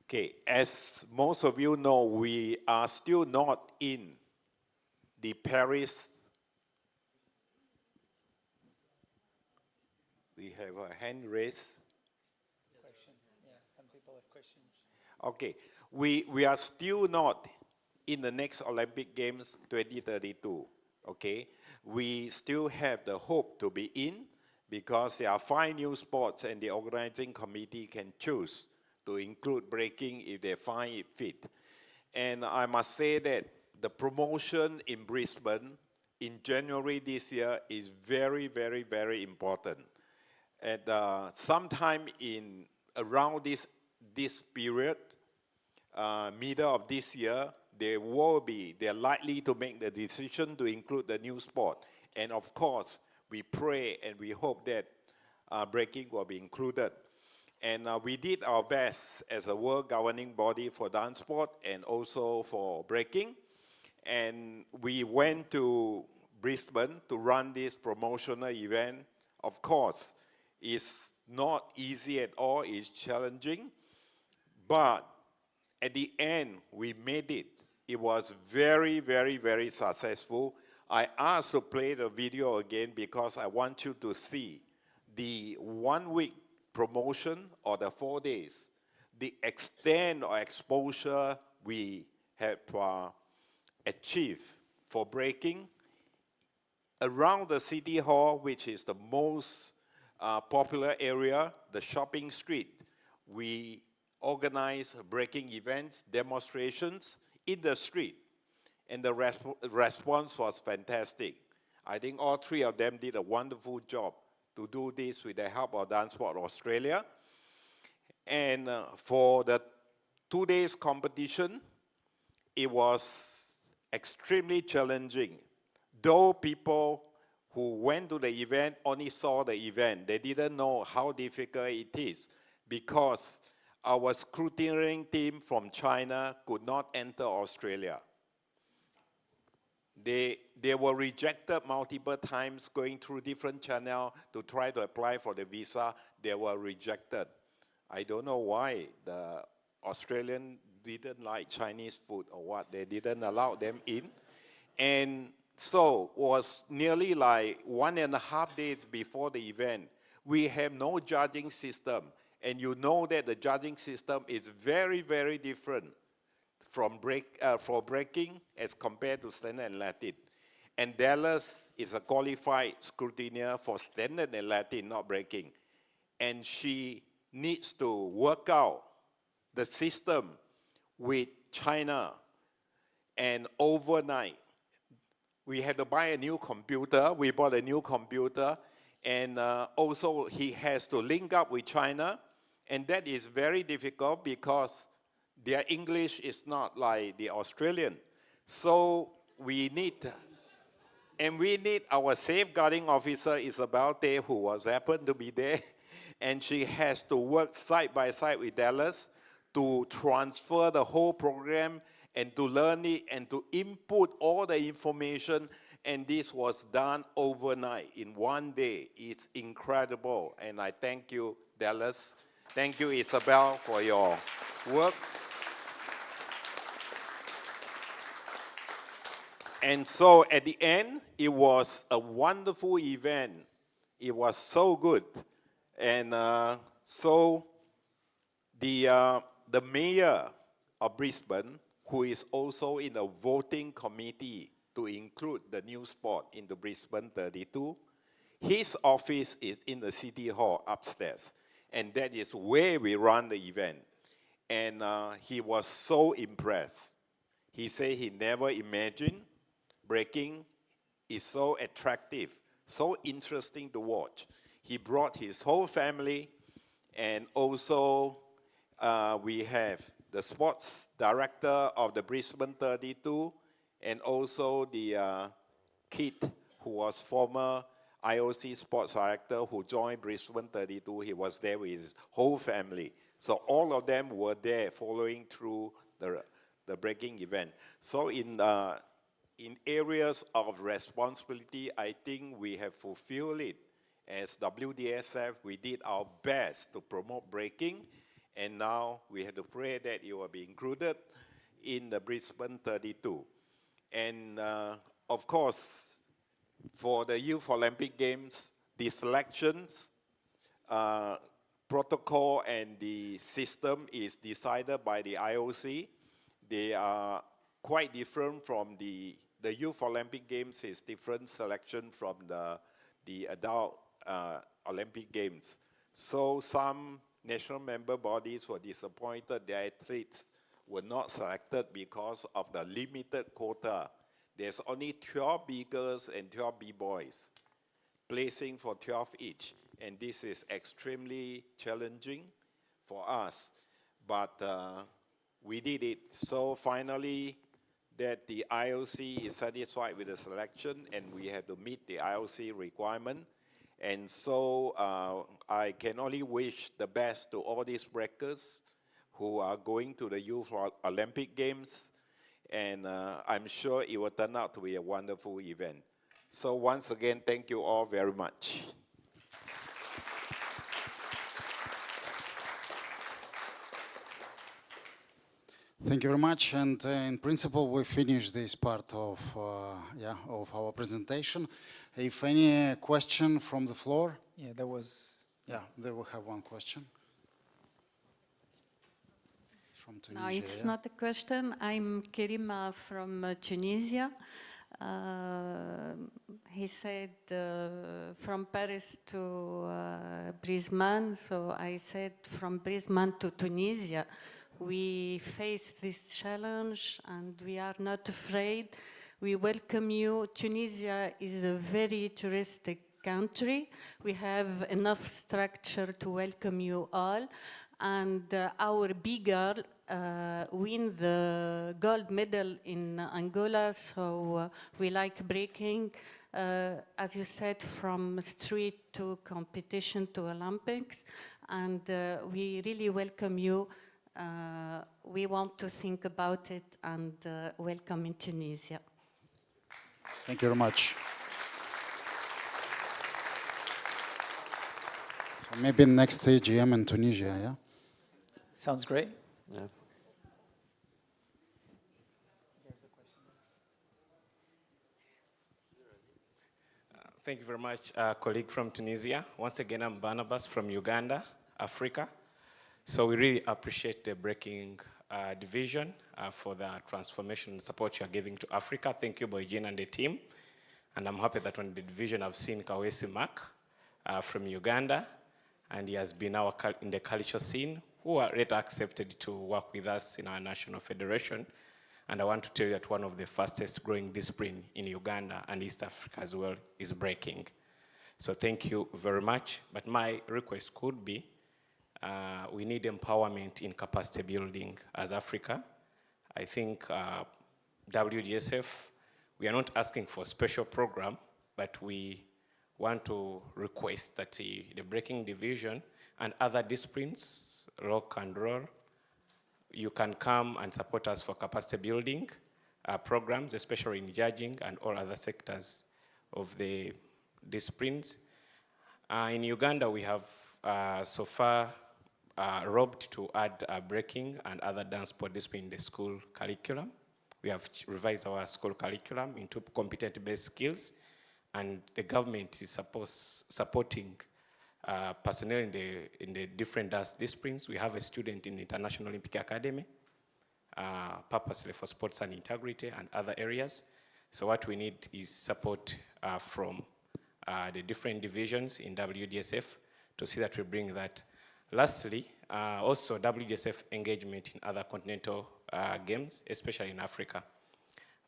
Okay, as most of you know, we are still not in the Paris. We have a hand raised. Question. Yeah, some people have questions. Okay, we are still not in the next Olympic Games 2032, okay? We still have the hope to be in because there are 5 new sports and the organizing committee can choose to include breaking if they find it fit. And I must say that the promotion in Brisbane in January this year is very, very, very important. And sometime in around this period, middle of this year, they're likely to make the decision to include the new sport. And of course, we pray and we hope that breaking will be included. And we did our best as a world governing body for DanceSport and also for breaking. And we went to Brisbane to run this promotional event. Of course, it's not easy at all, it's challenging. But at the end, we made it. It was very, very, very successful. I asked to play the video again because I want you to see the 1 week promotion or the 4 days, the extent or exposure we have achieved for breaking around the city hall, which is the most popular area, the shopping street. We organize breaking events, demonstrations in the street, and the response was fantastic. I think all 3 of them did a wonderful job to do this with the help of DanceSport Australia. And for the 2 days competition, it was extremely challenging. Though people who went to the event only saw the event. They didn't know how difficult it is because our scrutineering team from China could not enter Australia. They were rejected multiple times, going through different channels to try to apply for the visa. They were rejected. I don't know why the Australian didn't like Chinese food or what. They didn't allow them in. And so it was nearly like 1.5 days before the event. We have no judging system. And you know that the judging system is very, very different from for breaking as compared to standard and Latin. And Dallas is a qualified scrutineer for standard and Latin, not breaking. And she needs to work out the system with China. And overnight, we had to buy a new computer. We bought a new computer. And also, he has to link up with China. And that is very difficult because their English is not like the Australian. So we need our safeguarding officer, Isabel Tay, who was happened to be there. And she has to work side by side with Dallas to transfer the whole program and to learn it and to input all the information. And this was done overnight in 1 day. It's incredible. And I thank you, Dallas. Thank you, Isabel, for your work. And so at the end, it was a wonderful event. It was so good. And so the mayor of Brisbane, who is also in a voting committee to include the new sport in the Brisbane 32, his office is in the City Hall upstairs. And that is where we run the event. And he was so impressed. He said he never imagined breaking is so attractive, so interesting to watch. He brought his whole family, and also we have the sports director of the Brisbane 32, and also the kid who was former IOC sports director who joined Brisbane 32. He was there with his whole family. So all of them were there following through the breaking event. So in areas of responsibility, I think we have fulfilled it. As WDSF, we did our best to promote breaking, and now we have to pray that you will be included in the Brisbane 32. And of course, for the Youth Olympic Games, the selections protocol and the system is decided by the IOC. They are quite different from the Youth Olympic Games is different selection from the adult Olympic Games. So some national member bodies were disappointed their athletes were not selected because of the limited quota. There's only 12 B girls and 12 B boys, placing for 12 each. And this is extremely challenging for us. But we did it. So finally, that the IOC is satisfied with the selection, and we have to meet the IOC requirement. And so I can only wish the best to all these breakers who are going to the Youth Olympic Games. And I'm sure it will turn out to be a wonderful event. So once again, thank you all very much. Thank you very much. And in principle, we finished this part of our presentation. If any question from the floor? Yeah, there was. Yeah, there we have one question. From Tunisia. No, it's not a question. I'm Kerima from Tunisia. He said from Paris to Brisbane, so I said from Brisbane to Tunisia. We face this challenge and we are not afraid. We welcome you. Tunisia is a very touristic country. We have enough structure to welcome you all. And our big girl win the gold medal in Angola, so we like breaking. as you said, from street to competition to Olympics, and we really welcome you. We want to think about it and welcome in Tunisia. Thank you very much. So maybe next AGM in Tunisia, yeah? Sounds great. Yeah. Thank you very much, colleague from Tunisia. Once again, I'm Barnabas from Uganda, Africa. So we really appreciate the breaking division for the transformation and support you are giving to Africa. Thank you, Boijin and the team. And I'm happy that on the division I've seen Kawesi Mark from Uganda, and he has been now in the culture scene, who are later accepted to work with us in our national federation. And I want to tell you that one of the fastest growing discipline in Uganda and East Africa as well is breaking. So thank you very much. But my request could be, we need empowerment in capacity building as Africa. I think WDSF, we are not asking for a special program, but we want to request that the breaking division and other disciplines, rock and roll, you can come and support us for capacity building programs, especially in judging and all other sectors of the disciplines. In Uganda, we have so far robbed to add breaking and other dance sport discipline in the school curriculum. We have revised our school curriculum into competency-based skills, and the government is supporting personnel in the different dance disciplines. We have a student in the International Olympic Academy, purposely for sports and integrity and other areas. So what we need is support from the different divisions in WDSF to see that we bring that. Lastly, also WDSF engagement in other continental games, especially in Africa.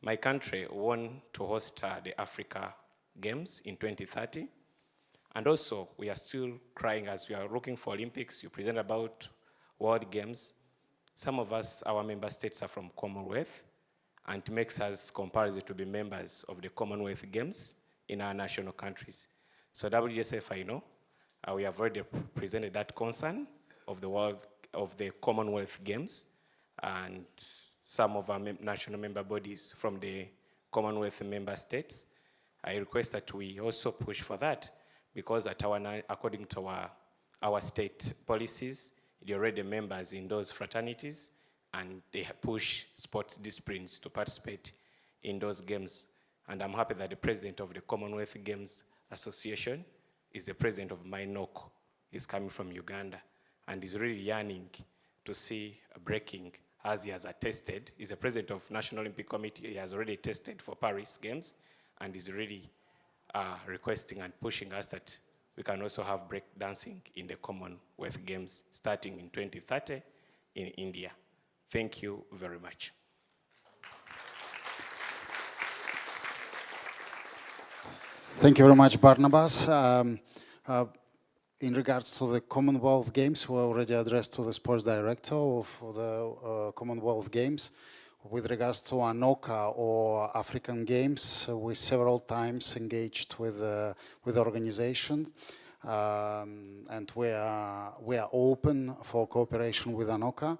My country won to host the Africa Games in 2030. And also, we are still crying as we are looking for Olympics. You present about World Games. Some of us, our member states are from Commonwealth, and it makes us comparison to be members of the Commonwealth Games in our national countries. So WDSF, I know, we have already presented that concern of the Commonwealth Games, and some of our national member bodies from the Commonwealth member states. I request that we also push for that, because according to our state policies, they're already members in those fraternities, and they push sports disciplines to participate in those games. And I'm happy that the president of the Commonwealth Games Association is the president of MINOC. He's coming from Uganda, and is really yearning to see breaking, as he has attested. He's the president of National Olympic Committee. He has already tested for Paris Games, and is really requesting and pushing us that we can also have break dancing in the Commonwealth Games starting in 2030 in India. Thank you very much. Thank you very much, Barnabas. In regards to the Commonwealth Games, we already addressed to the sports director of the Commonwealth Games. With regards to ANOCA or African Games, we several times engaged with the organization, and we are open for cooperation with ANOCA.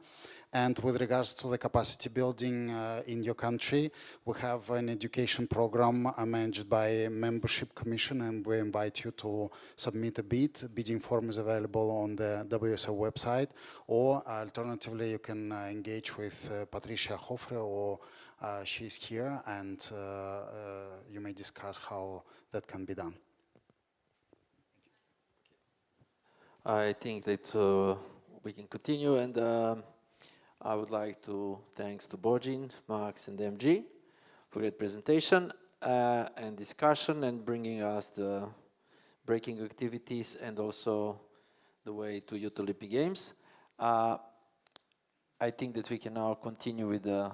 And with regards to the capacity building in your country, we have an education program managed by a membership commission, and we invite you to submit a bid. Bidding form is available on the WSO website, or alternatively, you can engage with Patricia Hofre, or she's here, and you may discuss how that can be done. I think that we can continue, and I would like to thanks to Bojin, Max, and MG for great presentation and discussion, and bringing us the breaking activities and also the way to Youth Olympic Games. I think that we can now continue with the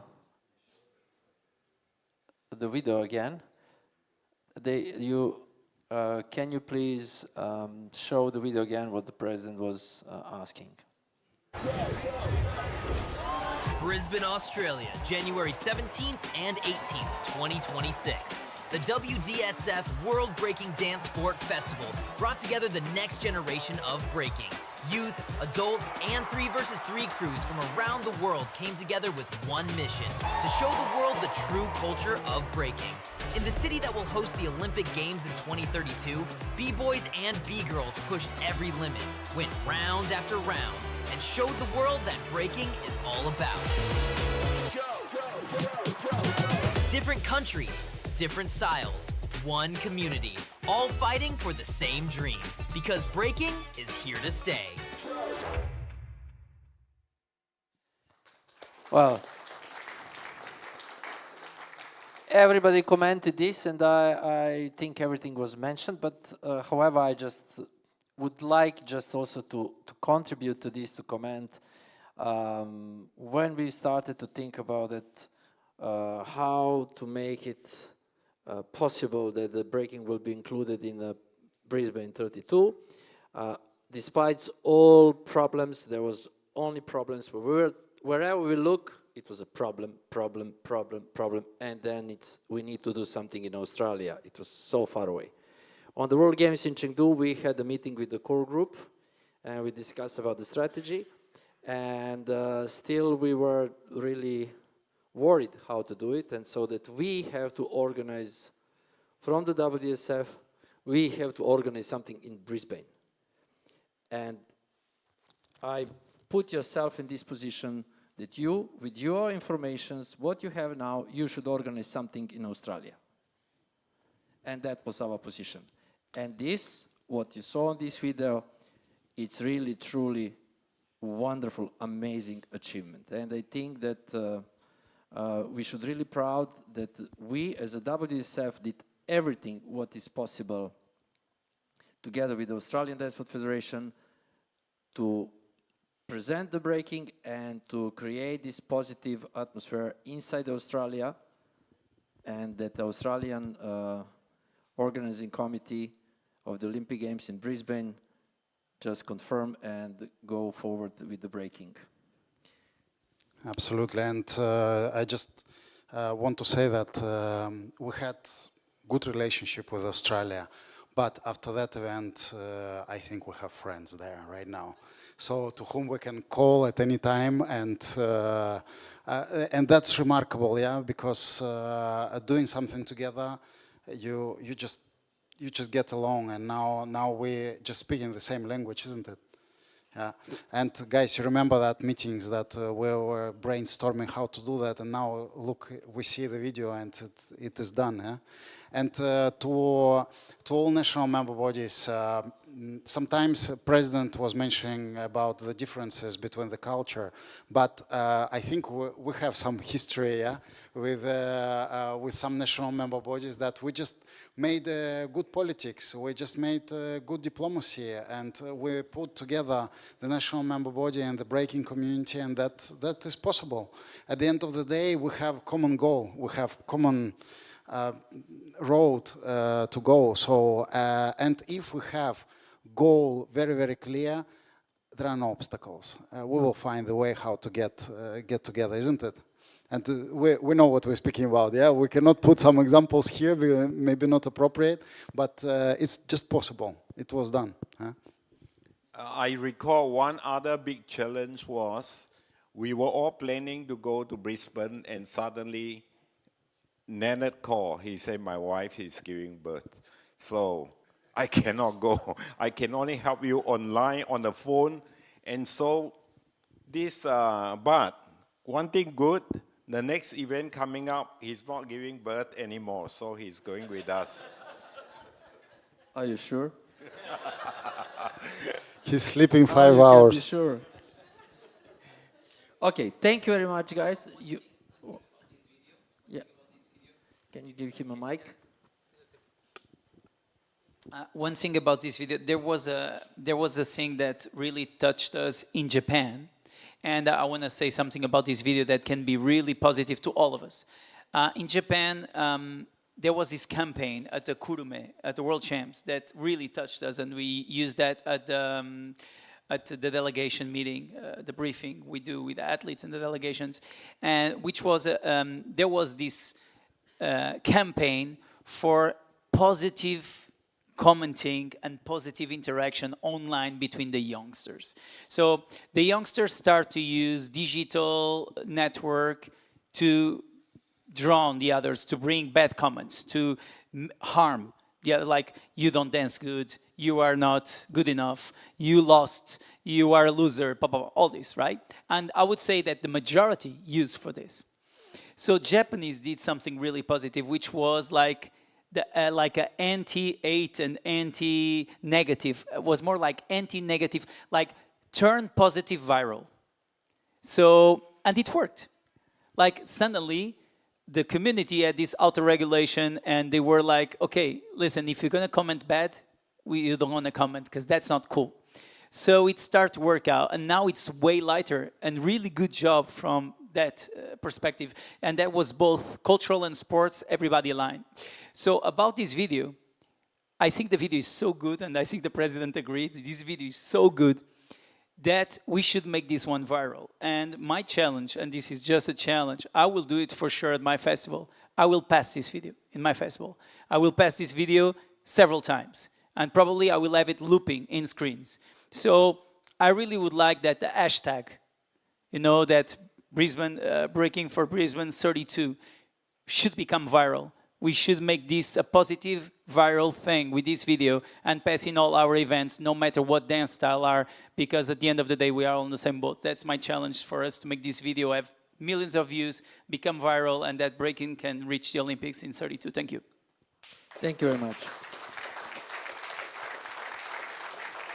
video again. Can you please show the video again what the president was asking? Brisbane, Australia, January 17th and 18th, 2026. The WDSF World Breaking Dance Sport Festival brought together the next generation of breaking. Youth, adults, and 3vs3 crews from around the world came together with one mission: to show the world the true culture of breaking. In the city that will host the Olympic Games in 2032, B-boys and B-girls pushed every limit, went round after round, and showed the world that breaking is all about. Different countries, different styles, one community, all fighting for the same dream, because breaking is here to stay. Well, everybody commented this, and I think everything was mentioned, but however, I just would like just also to contribute to this, to comment. When we started to think about it, how to make it possible that the breaking will be included in Brisbane 32. Despite all problems, there was only problems. Wherever we look, it was a problem, and then we need to do something in Australia. It was so far away. On the World Games in Chengdu, we had a meeting with the core group, and we discussed about the strategy, and still we were really worried how to do it, and so that we have to organize, from the WDSF, we have to organize something in Brisbane. And I put yourself in this position that you, with your informations, what you have now, you should organize something in Australia. And that was our position. And this, what you saw in this video, it's really, truly wonderful, amazing achievement. And I think that we should really proud that we as a WDSF did everything what is possible together with the Australian DanceSport Federation to present the breaking and to create this positive atmosphere inside Australia, and that the Australian organizing committee of the Olympic Games in Brisbane just confirm and go forward with the breaking. Absolutely, and I just want to say that we had good relationship with Australia, but after that event, I think we have friends there right now, so to whom we can call at any time, and that's remarkable, yeah, because doing something together, you just get along, and now we just speaking the same language, isn't it? Yeah, and guys, you remember that meetings that we were brainstorming how to do that, and now look, we see the video and it is done. Yeah? And to all national member bodies, sometimes the president was mentioning about the differences between the culture, but I think we have some history, yeah, with some national member bodies that we just made good politics, we just made good diplomacy, and we put together the national member body and the breaking community, and that is possible. At the end of the day, we have common goal, we have common road to go. So, and if we have goal very, very clear, there are no obstacles. We will find a way how to get together, isn't it? And we know what we're speaking about, yeah? We cannot put some examples here, maybe not appropriate, but it's just possible. It was done. Huh? I recall one other big challenge was we were all planning to go to Brisbane, and suddenly Nanette called. He said, my wife is giving birth. So I cannot go. I can only help you online, on the phone. And so this, but one thing good, the next event coming up, he's not giving birth anymore. So he's going with us. Are you sure? He's sleeping 5 hours. Can be sure. Okay, thank you very much, guys. Yeah. Can you give him a mic? One thing about this video, there was a thing that really touched us in Japan, and I want to say something about this video that can be really positive to all of us. In Japan, there was this campaign at the Kurume, at the World Champs, that really touched us, and we used that at the delegation meeting, the briefing we do with the athletes and the delegations, and which was there was this campaign for positive commenting and positive interaction online between the youngsters. So the youngsters start to use digital network to drown the others, to bring bad comments, to harm the other, like, you don't dance good, you are not good enough, you lost, you are a loser, blah, blah, blah, all this, right? And I would say that the majority use for this. So Japanese did something really positive, which was like like an anti-hate and anti-negative. It was more like anti-negative, like turn positive viral. So, and it worked. Like suddenly, the community had this auto-regulation and they were like, okay, listen, if you're gonna comment bad, you don't wanna comment because that's not cool. So it started to work out and now it's way lighter and really good job from that perspective. And that was both cultural and sports, everybody aligned. So about this video, I think the video is so good and I think the president agreed, this video is so good that we should make this one viral. And my challenge, and this is just a challenge, I will do it for sure at my festival. I will pass this video in my festival. I will pass this video several times. And probably I will have it looping in screens. So I really would like that the hashtag, you know, that Brisbane, breaking for Brisbane 32 should become viral. We should make this a positive viral thing with this video and pass in all our events, no matter what dance style are, because at the end of the day, we are all in the same boat. That's my challenge for us to make this video have millions of views, become viral, and that breaking can reach the Olympics in 32. Thank you. Thank you very much.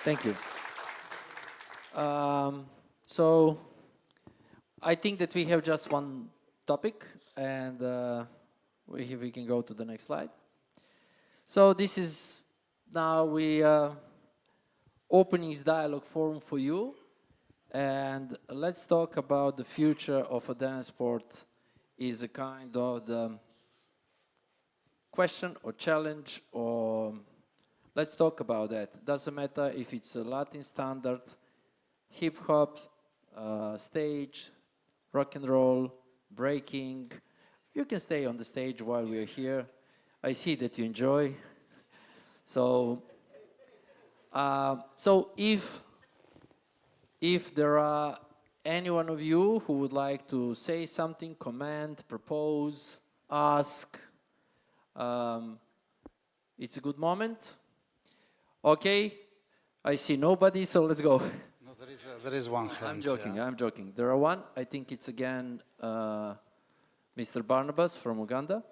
Thank you. So I think that we have just one topic, and we can go to the next slide. So this is now we opening this dialogue forum for you, and let's talk about the future of a dance sport. Is a kind of the question or challenge, or let's talk about that. Doesn't matter if it's a Latin standard, hip hop, stage, rock and roll, breaking. You can stay on the stage while we are here. I see that you enjoy. So, if there are any one of you who would like to say something, comment, propose, ask, it's a good moment. Okay, I see nobody, so let's go. No, there is one hand. I'm joking, yeah. I'm joking. There are one. I think it's again Mr. Barnabas from Uganda.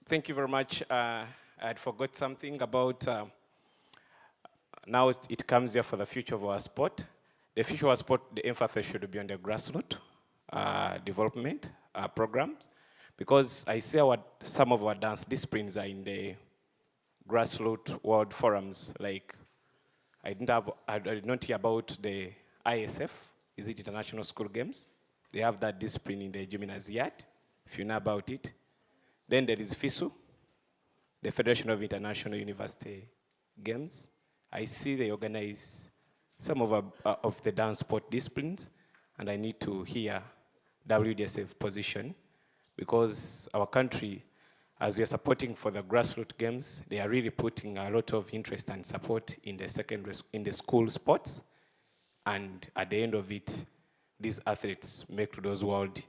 Thank you very much. I had forgot something about, now it comes here for the future of our sport. The future of our sport, the emphasis should be on the grassroots development programs, because I see some of our dance disciplines are in the grassroots world forums. Like, I did not hear about the ISF, is it International School Games? They have that discipline in the gymnasiad, if you know about it. Then there is FISU, the Federation of International University Games. I see they organize some of the dance sport disciplines, and I need to hear WDSF position, because our country, as we are supporting for the grassroots games, they are really putting a lot of interest and support in the school sports, and at the end of it, these athletes make to those world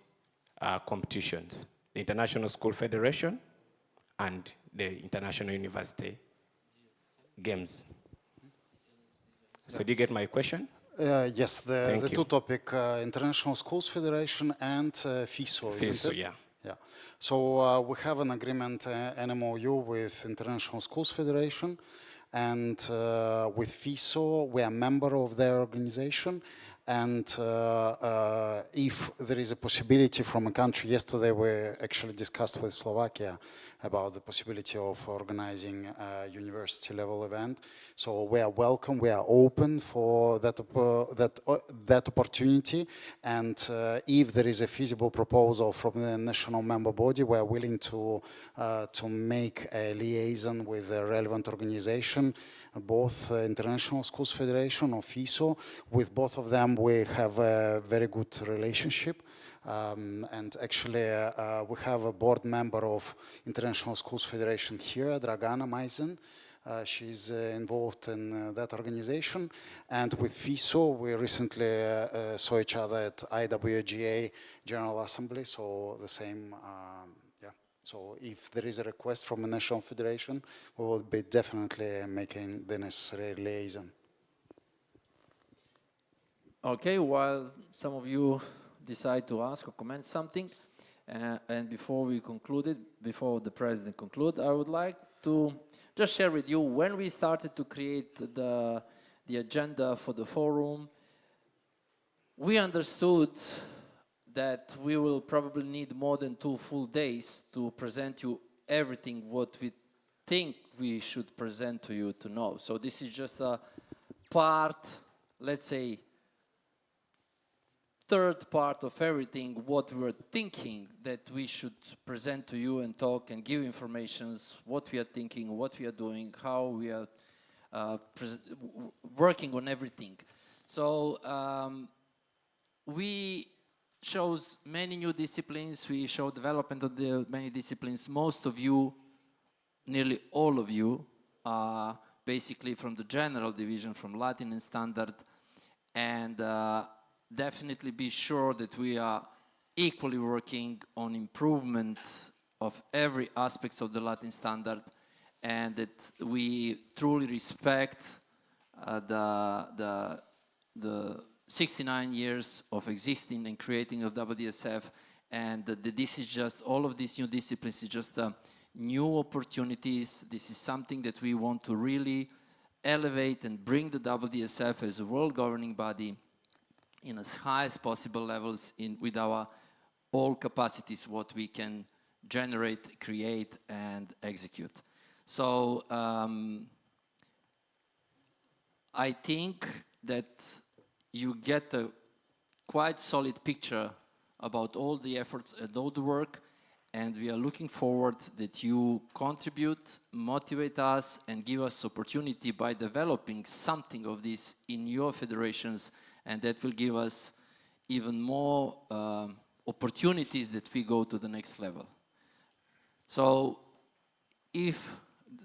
competitions. The International School Federation and the International University Games. So do you get my question? Yes, the two topic, International Schools Federation and FISO, FISO, yeah. Yeah. So we have an agreement, an MOU with International Schools Federation, and with FISO, we are a member of their organization. And if there is a possibility from a country, yesterday we actually discussed with Slovakia about the possibility of organizing a university level event. So we are welcome, we are open for that opportunity. And if there is a feasible proposal from the national member body, we are willing to make a liaison with the relevant organization, both International Schools Federation or FISO. With both of them, we have a very good relationship. And actually, we have a board member of International Schools Federation here, Dragana Maizen. She's involved in that organization. And with FISO, we recently saw each other at IWGA General Assembly, so the same, yeah. So if there is a request from a national federation, we will be definitely making the necessary liaison. Okay, while some of you decide to ask or comment something, and before we concluded, before the president conclude, I would like to just share with you when we started to create the agenda for the forum, we understood that we will probably need more than 2 full days to present you everything what we think we should present to you to know. So this is just a part, let's say, third part of everything what we're thinking that we should present to you and talk and give informations, what we are thinking, what we are doing, how we are working on everything. So we chose many new disciplines, we showed development of the many disciplines. Most of you, nearly all of you, are basically from the general division, from Latin and Standard, and definitely be sure that we are equally working on improvement of every aspect of the Latin Standard, and that we truly respect the 69 years of existing and creating of WDSF, and this is just, all of these new disciplines is just new opportunities. This is something that we want to really elevate and bring the WDSF as a world governing body in as high as possible levels with our all capacities, what we can generate, create, and execute. So I think that you get a quite solid picture about all the efforts and all the work, and we are looking forward that you contribute, motivate us, and give us opportunity by developing something of this in your federations, and that will give us even more opportunities that we go to the next level. So if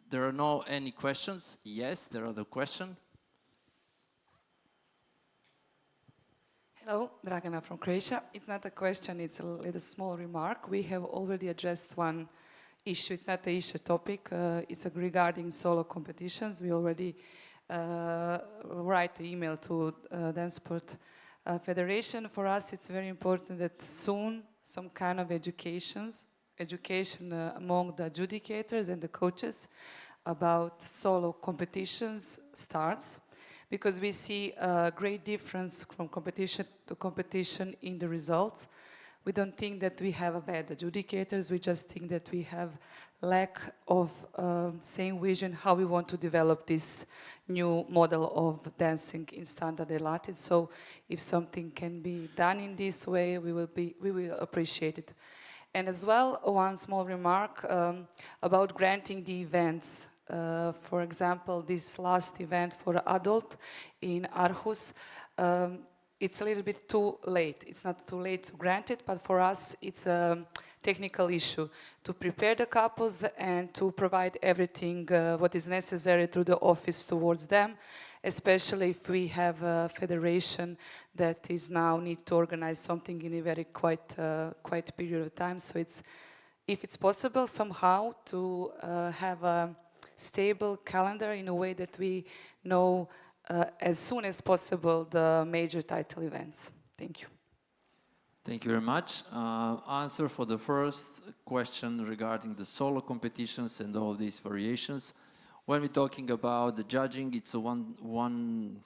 there are no any questions, yes, there are the questions. Hello, Dragana from Croatia. It's not a question, it's a little small remark. We have already addressed one issue. It's not the issue topic. It's regarding solo competitions. We already write an email to DanceSport Federation. For us, it's very important that soon some kind of education among the adjudicators and the coaches about solo competitions starts, because we see a great difference from competition to competition in the results. We don't think that we have a bad adjudicators, we just think that we have lack of same vision how we want to develop this new model of dancing in standard and Latin. So if something can be done in this way, we will appreciate it. And as well, one small remark about granting the events. For example, this last event for adult in Aarhus, it's a little bit too late. It's not too late to grant it, but for us it's a technical issue to prepare the couples and to provide everything what is necessary through the office towards them, especially if we have a federation that is now need to organize something in a very quite period of time. So it's, if it's possible somehow to have a stable calendar in a way that we know as soon as possible the major title events. Thank you. Thank you very much. Answer for the first question regarding the solo competitions and all these variations. When we're talking about the judging, it's one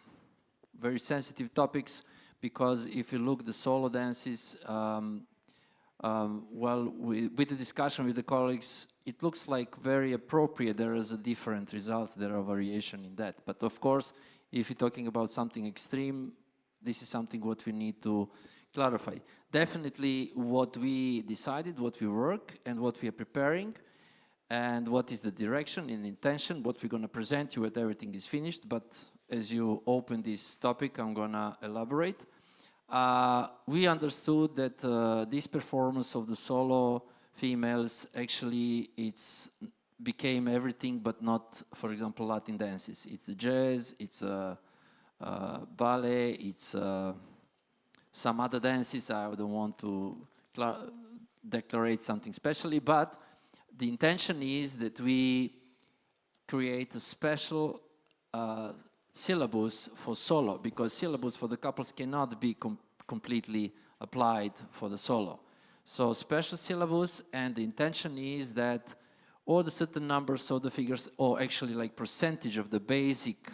very sensitive topics, because if you look the solo dances, well, with the discussion with the colleagues, it looks like very appropriate. There is a different results, there are variation in that. But of course, if you're talking about something extreme, this is something what we need to clarify. Definitely what we decided, what we work and what we are preparing, and what is the direction and intention, what we're going to present you when everything is finished. But as you open this topic, I'm going to elaborate. we understood that this performance of the solo females actually became everything but not, for example, Latin dances. It's jazz, it's ballet, it's some other dances. I don't want to declare something specially, but the intention is that we create a special syllabus for solo, because syllabus for the couples cannot be completely applied for the solo. So special syllabus, and the intention is that all the certain numbers of the figures, or actually like percentage of the basic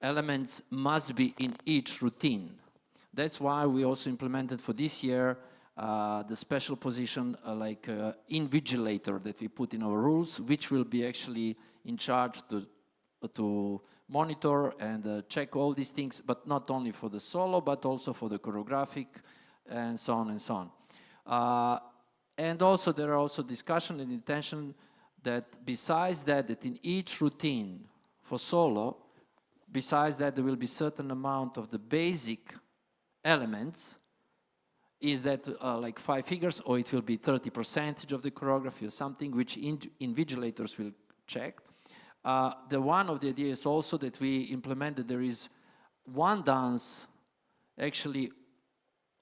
elements must be in each routine. That's why we also implemented for this year the special position like invigilator that we put in our rules, which will be actually in charge to monitor and check all these things, but not only for the solo, but also for the choreographic and so on and so on. And also there are also discussion and intention that besides that in each routine for solo, besides that there will be certain amount of the basic elements, is that like 5 figures, or it will be 30% of the choreography or something, which invigilators will check. One of the ideas also that we implemented, there is one dance actually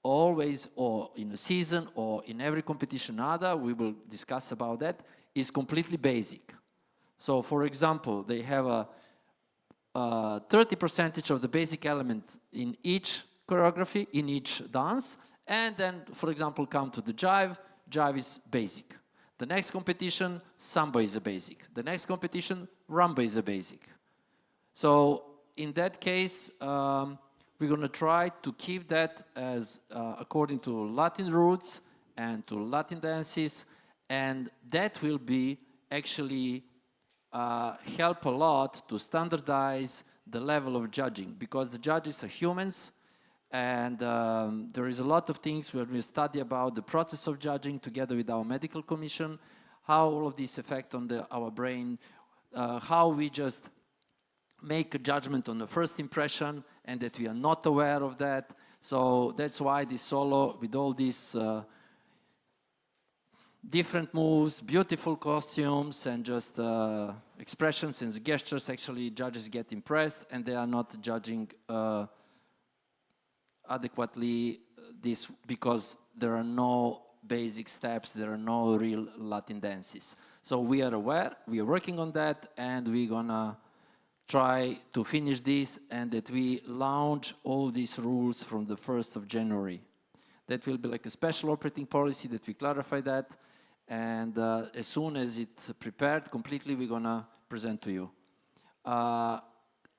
always, or in a season or in every competition other, we will discuss about that, is completely basic. So for example, they have a 30% of the basic element in each choreography, in each dance, and then for example come to the jive is basic. The next competition, samba is a basic. The next competition, rumba is a basic. So in that case, we're going to try to keep that as according to Latin roots and to Latin dances, and that will be actually help a lot to standardize the level of judging, because the judges are humans, and there is a lot of things where we study about the process of judging together with our medical commission, how all of this affect on our brain, how we just make a judgment on the first impression and that we are not aware of that. So that's why this solo, with all these different moves, beautiful costumes, and just expressions and gestures, actually judges get impressed and they are not judging adequately this, because there are no basic steps, there are no real Latin dances. So we are aware, we are working on that, and we're gonna try to finish this, and that we launch all these rules from the 1st of January. That will be like a special operating policy that we clarify that, and as soon as it's prepared completely, we're gonna present to you.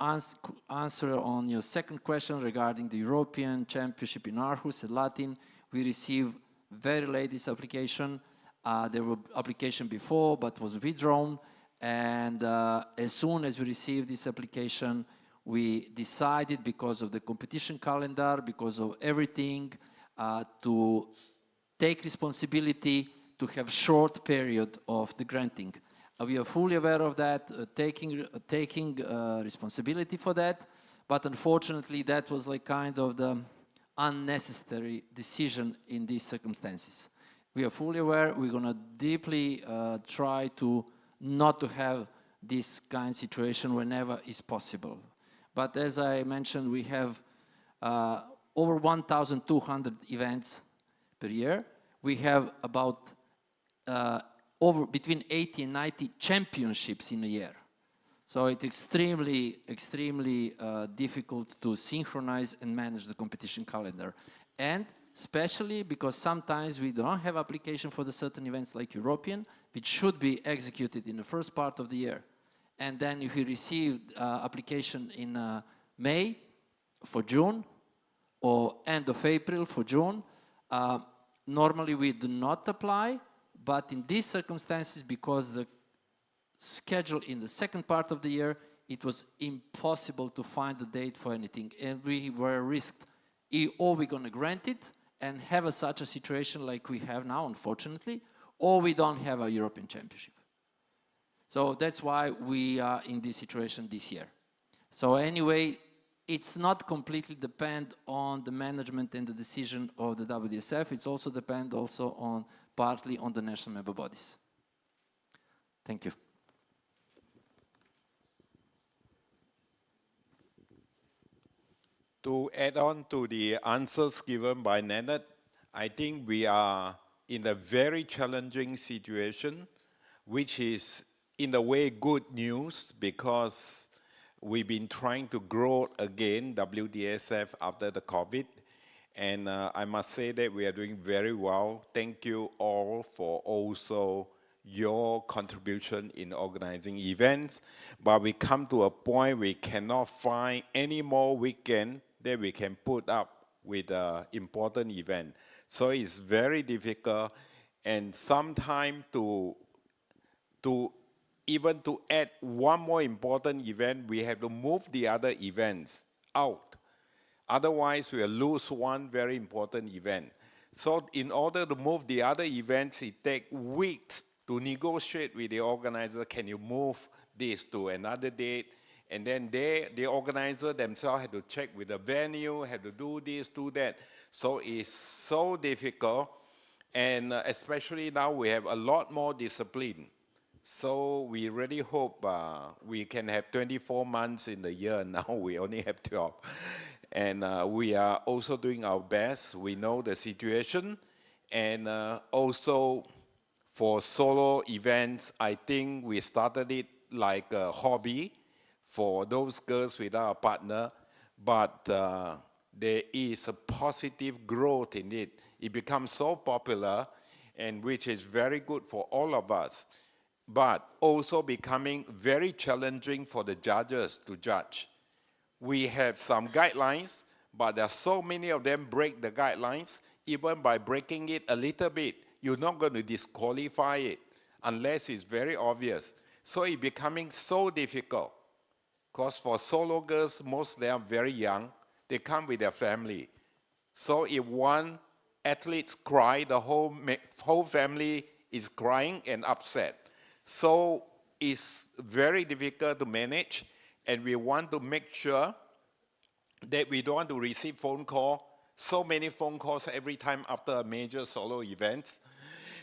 Answer on your second question regarding the European Championship in Aarhus at Latin, we received very late this application. There were application before, but was withdrawn. And as soon as we received this application, we decided, because of the competition calendar, because of everything, to take responsibility to have short period of the granting. We are fully aware of that, taking responsibility for that, but unfortunately that was like kind of the unnecessary decision in these circumstances. We are fully aware, we're gonna deeply try to not to have this kind of situation whenever is possible. But as I mentioned, we have over 1,200 events per year. We have about between 80 and 90 championships in a year. So it's extremely difficult to synchronize and manage the competition calendar. And especially because sometimes we don't have application for the certain events like European, which should be executed in the first part of the year. And then if we receive application in May for June, or end of April for June, normally we do not apply, but in these circumstances, because the schedule in the second part of the year, it was impossible to find a date for anything. And we were risked, or we're going to grant it and have such a situation like we have now, unfortunately, or we don't have a European Championship. So that's why we are in this situation this year. So anyway, it's not completely depend on the management and the decision of the WDSF. It's also depend also on partly on the national member bodies. Thank you. To add on to the answers given by Nanette, I think we are in a very challenging situation, which is in a way good news because we've been trying to grow again WDSF after the COVID. And I must say that we are doing very well. Thank you all for also your contribution in organizing events. But we come to a point we cannot find any more weekend that we can put up with an important event. So it's very difficult, and sometimes to even to add one more important event, we have to move the other events out. Otherwise, we'll lose one very important event. So in order to move the other events, it takes weeks to negotiate with the organizer. Can you move this to another date? And then the organizer themselves had to check with the venue, had to do this, do that. So it's so difficult. And especially now we have a lot more discipline. So we really hope we can have 24 months in the year. Now we only have 12. And we are also doing our best. We know the situation. And also for solo events, I think we started it like a hobby for those girls without a partner. But there is a positive growth in it. It becomes so popular, and which is very good for all of us, but also becoming very challenging for the judges to judge. We have some guidelines, but there are so many of them break the guidelines. Even by breaking it a little bit, you're not going to disqualify it unless it's very obvious. So it's becoming so difficult. Because for solo girls, most of them are very young. They come with their family. So if one athlete cries, the whole family is crying and upset. So it's very difficult to manage, and we want to make sure that we don't want to receive phone call, so many phone calls every time after a major solo event.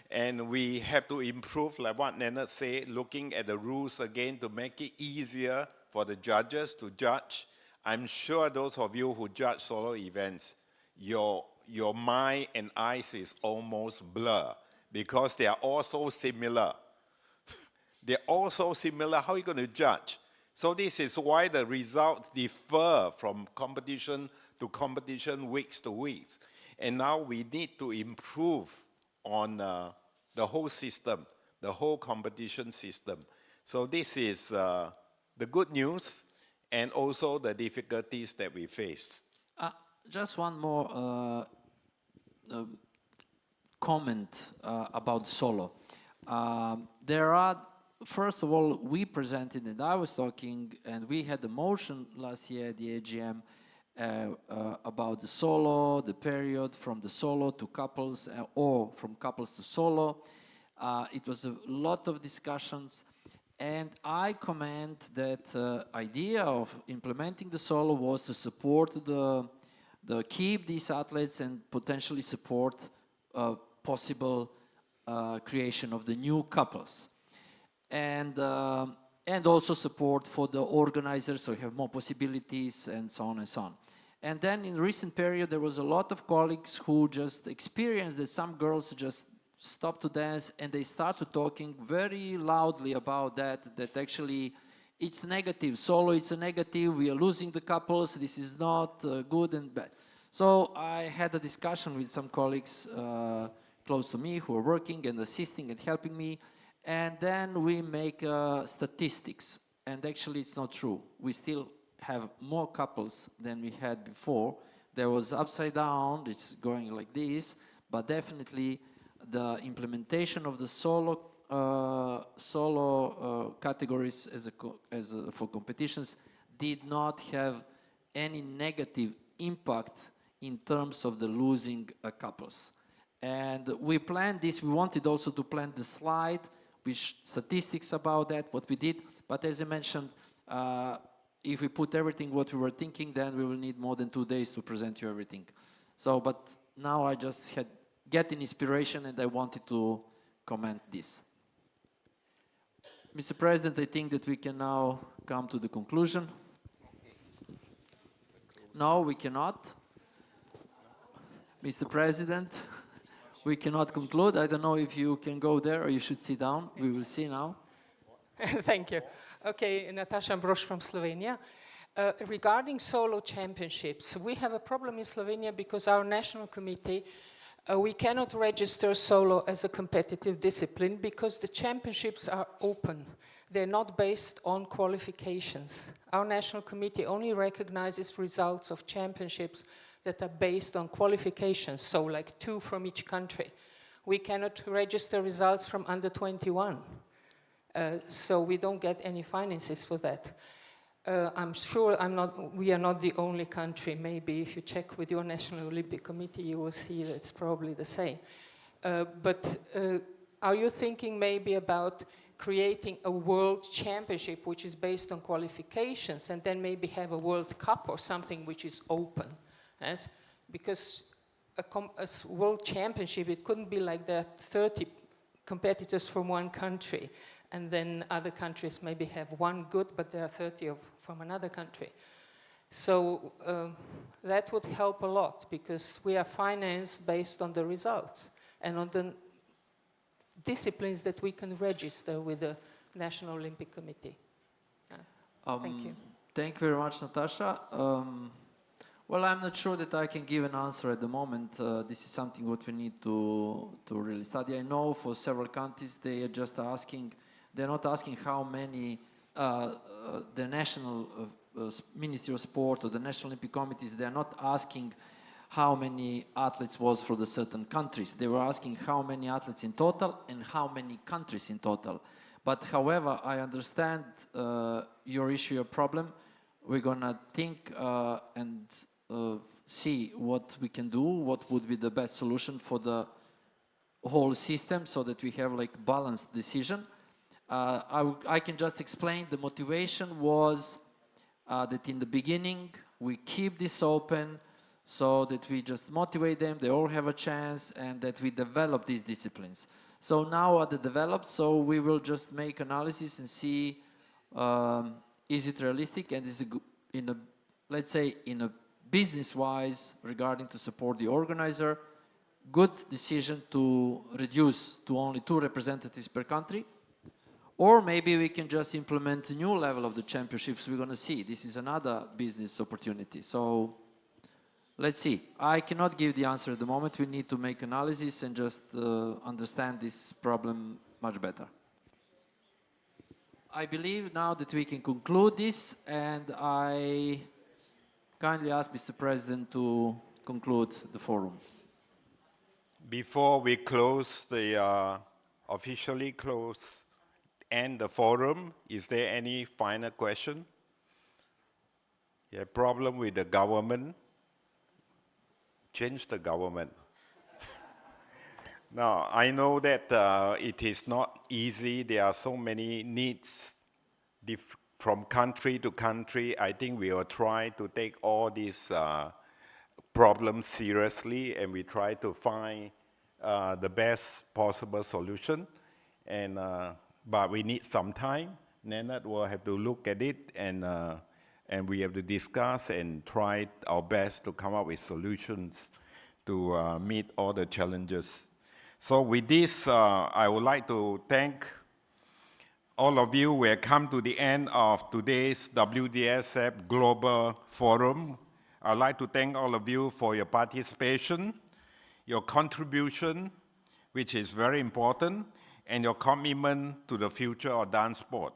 And we have to improve, like what Nanette said, looking at the rules again to make it easier for the judges to judge. I'm sure those of you who judge solo events, your mind and eyes is almost blur because they are all so similar. They're all so similar. How are you going to judge? So this is why the results differ from competition to competition, weeks to weeks. And now we need to improve on the whole system, the whole competition system. So this is the good news and also the difficulties that we face. Just one more comment about solo. There are, first of all, we presented, and I was talking, and we had a motion last year at the AGM about the solo, the period from the solo to couples, or from couples to solo. It was a lot of discussions, and I comment that idea of implementing the solo was to support the keep these athletes and potentially support possible creation of the new couples. And also support for the organizers, so you have more possibilities and so on and so on. And then in recent period, there was a lot of colleagues who just experienced that some girls just stopped to dance and they started talking very loudly about that actually it's negative. Solo, it's a negative. We are losing the couples. This is not good and bad. So I had a discussion with some colleagues close to me who are working and assisting and helping me. And then we make statistics. And actually, it's not true. We still have more couples than we had before. There was upside down. It's going like this. But definitely, the implementation of the solo categories for competitions did not have any negative impact in terms of the losing couples. And we planned this. We wanted also to plan the slide with statistics about that, what we did. But as I mentioned, if we put everything what we were thinking, then we will need more than 2 days to present you everything. So, but now I just had getting inspiration and I wanted to comment this. Mr. President, I think that we can now come to the conclusion. No, we cannot. Mr. President, we cannot conclude. I don't know if you can go there or you should sit down. We will see now. Thank you. Okay, Natasha Ambrosch from Slovenia. Regarding solo championships, we have a problem in Slovenia because our national committee, we cannot register solo as a competitive discipline because the championships are open. They're not based on qualifications. Our national committee only recognizes results of championships that are based on qualifications, so like 2 from each country. We cannot register results from under 21. So we don't get any finances for that. I'm sure we are not the only country. Maybe if you check with your National Olympic Committee, you will see that it's probably the same. But are you thinking maybe about creating a world championship which is based on qualifications and then maybe have a World Cup or something which is open? Yes? Because a world championship, it couldn't be like there are 30 competitors from one country and then other countries maybe have one good, but there are 30 from another country. So that would help a lot because we are financed based on the results and on the disciplines that we can register with the National Olympic Committee. Thank you. Thank you very much, Natasha. Well, I'm not sure that I can give an answer at the moment. This is something what we need to really study. I know for several countries they are just asking, they're not asking how many the National Ministry of Sport or the National Olympic Committees, they're not asking how many athletes was for the certain countries. They were asking how many athletes in total and how many countries in total. But however, I understand your issue, your problem. We're gonna think and see what we can do, what would be the best solution for the whole system so that we have like balanced decision. I can just explain the motivation was that in the beginning we keep this open so that we just motivate them, they all have a chance, and that we develop these disciplines. So now are they developed, so we will just make analysis and see is it realistic and is it let's say in a business-wise regarding to support the organizer, good decision to reduce to only 2 representatives per country. Or maybe we can just implement a new level of the championships we're going to see. This is another business opportunity. So let's see. I cannot give the answer at the moment. We need to make analysis and just understand this problem much better. I believe now that we can conclude this, and I kindly ask Mr. President to conclude the forum. Before we close the officially close end the forum, is there any final question? Yeah, problem with the government? Change the government. Now, I know that it is not easy. There are so many needs from country to country. I think we will try to take all these problems seriously, and we try to find the best possible solution. And but we need some time. Nenad will have to look at it, and we have to discuss and try our best to come up with solutions to meet all the challenges. So with this, I would like to thank all of you. We have come to the end of today's WDSF Global Forum. I'd like to thank all of you for your participation, your contribution, which is very important, and your commitment to the future of dance sport.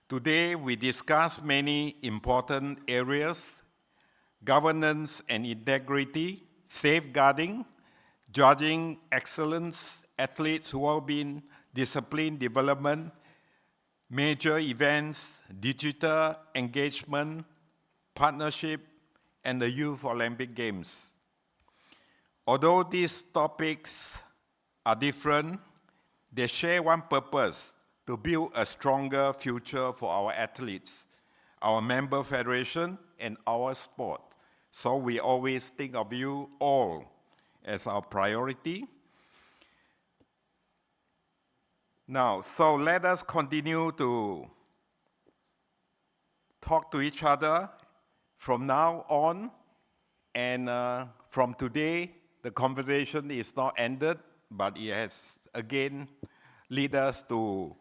Today, we discussed many important areas: governance and integrity, safeguarding, judging excellence, athletes who have been discipline development, major events, digital engagement, partnership, and the Youth Olympic Games. Although these topics are different, they share one purpose: to build a stronger future for our athletes, our member federation, and our sport. So we always think of you all as our priority. Now, so let us continue to talk to each other from now on, and from today, the conversation is not ended, but it has again led us to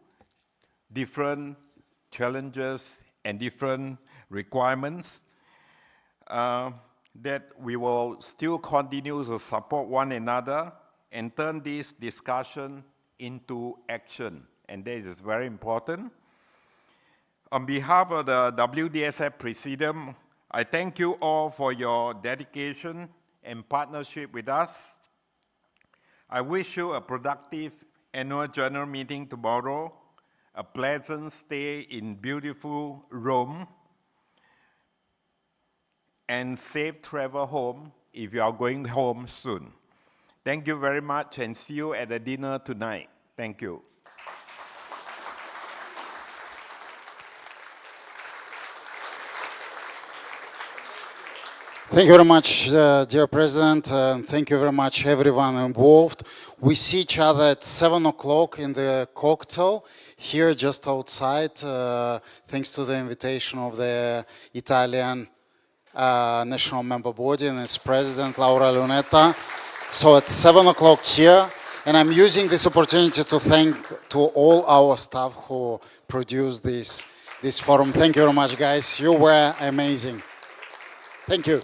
different challenges and different requirements that we will still continue to support one another and turn this discussion into action, and that is very important. On behalf of the WDSF Presidium, I thank you all for your dedication and partnership with us. I wish you a productive annual general meeting tomorrow, a pleasant stay in beautiful Rome, and safe travel home if you are going home soon. Thank you very much, and see you at the dinner tonight. Thank you. Thank you very much, dear President, and thank you very much everyone involved. We see each other at 7 o'clock in the cocktail here just outside, thanks to the invitation of the Italian National Member Body and its President, Laura Lunetta. So at 7 o'clock here, and I'm using this opportunity to thank to all our staff who produced this forum. Thank you very much, guys. You were amazing. Thank you.